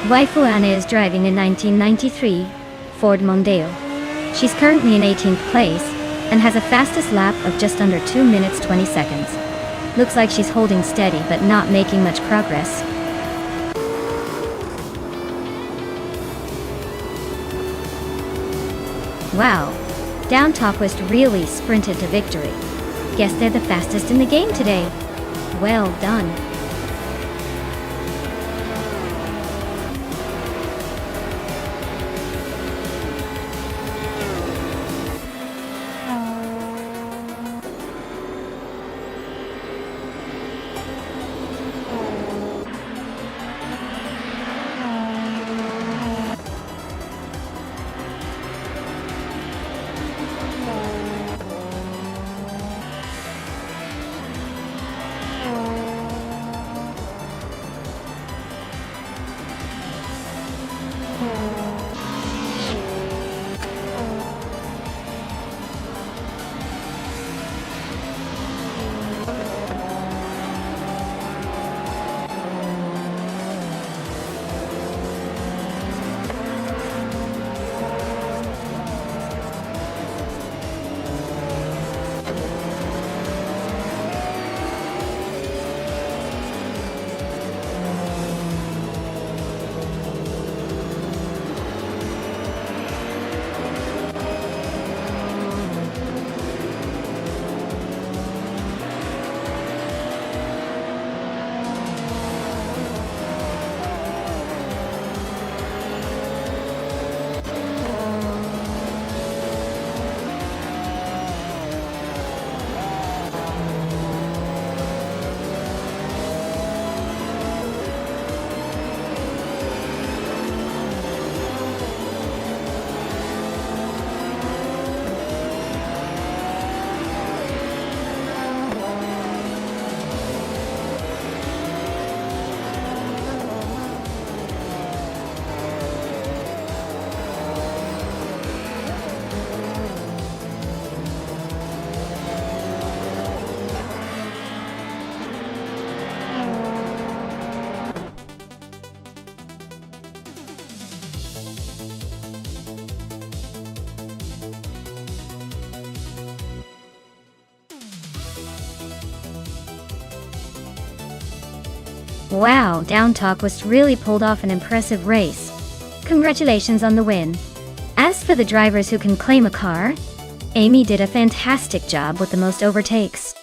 Waifuana is driving a 1993 Ford Mondeo. She's currently in 18th place and has a fastest lap of just under 2 minutes 20 seconds. Looks like she's holding steady but not making much progress. Wow, Down Topwest really sprinted to victory. Guess they're the fastest in the game today. Well done. Wow, Downtalk was really pulled off an impressive race. Congratulations on the win. As for the drivers who can claim a car, Amy did a fantastic job with the most overtakes.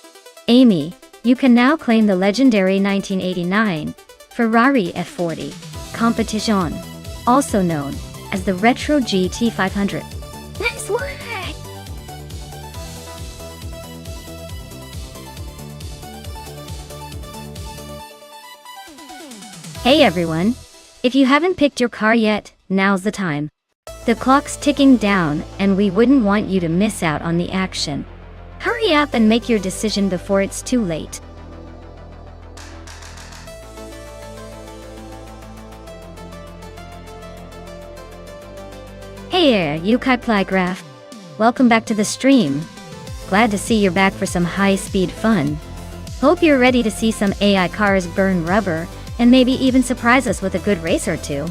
Amy, you can now claim the legendary 1989 Ferrari F40 Competition, also known as the Retro GT 500. Nice work! Hey everyone! If you haven't picked your car yet, now's the time. The clock's ticking down, and we wouldn't want you to miss out on the action. Hurry up and make your decision before it's too late. Hey, Yukai Plygraph. Welcome back to the stream. Glad to see you're back for some high-speed fun. Hope you're ready to see some AI cars burn rubber, and maybe even surprise us with a good race or two.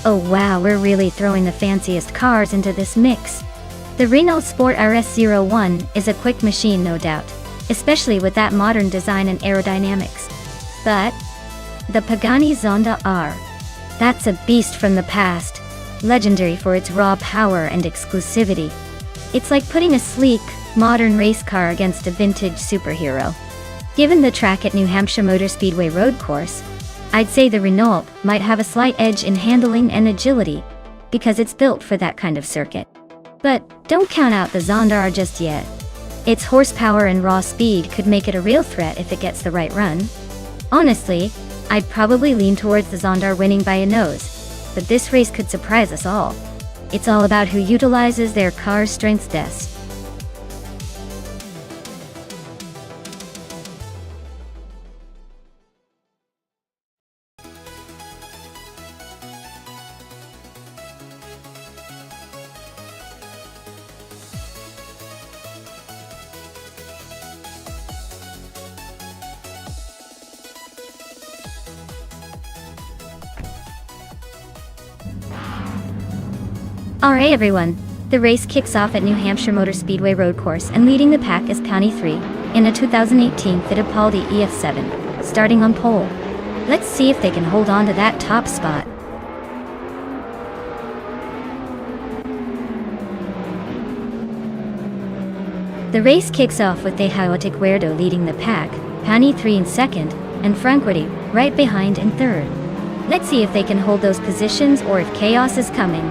Oh wow, we're really throwing the fanciest cars into this mix. The Renault Sport RS01 is a quick machine, no doubt, especially with that modern design and aerodynamics. But the Pagani Zonda R, that's a beast from the past, legendary for its raw power and exclusivity. It's like putting a sleek, modern race car against a vintage superhero. Given the track at New Hampshire Motor Speedway road course, I'd say the Renault might have a slight edge in handling and agility, because it's built for that kind of circuit. But don't count out the Zonda R just yet. Its horsepower and raw speed could make it a real threat if it gets the right run. Honestly, I'd probably lean towards the Zonda R winning by a nose, but this race could surprise us all. It's all about who utilizes their car's strengths best. Alright everyone, the race kicks off at New Hampshire Motor Speedway road course, and leading the pack is Pagani 3 in a 2018 Fittipaldi EF7, starting on pole. Let's see if they can hold on to that top spot. The race kicks off with De Chaotic Weirdo leading the pack, Pagani 3 in second, and Franquity right behind in third. Let's see if they can hold those positions or if chaos is coming.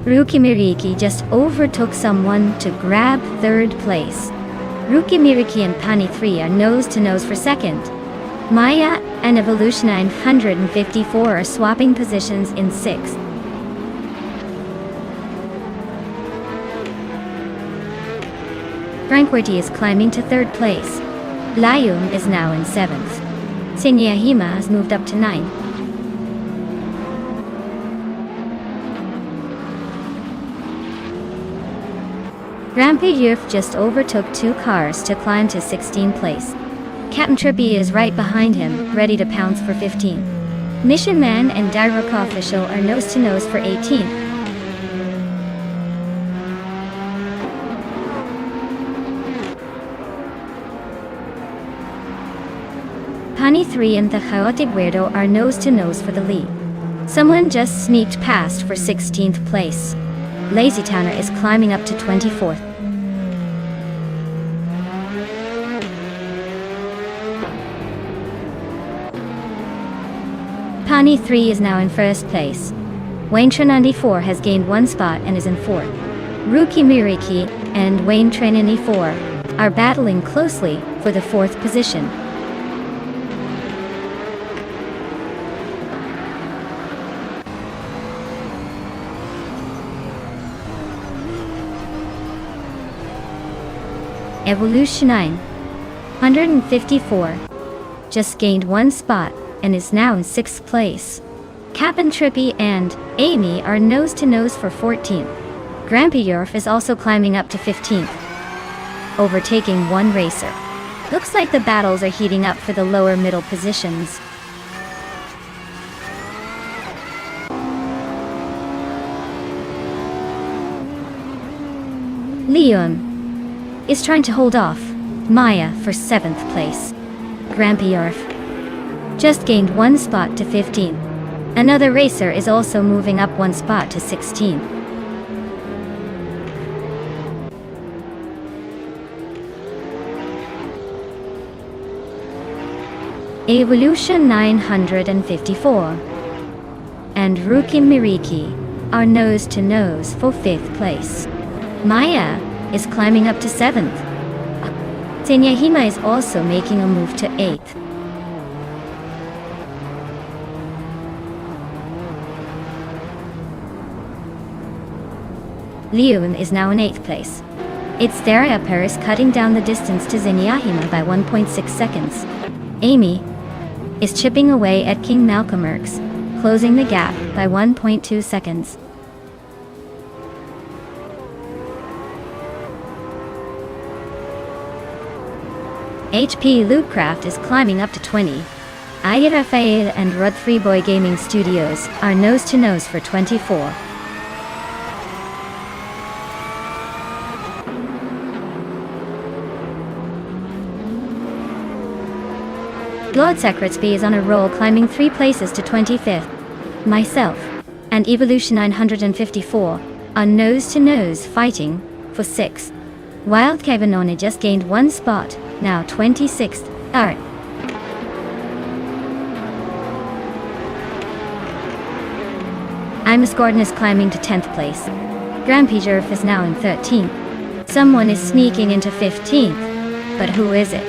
Rukimiriki just overtook someone to grab third place. Rukimiriki and Pagani 3 are nose-to-nose for second. Maya and Evolution 954 are swapping positions in sixth. Franquity is climbing to third place. Layum is now in seventh. Sinyahima has moved up to ninth. Rampayurf just overtook two cars to climb to 16th place. Captain Trippy is right behind him, ready to pounce for 15th. Mission Man and Dairoka Official are nose-to-nose for 18th. Pagani 3 and the Chaotic Weirdo are nose-to-nose for the lead. Someone just sneaked past for 16th place. Lazy Towner is climbing up to 24th. Pani 3 is now in first place. Wayne 94 has gained 1 spot and is in 4th. Rookie Miriki and Wayne 94 are battling closely for the 4th position. Evolution 954 just gained 1 spot and is now in 6th place. Cap'n Trippy and Amy are nose to nose for 14th. Grampy Yorf is also climbing up to 15th, overtaking one racer. Looks like the battles are heating up for the lower middle positions. Liam is trying to hold off Maya for 7th place. Grampy Yorf just gained 1 spot to 15th. Another racer is also moving up 1 spot to 16th. Evolution 954 and Rookie Miriki are nose to nose for 5th place. Maya is climbing up to 7th. Senyahima is also making a move to 8th. Liun is now in 8th place. It's Theriaper is cutting down the distance to Zenyahima by 1.6 seconds. Amy is chipping away at King Malcolmerks, closing the gap by 1.2 seconds. HP Lootcraft is climbing up to 20. Ayirafaid and Rud3 Boy Gaming Studios are nose to nose for 24. Lord Secretsby is on a roll, climbing 3 places to 25th. Myself and Evolution 954 are nose to nose fighting for 6th. Wild Kevinone just gained 1 spot, now 26th. Alright. Imus Gordon is climbing to 10th place. Grampy Jerf is now in 13th. Someone is sneaking into 15th, but who is it?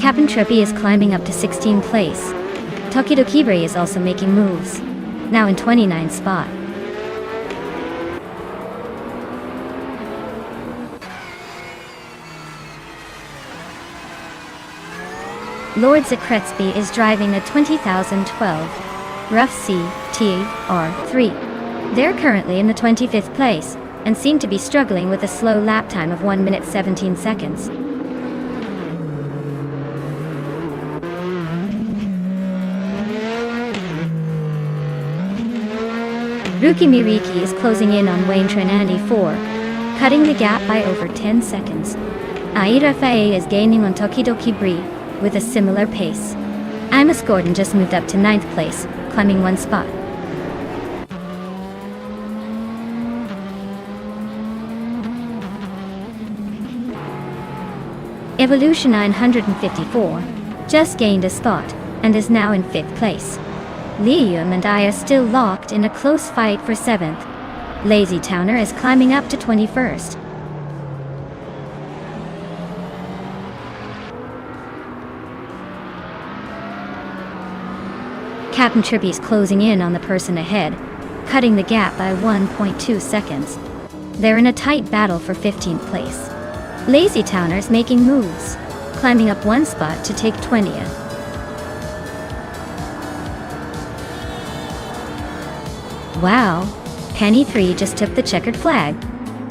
Cap'n Trippy is climbing up to 16th place. Tokidokibre is also making moves, now in 29th spot. Lord Zakretsby is driving a 2012 Rough C TR3. They're currently in the 25th place and seem to be struggling with a slow lap time of 1 minute 17 seconds. Rookie Miriki is closing in on Wayne 94, cutting the gap by over 10 seconds. Aira Faye is gaining on Tokidoki Brie with a similar pace. Imus Gordon just moved up to 9th place, climbing 1 spot. Evolution 954 just gained a spot and is now in 5th place. Liam and I are still locked in a close fight for 7th. Lazy Towner is climbing up to 21st. Captain Trippy is closing in on the person ahead, cutting the gap by 1.2 seconds. They're in a tight battle for 15th place. Lazy Towner's making moves, climbing up 1 spot to take 20th. Wow, Penny 3 just took the checkered flag.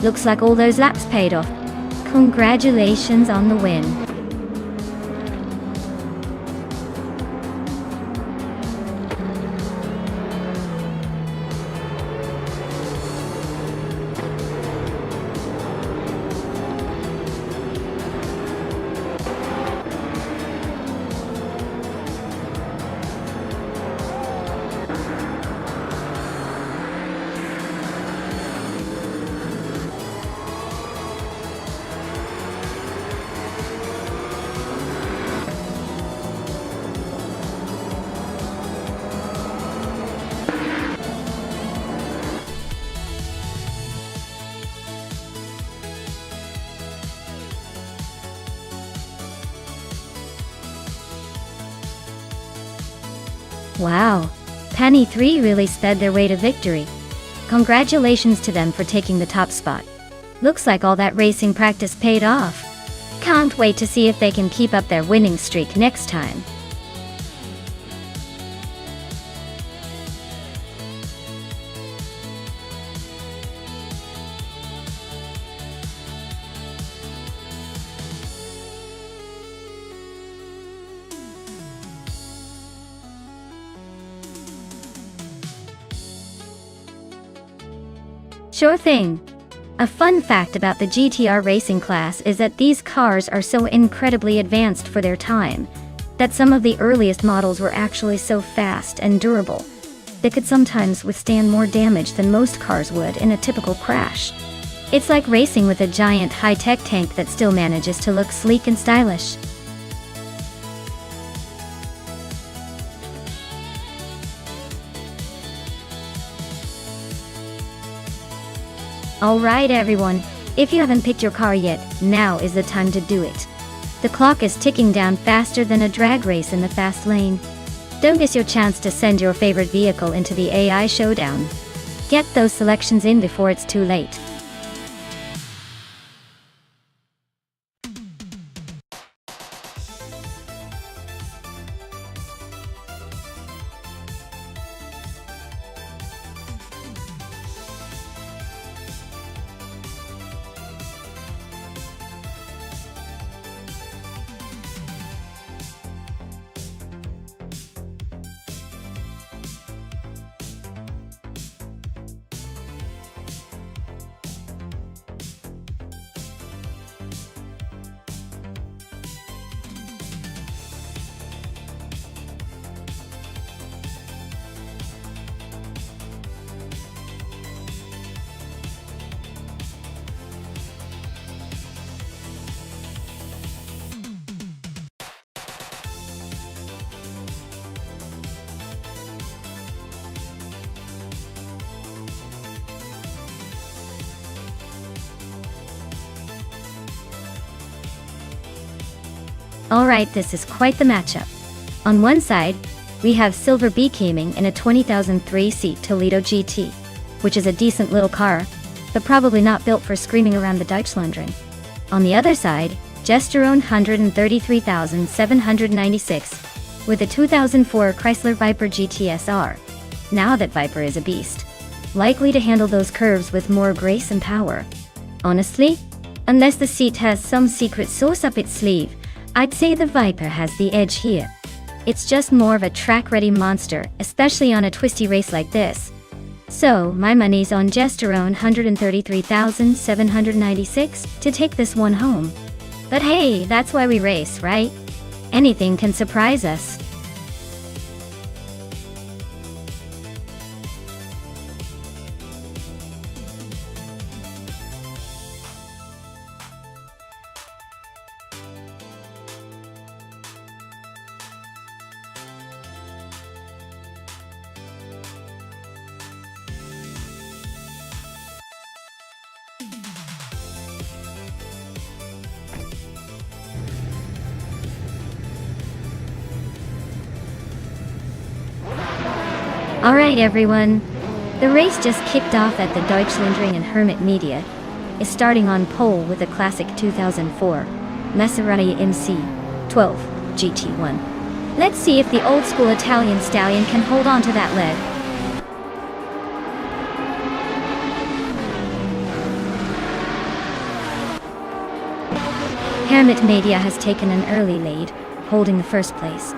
Looks like all those laps paid off. Congratulations on the win. Wow, Penny 3 really sped their way to victory. Congratulations to them for taking the top spot. Looks like all that racing practice paid off. Can't wait to see if they can keep up their winning streak next time. Sure thing. A fun fact about the GTR racing class is that these cars are so incredibly advanced for their time, that some of the earliest models were actually so fast and durable, they could sometimes withstand more damage than most cars would in a typical crash. It's like racing with a giant high-tech tank that still manages to look sleek and stylish. Alright everyone, if you haven't picked your car yet, now is the time to do it. The clock is ticking down faster than a drag race in the fast lane. Don't miss your chance to send your favorite vehicle into the AI showdown. Get those selections in before it's too late. Alright, this is quite the matchup. On one side, we have Silver B Gaming in a 2003-seat Toledo GT, which is a decent little car, but probably not built for screaming around the Deutschlandring. On the other side, Gesterone 133,796, with a 2004 Chrysler Viper GTSR. Now that Viper is a beast, likely to handle those curves with more grace and power. Honestly, unless the seat has some secret sauce up its sleeve, I'd say the Viper has the edge here. It's just more of a track-ready monster, especially on a twisty race like this. So, my money's on Gesterone 133,796 to take this one home. But hey, that's why we race, right? Anything can surprise us. Alright everyone, the race just kicked off at the Deutschlandring, and Hermit Media is starting on pole with a classic 2004 Maserati MC12 GT1. Let's see if the old school Italian stallion can hold on to that lead. Hermit Media has taken an early lead, holding the first place.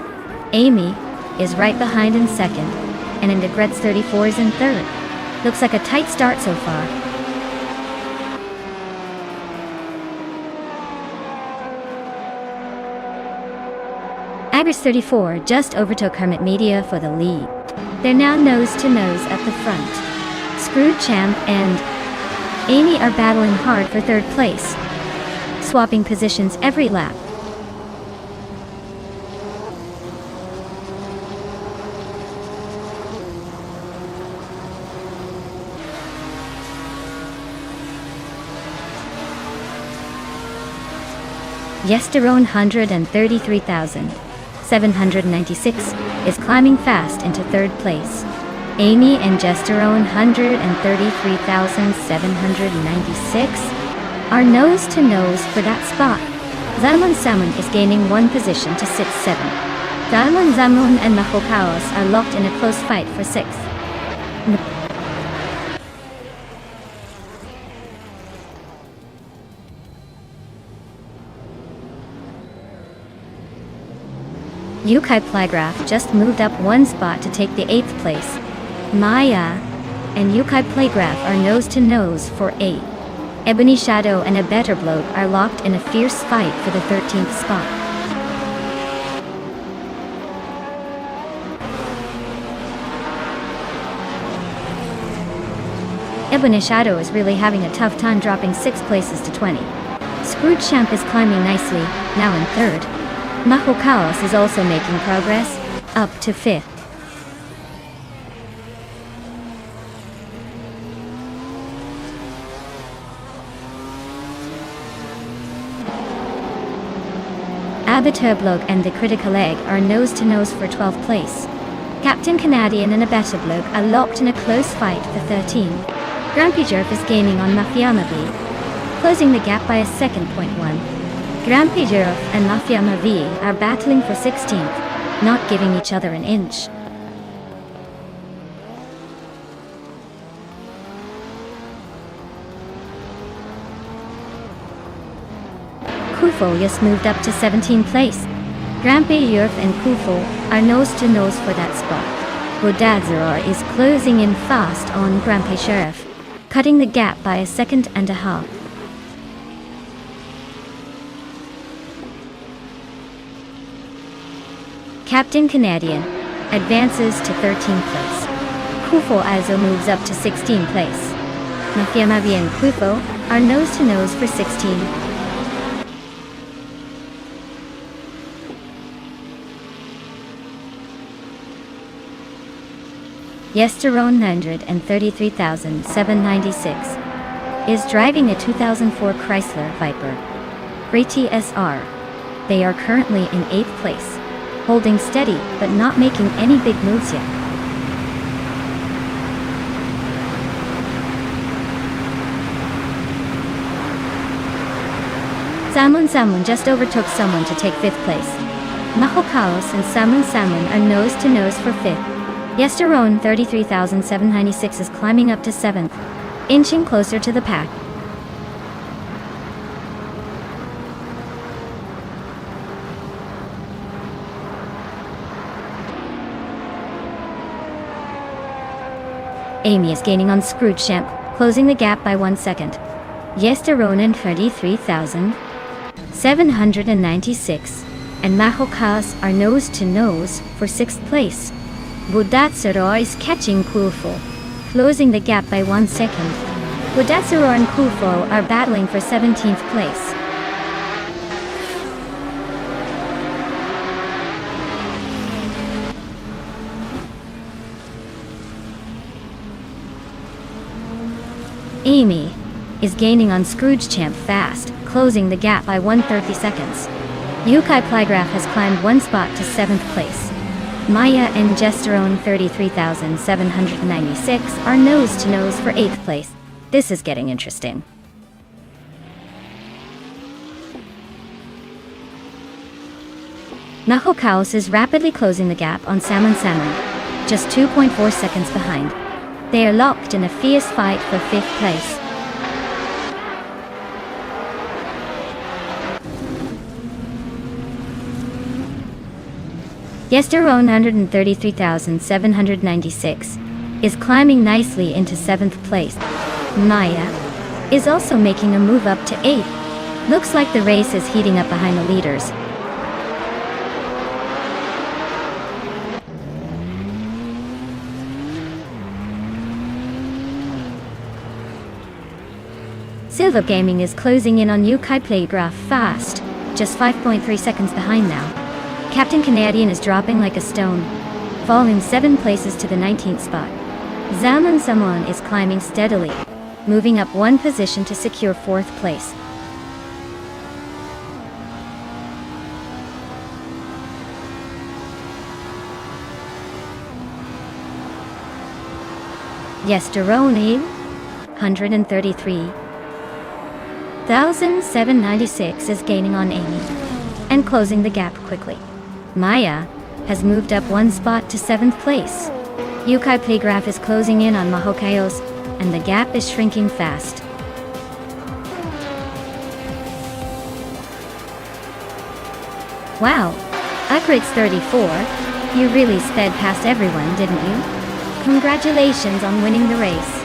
Amy is right behind in second, and Integretz 34 is in third. Looks like a tight start so far. Agris 34 just overtook Hermit Media for the lead. They're now nose to nose at the front. Screwed Champ and Amy are battling hard for third place, swapping positions every lap. Gesterone 133,000 796, is climbing fast into third place. Amy and Gesterone 133,796 are nose to nose for that spot. Zaman Salmon is gaining one position to sit 7th. Diamond Zamon and Mahokaos are locked in a close fight for 6th. Yukai Playgraph just moved up one spot to take the 8th place. Maya and Yukai Playgraph are nose to nose for 8. Ebony Shadow and a Better Bloke are locked in a fierce fight for the 13th spot. Ebony Shadow is really having a tough time dropping 6 places to 20. Scrooge Champ is climbing nicely, now in 3rd. Maho Chaos is also making progress, up to 5th. Abaterbloke and the Critical Egg are nose to nose for 12th place. Captain Canadian and Abaterbloke are locked in a close fight for 13. Grumpy Jerf is gaining on Mafiamavi, closing the gap by a second. 1. Grumpy Jerf and Mafiamavi are battling for 16th, not giving each other an inch. Kufo just moved up to 17th place. Grumpy Jerf and Kufo are nose to nose for that spot. Godadzeror is closing in fast on Grumpy Sheriff, cutting the gap by a second and a half. Captain Canadian advances to 13th place. Kufo also moves up to 16th place. Mafiamavi and Kufo are nose to nose for 16. Yesterone 133,796 is driving a 2004 Chrysler Viper Reti SR. They are currently in 8th place, holding steady but not making any big moves yet. Salmon just overtook someone to take 5th place. Mahokaos and Salmon are nose to nose for 5th. Yesterone 33,796 is climbing up to 7th, inching closer to the pack. Amy is gaining on Scrooge Champ, closing the gap by 1 second. Yesterone 33,796 and Mahokas are nose to nose for 6th place. Budatsuro is catching Kufo, closing the gap by 1 second. Budatsuro and Kufo are battling for 17th place. Amy is gaining on Scrooge Champ fast, closing the gap by 130 seconds. Yukai Plygraph has climbed 1 spot to 7th place. Maya and Gesterone 33,796 are nose to nose for 8th place. This is getting interesting. Nahokaos is rapidly closing the gap on Salmon, just 2.4 seconds behind. They are locked in a fierce fight for 5th place. Yesterone 133,796 is climbing nicely into 7th place. Maya is also making a move up to 8th. Looks like the race is heating up behind the leaders. Silver Gaming is closing in on Yukai Playgraph fast, just 5.3 seconds behind now. Captain Canadian is dropping like a stone, falling 7 places to the 19th spot. Zaman Samon is climbing steadily, moving up 1 position to secure 4th place. Yesterday, 133,796 is gaining on Amy and closing the gap quickly. Maya has moved up one spot to 7th place. Yukai Playgraph is closing in on Mahokayos, and the gap is shrinking fast. Wow, Ukrix 34, you really sped past everyone, didn't you? Congratulations on winning the race.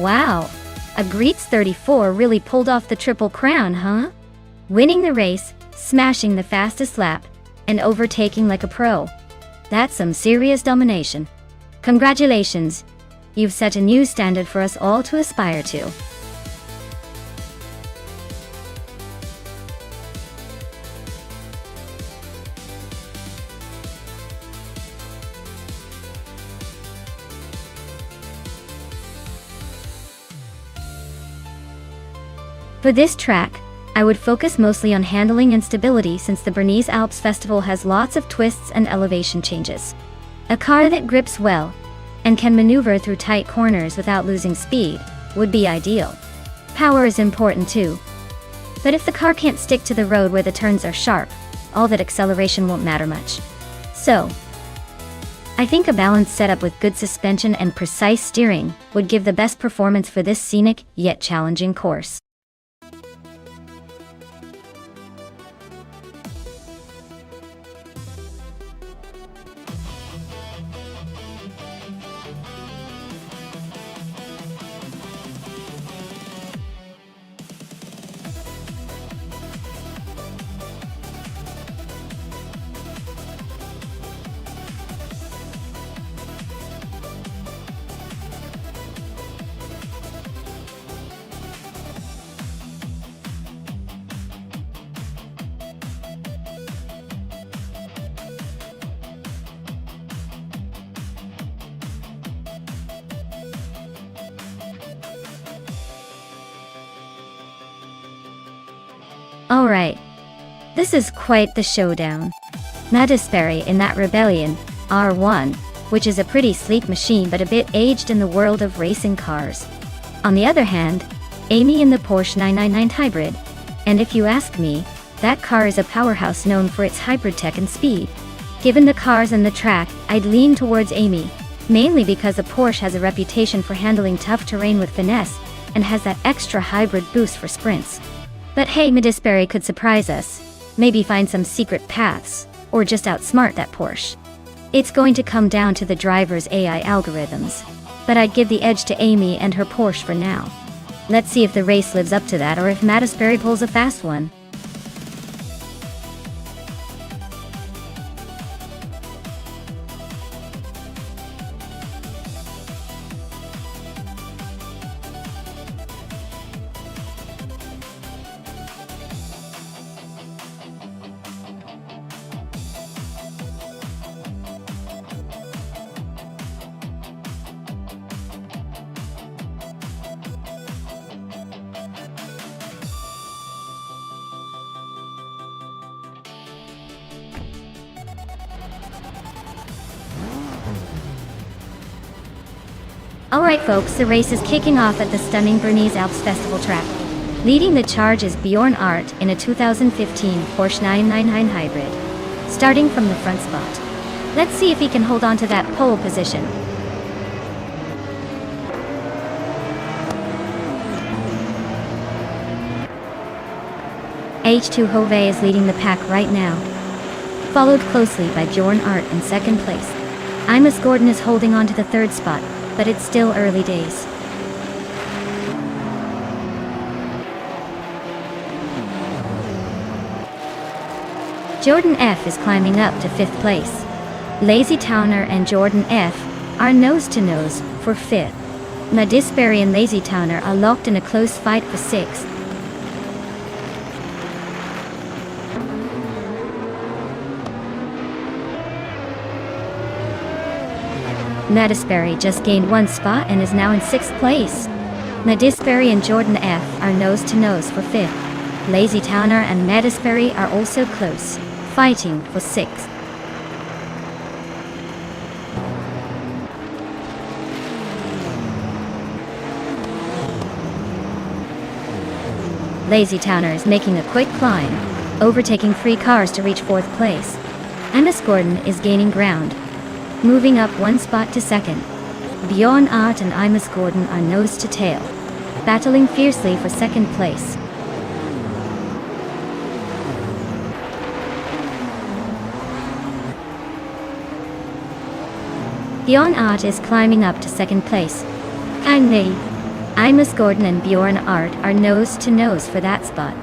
Wow, Agreets 34 really pulled off the triple crown, huh? Winning the race, smashing the fastest lap, and overtaking like a pro. That's some serious domination. Congratulations, you've set a new standard for us all to aspire to. For this track, I would focus mostly on handling and stability since the Bernese Alps Festival has lots of twists and elevation changes. A car that grips well and can maneuver through tight corners without losing speed would be ideal. Power is important too. But if the car can't stick to the road where the turns are sharp, all that acceleration won't matter much. So, I think a balanced setup with good suspension and precise steering would give the best performance for this scenic yet challenging course. Alright, this is quite the showdown. Madisberry in that Rebellion, R1, which is a pretty sleek machine but a bit aged in the world of racing cars. On the other hand, Amy in the Porsche 999 Hybrid, and if you ask me, that car is a powerhouse known for its hybrid tech and speed. Given the cars and the track, I'd lean towards Amy, mainly because a Porsche has a reputation for handling tough terrain with finesse, and has that extra hybrid boost for sprints. But hey, Madisberry could surprise us, maybe find some secret paths, or just outsmart that Porsche. It's going to come down to the driver's AI algorithms, but I'd give the edge to Amy and her Porsche for now. Let's see if the race lives up to that or if Madisberry pulls a fast one. Alright folks, the race is kicking off at the stunning Bernese Alps Festival track. Leading the charge is Bjorn Art in a 2015 Porsche 999 Hybrid, starting from the front spot. Let's see if he can hold on to that pole position. H2 Hove is leading the pack right now, followed closely by Bjorn Art in second place. Imus Gordon is holding on to the third spot, but it's still early days. Jordan F is climbing up to 5th place. Lazy Towner and Jordan F are nose-to-nose for 5th. Madisberry and Lazy Towner are locked in a close fight for 6th. Madisberry just gained 1 spot and is now in 6th place. Madisberry and Jordan F are nose-to-nose for 5th. Lazy Towner and Madisberry are also close, fighting for 6th. Lazy Towner is making a quick climb, overtaking 3 cars to reach 4th place. Imus Gordon is gaining ground, moving up 1 spot to 2nd. Bjorn Art and Imus Gordon are nose to tail, battling fiercely for 2nd place. Bjorn Art is climbing up to 2nd place. Imus Gordon and Bjorn Art are nose to nose for that spot.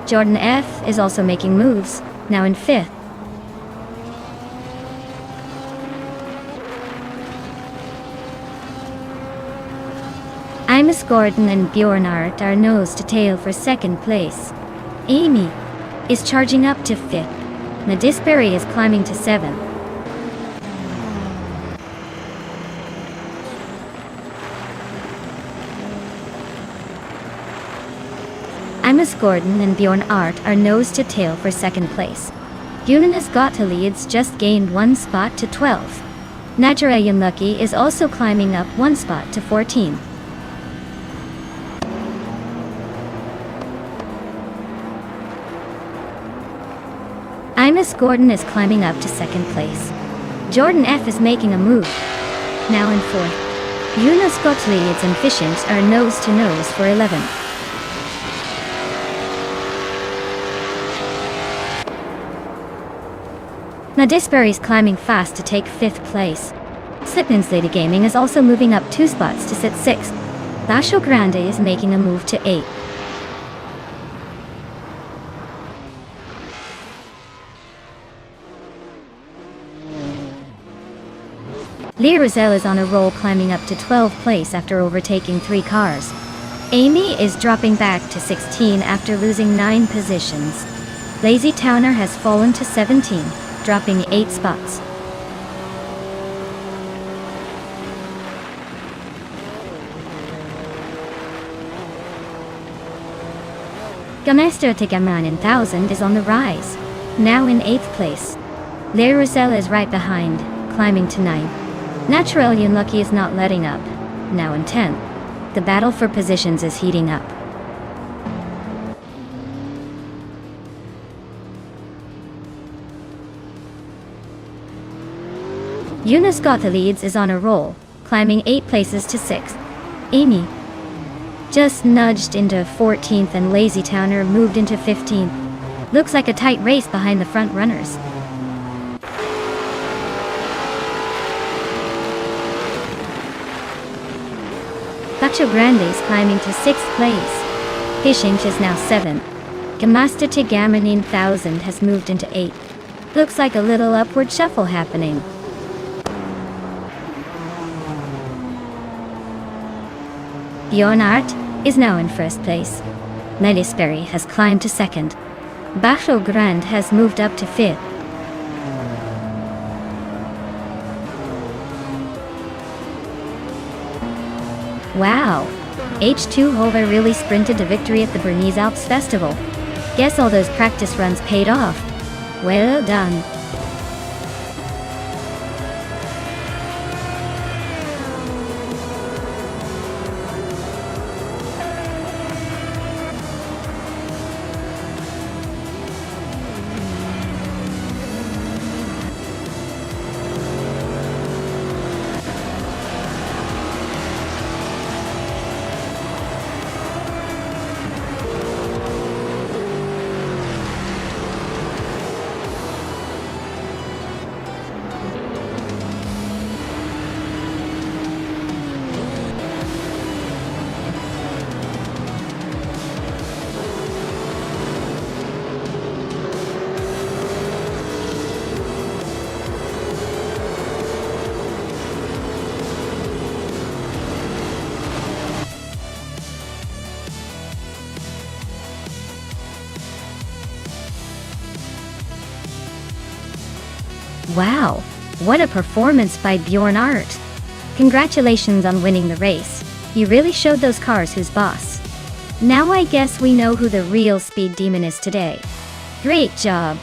Jordan F is also making moves, now in 5th. Imus Gordon and Bjorn Art are nose to tail for 2nd place. Amy is charging up to 5th. Madisberry is climbing to 7th. Imus Gordon and Bjorn Art are nose to tail for 2nd place. Yulinas Gottlieb's just gained 1 spot to 12th. Naturayan Lucky is also climbing up 1 spot to 14th. Imus Gordon is climbing up to 2nd place. Jordan F is making a move, now in 4th. Yulinas Gottlieb's and Fishent are nose to nose for 11th. Madisberry's climbing fast to take 5th place. Slipman's Lady Gaming is also moving up 2 spots to sit 6th. Basho Grande is making a move to 8th. Lee Roselle is on a roll, climbing up to 12th place after overtaking 3 cars. Amy is dropping back to 16 after losing 9 positions. Lazy Towner has fallen to 17, dropping 8 spots. Gamester Tigaman in 1000 is on the rise, now in 8th place. Le Roussel is right behind, climbing to 9th. Natural Unlucky is not letting up, now in 10th. The battle for positions is heating up. Eunice Gothalides is on a roll, climbing 8 places to 6th. Amy just nudged into 14th and Lazy Towner moved into 15th. Looks like a tight race behind the front runners. Bacho Grande is climbing to 6th place. Hishinch is now 7th. Gamasta Tigamanin 1000 has moved into 8th. Looks like a little upward shuffle happening. Bjornart is now in 1st place. Nelisberry has climbed to 2nd. Bacho Grande has moved up to 5th. Wow! H2 Hova really sprinted to victory at the Bernese Alps Festival. Guess all those practice runs paid off. Well done. Wow, what a performance by Bjornart. Congratulations on winning the race. You really showed those cars who's boss. Now I guess we know who the real speed demon is today. Great job.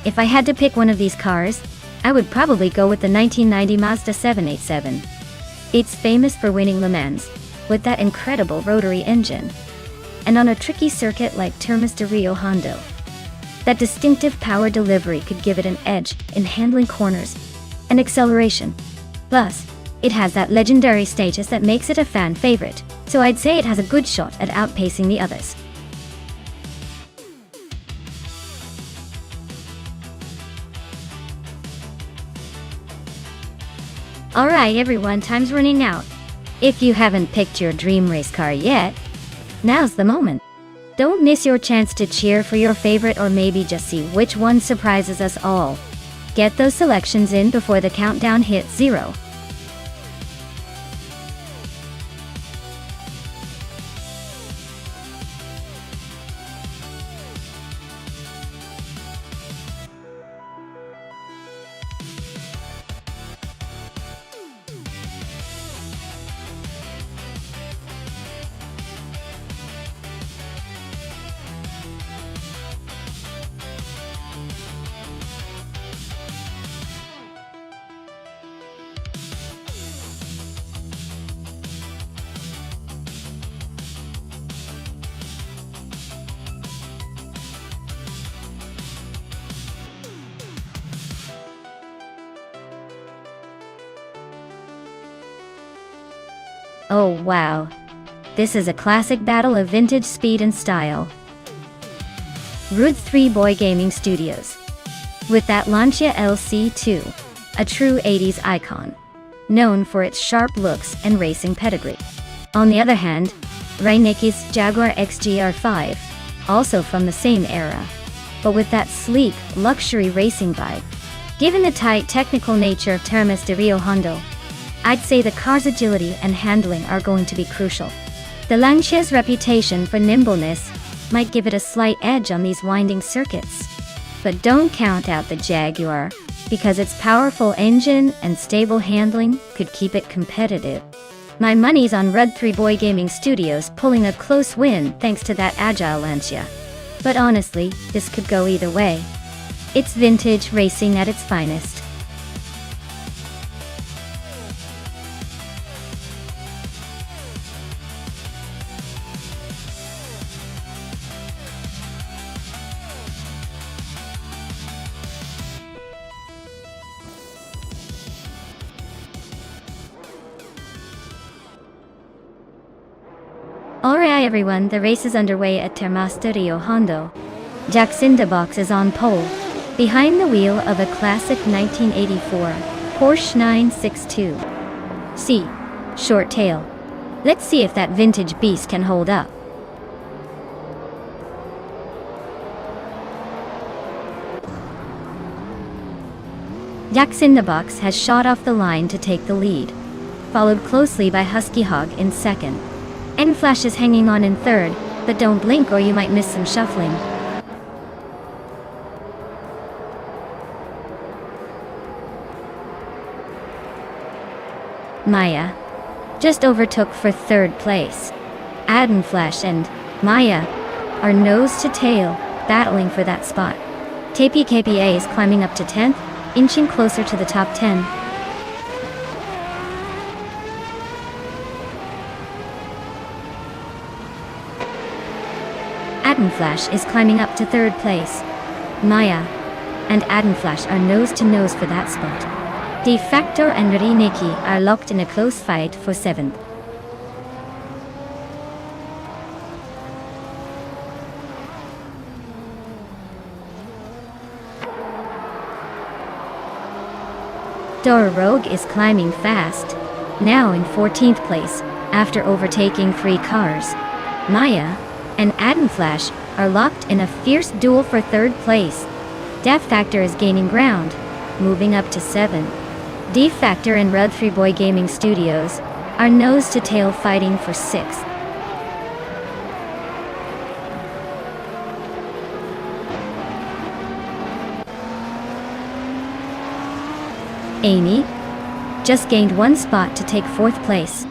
If I had to pick one of these cars, I would probably go with the 1990 Mazda 787. It's famous for winning Le Mans, with that incredible rotary engine. And on a tricky circuit like Termas de Rio Hondo, that distinctive power delivery could give it an edge in handling corners and acceleration. Plus, it has that legendary status that makes it a fan favorite, so I'd say it has a good shot at outpacing the others. Alright everyone, time's running out. If you haven't picked your dream race car yet, now's the moment. Don't miss your chance to cheer for your favorite or maybe just see which one surprises us all. Get those selections in before the countdown hits 0. Oh wow. This is a classic battle of vintage speed and style. Rood 3 Boy Gaming Studios. With that Lancia LC2, a true 80s icon, known for its sharp looks and racing pedigree. On the other hand, Reineki's Jaguar XGR5, also from the same era, but with that sleek, luxury racing vibe. Given the tight technical nature of Termas de Rio Hondo, I'd say the car's agility and handling are going to be crucial. The Lancia's reputation for nimbleness might give it a slight edge on these winding circuits. But don't count out the Jaguar, because its powerful engine and stable handling could keep it competitive. My money's on Red 3 Boy Gaming Studios pulling a close win thanks to that agile Lancia. But honestly, this could go either way. It's vintage racing at its finest. Alright everyone, the race is underway at Termasterio Hondo. Jackson DeBox is on pole, behind the wheel of a classic 1984 Porsche 962. See, short tail. Let's see if that vintage beast can hold up. Jackson DeBox has shot off the line to take the lead, followed closely by Husky Hog in second. N-Flash is hanging on in third, but don't blink or you might miss some shuffling. Maya just overtook for third place. N-Flash and Maya are nose to tail, battling for that spot. TPKPA is climbing up to 10th, inching closer to the top 10. N-Flash is climbing up to third place. Maya and N-Flash are nose to nose for that spot. De Facto and Rineki are locked in a close fight for 7th. Dora Rogue is climbing fast, now in 14th place, after overtaking 3 cars. Maya and N-Flash are locked in a fierce duel for third place. Death Factor is gaining ground, moving up to 7. D Factor and Red 3 Boy Gaming Studios are nose to tail fighting for 6. Amy just gained 1 spot to take 4th place.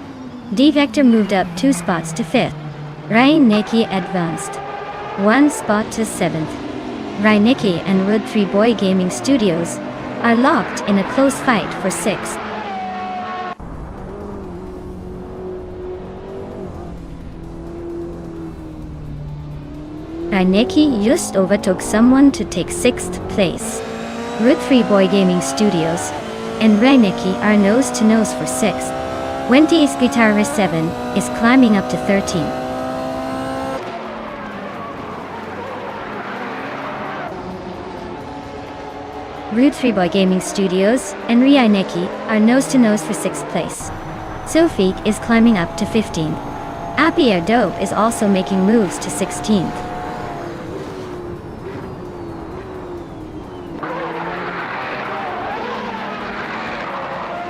D Vector moved up 2 spots to 5th. Raineki advanced 1 spot to 7th. Raineki and Red 3 Boy Gaming Studios are locked in a close fight for 6th. Raineki just overtook someone to take 6th place. Red 3 Boy Gaming Studios and Raineki are nose to nose for 6th. Wendy's Guitarist 7 is climbing up to 13. Red 3 Boy Gaming Studios and Raineki are nose to nose for 6th place. Sophie is climbing up to 15th. Appy Dope is also making moves to 16th.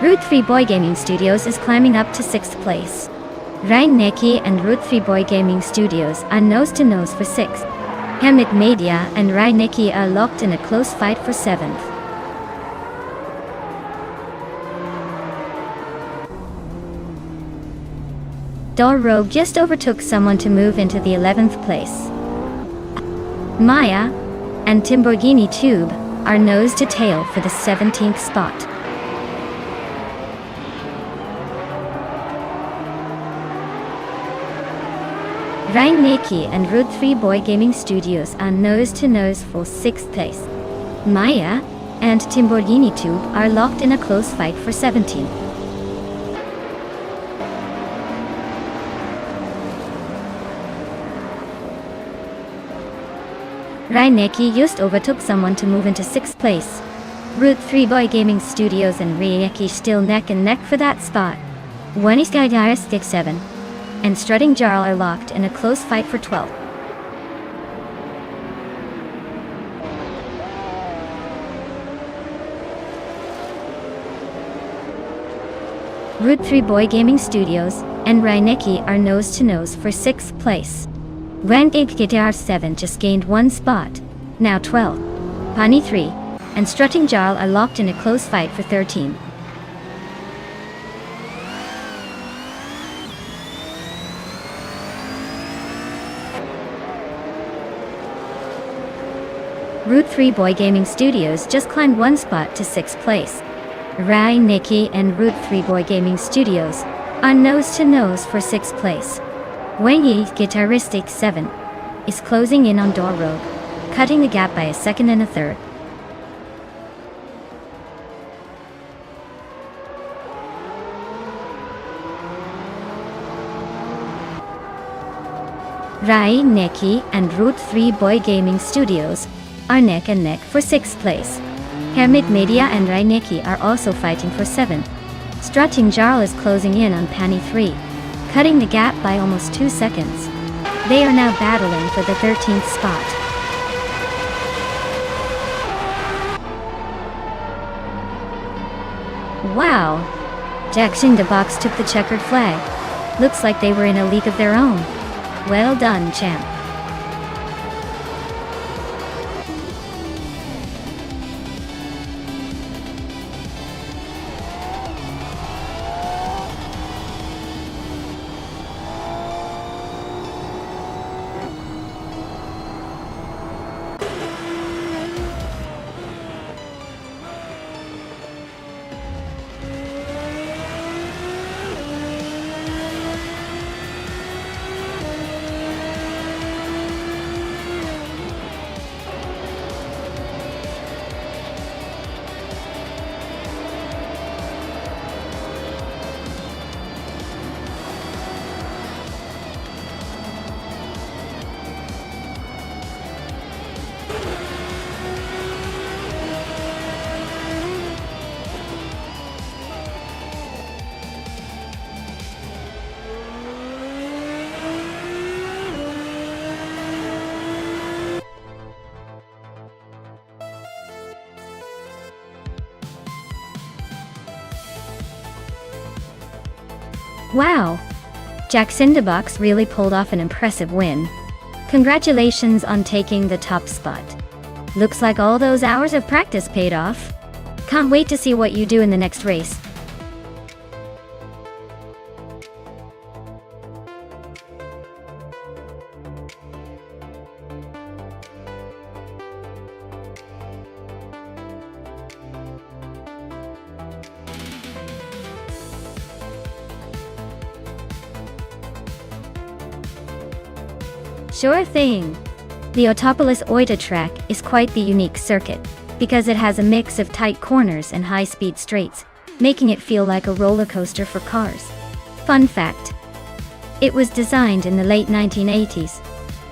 Red 3 Boy Gaming Studios is climbing up to 6th place. Raineki and Red 3 Boy Gaming Studios are nose to nose for 6th. Hamid Media and Raineki are locked in a close fight for 7th. Dora Rogue just overtook someone to move into the 11th place. Maya and Timborghini Tube are nose to tail for the 17th spot. Raineki and Red 3 Boy Gaming Studios are nose to nose for 6th place. Maya and Timborghini Tube are locked in a close fight for 17th. Raineki just overtook someone to move into 6th place. Red 3 Boy Gaming Studios and Raineki still neck and neck for that spot. Wendy's Guitarist 7 and Strutting Jarl are locked in a close fight for 12th. Route 3 Boy Gaming Studios and Reinecke are nose-to-nose for 6th place. Rank 8 Guitar 7 just gained 1 spot, now 12. Pani 3 and Strutting Jarl are locked in a close fight for 13. Route 3 Boy Gaming Studios just climbed 1 spot to 6th place. Reinecke and Route 3 Boy Gaming Studios are nose-to-nose for 6th place. Wenyi Guitaristic 7 is closing in on Door Rogue, cutting the gap by a second and a third. Reinecke and Route 3 Boy Gaming Studios are neck and neck for 6th place. Hermit Media and Reinecke are also fighting for 7th. Strutting Jarl is closing in on Pani 3, cutting the gap by almost 2 seconds. They are now battling for the 13th spot. Wow! Jack in the Box took the checkered flag. Looks like they were in a league of their own. Well done, champ. Wow! Jack in the Box really pulled off an impressive win. Congratulations on taking the top spot. Looks like all those hours of practice paid off. Can't wait to see what you do in the next race. Sure thing. The Autopolis Oita track is quite the unique circuit, because it has a mix of tight corners and high-speed straights, making it feel like a roller coaster for cars. Fun fact: it was designed in the late 1980s,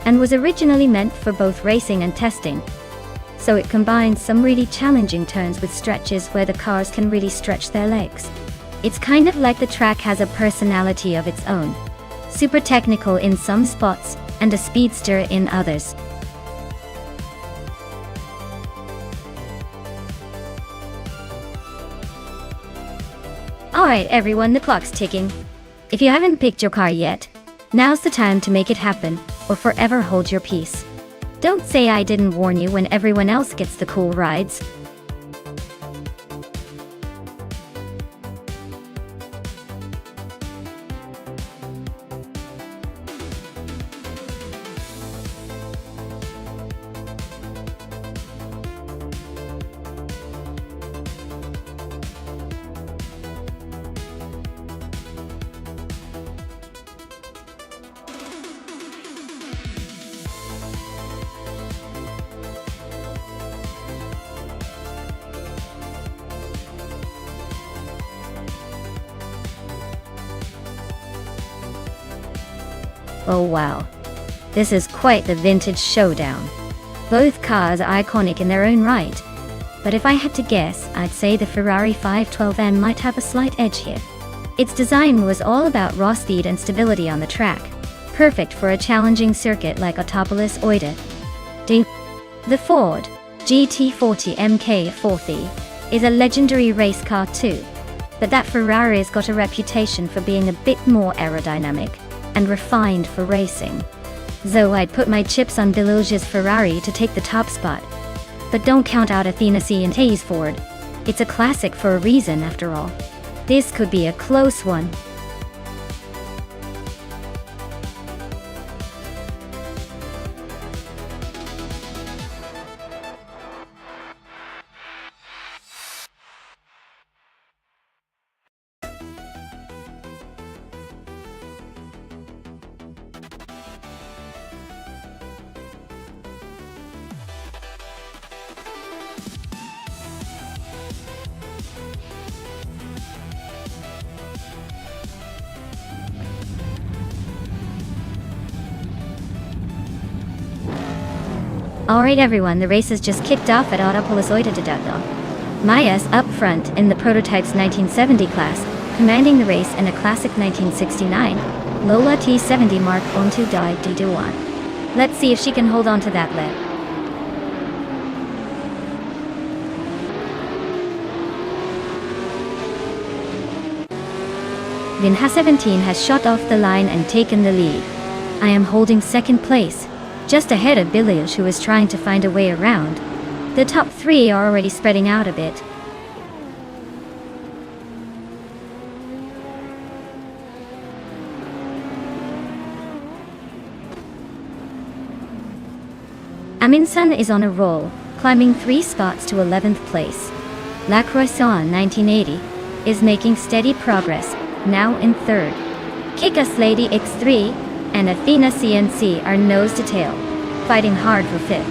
and was originally meant for both racing and testing. So it combines some really challenging turns with stretches where the cars can really stretch their legs. It's kind of like the track has a personality of its own. Super technical in some spots, and a speedster in others. Alright everyone, the clock's ticking. If you haven't picked your car yet, now's the time to make it happen, or forever hold your peace. Don't say I didn't warn you when everyone else gets the cool rides. Oh wow. This is quite the vintage showdown. Both cars are iconic in their own right. But if I had to guess, I'd say the Ferrari 512M might have a slight edge here. Its design was all about raw speed and stability on the track, perfect for a challenging circuit like Autopolis Oita. The Ford GT40 MK40 is a legendary race car too. but that Ferrari's got a reputation for being a bit more aerodynamic and refined for racing. So I'd put my chips on Bilge's Ferrari to take the top spot. But don't count out Athena C and Hayes Ford. It's a classic for a reason after all. This could be a close one. Alright everyone, the race has just kicked off at Autopolis Oitadadadlo. Maya's up front in the prototype's 1970 class, commanding the race in a classic 1969 Lola T70 Mark onto Dai Diduan. Let's see if she can hold on to that lead. Vinha 17 has shot off the line and taken the lead. I am holding second place, just ahead of Bilge, who is trying to find a way around. The top three are already spreading out a bit. Aminsun is on a roll, climbing 3 spots to 11th place. La Croissant 1980 is making steady progress, now in 3rd. Kick-Ass Lady X3 and Athena CNC are nose to tail, fighting hard for 5th.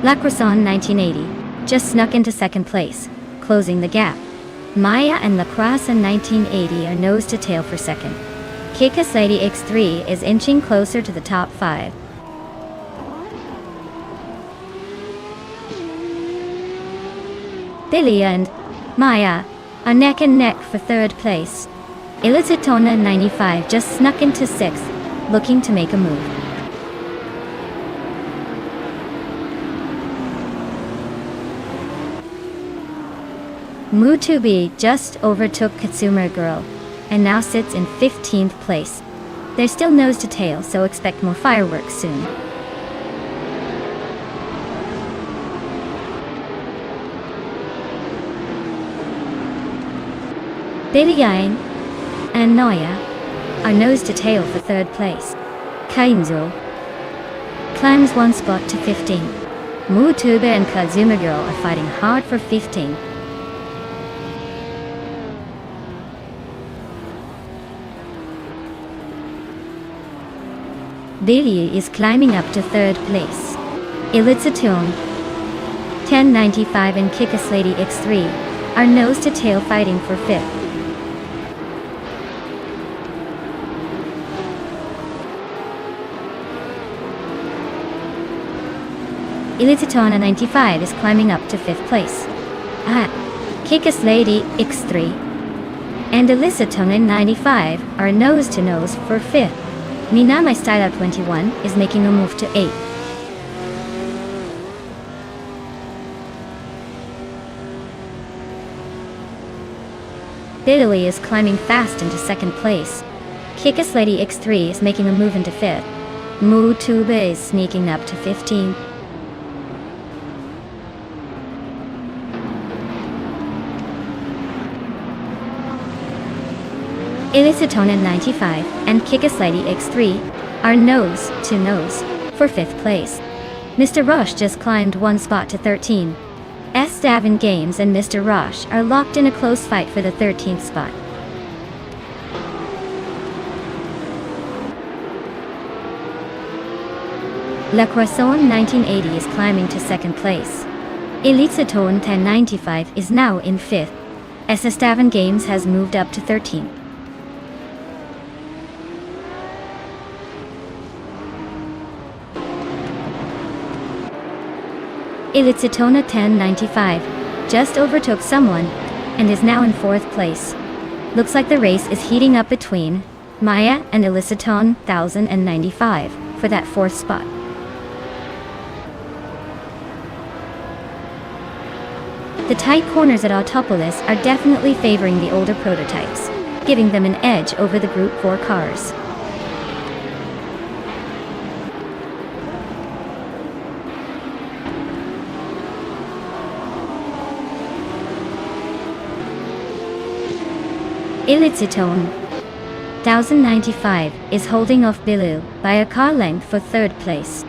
La Croissant 1980 just snuck into 2nd place, closing the gap. Maya and La Croissant 1980 are nose to tail for 2nd. Kick-Ass Lady X3 is inching closer to the top 5. Billy and Maya are neck and neck for 3rd place. Elizatona 95 just snuck into 6th, looking to make a move. Mutubi just overtook Katsuma Girl and now sits in 15th place. They're still nose to tail, so expect more fireworks soon. Biliang and Noya are nose to tail for 3rd place. Kainzo climbs 1 spot to 15. Mutuba and Kazuma Girl are fighting hard for 15. Billy is climbing up to 3rd place. Elizatone 1095 and Kick-Ass Lady X3 are nose to tail fighting for 5th. Elizatona 95 is climbing up to 5th place. Kick-Ass Lady X3 and Elizatona 95 are nose to nose for 5th. Minamai Style 21 is making a move to 8th. Billy is climbing fast into 2nd place. Kick-Ass Lady X3 is making a move into 5th. Mutuba is sneaking up to 15th. Elizatona 95 and Kick-Ass Lady X3 are nose to nose for 5th place. Mr. Rush just climbed 1 spot to 13. S7 Games and Mr. Rush are locked in a close fight for the 13th spot. La Croissant 1980 is climbing to 2nd place. Elizatone 1095 is now in 5th. S7 Games has moved up to 13th. Elizatona 1095 just overtook someone and is now in 4th place. Looks like the race is heating up between Maya and Elizatone 1095. for that 4th spot. The tight corners at Autopolis are definitely favoring the older prototypes, giving them an edge over the Group 4 cars. Elitziton 1095 is holding off Bilu by a car length for 3rd place.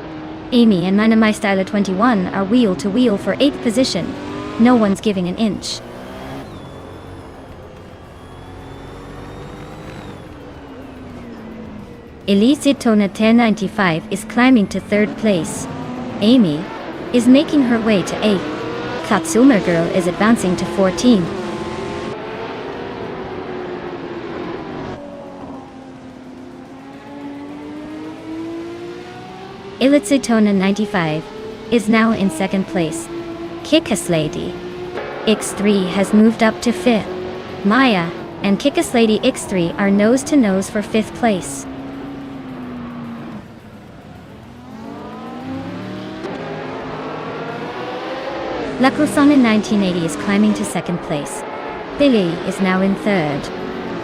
Amy and Manamaistyler 21 are wheel to wheel for 8th position. No one's giving an inch. Elitziton 1095 is climbing to 3rd place. Amy is making her way to 8th. Katsumer Girl is advancing to 14th. Elitziton 95 is now in 2nd place. Kickass Lady X3 has moved up to 5th. Maya and Kickass Lady X3 are nose to nose for 5th place. La Croissant in 1980 is climbing to 2nd place. Billy is now in 3rd.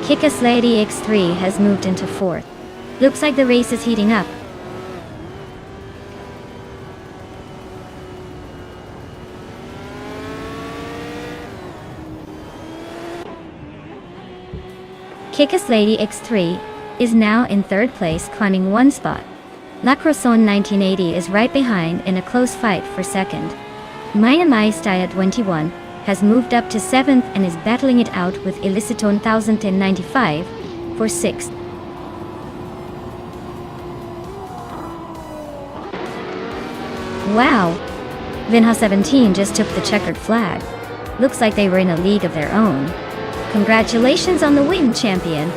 Kickass Lady X3 has moved into 4th. Looks like the race is heating up. Kickass Lady X3 is now in 3rd place, climbing 1 spot. La Croissant 1980 is right behind in a close fight for 2nd. Maya Maistaya 21 has moved up to 7th and is battling it out with Elitziton 1095 for 6th. Wow! Vinha 17 just took the checkered flag. Looks like they were in a league of their own. Congratulations on the win, champion!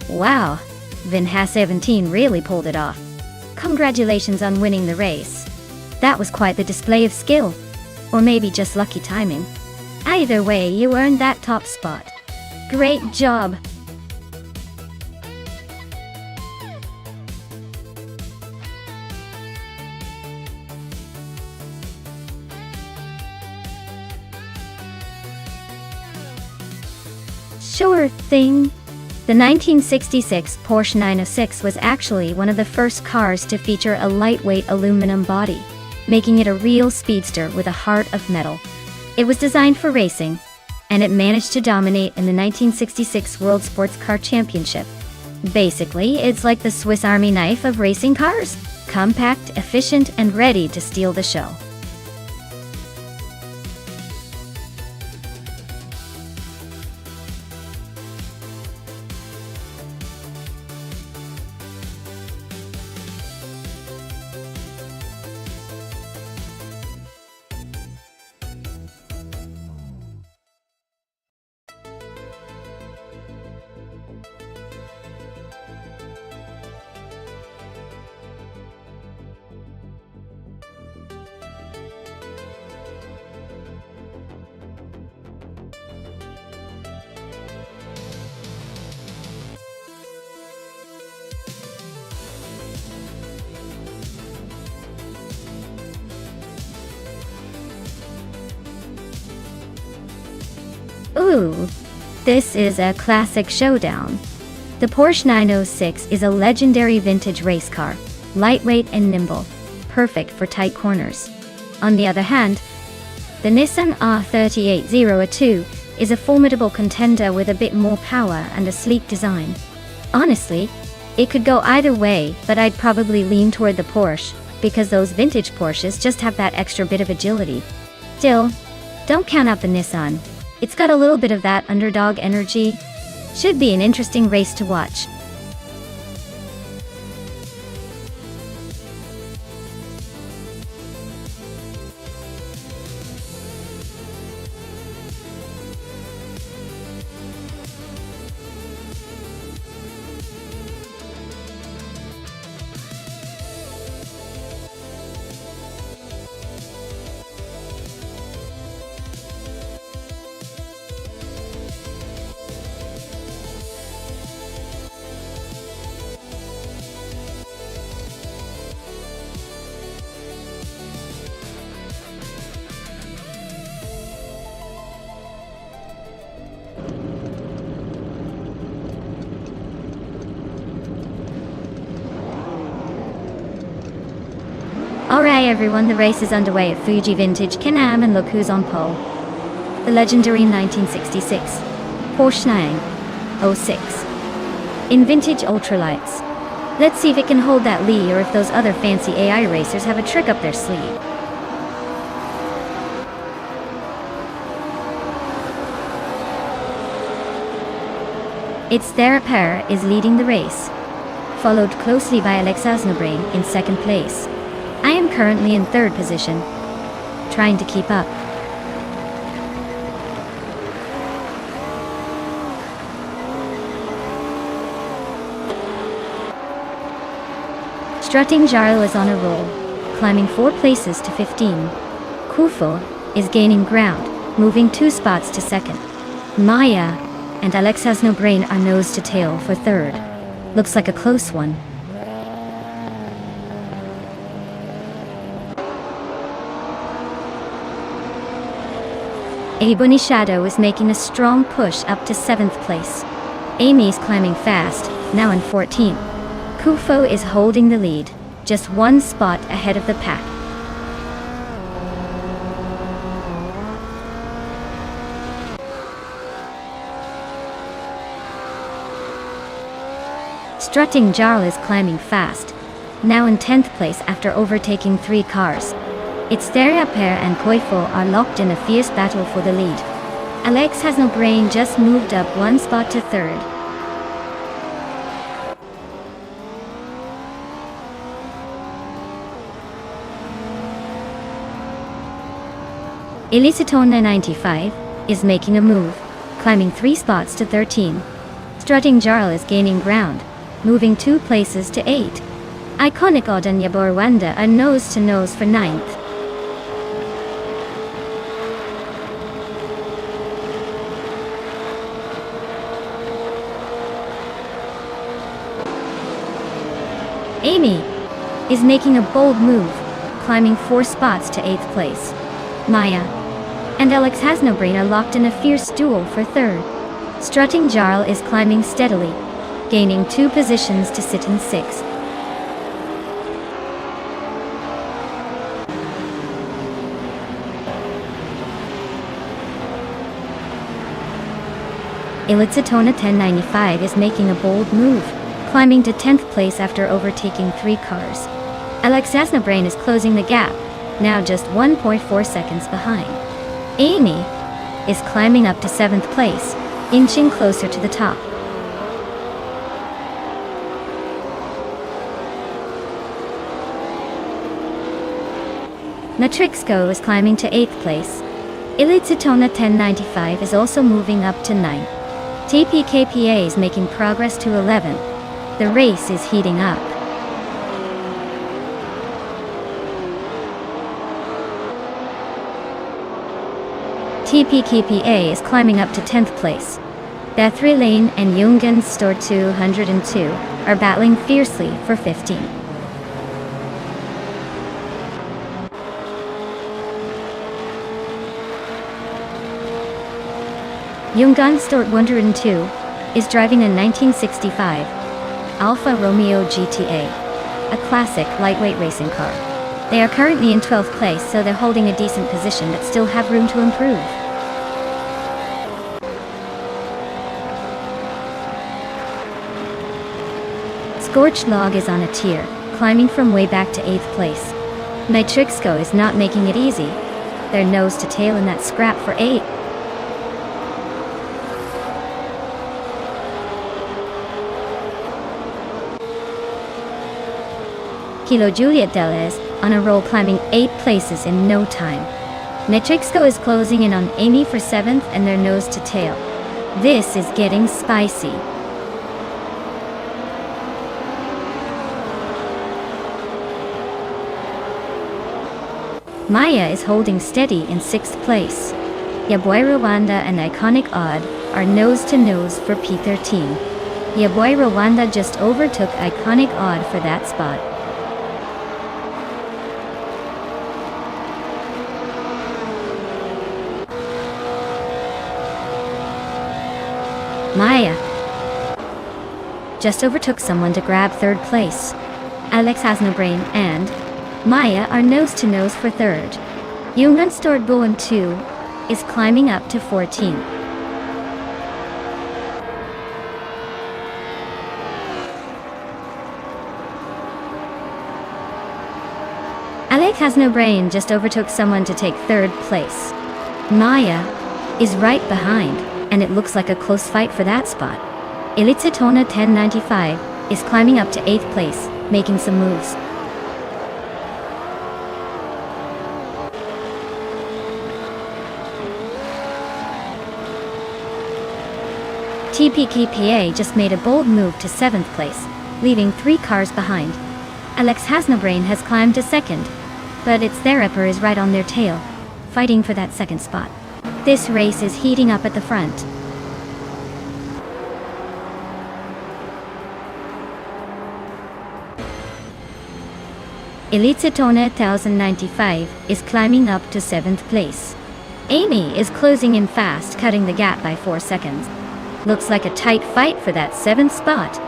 Wow, Vinha 17 really pulled it off. Congratulations on winning the race. That was quite the display of skill. Or maybe just lucky timing. Either way, you earned that top spot. Great job! Sure thing. The 1966 Porsche 906 was actually one of the first cars to feature a lightweight aluminum body, making it a real speedster with a heart of metal. It was designed for racing, and it managed to dominate in the 1966 World Sports Car Championship. Basically, it's like the Swiss Army knife of racing cars, compact, efficient, and ready to steal the show. Ooh, this is a classic showdown. The Porsche 906 is a legendary vintage race car, lightweight and nimble, perfect for tight corners. On the other hand, the Nissan R3802 is a formidable contender with a bit more power and a sleek design. Honestly, it could go either way, but I'd probably lean toward the Porsche, because those vintage Porsches just have that extra bit of agility. Still, don't count out the Nissan. It's got a little bit of that underdog energy. Should be an interesting race to watch. Alright everyone, the race is underway at Fuji Vintage Can-Am, and look who's on pole. The legendary 1966 Porsche 906 in vintage ultralights. Let's see if it can hold that lead, or if those other fancy AI racers have a trick up their sleeve. Its Theraper is leading the race, followed closely by Alexasnobrain in second place. I am currently in third position, trying to keep up. Strutting Jarl is on a roll, climbing 4 places to 15. Kufo is gaining ground, moving 2 spots to second. Maya and Alexasnobrain are nose to tail for third. Looks like a close one. Ebony Shadow is making a strong push up to 7th place. Amy's climbing fast, now in 14th. Kufo is holding the lead, just 1 spot ahead of the pack. Strutting Jarl is climbing fast, now in 10th place after overtaking 3 cars. Its Theraper and Koifo are locked in a fierce battle for the lead. Alexasnobrain just moved up 1 spot to third. Elisatona 95 is making a move, climbing 3 spots to 13. Strutting Jarl is gaining ground, moving 2 places to 8. Iconic Odd and Yaborwanda are nose to nose for 9th. Amy is making a bold move, climbing 4 spots to 8th place. Maya and Alexasnobrain are locked in a fierce duel for third. Strutting Jarl is climbing steadily, gaining 2 positions to sit in 6th. Elitsatona 1095 is making a bold move, climbing to 10th place after overtaking 3 cars. Alexasnobrain is closing the gap, now just 1.4 seconds behind. Amy is climbing up to 7th place, inching closer to the top. Natrixco is climbing to 8th place. Elitsatona 1095 is also moving up to 9th. TPKPA is making progress to 11th. The race is heating up. TPKPA is climbing up to 10th place. Bethrylane and Jungens Store 202 are battling fiercely for 15. Jungens Store 102 is driving a 1965 Alfa Romeo GTA, a classic lightweight racing car. They are currently in 12th place, so they're holding a decent position but still have room to improve. Scorched Log is on a tier, climbing from way back to 8th place. Nitrixco is not making it easy. They're nose to tail in that scrap for 8. Kilo Juliet Delez on a roll, climbing 8 places in no time. Nitrixco is closing in on Amy for 7th and their nose to tail. This is getting spicy. Maya is holding steady in 6th place. Yaboy Rwanda and Iconic Odd are nose to nose for P13. Yaboy Rwanda just overtook Iconic Odd for that spot. Maya just overtook someone to grab 3rd place. Alex has no brain and Maya are nose to nose for 3rd. Yungan Stored Bowen 2 is climbing up to 14. Alex has no brain just overtook someone to take 3rd place. Maya is right behind, and it looks like a close fight for that spot. Elitsitona 1095 is climbing up to 8th place, making some moves. TPKPA just made a bold move to 7th place, leaving 3 cars behind. Alex Hasnobrain has climbed to 2nd, but its Therapper is right on their tail, fighting for that 2nd spot. This race is heating up at the front. Elitsitona 1095 is climbing up to 7th place. Amy is closing in fast, cutting the gap by 4 seconds. Looks like a tight fight for that 7th spot.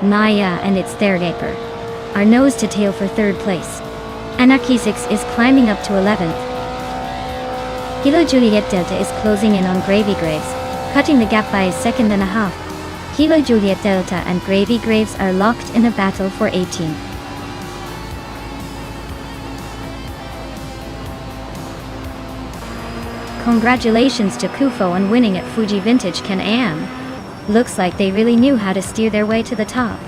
Maya and its Theragaper are nose to tail for 3rd place. Anarchisix is climbing up to 11th. Kilo Juliet Delta is closing in on Gravy Graves, cutting the gap by a 1.5 seconds. Kilo Juliet Delta and Gravy Graves are locked in a battle for 18. Congratulations to Kufo on winning at Fuji Vintage Can-Am. Looks like they really knew how to steer their way to the top.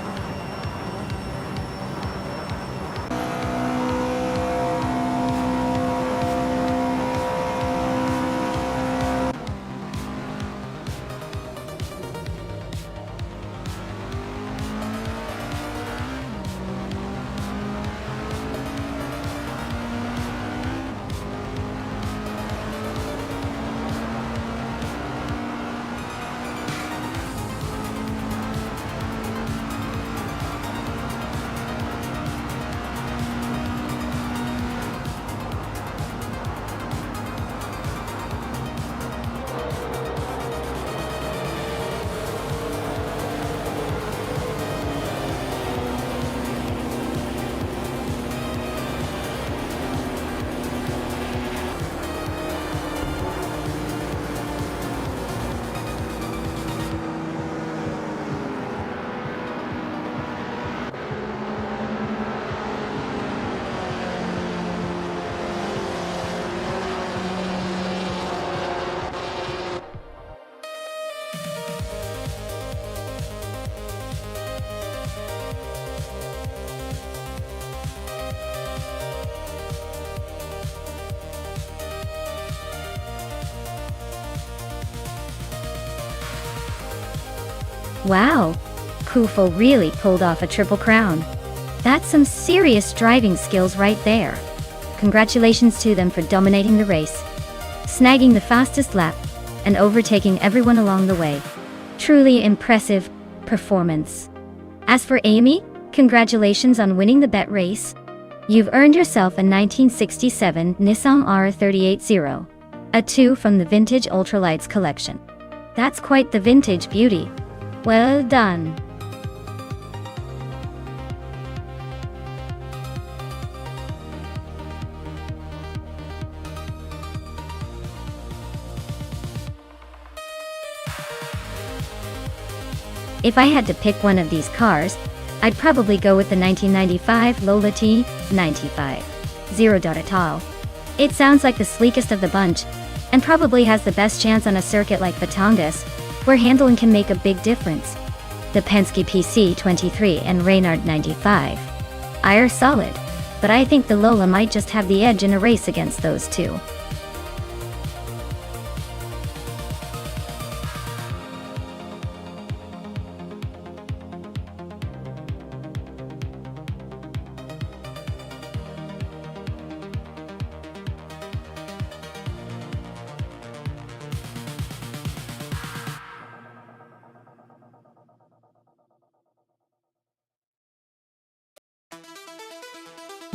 Wow, Kufo really pulled off a triple crown. That's some serious driving skills right there. Congratulations to them for dominating the race, snagging the fastest lap, and overtaking everyone along the way. Truly impressive performance. As for Amy, congratulations on winning the bet race. You've earned yourself a 1967 Nissan R380, a 2 from the Vintage Ultralights collection. That's quite the vintage beauty. Well done. If I had to pick one of these cars, I'd probably go with the 1995 Lola T95 0. At all. It sounds like the sleekest of the bunch, and probably has the best chance on a circuit like Batangas, where handling can make a big difference. The Penske PC23 and Reynard 95 are solid, but I think the Lola might just have the edge in a race against those two.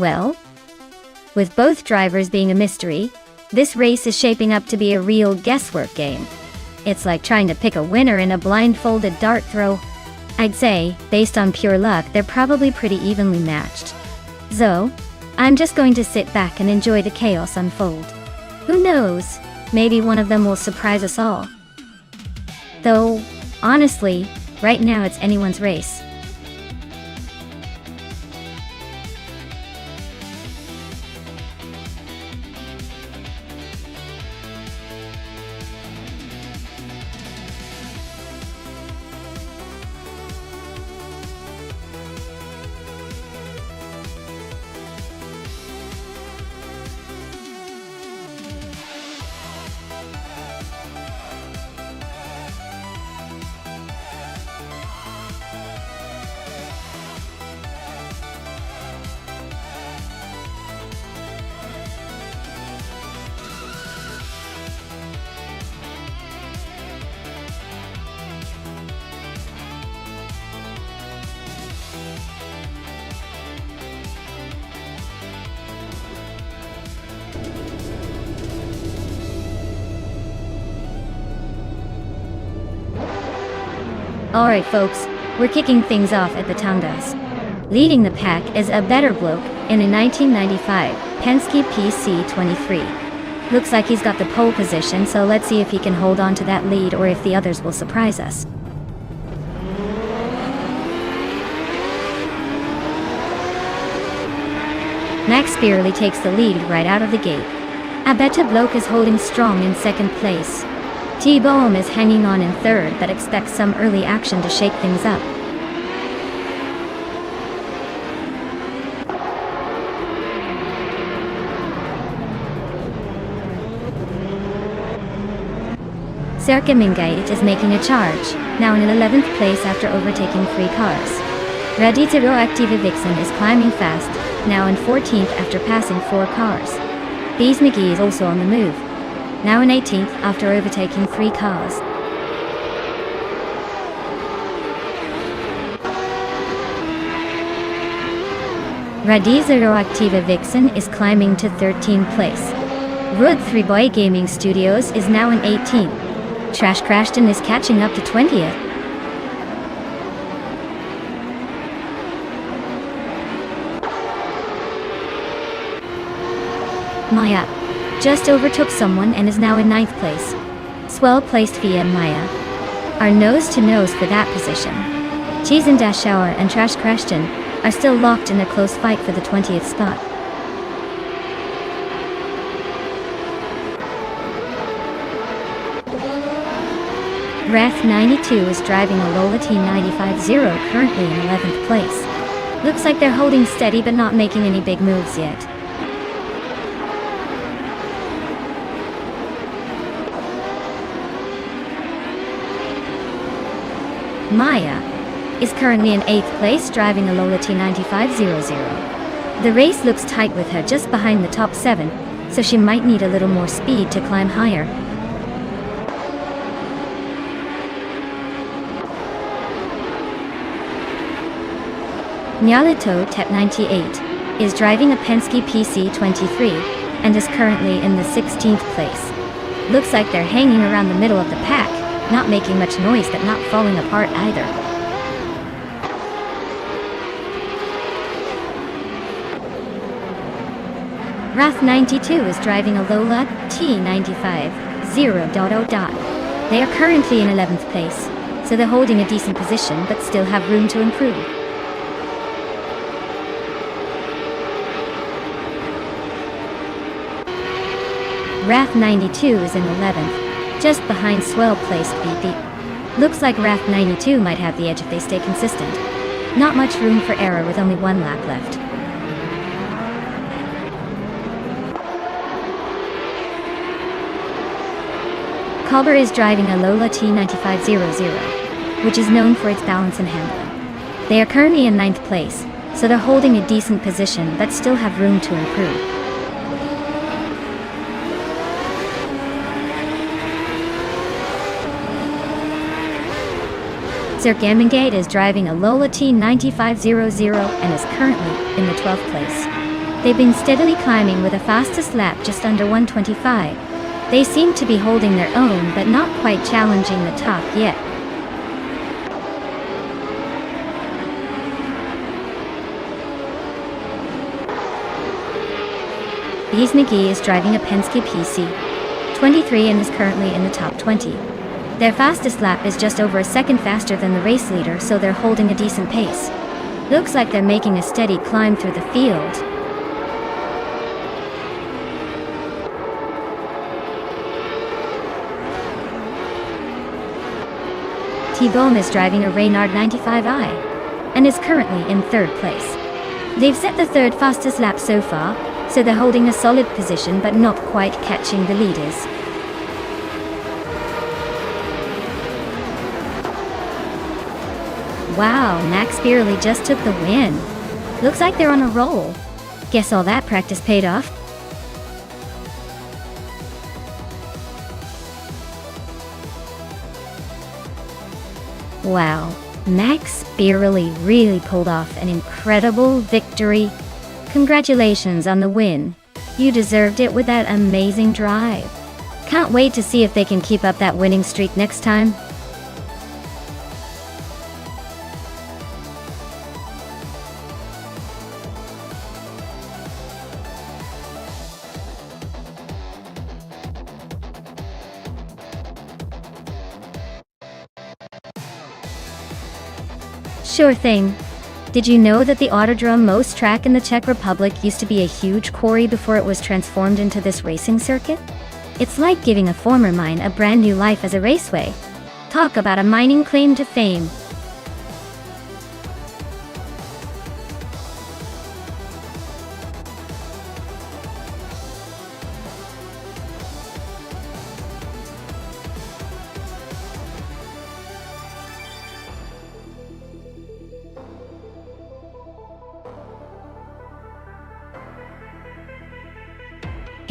Well, with both drivers being a mystery, this race is shaping up to be a real guesswork game. It's like trying to pick a winner in a blindfolded dart throw. I'd say, based on pure luck, they're probably pretty evenly matched. So, I'm just going to sit back and enjoy the chaos unfold. Who knows, maybe one of them will surprise us all. Though, honestly, right now it's anyone's race. Alright folks, we're kicking things off at Batangas. Leading the pack is a better bloke in a 1995 Penske PC23. Looks like he's got the pole position, so let's see if he can hold on to that lead or if the others will surprise us. Max Spearley takes the lead right out of the gate. A better bloke is holding strong in second place. T-Bohm is hanging on in third but expects some early action to shake things up. Serka Mingait is making a charge, now in 11th place after overtaking 3 cars. Raditero Activa Vixen is climbing fast, now in 14th after passing 4 cars. Bees McGee is also on the move, now in 18th after overtaking 3 cars. Radizero Activa Vixen is climbing to 13th place. Rud 3 Boy Gaming Studios is now in 18th. Trash Crashton is catching up to 20th. Maya just overtook someone and is now in 9th place. Swell placed via Maya are nose to nose for that position. Cheese and Dashauer and Trash Crashton are still locked in a close fight for the 20th spot. Wrath 92 is driving a Lola T95 currently in 11th place. Looks like they're holding steady but not making any big moves yet. Maya is currently in 8th place driving a Lola T95 The race looks tight with her just behind the top 7, so she might need a little more speed to climb higher. Nyalito Tep 98 is driving a Penske PC23 and is currently in the 16th place. Looks like they're hanging around the middle of the pack, not making much noise but not falling apart either. Wrath 92 is driving a Lola T95 0. They are currently in 11th place, so they're holding a decent position but still have room to improve. RAF 92 is in 11th, just behind swell-placed BP. Looks like RAF 92 might have the edge if they stay consistent. Not much room for error with only one lap left. Culber is driving a Lola T9500, which is known for its balance and handling. They are currently in 9th place, so they're holding a decent position but still have room to improve. Zergamengate is driving a Lola T9500 and is currently in the 12th place. They've been steadily climbing with a fastest lap just under 125. They seem to be holding their own but not quite challenging the top yet. Biesnicki is driving a Penske PC 23 and is currently in the top 20. Their fastest lap is just over a second faster than the race leader, so they're holding a decent pace. Looks like they're making a steady climb through the field. T-Bone is driving a Reynard 95i and is currently in 3rd place. They've set the 3rd fastest lap so far, so they're holding a solid position but not quite catching the leaders. Wow, Max Beerley just took the win. Looks like they're on a roll. Guess all that practice paid off. Wow, Max Beerley really pulled off an incredible victory. Congratulations on the win. You deserved it with that amazing drive. Can't wait to see if they can keep up that winning streak next time. Sure thing. Did you know that the Autodrome Most track in the Czech Republic used to be a huge quarry before it was transformed into this racing circuit? It's like giving a former mine a brand new life as a raceway. Talk about a mining claim to fame.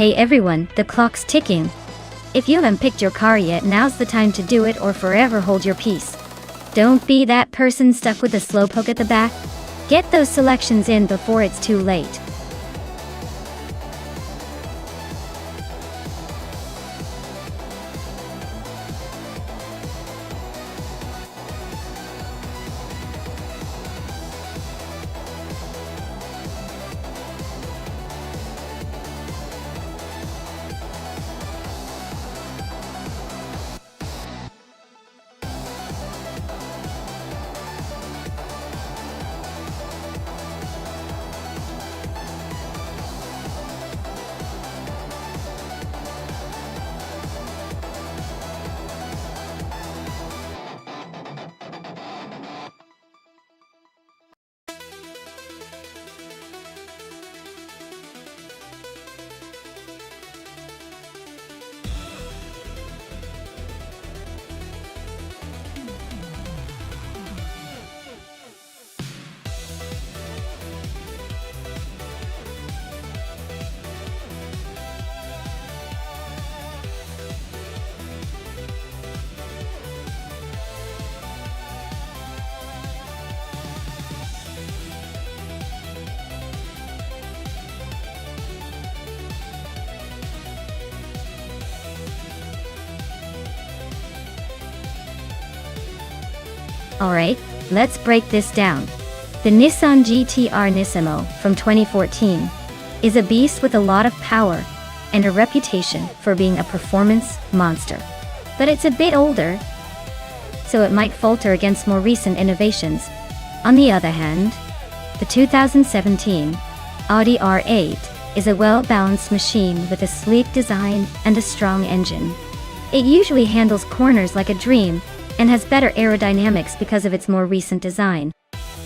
Hey everyone, the clock's ticking. If you haven't picked your car yet, now's the time to do it or forever hold your peace. Don't be that person stuck with the slowpoke at the back. Get those selections in before it's too late. Alright, let's break this down. The Nissan GT-R Nissimo from 2014 is a beast with a lot of power and a reputation for being a performance monster. But it's a bit older, so it might falter against more recent innovations. On the other hand, the 2017 Audi R8 is a well-balanced machine with a sleek design and a strong engine. It usually handles corners like a dream and has better aerodynamics because of its more recent design.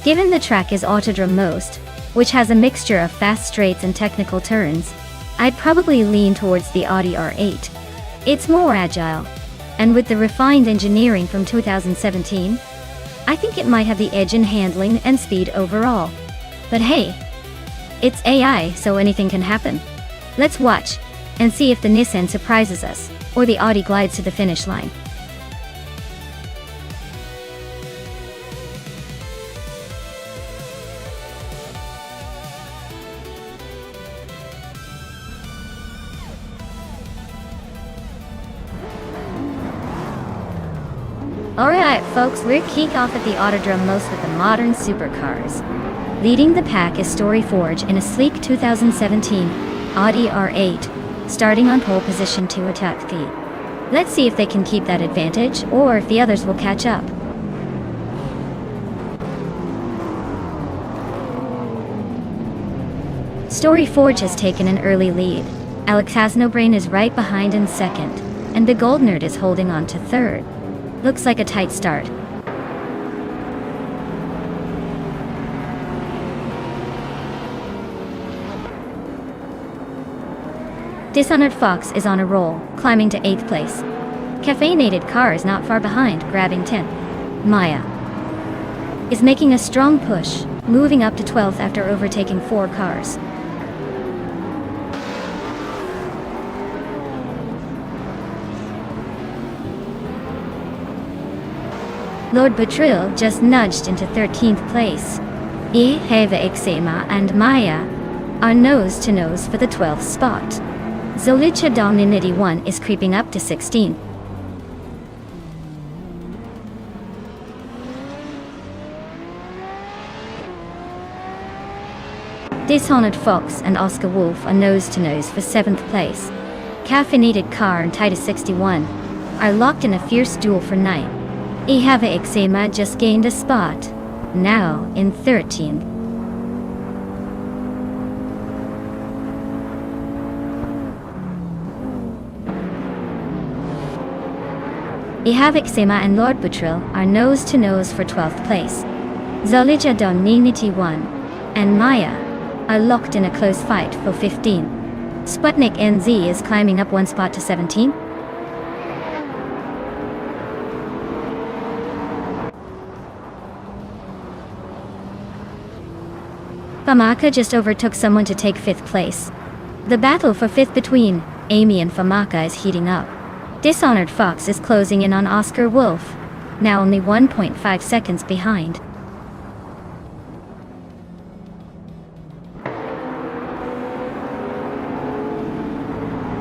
Given the track is Autodrome Most, which has a mixture of fast straights and technical turns, I'd probably lean towards the Audi R8. It's more agile, and with the refined engineering from 2017, I think it might have the edge in handling and speed overall. But hey, it's AI, so anything can happen. Let's watch and see if the Nissan surprises us, or the Audi glides to the finish line. Alright folks, we're kick off at the Autodrome Most with the modern supercars. Leading the pack is Storyforge in a sleek 2017 Audi R8, starting on pole position to attack the. Let's see if they can keep that advantage, or if the others will catch up. Storyforge has taken an early lead. Alex Hasnobrain is right behind in second, and the Gold Nerd is holding on to third. Looks like a tight start. Dishonored Fox is on a roll, climbing to 8th place. Caffeinated Car is not far behind, grabbing 10th. Maya is making a strong push, moving up to 12th after overtaking 4 cars. Lord Betril just nudged into 13th place. Heva Exema and Maya are nose-to-nose for the 12th spot. Zolicha Dominity 1 is creeping up to 16th. Dishonored Fox and Oscar Wolf are nose-to-nose for 7th place. Caffeinated Car and Titus 61 are locked in a fierce duel for 9th. Ihava Exema just gained a spot, now in 13th. Ihava Exema and Lord Butril are nose-to-nose for 12th place. Zolija Dominity 1 and Maya are locked in a close fight for 15th. Sputnik NZ is climbing up 1 spot to 17th. Famaka just overtook someone to take 5th place. The battle for 5th between Amy and Famaka is heating up. Dishonored Fox is closing in on Oscar Wolf, now only 1.5 seconds behind.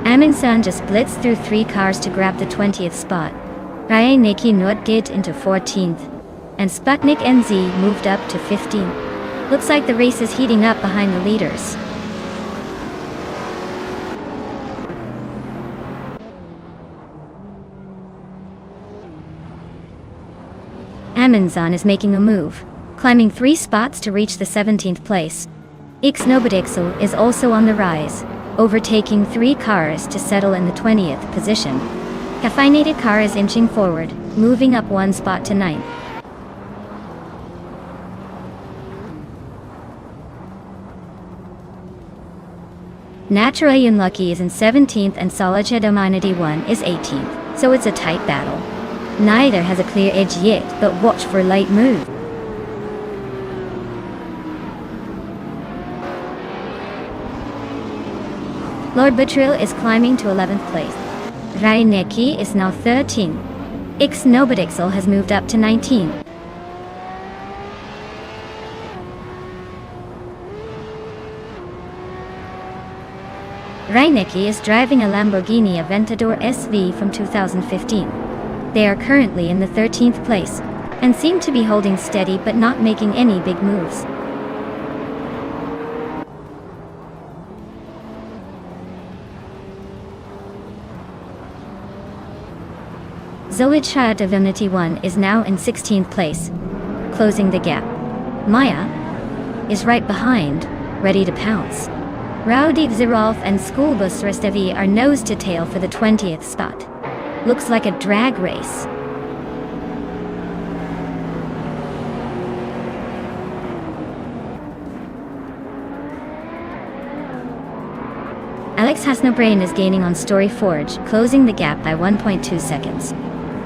Amin-san just blitzed through 3 cars to grab the 20th spot. Ryan Nikki Nordgid into 14th, and Sputnik NZ moved up to 15th. Looks like the race is heating up behind the leaders. Amundsen is making a move, climbing 3 spots to reach the 17th place. Ixnobodixel is also on the rise, overtaking 3 cars to settle in the 20th position. Caffeinated Car is inching forward, moving up 1 spot to 9th. Naturally Unlucky is in 17th and Solid Humanity 1 is 18th, so it's a tight battle. Neither has a clear edge yet, but watch for a late move. Lord Betril is climbing to 11th place. Raineki is now 13th. Ixnobodixel has moved up to 19th. Reinecke is driving a Lamborghini Aventador SV from 2015. They are currently in the 13th place, and seem to be holding steady but not making any big moves. Zoicha Divinity 1 is now in 16th place, closing the gap. Maya is right behind, ready to pounce. Rowdy Zirolf and Schoolbus Restevi are nose to tail for the 20th spot. Looks like a drag race. Alex Hasnobrain is gaining on Story Forge, closing the gap by 1.2 seconds.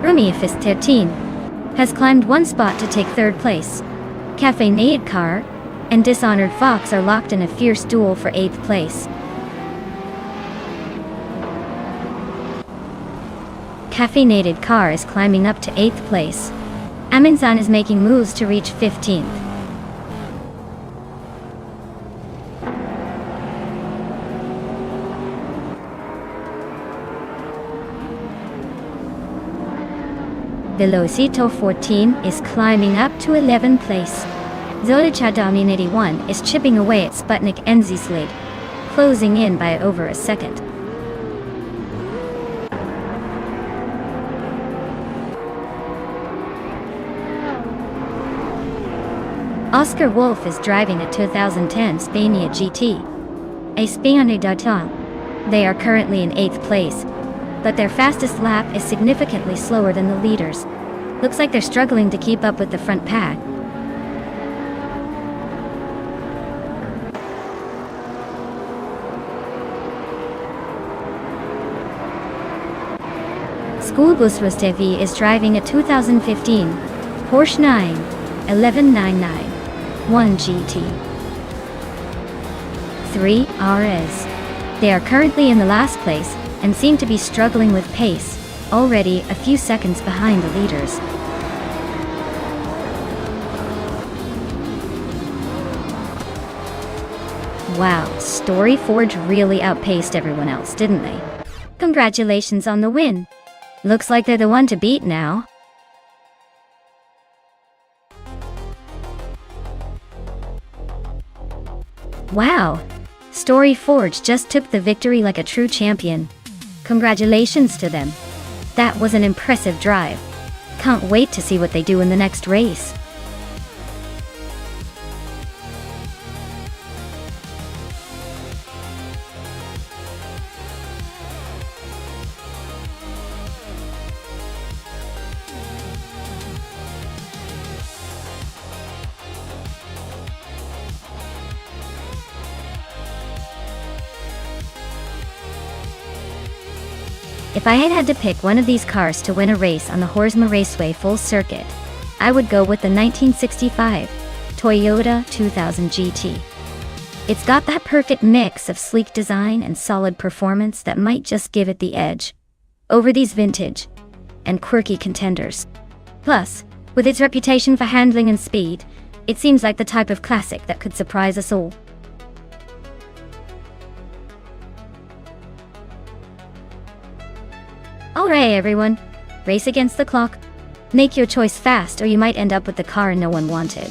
Rumi Fist 13 has climbed one spot to take third place. Cafe Nade Car and Dishonored Fox are locked in a fierce duel for 8th place. Caffeinated Car is climbing up to 8th place. Aminzan is making moves to reach 15th. Velocito 14 is climbing up to 11th place. Zolicha Dominity 1 is chipping away at Sputnik Enzislid, closing in by over a second. Oscar Wolf is driving a 2010 Spania GT. A Spania Data. They are currently in 8th place, but their fastest lap is significantly slower than the leaders. Looks like they're struggling to keep up with the front pack. Schoolbus Rostevi is driving a 2015 Porsche 91199 GT 3 RS. They are currently in the last place and seem to be struggling with pace, already a few seconds behind the leaders. Wow, Story Forge really outpaced everyone else, didn't they? Congratulations on the win. Looks like they're the one to beat now. Wow, Story Forge just took the victory like a true champion. Congratulations to them. That was an impressive drive. Can't wait to see what they do in the next race. If I had to pick one of these cars to win a race on the Horsma Raceway full circuit, I would go with the 1965 Toyota 2000 GT. It's got that perfect mix of sleek design and solid performance that might just give it the edge over these vintage and quirky contenders. Plus, with its reputation for handling and speed, it seems like the type of classic that could surprise us all. Alright everyone, race against the clock. Make your choice fast or you might end up with the car no one wanted.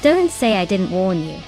Don't say I didn't warn you.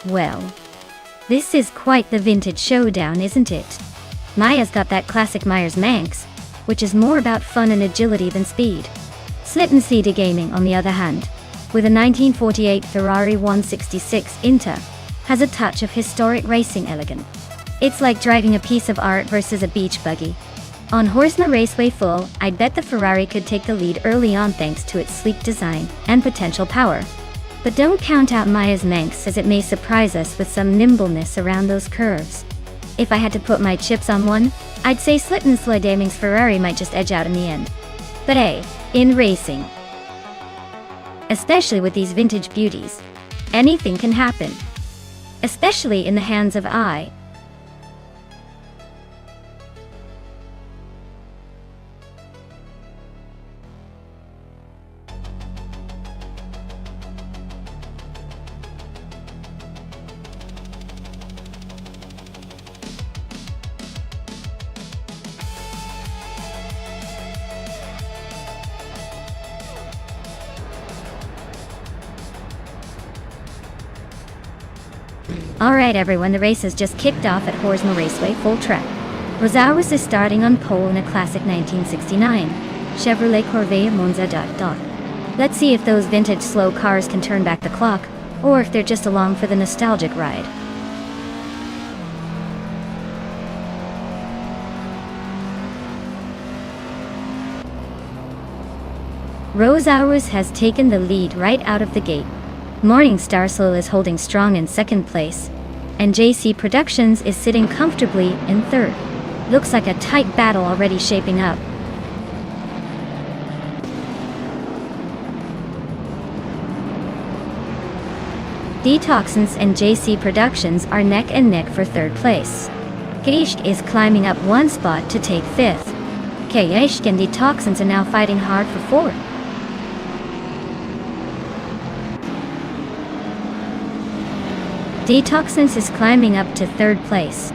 Well, this is quite the vintage showdown, isn't it? Maya's got that classic Myers-Manx, which is more about fun and agility than speed. Slitten Cedar Gaming, on the other hand, with a 1948 Ferrari 166 Inter, has a touch of historic racing elegance. It's like driving a piece of art versus a beach buggy. On Horsma Raceway Full, I'd bet the Ferrari could take the lead early on thanks to its sleek design and potential power. But don't count out Maya's Manx, as it may surprise us with some nimbleness around those curves. If I had to put my chips on one, I'd say Slitten Gaming's Ferrari might just edge out in the end. But hey, in racing, especially with these vintage beauties, anything can happen. Especially in the hands of I. Alright everyone, the race has just kicked off at Horsma Raceway Full Track. Rosales is starting on pole in a classic 1969 Chevrolet Corvette Monza. Let's see if those vintage slow cars can turn back the clock, or if they're just along for the nostalgic ride. Rosales has taken the lead right out of the gate. Morningstar Soul is holding strong in second place, and JC Productions is sitting comfortably in third. Looks like a tight battle already shaping up. Detoxins and JC Productions are neck and neck for third place. Keish is climbing up one spot to take fifth. Keish and Detoxins are now fighting hard for fourth. Detoxins is climbing up to third place.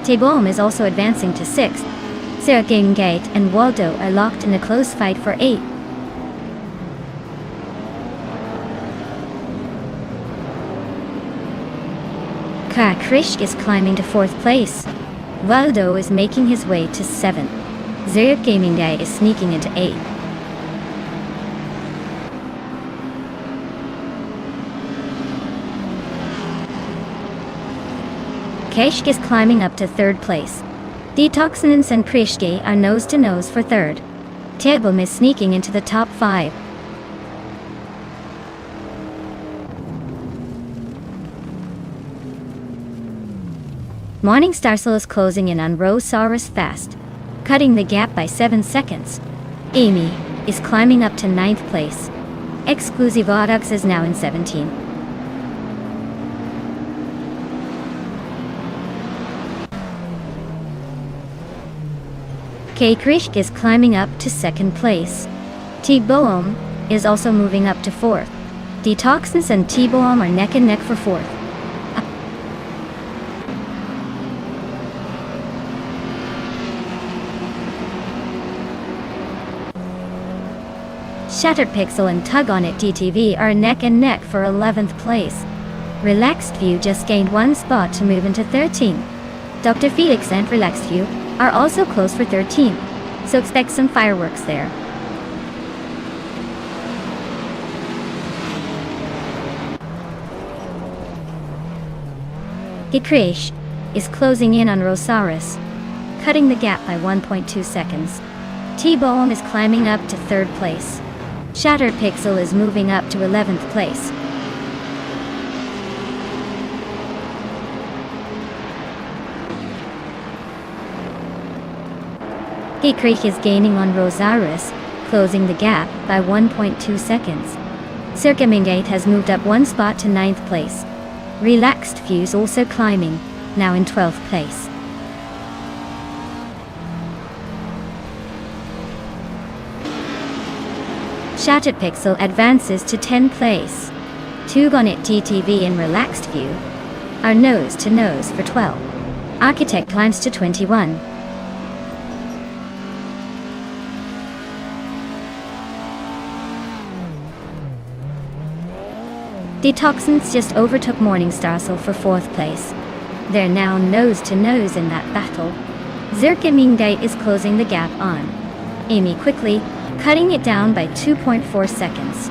Tebom is also advancing to sixth. Sergengate and Waldo are locked in a close fight for eighth. Krish is climbing to fourth place. Waldo is making his way to seventh. Zerg Gaming Day is sneaking into eighth. Keshk is climbing up to third place. Detoxinins and Prishke are nose to nose for third. Tebum is sneaking into the top 5. Morningstar Soul is closing in on Rosaurus fast, cutting the gap by 7 seconds. Amy is climbing up to 9th place. Exclusive Audux is now in 17. Krishk is climbing up to 2nd place. T-Boom is also moving up to 4th. Detoxins and T-Boom are neck and neck for 4th. Shattered Pixel and Tug On It DTV are neck and neck for 11th place. Relaxed View just gained 1 spot to move into 13th. Dr. Felix and Relaxed View are also close for 13th, so expect some fireworks there. Gikrish is closing in on Rosaurus, cutting the gap by 1.2 seconds. T-Bone is climbing up to 3rd place. Shattered Pixel is moving up to 11th place. Creek is gaining on Rosaurus, closing the gap by 1.2 seconds. Circumingate has moved up 1 spot to 9th place. Relaxed Fuse also climbing, now in 12th place. Shattered Pixel advances to 10th place. Tugonit TTV and Relaxed View are nose to nose for 12. Architect climbs to 21. Detoxins just overtook Morningstar for 4th place. They're now nose to nose in that battle. Zircamingate is closing the gap on Amy quickly, cutting it down by 2.4 seconds.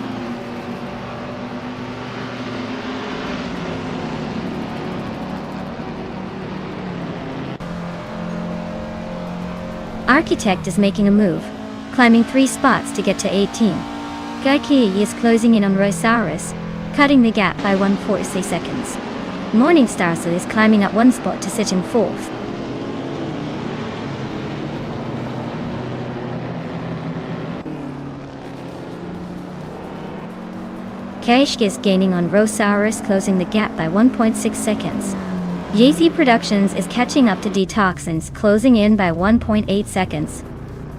Architect is making a move, climbing 3 spots to get to 18. Gaikiyi is closing in on Rosaurus, cutting the gap by 140 seconds. Morningstar is climbing up 1 spot to sit in 4th. Kashk is gaining on Rosaurus, closing the gap by 1.6 seconds. Yeezy Productions is catching up to Detoxins, closing in by 1.8 seconds.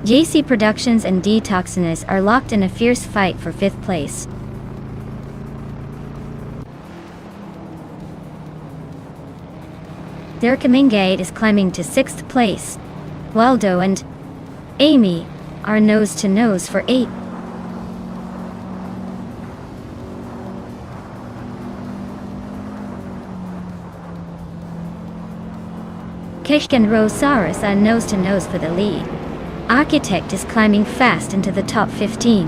Yeezy Productions and Detoxins are locked in a fierce fight for 5th place. Zircamingate is climbing to 6th place. Waldo and Amy are nose to nose for 8th. Kishk and Rosaurus are nose to nose for the lead. Architect is climbing fast into the top 15.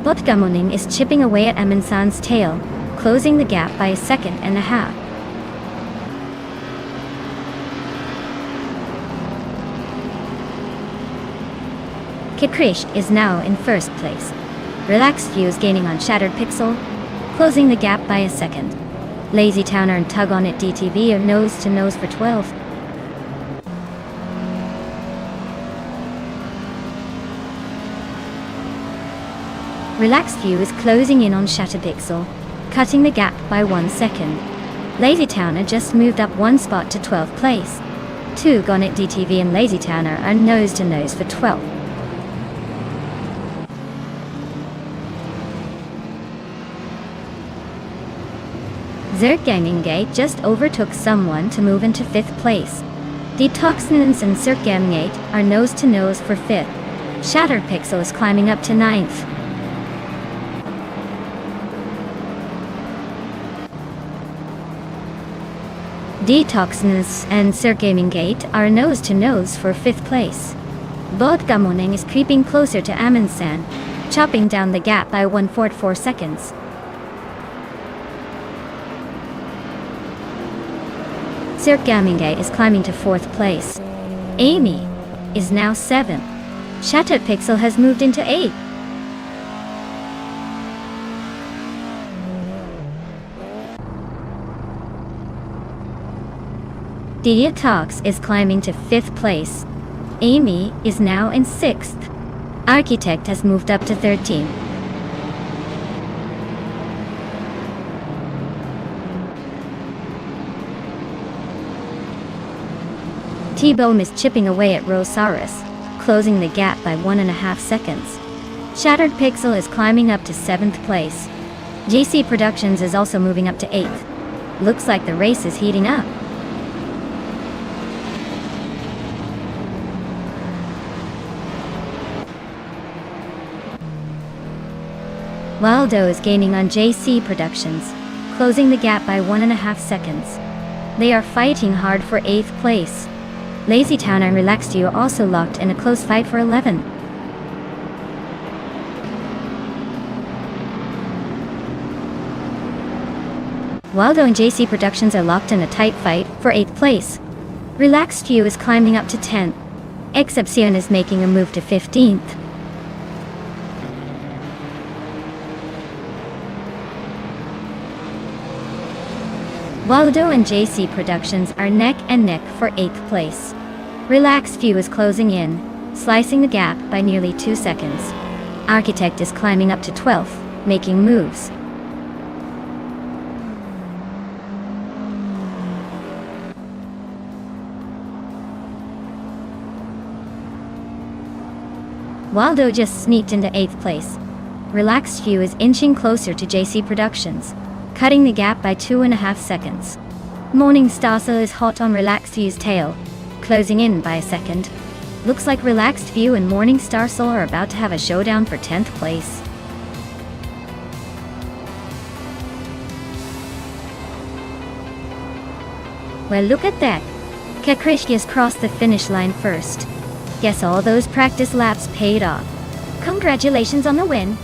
Botgamoning is chipping away at Amunsan's tail, closing the gap by 1.5 seconds. Kikrish is now in 1st place. Relaxed View is gaining on Shattered Pixel, closing the gap by 1 second. Lazy Towner and Tug on It DTV are nose to nose for 12th. Relaxed View is closing in on Shattered Pixel, cutting the gap by 1 second. Lazy Towner just moved up 1 spot to 12th place. Tug on It DTV and Lazy Towner are nose to nose for 12th. Zircamingate just overtook someone to move into 5th place. Detoxins and Zircamingate are nose to nose for 5th. Shattered Pixel is climbing up to 9th. Detoxins and Zircamingate are nose to nose for 5th place. Botgamoning is creeping closer to Amundsen, chopping down the gap by 1.4 seconds. Zircamingate is climbing to 4th place. Amy is now 7th. Shattered Pixel has moved into 8th. Detox is climbing to 5th place. Amy is now in 6th. Architect has moved up to 13th. T-Bone is chipping away at Rosaurus, closing the gap by 1.5 seconds. Shattered Pixel is climbing up to 7th place. JC Productions is also moving up to 8th. Looks like the race is heating up. Waldo is gaining on JC Productions, closing the gap by 1.5 seconds. They are fighting hard for 8th place. Lazy Town and Relaxed You are also locked in a close fight for 11th. Waldo and JC Productions are locked in a tight fight for 8th place. Relaxed You is climbing up to 10th. Excepcion is making a move to 15th. Waldo and JC Productions are neck and neck for 8th place. Relaxed View is closing in, slicing the gap by nearly 2 seconds. Architect is climbing up to 12th, making moves. Waldo just sneaked into 8th place. Relaxed View is inching closer to JC Productions, cutting the gap by 2.5 seconds. Morningstar is hot on Relaxed View's tail, closing in by 1 second. Looks like Relaxed View and Morningstar are about to have a showdown for 10th place. Well, look at that. Kakrishkias crossed the finish line first. Guess all those practice laps paid off. Congratulations on the win.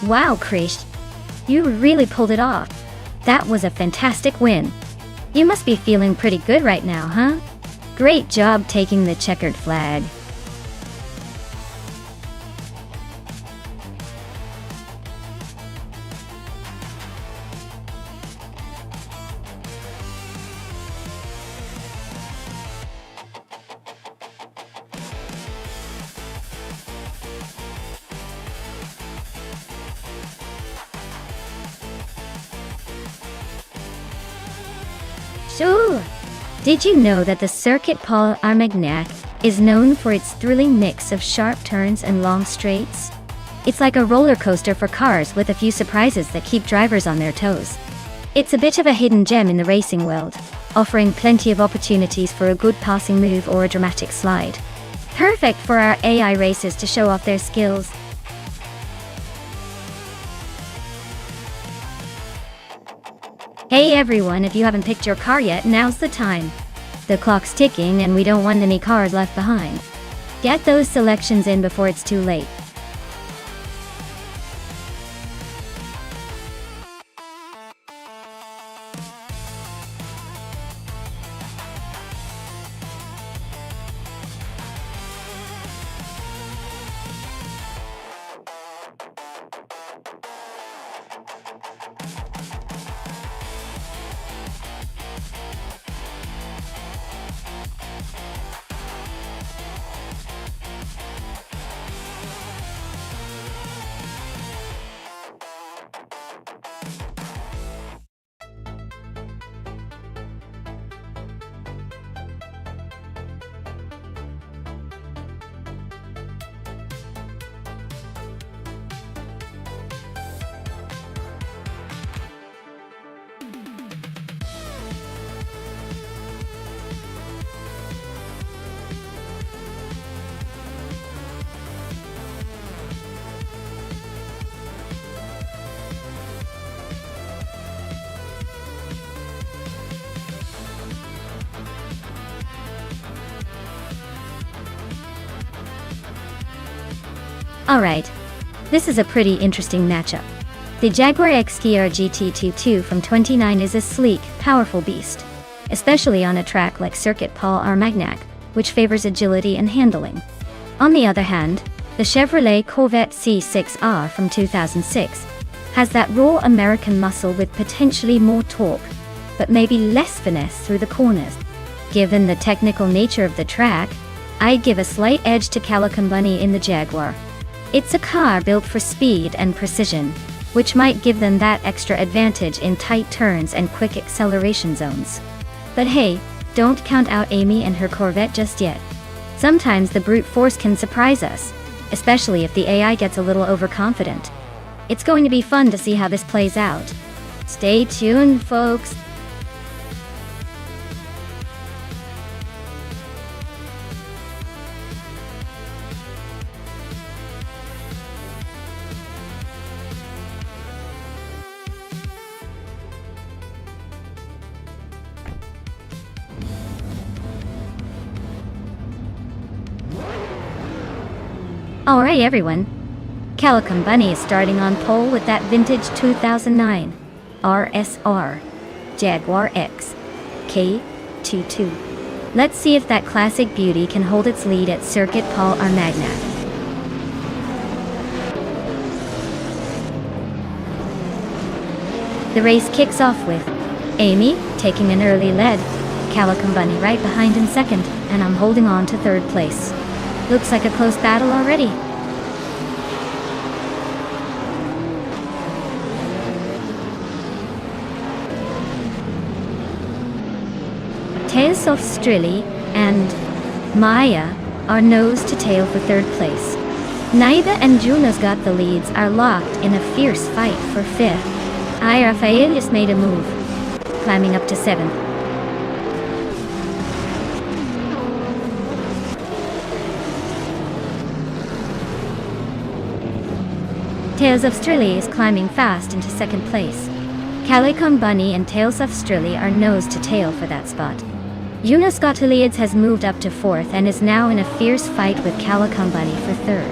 Wow, Krish. You really pulled it off. That was a fantastic win. You must be feeling pretty good right now, huh? Great job taking the checkered flag. Sure. Did you know that the Circuit Paul Armagnac is known for its thrilling mix of sharp turns and long straights? It's like a roller coaster for cars with a few surprises that keep drivers on their toes. It's a bit of a hidden gem in the racing world, offering plenty of opportunities for a good passing move or a dramatic slide. Perfect for our AI racers to show off their skills. Hey everyone, if you haven't picked your car yet, now's the time. The clock's ticking and we don't want any cars left behind. Get those selections in before it's too late. Alright, this is a pretty interesting matchup. The Jaguar XKR GT22 from 29 is a sleek, powerful beast, especially on a track like Circuit Paul Armagnac, which favors agility and handling. On the other hand, the Chevrolet Corvette C6R from 2006 has that raw American muscle with potentially more torque, but maybe less finesse through the corners. Given the technical nature of the track, I'd give a slight edge to Calico Bunny in the Jaguar. It's a car built for speed and precision, which might give them that extra advantage in tight turns and quick acceleration zones. But hey, don't count out Amy and her Corvette just yet. Sometimes the brute force can surprise us, especially if the AI gets a little overconfident. It's going to be fun to see how this plays out. Stay tuned, folks. Alright everyone, Calico Bunny is starting on pole with that vintage 2009 RSR Jaguar X K22. Let's see if that classic beauty can hold its lead at Circuit Paul Armagnac. The race kicks off with Amy taking an early lead, Calico Bunny right behind in second, and I'm holding on to third place. Looks like a close battle already. Tales of Strilly and Maya are nose to tail for third place. Naida and Juno's got the leads are locked in a fierce fight for fifth. Rafael just made a move, climbing up to seventh. Tales of Strilly is climbing fast into second place. Calico Bunny and Tales of Strilly are nose to tail for that spot. Yunus Gotaliades has moved up to fourth and is now in a fierce fight with Calico Bunny for third.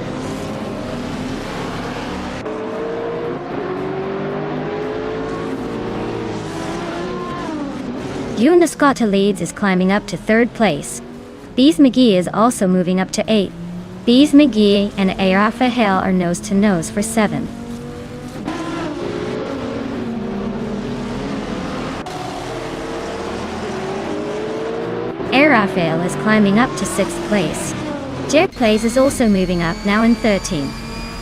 Yunus Gotaliades is climbing up to third place. Bees McGee is also moving up to eighth. Bees McGee and Rafael are nose to nose for seventh. Rafael is climbing up to 6th place. Jerk Plays is also moving up, now in 13th.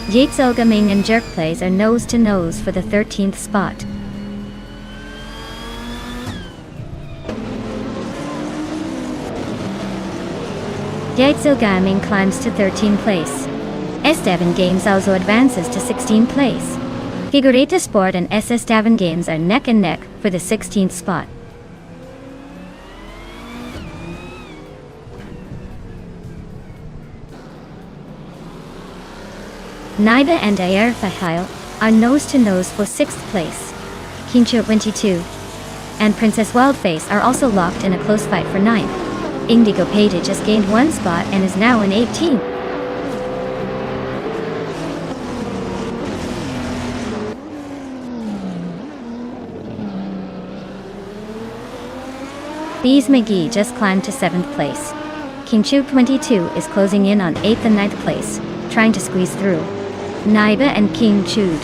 Yitzel Gaming and Jerk Plays are nose to nose for the 13th spot. Yitzel Gaming climbs to 13th place. S7 Games also advances to 16th place. Figurita Sport and SS7 Games are neck and neck for the 16th spot. Naida and Rafael are nose to nose for 6th place. Kincho 22 and Princess Wildface are also locked in a close fight for 9th. Indigo Pate just gained 1 spot and is now in 18th. Bees McGee just climbed to 7th place. Kincho 22 is closing in on 8th and 9th place, trying to squeeze through. Naiba and King Chud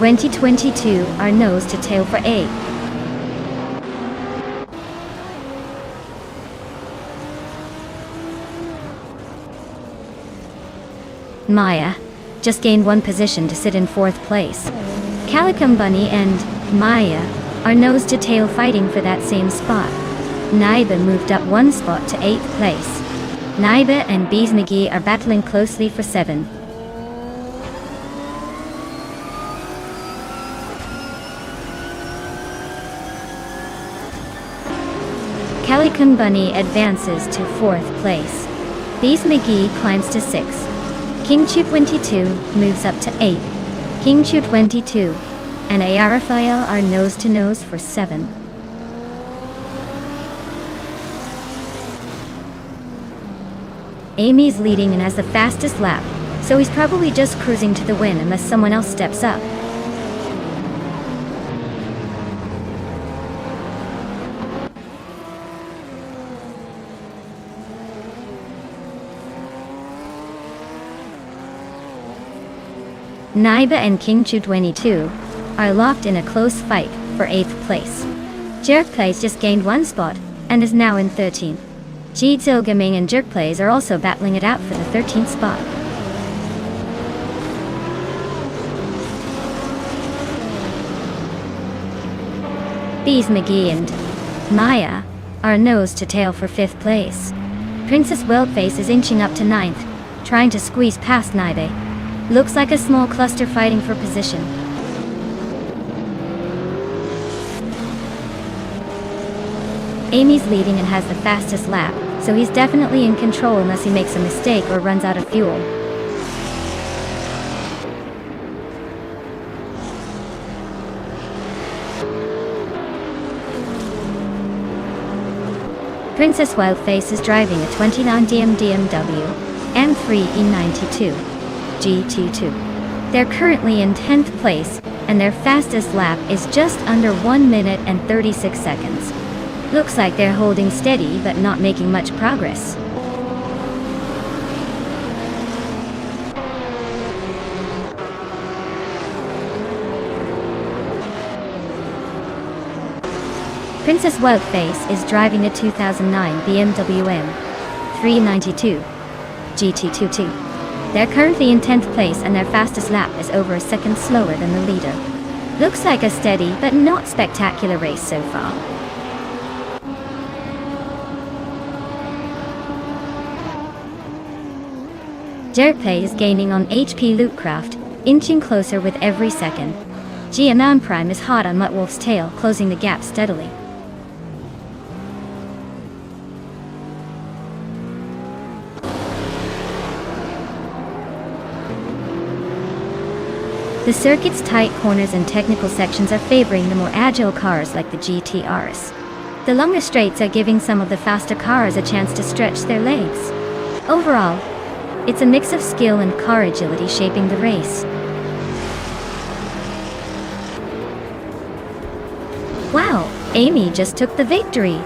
2022 are nose to tail for 8th. Maya just gained 1 position to sit in 4th place. Calico Bunny and Maya are nose to tail fighting for that same spot. Naiba moved up 1 spot to 8th place. Naiba and Bees McGee are battling closely for 7th. Calico Bunny advances to 4th place. Bees McGee climbs to 6th. King Chu 22 moves up to 8th. King Chu 22 and Rafael are nose to nose for 7th. Amy's leading and has the fastest lap, so he's probably just cruising to the win unless someone else steps up. Naiba and King Chu 22 are locked in a close fight for 8th place. Jerk Plays just gained 1 spot and is now in 13th. Jizil Gaming and Jerk Plays are also battling it out for the 13th spot. Bees McGee and Maya are nose to tail for 5th place. Princess Wildface is inching up to 9th, trying to squeeze past Naibe. Looks like a small cluster fighting for position. Amy's leading and has the fastest lap, so he's definitely in control unless he makes a mistake or runs out of fuel. Princess Wildface is driving a 29 BMW M3 E92 GT2. They're currently in 10th place, and their fastest lap is just under 1 minute and 36 seconds. Looks like they're holding steady but not making much progress. Princess Wildface is driving a 2009 BMW M392 GT22. They're currently in 10th place and their fastest lap is over a second slower than the leader. Looks like a steady but not spectacular race so far. Dirtplay is gaining on HP Lootcraft, inching closer with every second. Gianan Prime is hot on Muttwolf's tail, closing the gap steadily. The circuit's tight corners and technical sections are favoring the more agile cars like the GTRs. The longer straights are giving some of the faster cars a chance to stretch their legs. Overall, it's a mix of skill and car agility shaping the race. Wow, Amy just took the victory.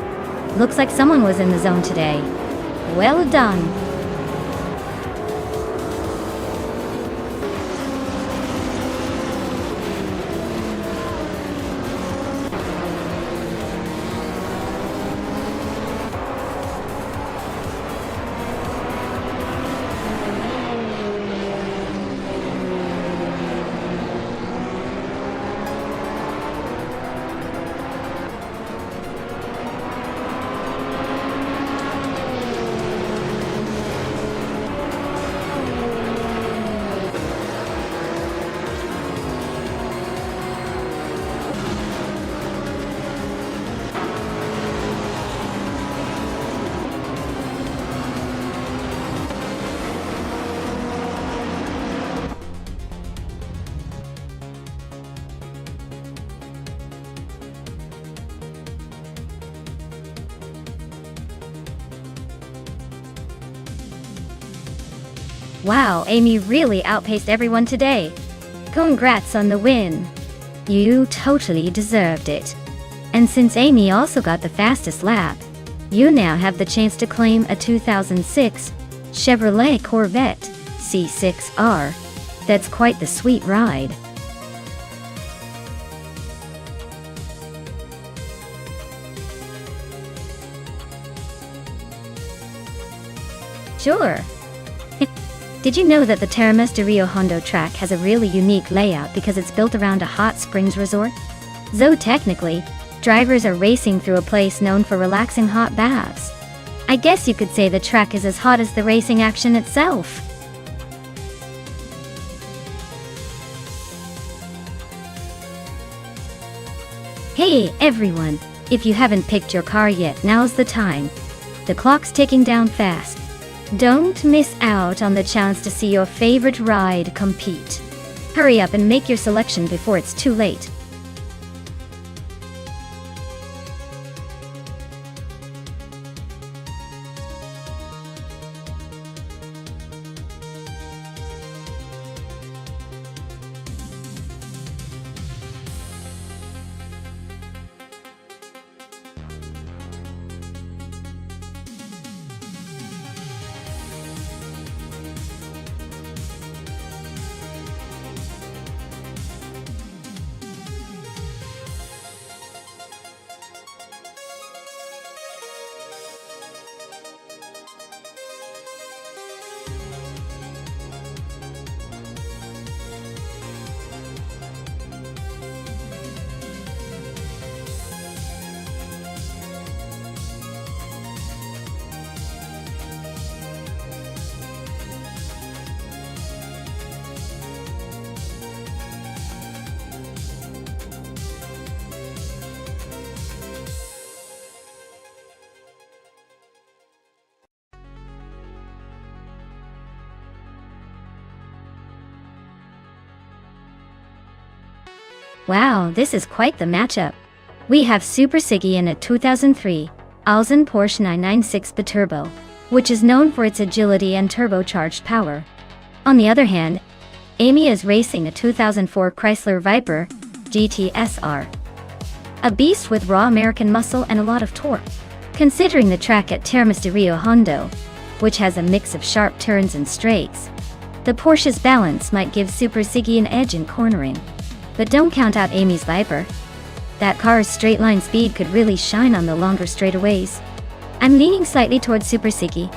Looks like someone was in the zone today. Well done. Wow, Amy really outpaced everyone today. Congrats on the win. You totally deserved it. And since Amy also got the fastest lap, you now have the chance to claim a 2006 Chevrolet Corvette C6R. That's quite the sweet ride. Sure. Did you know that the Terrames de Rio Hondo track has a really unique layout because it's built around a hot springs resort? Though technically, drivers are racing through a place known for relaxing hot baths. I guess you could say the track is as hot as the racing action itself. Hey everyone, if you haven't picked your car yet, now's the time. The clock's ticking down fast. Don't miss out on the chance to see your favorite ride compete. Hurry up and make your selection before it's too late. Wow, this is quite the matchup. We have Super Siggy in a 2003 Alzen Porsche 996 Biturbo, which is known for its agility and turbocharged power. On the other hand, Amy is racing a 2004 Chrysler Viper GT-SR. A beast with raw American muscle and a lot of torque. Considering the track at Termas de Rio Hondo, which has a mix of sharp turns and straights, the Porsche's balance might give Super Ziggy an edge in cornering. But don't count out Amy's Viper. That car's straight line speed could really shine on the longer straightaways. I'm leaning slightly towards Super Ziggy,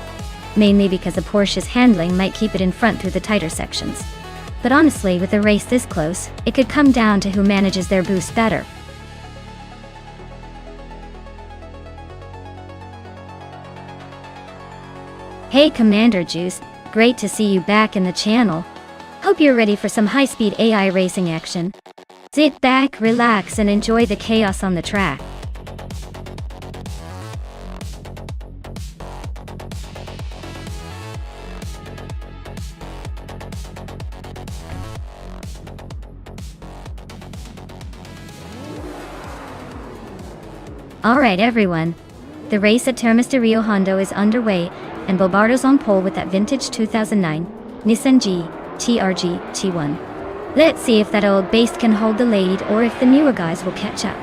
mainly because the Porsche's handling might keep it in front through the tighter sections. But honestly, with a race this close, it could come down to who manages their boost better. Hey Commander Juice, great to see you back in the channel. Hope you're ready for some high-speed AI racing action. Sit back, relax, and enjoy the chaos on the track. Alright everyone, the race at Termas de Rio Hondo is underway, and Bobardo's on pole with that vintage 2009 Nissan TRG T1. Let's see if that old beast can hold the lead or if the newer guys will catch up.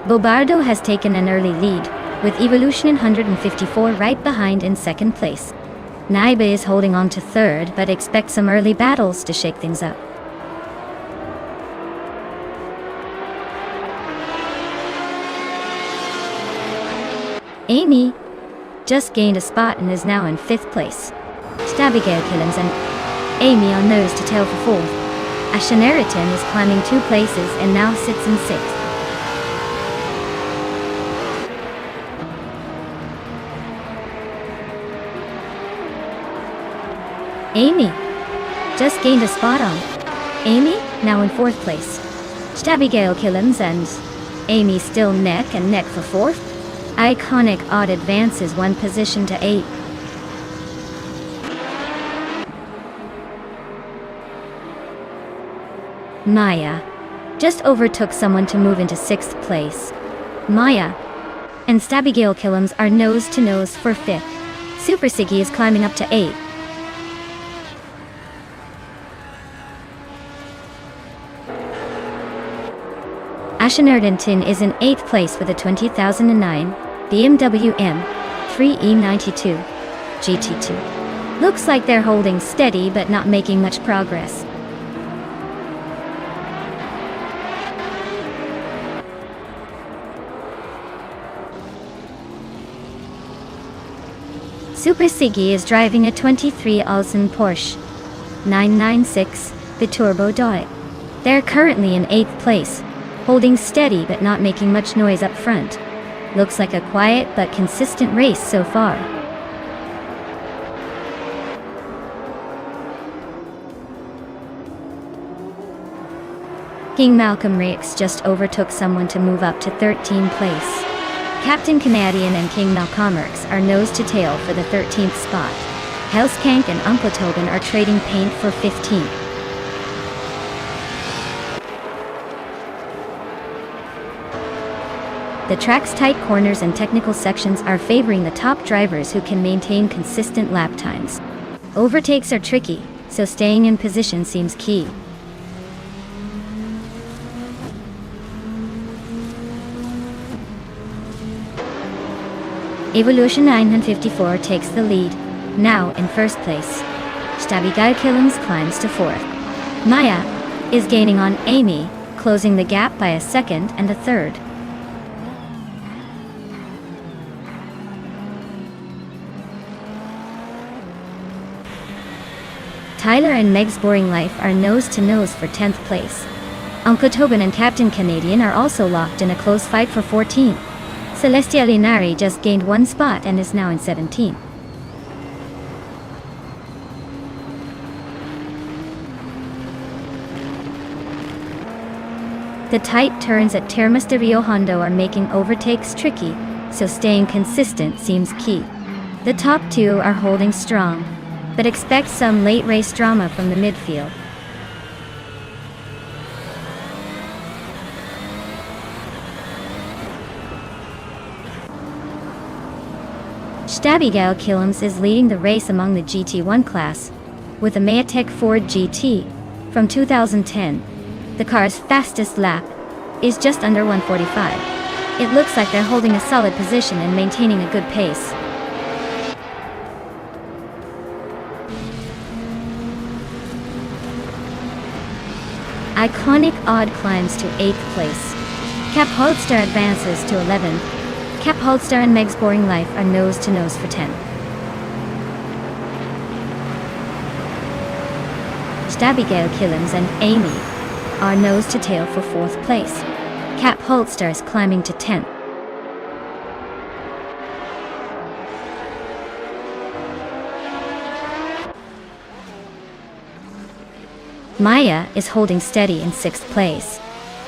Bobardo has taken an early lead, with Evolution in 154 right behind in second place. Naiba is holding on to third, but expect some early battles to shake things up. Amy just gained a spot and is now in 5th place. Abigail Killens and Amy on nose to tail for 4th. Ashaneriton is climbing 2 places and now sits in 6th. Amy just gained a spot on. Amy now in 4th place. Abigail Killens and Amy still neck and neck for 4th. Iconic odd advances 1 position to 8. Maya just overtook someone to move into 6th place. Maya and Abigail Killens are nose to nose for 5th. Super Ziggy is climbing up to 8th. Ashaneriton is in 8th place with a 2009 BMW M3E92 GT2. Looks like they're holding steady but not making much progress. Super Ziggy is driving a 23 Alsen Porsche 996 Biturbo Dot. They're currently in 8th place, holding steady but not making much noise up front. Looks like a quiet but consistent race so far. King Malcolm Rix just overtook someone to move up to 13th place. Captain Canadian and King Malcolm Rix are nose to tail for the 13th spot. Hellskank and Uncle Tobin are trading paint for 15th. The track's tight corners and technical sections are favoring the top drivers who can maintain consistent lap times. Overtakes are tricky, so staying in position seems key. Evolution 954 takes the lead, now in 1st place. Abigail Killens climbs to 4th. Maya is gaining on Amy, closing the gap by a 2nd and a 3rd. Tyler and Meg's Boring Life are nose to nose for 10th place. Uncle Tobin and Captain Canadian are also locked in a close fight for 14th. Celestia Linari just gained 1 spot and is now in 17th. The tight turns at Termas de Rio Hondo are making overtakes tricky, so staying consistent seems key. The top 2 are holding strong, but expect some late race drama from the midfield. Abigail Killams is leading the race among the GT1 class, with a Mayotek Ford GT from 2010. The car's fastest lap is just under 145. It looks like they're holding a solid position and maintaining a good pace. Iconic Odd climbs to 8th place. Cap Holdstar advances to 11th. Cap Holdstar and Meg's Boring Life are nose-to-nose for 10th. Abigail Killams and Amy are nose-to-tail for 4th place. Cap Holdstar is climbing to 10th. Maya is holding steady in 6th place.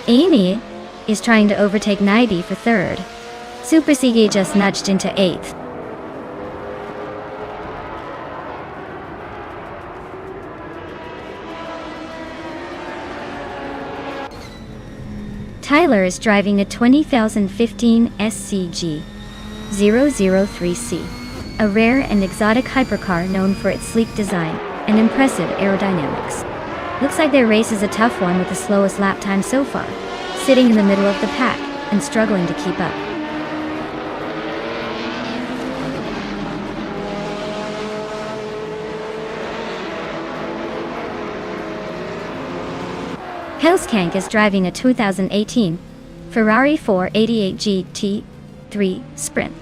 Amy is trying to overtake Naibi for 3rd. Super Sigi just nudged into 8th. Tyler is driving a 2015 SCG 003C, a rare and exotic hypercar known for its sleek design and impressive aerodynamics. Looks like their race is a tough one with the slowest lap time so far, sitting in the middle of the pack and struggling to keep up. Helskank is driving a 2018 Ferrari 488 GT3 Sprint.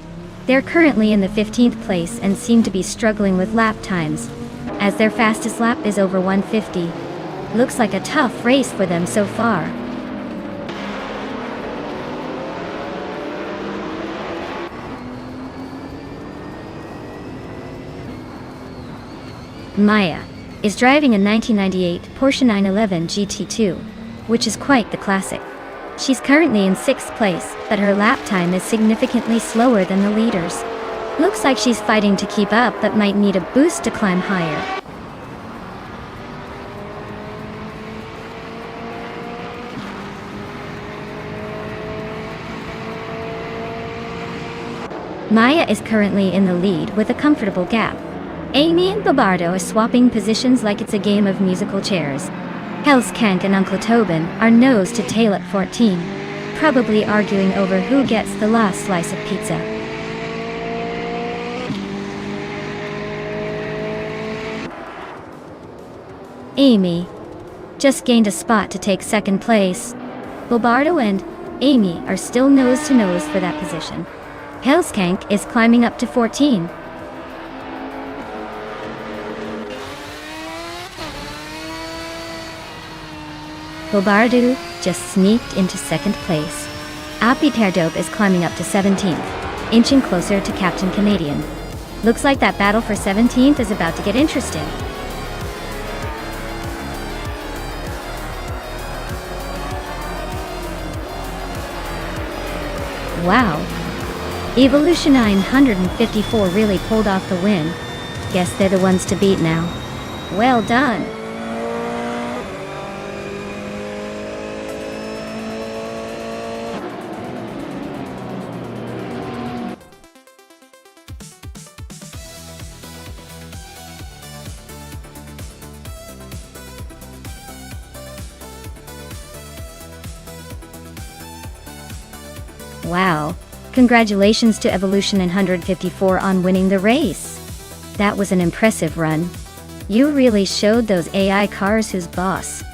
They're currently in the 15th place and seem to be struggling with lap times, as their fastest lap is over 150. Looks like a tough race for them so far. Maya is driving a 1998 Porsche 911 GT2, which is quite the classic. She's currently in 6th place, but her lap time is significantly slower than the leaders. Looks like she's fighting to keep up but might need a boost to climb higher. Maya is currently in the lead with a comfortable gap. Amy and Bobardo are swapping positions like it's a game of musical chairs. Helskank and Uncle Tobin are nose to tail at 14, probably arguing over who gets the last slice of pizza. Amy just gained a spot to take 2nd place. Bobardo and Amy are still nose to nose for that position. Helskank is climbing up to 14. Bobardo just sneaked into 2nd place. Apitardope is climbing up to 17th, inching closer to Captain Canadian. Looks like that battle for 17th is about to get interesting. Wow. Evolution 954 really pulled off the win. Guess they're the ones to beat now. Well done. Wow. Congratulations to Evolution 954 on winning the race. That was an impressive run. You really showed those AI cars who's boss.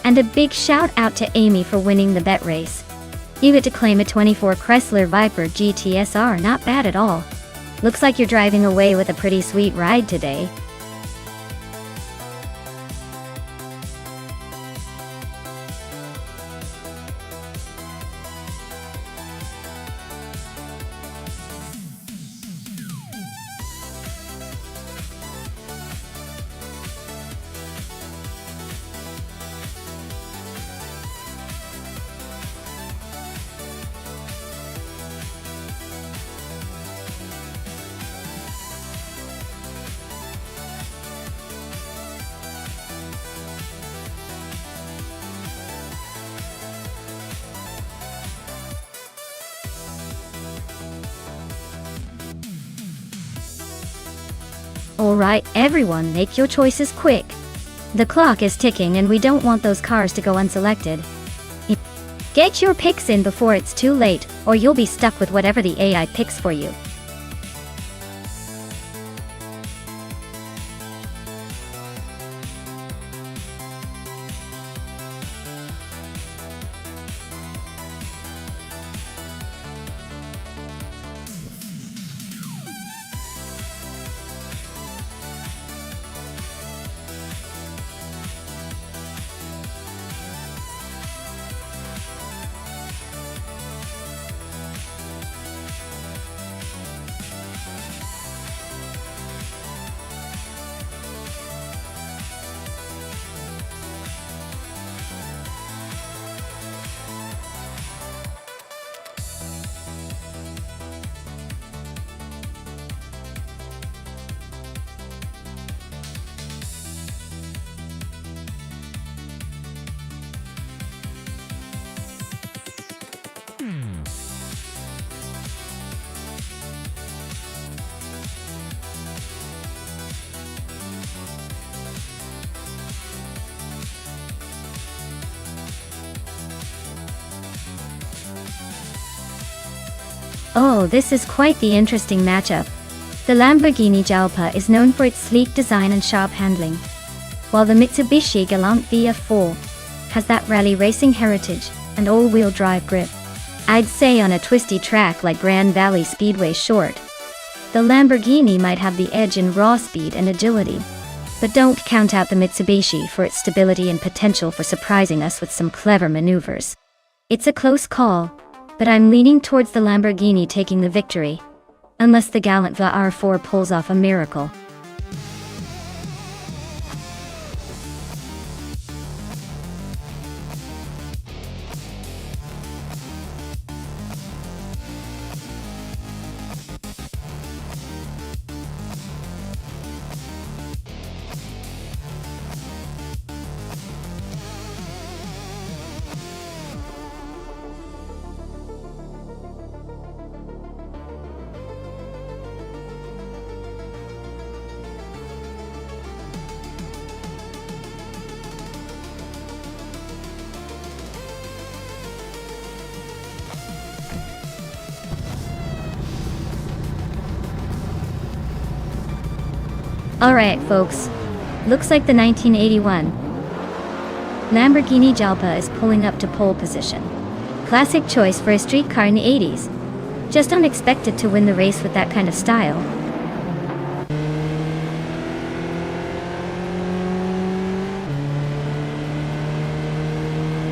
And a big shout out to Amy for winning the bet race. You get to claim a 24 Chrysler Viper GTSR, not bad at all. Looks like you're driving away with a pretty sweet ride today. Alright, everyone, make your choices quick. The clock is ticking and we don't want those cars to go unselected. Get your picks in before it's too late, or you'll be stuck with whatever the AI picks for you. Oh, this is quite the interesting matchup. The Lamborghini Jalpa is known for its sleek design and sharp handling, while the Mitsubishi Galant VF4 has that rally racing heritage and all-wheel drive grip. I'd say on a twisty track like Grand Valley Speedway Short, the Lamborghini might have the edge in raw speed and agility. But don't count out the Mitsubishi for its stability and potential for surprising us with some clever maneuvers. It's a close call, but I'm leaning towards the Lamborghini taking the victory, unless the Galant VR4 pulls off a miracle. Alright folks, looks like the 1981 Lamborghini Jalpa is pulling up to pole position. Classic choice for a street car in the 80s. Just unexpected to win the race with that kind of style.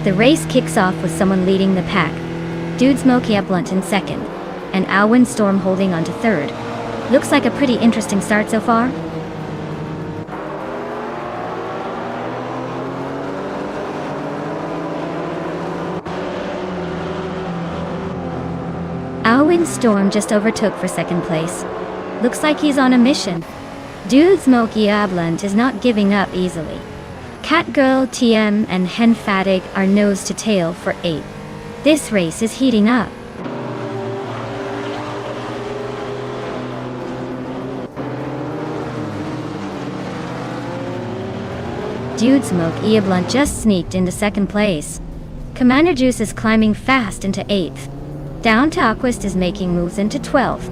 The race kicks off with someone leading the pack. Dude Smokey Blunt in second, and Alwyn Storm holding on to third. Looks like a pretty interesting start so far. Alwyn Storm just overtook for second place. Looks like he's on a mission. Dude Smokey Blunt is not giving up easily. Catgirl TM and Hen Fatig are nose to tail for 8th. This race is heating up. Dude Smokey Blunt just sneaked into second place. Commander Juice is climbing fast into 8th. Down Talquist is making moves into 12th.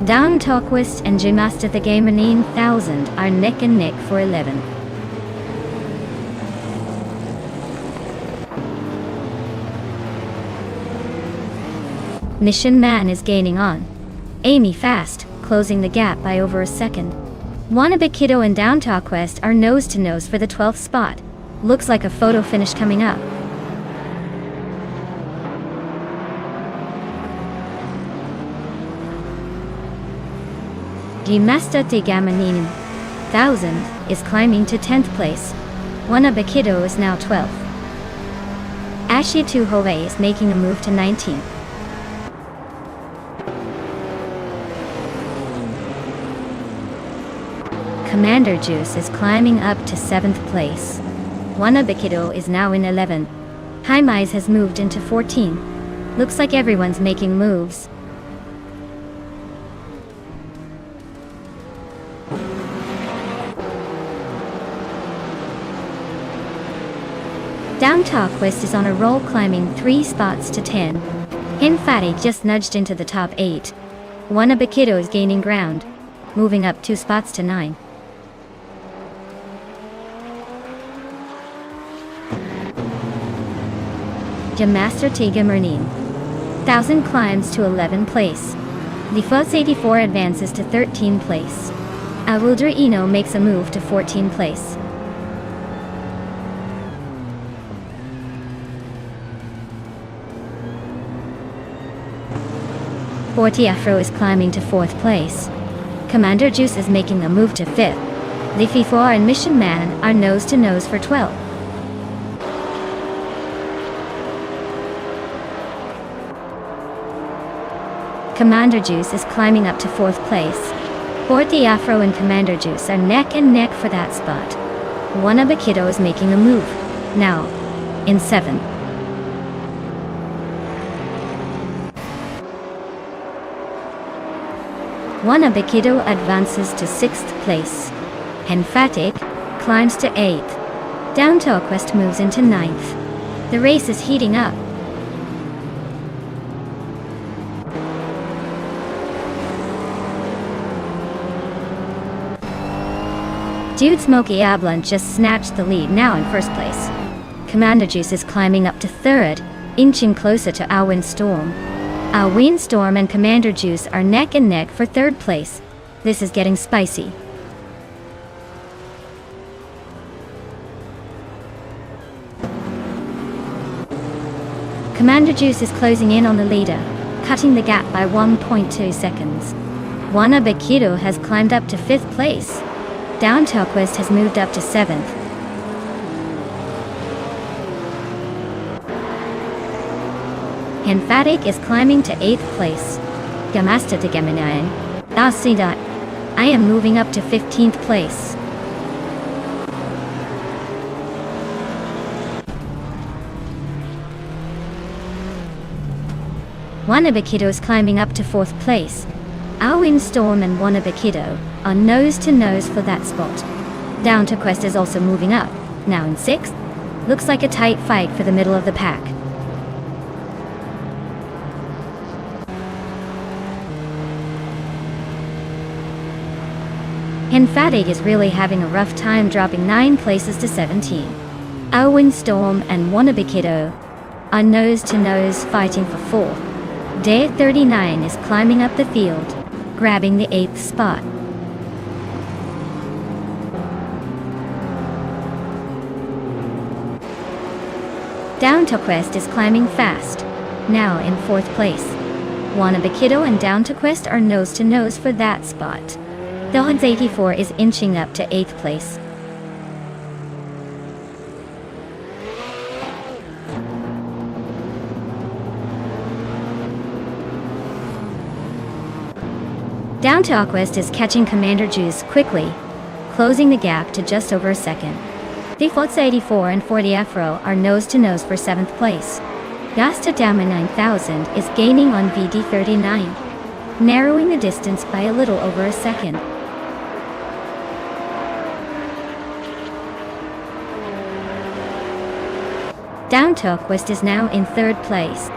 Down Talquist and Gymasta the Game 9000 are neck and neck for 11th. Mission Man is gaining on. Amy fast, closing the gap by over a second. Wannabe Kiddo and Down Talquest are nose to nose for the 12th spot. Looks like a photo finish coming up. Gymasta de Gamaninin 1000 is climbing to 10th place. Wannabe Kiddo is now 12th. Ashia Tuhove is making a move to 19th. Commander Juice is climbing up to 7th place. Wannabe Kiddo is now in 11th. Haimise has moved into 14th. Looks like everyone's making moves. Down Talkwest is on a roll, climbing 3 spots to 10. Emphatic just nudged into the top 8. Wanabakido is gaining ground, moving up 2 spots to 9. Jamaster Tiga Mernin 1000 climbs to 11th place. Defaults 84 advances to 13th place. Awildra Ino makes a move to 14th place. Forty Afro is climbing to 4th place. Commander Juice is making a move to 5th. Leafy 4 and Mission Man are nose to nose for 12th. Commander Juice is climbing up to 4th place. Forty Afro and Commander Juice are neck and neck for that spot. Wanabakido is making a move, now in 7th. Wanabakido advances to 6th place. Emphatic climbs to 8th. Down Talkwest moves into 9th. The race is heating up. Dude Smoky Ablant just snatched the lead, now in 1st place. Commander Juice is climbing up to 3rd, inching closer to Alwyn Storm. Alwyn Storm and Commander Juice are neck and neck for 3rd place. This is getting spicy. Commander Juice is closing in on the leader, cutting the gap by 1.2 seconds. Wanabakido has climbed up to 5th place. Down Talkwest has moved up to 7th. Emphatic is climbing to 8th place. Gamasta to Gemini. Dasida. I am moving up to 15th place. Wanabakido is climbing up to 4th place. Alwyn Storm and Wanabakido are nose to nose for that spot. Down Talkwest is also moving up, now in 6th. Looks like a tight fight for the middle of the pack. Emphatic is really having a rough time, dropping 9 places to 17. Alwyn Storm and Wanabakido are nose to nose fighting for 4th. Day 39 is climbing up the field, grabbing the 8th spot. Down Talkwest is climbing fast, now in 4th place. Wanabakido and Down Talkwest are nose to nose for that spot. Dogs 84 is inching up to 8th place. Down Talkwest is catching Commander Juice quickly, closing the gap to just over a second. Defaults 84 and 40 Afro are nose to nose for 7th place. Gasta Dama 9000 is gaining on VD 39, narrowing the distance by a little over a second. Down Talkwest is now in 3rd place.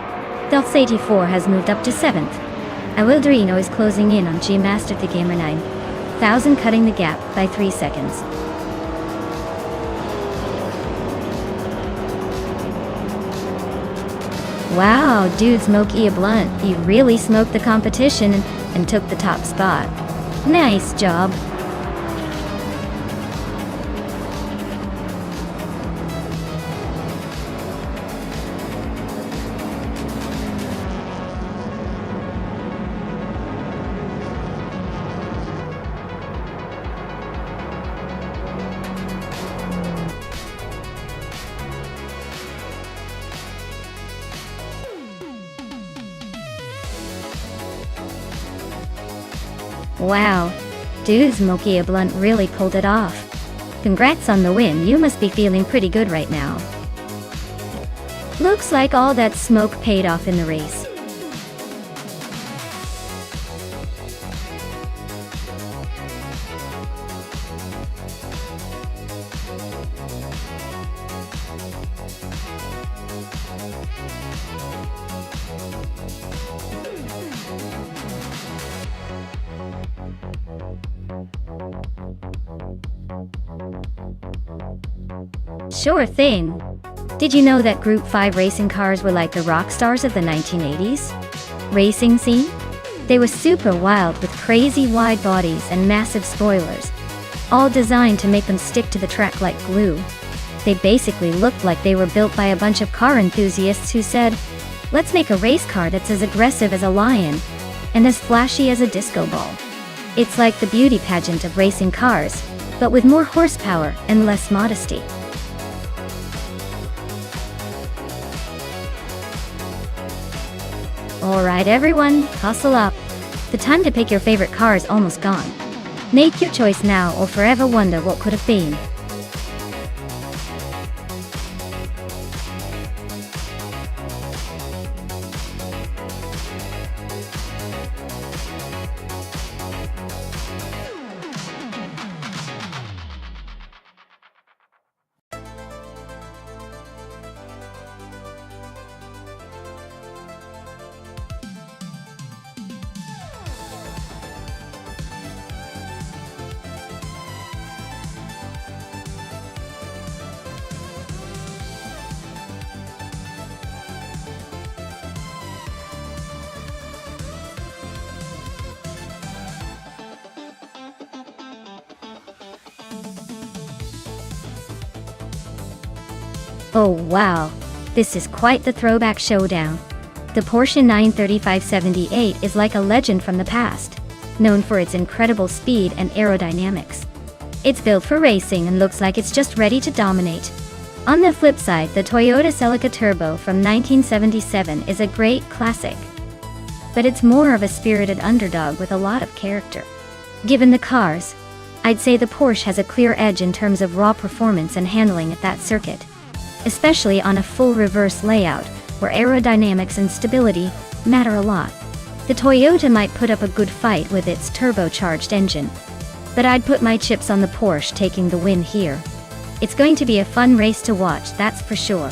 Delts 84 has moved up to 7th. Awildrino is closing in on G Master the Gamer 9000, cutting the gap by 3 seconds. Wow, dude Smokey a Blunt, you really smoked the competition and took the top spot. Nice job. Wow, dude Smokey a Blunt really pulled it off. Congrats on the win, you must be feeling pretty good right now. Looks like all that smoke paid off in the race. Sure thing. Did you know that Group 5 racing cars were like the rock stars of the 1980s racing scene? They were super wild with crazy wide bodies and massive spoilers, all designed to make them stick to the track like glue. They basically looked like they were built by a bunch of car enthusiasts who said, "Let's make a race car that's as aggressive as a lion and as flashy as a disco ball." It's like the beauty pageant of racing cars, but with more horsepower and less modesty. Alright everyone, hustle up. The time to pick your favorite car is almost gone. Make your choice now or forever wonder what could have been. Oh wow, this is quite the throwback showdown. The Porsche 935/78 is like a legend from the past, known for its incredible speed and aerodynamics. It's built for racing and looks like it's just ready to dominate. On the flip side, the Toyota Celica Turbo from 1977 is a great classic, but it's more of a spirited underdog with a lot of character. Given the cars, I'd say the Porsche has a clear edge in terms of raw performance and handling at that circuit, especially on a full reverse layout, where aerodynamics and stability matter a lot. The Toyota might put up a good fight with its turbocharged engine, but I'd put my chips on the Porsche taking the win here. It's going to be a fun race to watch, that's for sure.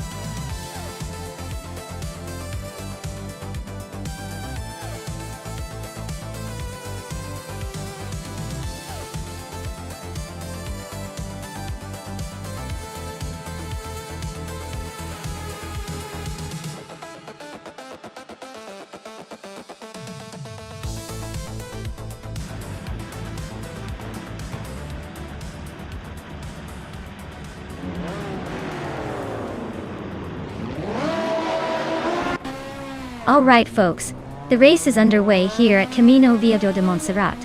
Alright folks, the race is underway here at Camino Viejo de Montserrat,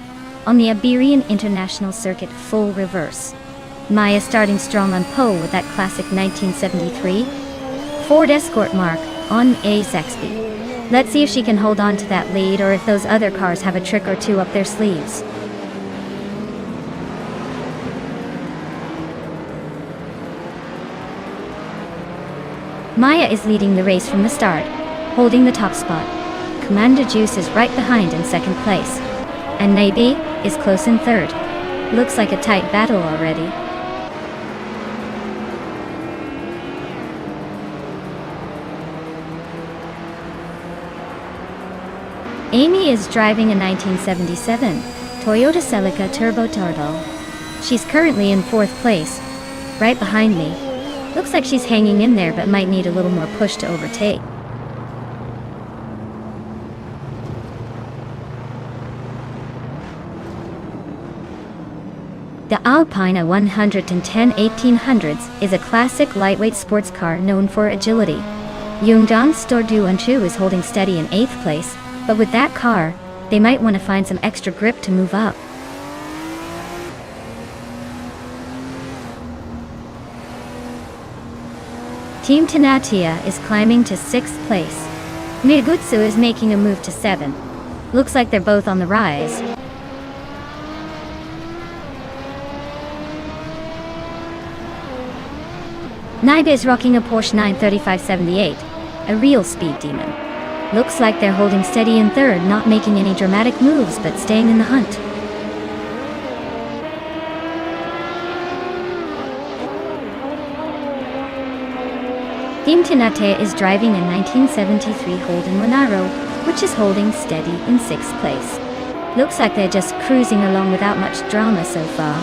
on the Iberian International Circuit full reverse. Maya starting strong on pole with that classic 1973 Ford Escort mark on a Saxby. Let's see if she can hold on to that lead or if those other cars have a trick or two up their sleeves. Maya is leading the race from the start, holding the top spot. Commander Juice is right behind in second place, and Nabi is close in third. Looks like a tight battle already. Amy is driving a 1977 Toyota Celica Turbo. She's currently in fourth place, right behind me. Looks like she's hanging in there but might need a little more push to overtake. The Alpina 110 1800s is a classic lightweight sports car known for agility. Yongdong Storduanchu is holding steady in 8th place, but with that car, they might want to find some extra grip to move up. Team Tanatia is climbing to 6th place. Migutsu is making a move to 7. Looks like they're both on the rise. Naiba is rocking a Porsche 935/78, a real speed demon. Looks like they're holding steady in third, not making any dramatic moves but staying in the hunt. Team Tinate is driving a 1973 Holden Monaro, which is holding steady in 6th place. Looks like they're just cruising along without much drama so far.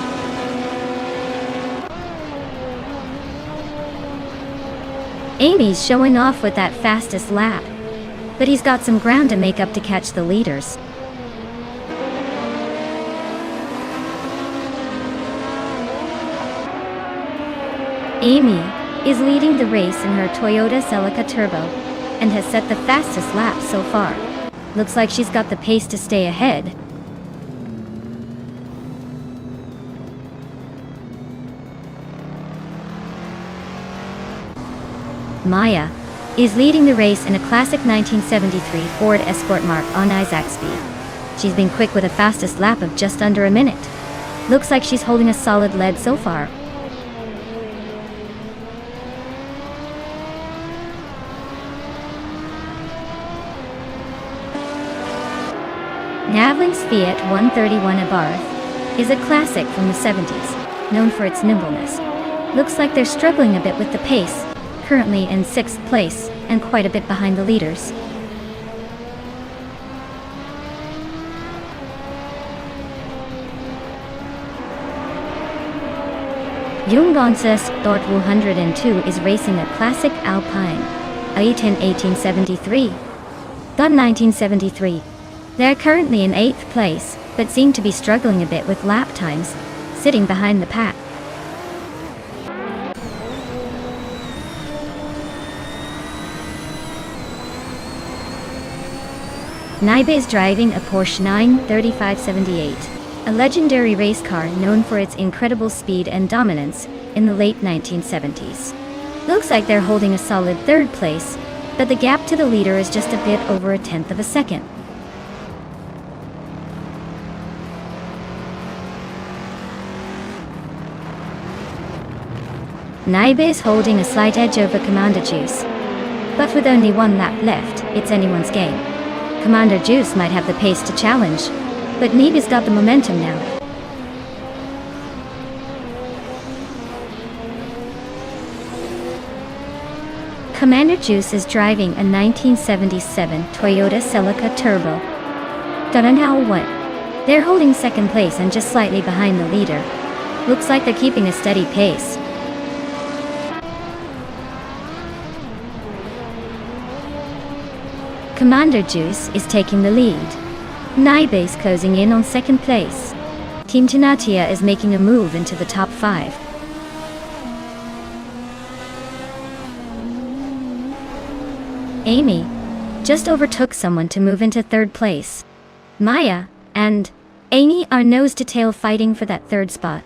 Amy's showing off with that fastest lap, but he's got some ground to make up to catch the leaders. Amy is leading the race in her Toyota Celica Turbo and has set the fastest lap so far. Looks like she's got the pace to stay ahead. Maya is leading the race in a classic 1973 Ford Escort Mark on Isaac speed. She's been quick with a fastest lap of just under a minute. Looks like she's holding a solid lead so far. Navling's Fiat 131 Abarth is a classic from the 70s, known for its nimbleness. Looks like they're struggling a bit with the pace, currently in 6th place and quite a bit behind the leaders. Jungonses Dort 102 is racing a classic Alpine, A10 1873. Done 1973. They're currently in 8th place, but seem to be struggling a bit with lap times, sitting behind the pack. Naibe is driving a Porsche 93578, a legendary race car known for its incredible speed and dominance in the late 1970s. Looks like they're holding a solid 3rd place, but the gap to the leader is just a bit over a tenth of a second. Naibe is holding a slight edge over Commander Juice, but with only one lap left, it's anyone's game. Commander Juice might have the pace to challenge, but Naibe's got the momentum now. Commander Juice is driving a 1977 Toyota Celica Turbo. Don't know what. They're holding 2nd place and just slightly behind the leader. Looks like they're keeping a steady pace. Commander Juice is taking the lead. Naibe is closing in on 2nd place. Team Tinatia is making a move into the top 5. Amy just overtook someone to move into 3rd place. Maya and Amy are nose to tail fighting for that 3rd spot.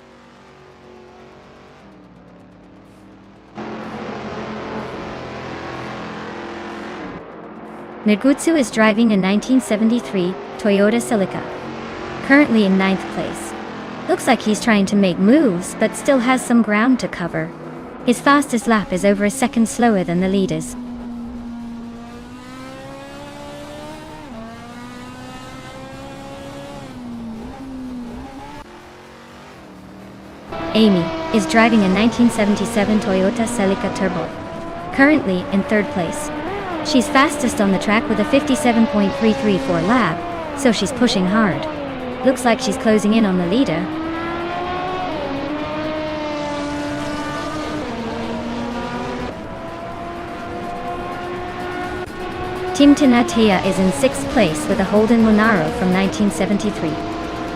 Negutsu is driving a 1973 Toyota Celica, currently in 9th place. Looks like he's trying to make moves, but still has some ground to cover. His fastest lap is over a second slower than the leaders. Amy is driving a 1977 Toyota Celica Turbo, currently in 3rd place. She's fastest on the track with a 57.334 lap, so she's pushing hard. Looks like she's closing in on the leader. Team Tinatia is in 6th place with a Holden Monaro from 1973.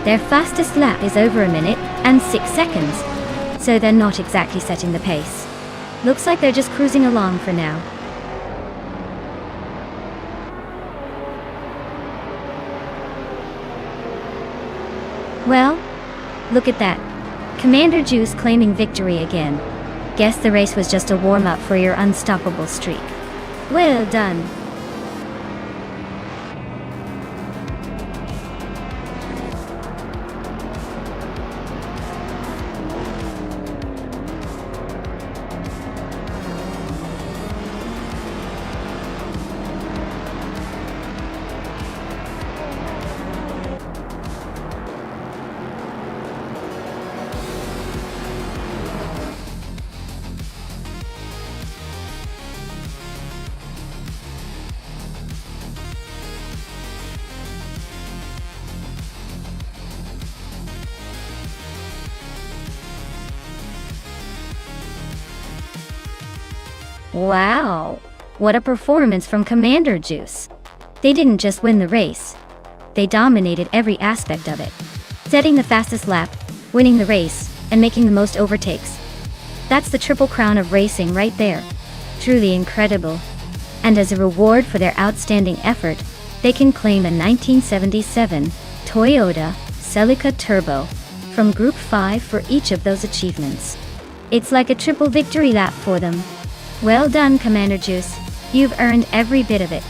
Their fastest lap is over a minute and 6 seconds, so they're not exactly setting the pace. Looks like they're just cruising along for now. Well, look at that. Commander Juice claiming victory again. Guess the race was just a warm-up for your unstoppable streak. Well done. Wow! What a performance from Commander Juice! They didn't just win the race, they dominated every aspect of it. Setting the fastest lap, winning the race, and making the most overtakes. That's the triple crown of racing right there. Truly incredible. And as a reward for their outstanding effort, they can claim a 1977 Toyota Celica Turbo from Group 5 for each of those achievements. It's like a triple victory lap for them. Well done, Commander Juice. You've earned every bit of it.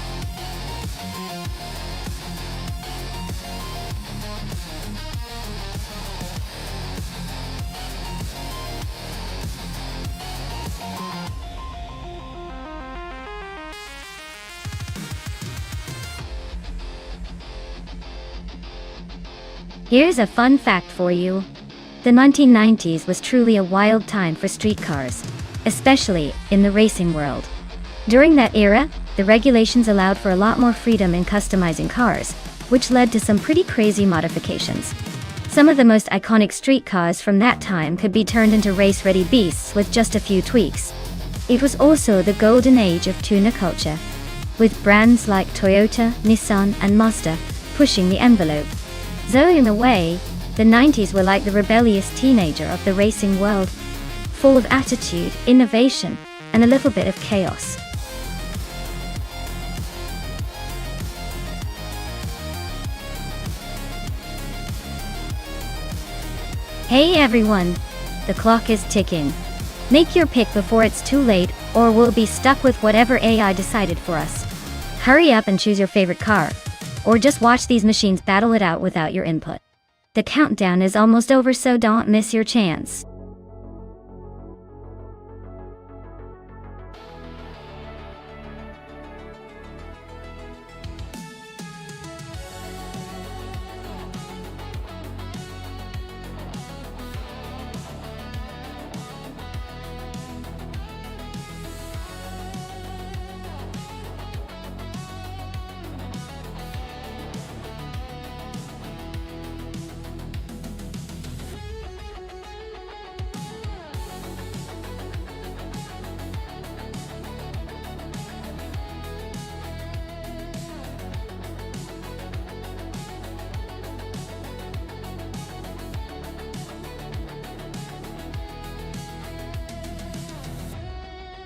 Here's a fun fact for you. The 1990s was truly a wild time for street cars, especially in the racing world. During that era, the regulations allowed for a lot more freedom in customizing cars, which led to some pretty crazy modifications. Some of the most iconic street cars from that time could be turned into race-ready beasts with just a few tweaks. It was also the golden age of tuner culture, with brands like Toyota, Nissan, and Mazda pushing the envelope. So in a way, the 90s were like the rebellious teenager of the racing world, full of attitude, innovation, and a little bit of chaos. Hey everyone! The clock is ticking. Make your pick before it's too late, or we'll be stuck with whatever AI decided for us. Hurry up and choose your favorite car. Or just watch these machines battle it out without your input. The countdown is almost over, so don't miss your chance.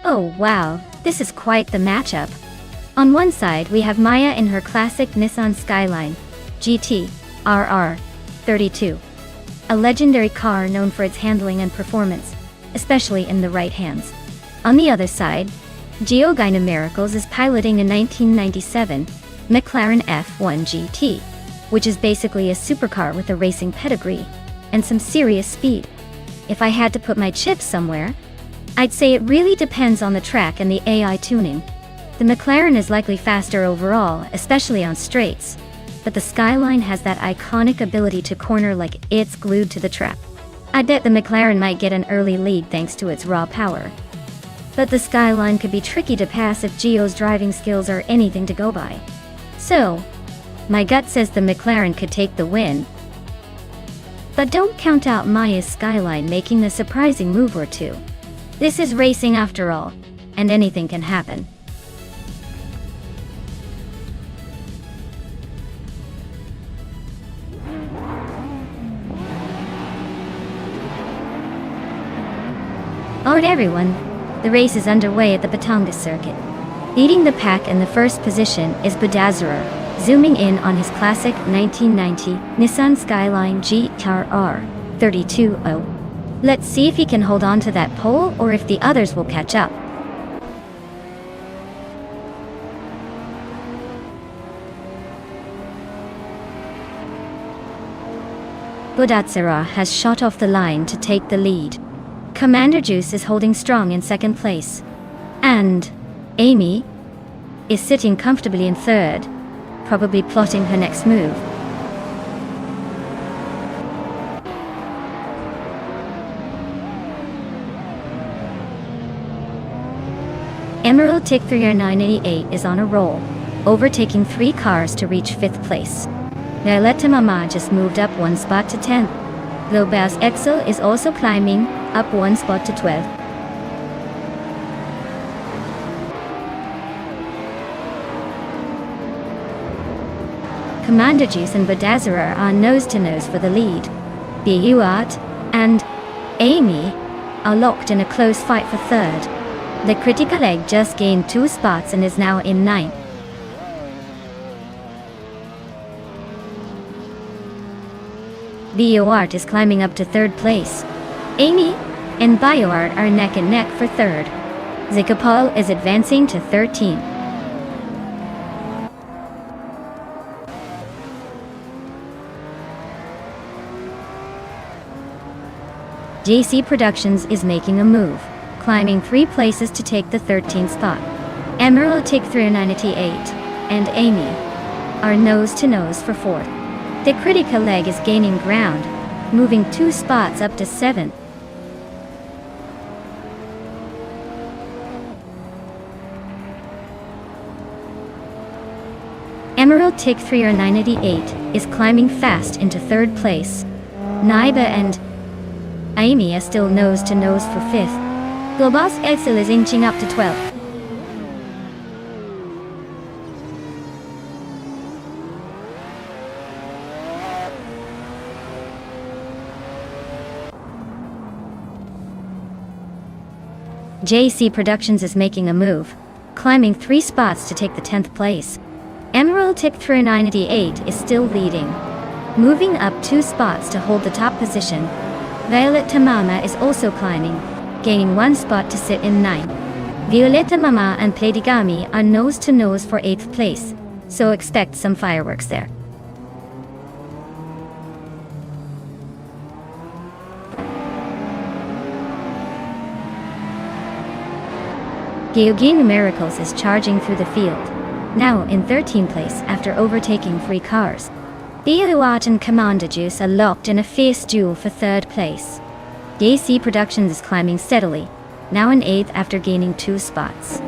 Oh wow, this is quite the matchup. On one side we have Maya in her classic Nissan Skyline GT RR 32, a legendary car known for its handling and performance, especially in the right hands. On the other side, Geogina Miracles is piloting a 1997 McLaren F1 GT, which is basically a supercar with a racing pedigree and some serious speed. If I had to put my chips somewhere, I'd say it really depends on the track and the AI tuning. The McLaren is likely faster overall, especially on straights, but the Skyline has that iconic ability to corner like it's glued to the track. I bet the McLaren might get an early lead thanks to its raw power. But the Skyline could be tricky to pass if Geo's driving skills are anything to go by. So, my gut says the McLaren could take the win. But don't count out Maya's Skyline making a surprising move or two. This is racing after all, and anything can happen. Alright everyone, the race is underway at the Batonga circuit. Leading the pack in the first position is Budazarar, zooming in on his classic 1990 Nissan Skyline GTR 32.0. Let's see if he can hold on to that pole or if the others will catch up. Budazarar has shot off the line to take the lead. Commander Juice is holding strong in second place. And Amy is sitting comfortably in third, probably plotting her next move. Emerald Tick 3988 is on a roll, overtaking 3 cars to reach 5th place. Violetta Mama just moved up 1 spot to 10th. Lobas Excel is also climbing up 1 spot to 12th. Commander Juice and Badazara are nose-to-nose for the lead. Buat and Amy are locked in a close fight for third. The critical egg just gained 2 spots and is now in 9th. BioArt is climbing up to 3rd place. Amy and BioArt are neck and neck for 3rd. Zikapal is advancing to 13th. JC Productions is making a move, climbing 3 places to take the 13th spot. Emerald Tick 398 and Amy are nose-to-nose for 4th. The critical leg is gaining ground, moving 2 spots up to 7th. Emerald Tick 398 is climbing fast into 3rd place. Naiba and Amy are still nose-to-nose for 5th. Globos Excel is inching up to 12th. JC Productions is making a move, climbing 3 spots to take the 10th place. Emerald Tick 398 is still leading, moving up 2 spots to hold the top position. Violet Tamama is also climbing, gaining 1 spot to sit in 9th. Violetta Mama and Platigami are nose-to-nose for 8th place, so expect some fireworks there. Gyogin Miracles is charging through the field, now in 13th place after overtaking 3 cars. Buat and Commander Juice are locked in a fierce duel for 3rd place. JC Productions is climbing steadily, now in 8th after gaining 2 spots.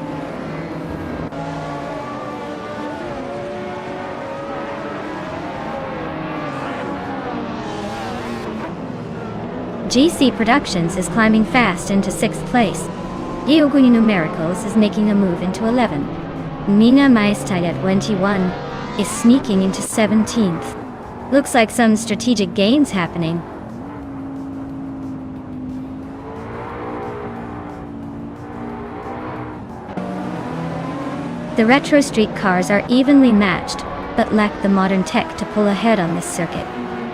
JC Productions is climbing fast into 6th place. Gyogin Miracles is making a move into 11th. Mina Maestai at 21 is sneaking into 17th. Looks like some strategic gains happening. The retro street cars are evenly matched, but lack the modern tech to pull ahead on this circuit.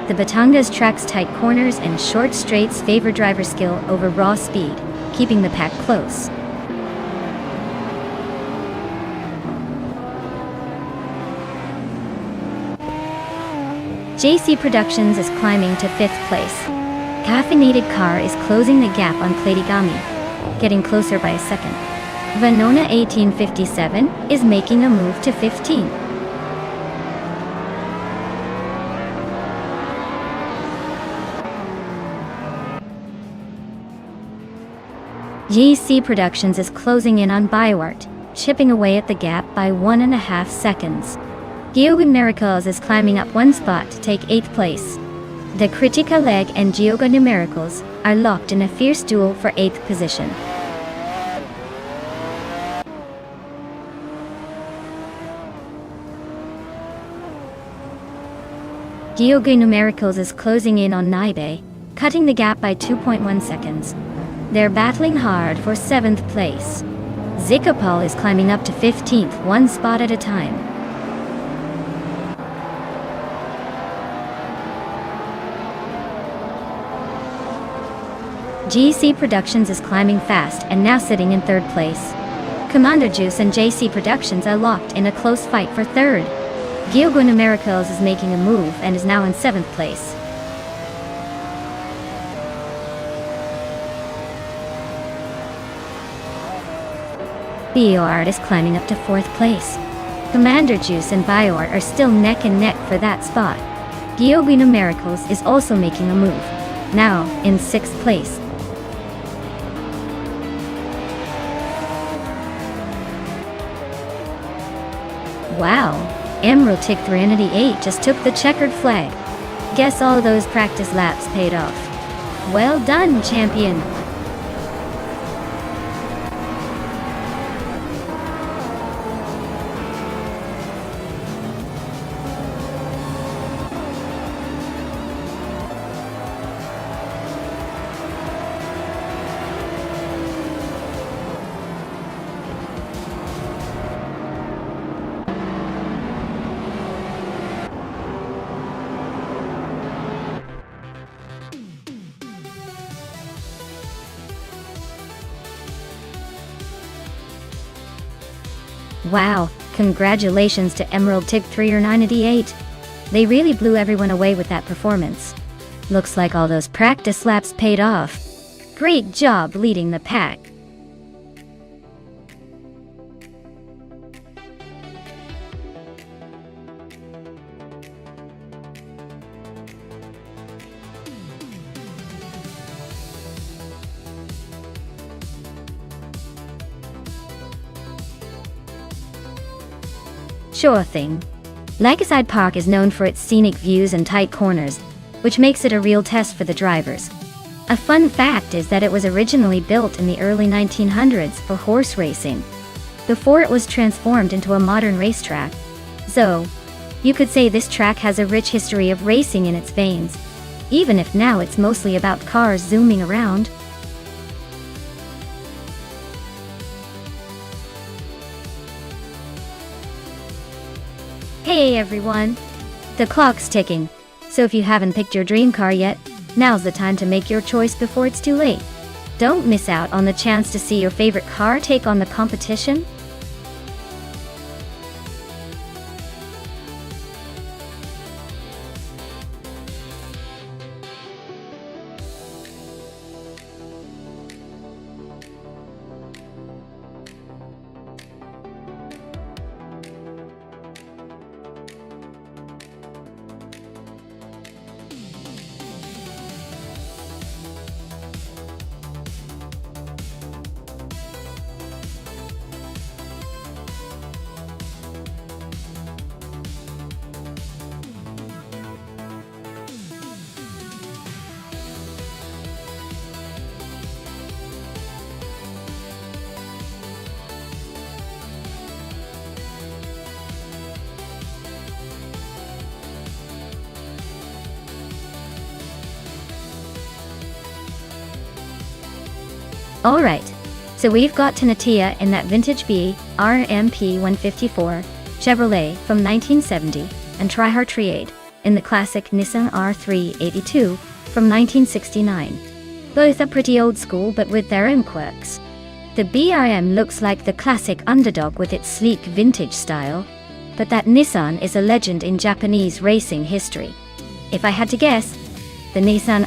The Batangas track's tight corners and short straights favor driver skill over raw speed, keeping the pack close. JC Productions is climbing to 5th place. Caffeinated Car is closing the gap on Platigami, getting closer by a second. Venona 1857 is making a move to 15th. JC Productions is closing in on BioArt, chipping away at the gap by 1.5 seconds. Gyogin Miracles is climbing up 1 spot to take 8th place. The Critical Leg and Gyogin Miracles are locked in a fierce duel for 8th position. Gyogin Miracles is closing in on Naibe, cutting the gap by 2.1 seconds. They're battling hard for 7th place. Zikapal is climbing up to 15th, 1 spot at a time. JC Productions is climbing fast and now sitting in 3rd place. Commander Juice and JC Productions are locked in a close fight for 3rd. Gyogin Miracles is making a move and is now in 7th place. BioArt is climbing up to 4th place. Commander Juice and BioArt are still neck and neck for that spot. Gyogin Miracles is also making a move, now in 6th place. Wow, Emerald Tick 398 just took the checkered flag. Guess all those practice laps paid off. Well done, champion! Wow, congratulations to Emerald Tig 3 or 988. They really blew everyone away with that performance. Looks like all those practice laps paid off. Great job leading the pack. Sure thing. Lakeside Park is known for its scenic views and tight corners, which makes it a real test for the drivers. A fun fact is that it was originally built in the early 1900s for horse racing, before it was transformed into a modern racetrack. So, you could say this track has a rich history of racing in its veins, even if now it's mostly about cars zooming around. Hey everyone! The clock's ticking, so if you haven't picked your dream car yet, now's the time to make your choice before it's too late. Don't miss out on the chance to see your favorite car take on the competition. Alright, so we've got Tanatia in that vintage BRMP 154 Chevrolet from 1970 and Trihar Triade in the classic Nissan R382 from 1969. Both are pretty old school but with their own quirks. The BRM looks like the classic underdog with its sleek vintage style, but that Nissan is a legend in Japanese racing history. If I had to guess, the Nissan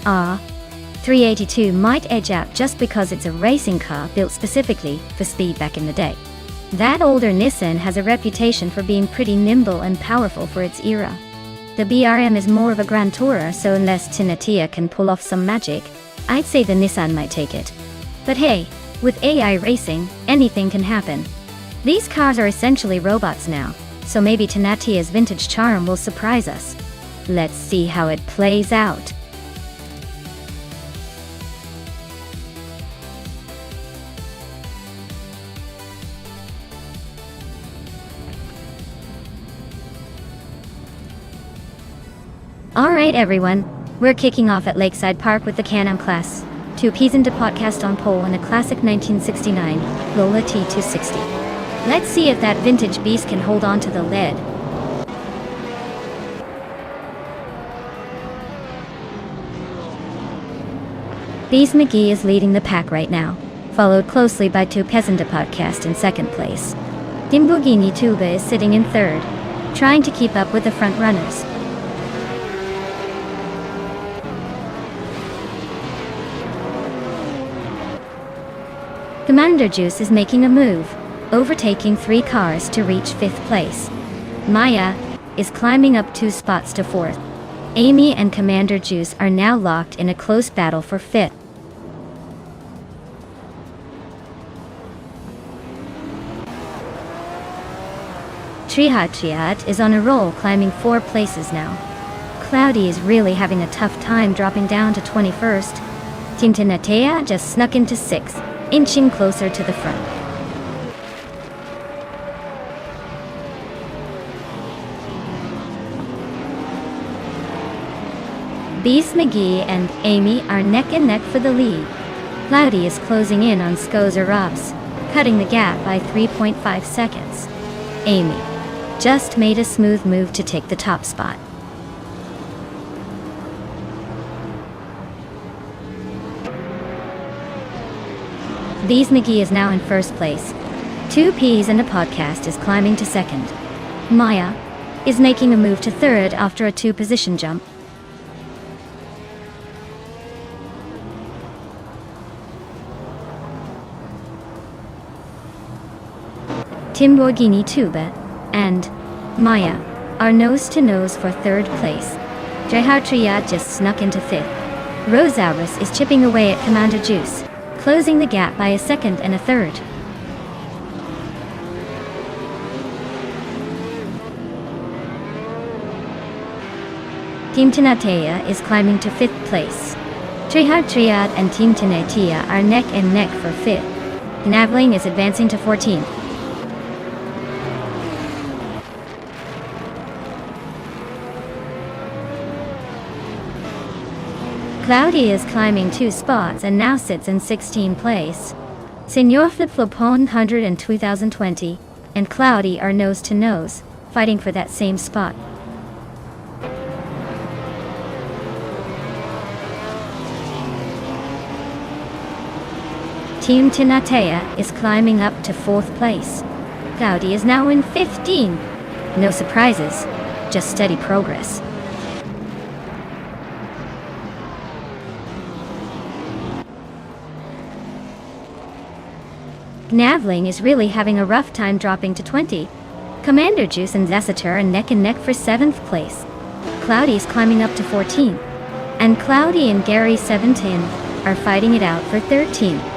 R382 might edge out just because it's a racing car built specifically for speed back in the day. That older Nissan has a reputation for being pretty nimble and powerful for its era. The BRM is more of a grand tourer, so unless Tinatia can pull off some magic, I'd say the Nissan might take it. But hey, with AI racing, anything can happen. These cars are essentially robots now, so maybe Tinatia's vintage charm will surprise us. Let's see how it plays out. Alright everyone, we're kicking off at Lakeside Park with the Can-Am class. 2 Peas into podcast on pole and a classic 1969 Lola T260. Let's see if that vintage beast can hold on to the lead. Bees McGee is leading the pack right now, followed closely by 2 Peasant podcast in second place. Dimbugini Tuba is sitting in third, trying to keep up with the front runners. Commander Juice is making a move, overtaking 3 cars to reach 5th place. Maya is climbing up 2 spots to 4th. Amy and Commander Juice are now locked in a close battle for 5th. Trihat is on a roll, climbing 4 places now. Cloudy is really having a tough time dropping down to 21st. Tintinatea just snuck into 6th. Inching closer to the front. Beast McGee and Amy are neck and neck for the lead. Cloudy is closing in on Skozer Robs, cutting the gap by 3.5 seconds. Amy just made a smooth move to take the top spot. Bees McGee is now in first place. Two Peas and a Podcast is climbing to second. Maya is making a move to third after a 2-position jump. Timborghini Tuba and Maya are nose to nose for third place. Triad just snuck into fifth. Rosaurus is chipping away at Commander Juice, closing the gap by a second and a third. Team Tinatea is climbing to fifth place. Triad and Team Tinatea are neck and neck for fifth. Navling is advancing to 14th. Cloudy is climbing 2 spots and now sits in 16th place. Senor Flip-Flopon 100 in 2020 and Cloudy are nose to nose, fighting for that same spot. Team Tinatea is climbing up to 4th place. Cloudy is now in 15th. No surprises, just steady progress. Navling is really having a rough time dropping to 20. Commander Juice and Zessator are neck and neck for 7th place. Cloudy is climbing up to 14th. And Cloudy and Gary 17 are fighting it out for 13th.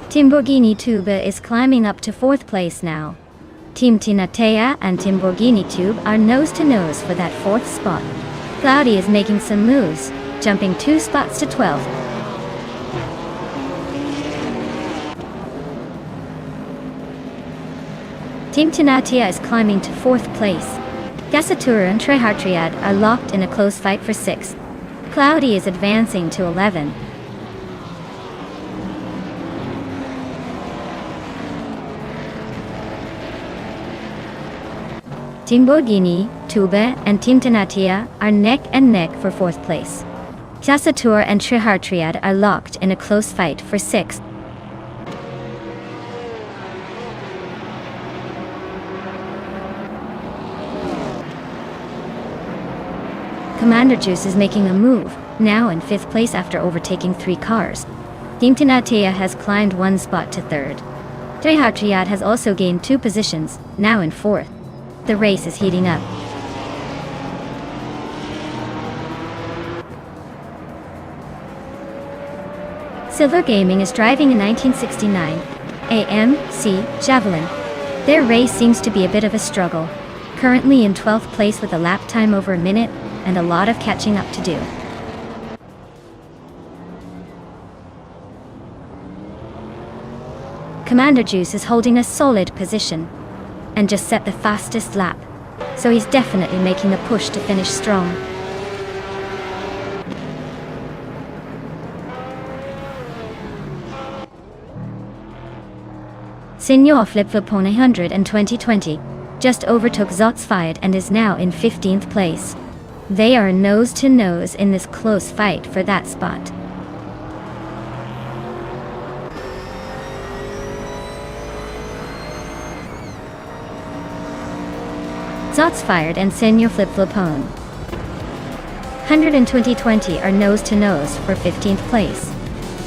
Timborghini Tuba is climbing up to 4th place now. Team Tinatea and Timborghini Tube are nose to nose for that 4th spot. Cloudy is making some moves, jumping 2 spots to 12th. Team Tinatea is climbing to 4th place. Gasatura and Triad are locked in a close fight for 6th. Cloudy is advancing to 11th. Timborghini, Tuba, and Team Tinatea are neck and neck for 4th place. Gasatura and Triad are locked in a close fight for 6th. Commander Juice is making a move, now in 5th place after overtaking 3 cars. Team Tinatea has climbed 1 spot to 3rd. Triad has also gained 2 positions, now in 4th. The race is heating up. Silver Gaming is driving a 1969 AMC Javelin. Their race seems to be a bit of a struggle, currently in 12th place with a lap time over a minute and a lot of catching up to do. Commander Juice is holding a solid position and just set the fastest lap, so he's definitely making a push to finish strong. Senor Flip-Flopon 100 in 2020 just overtook Zotsfired and is now in 15th place. They are nose to nose in this close fight for that spot. Zotsfired and Senor Flip-Flopon 100 in 2020 are nose to nose for 15th place.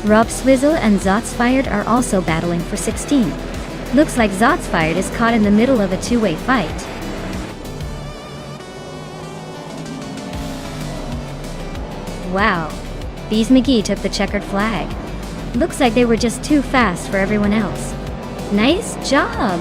Rob Swizzle and Zotsfired are also battling for 16th. Looks like Zotsfired is caught in the middle of a 2-way fight. Wow, Bees McGee took the checkered flag. Looks like they were just too fast for everyone else. Nice job!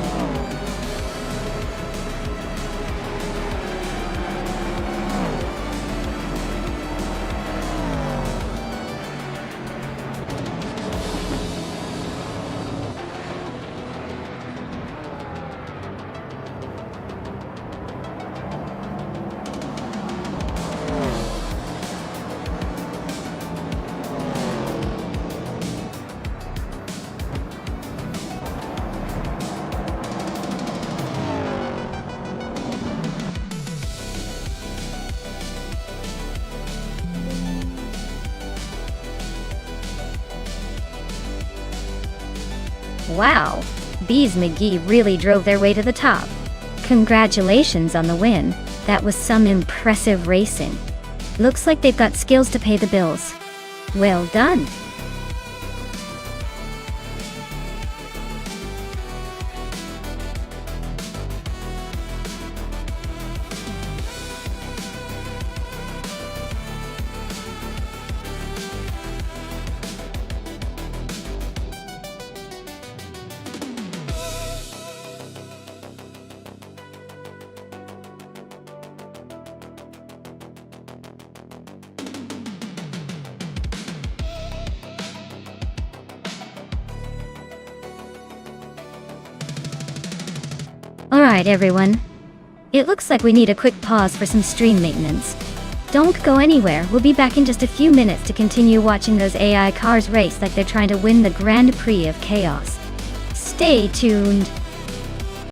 Wow, Bees McGee really drove their way to the top. Congratulations on the win. That was some impressive racing. Looks like they've got skills to pay the bills. Well done. Alright everyone. It looks like we need a quick pause for some stream maintenance. Don't go anywhere, we'll be back in just a few minutes to continue watching those AI cars race like they're trying to win the Grand Prix of Chaos. Stay tuned.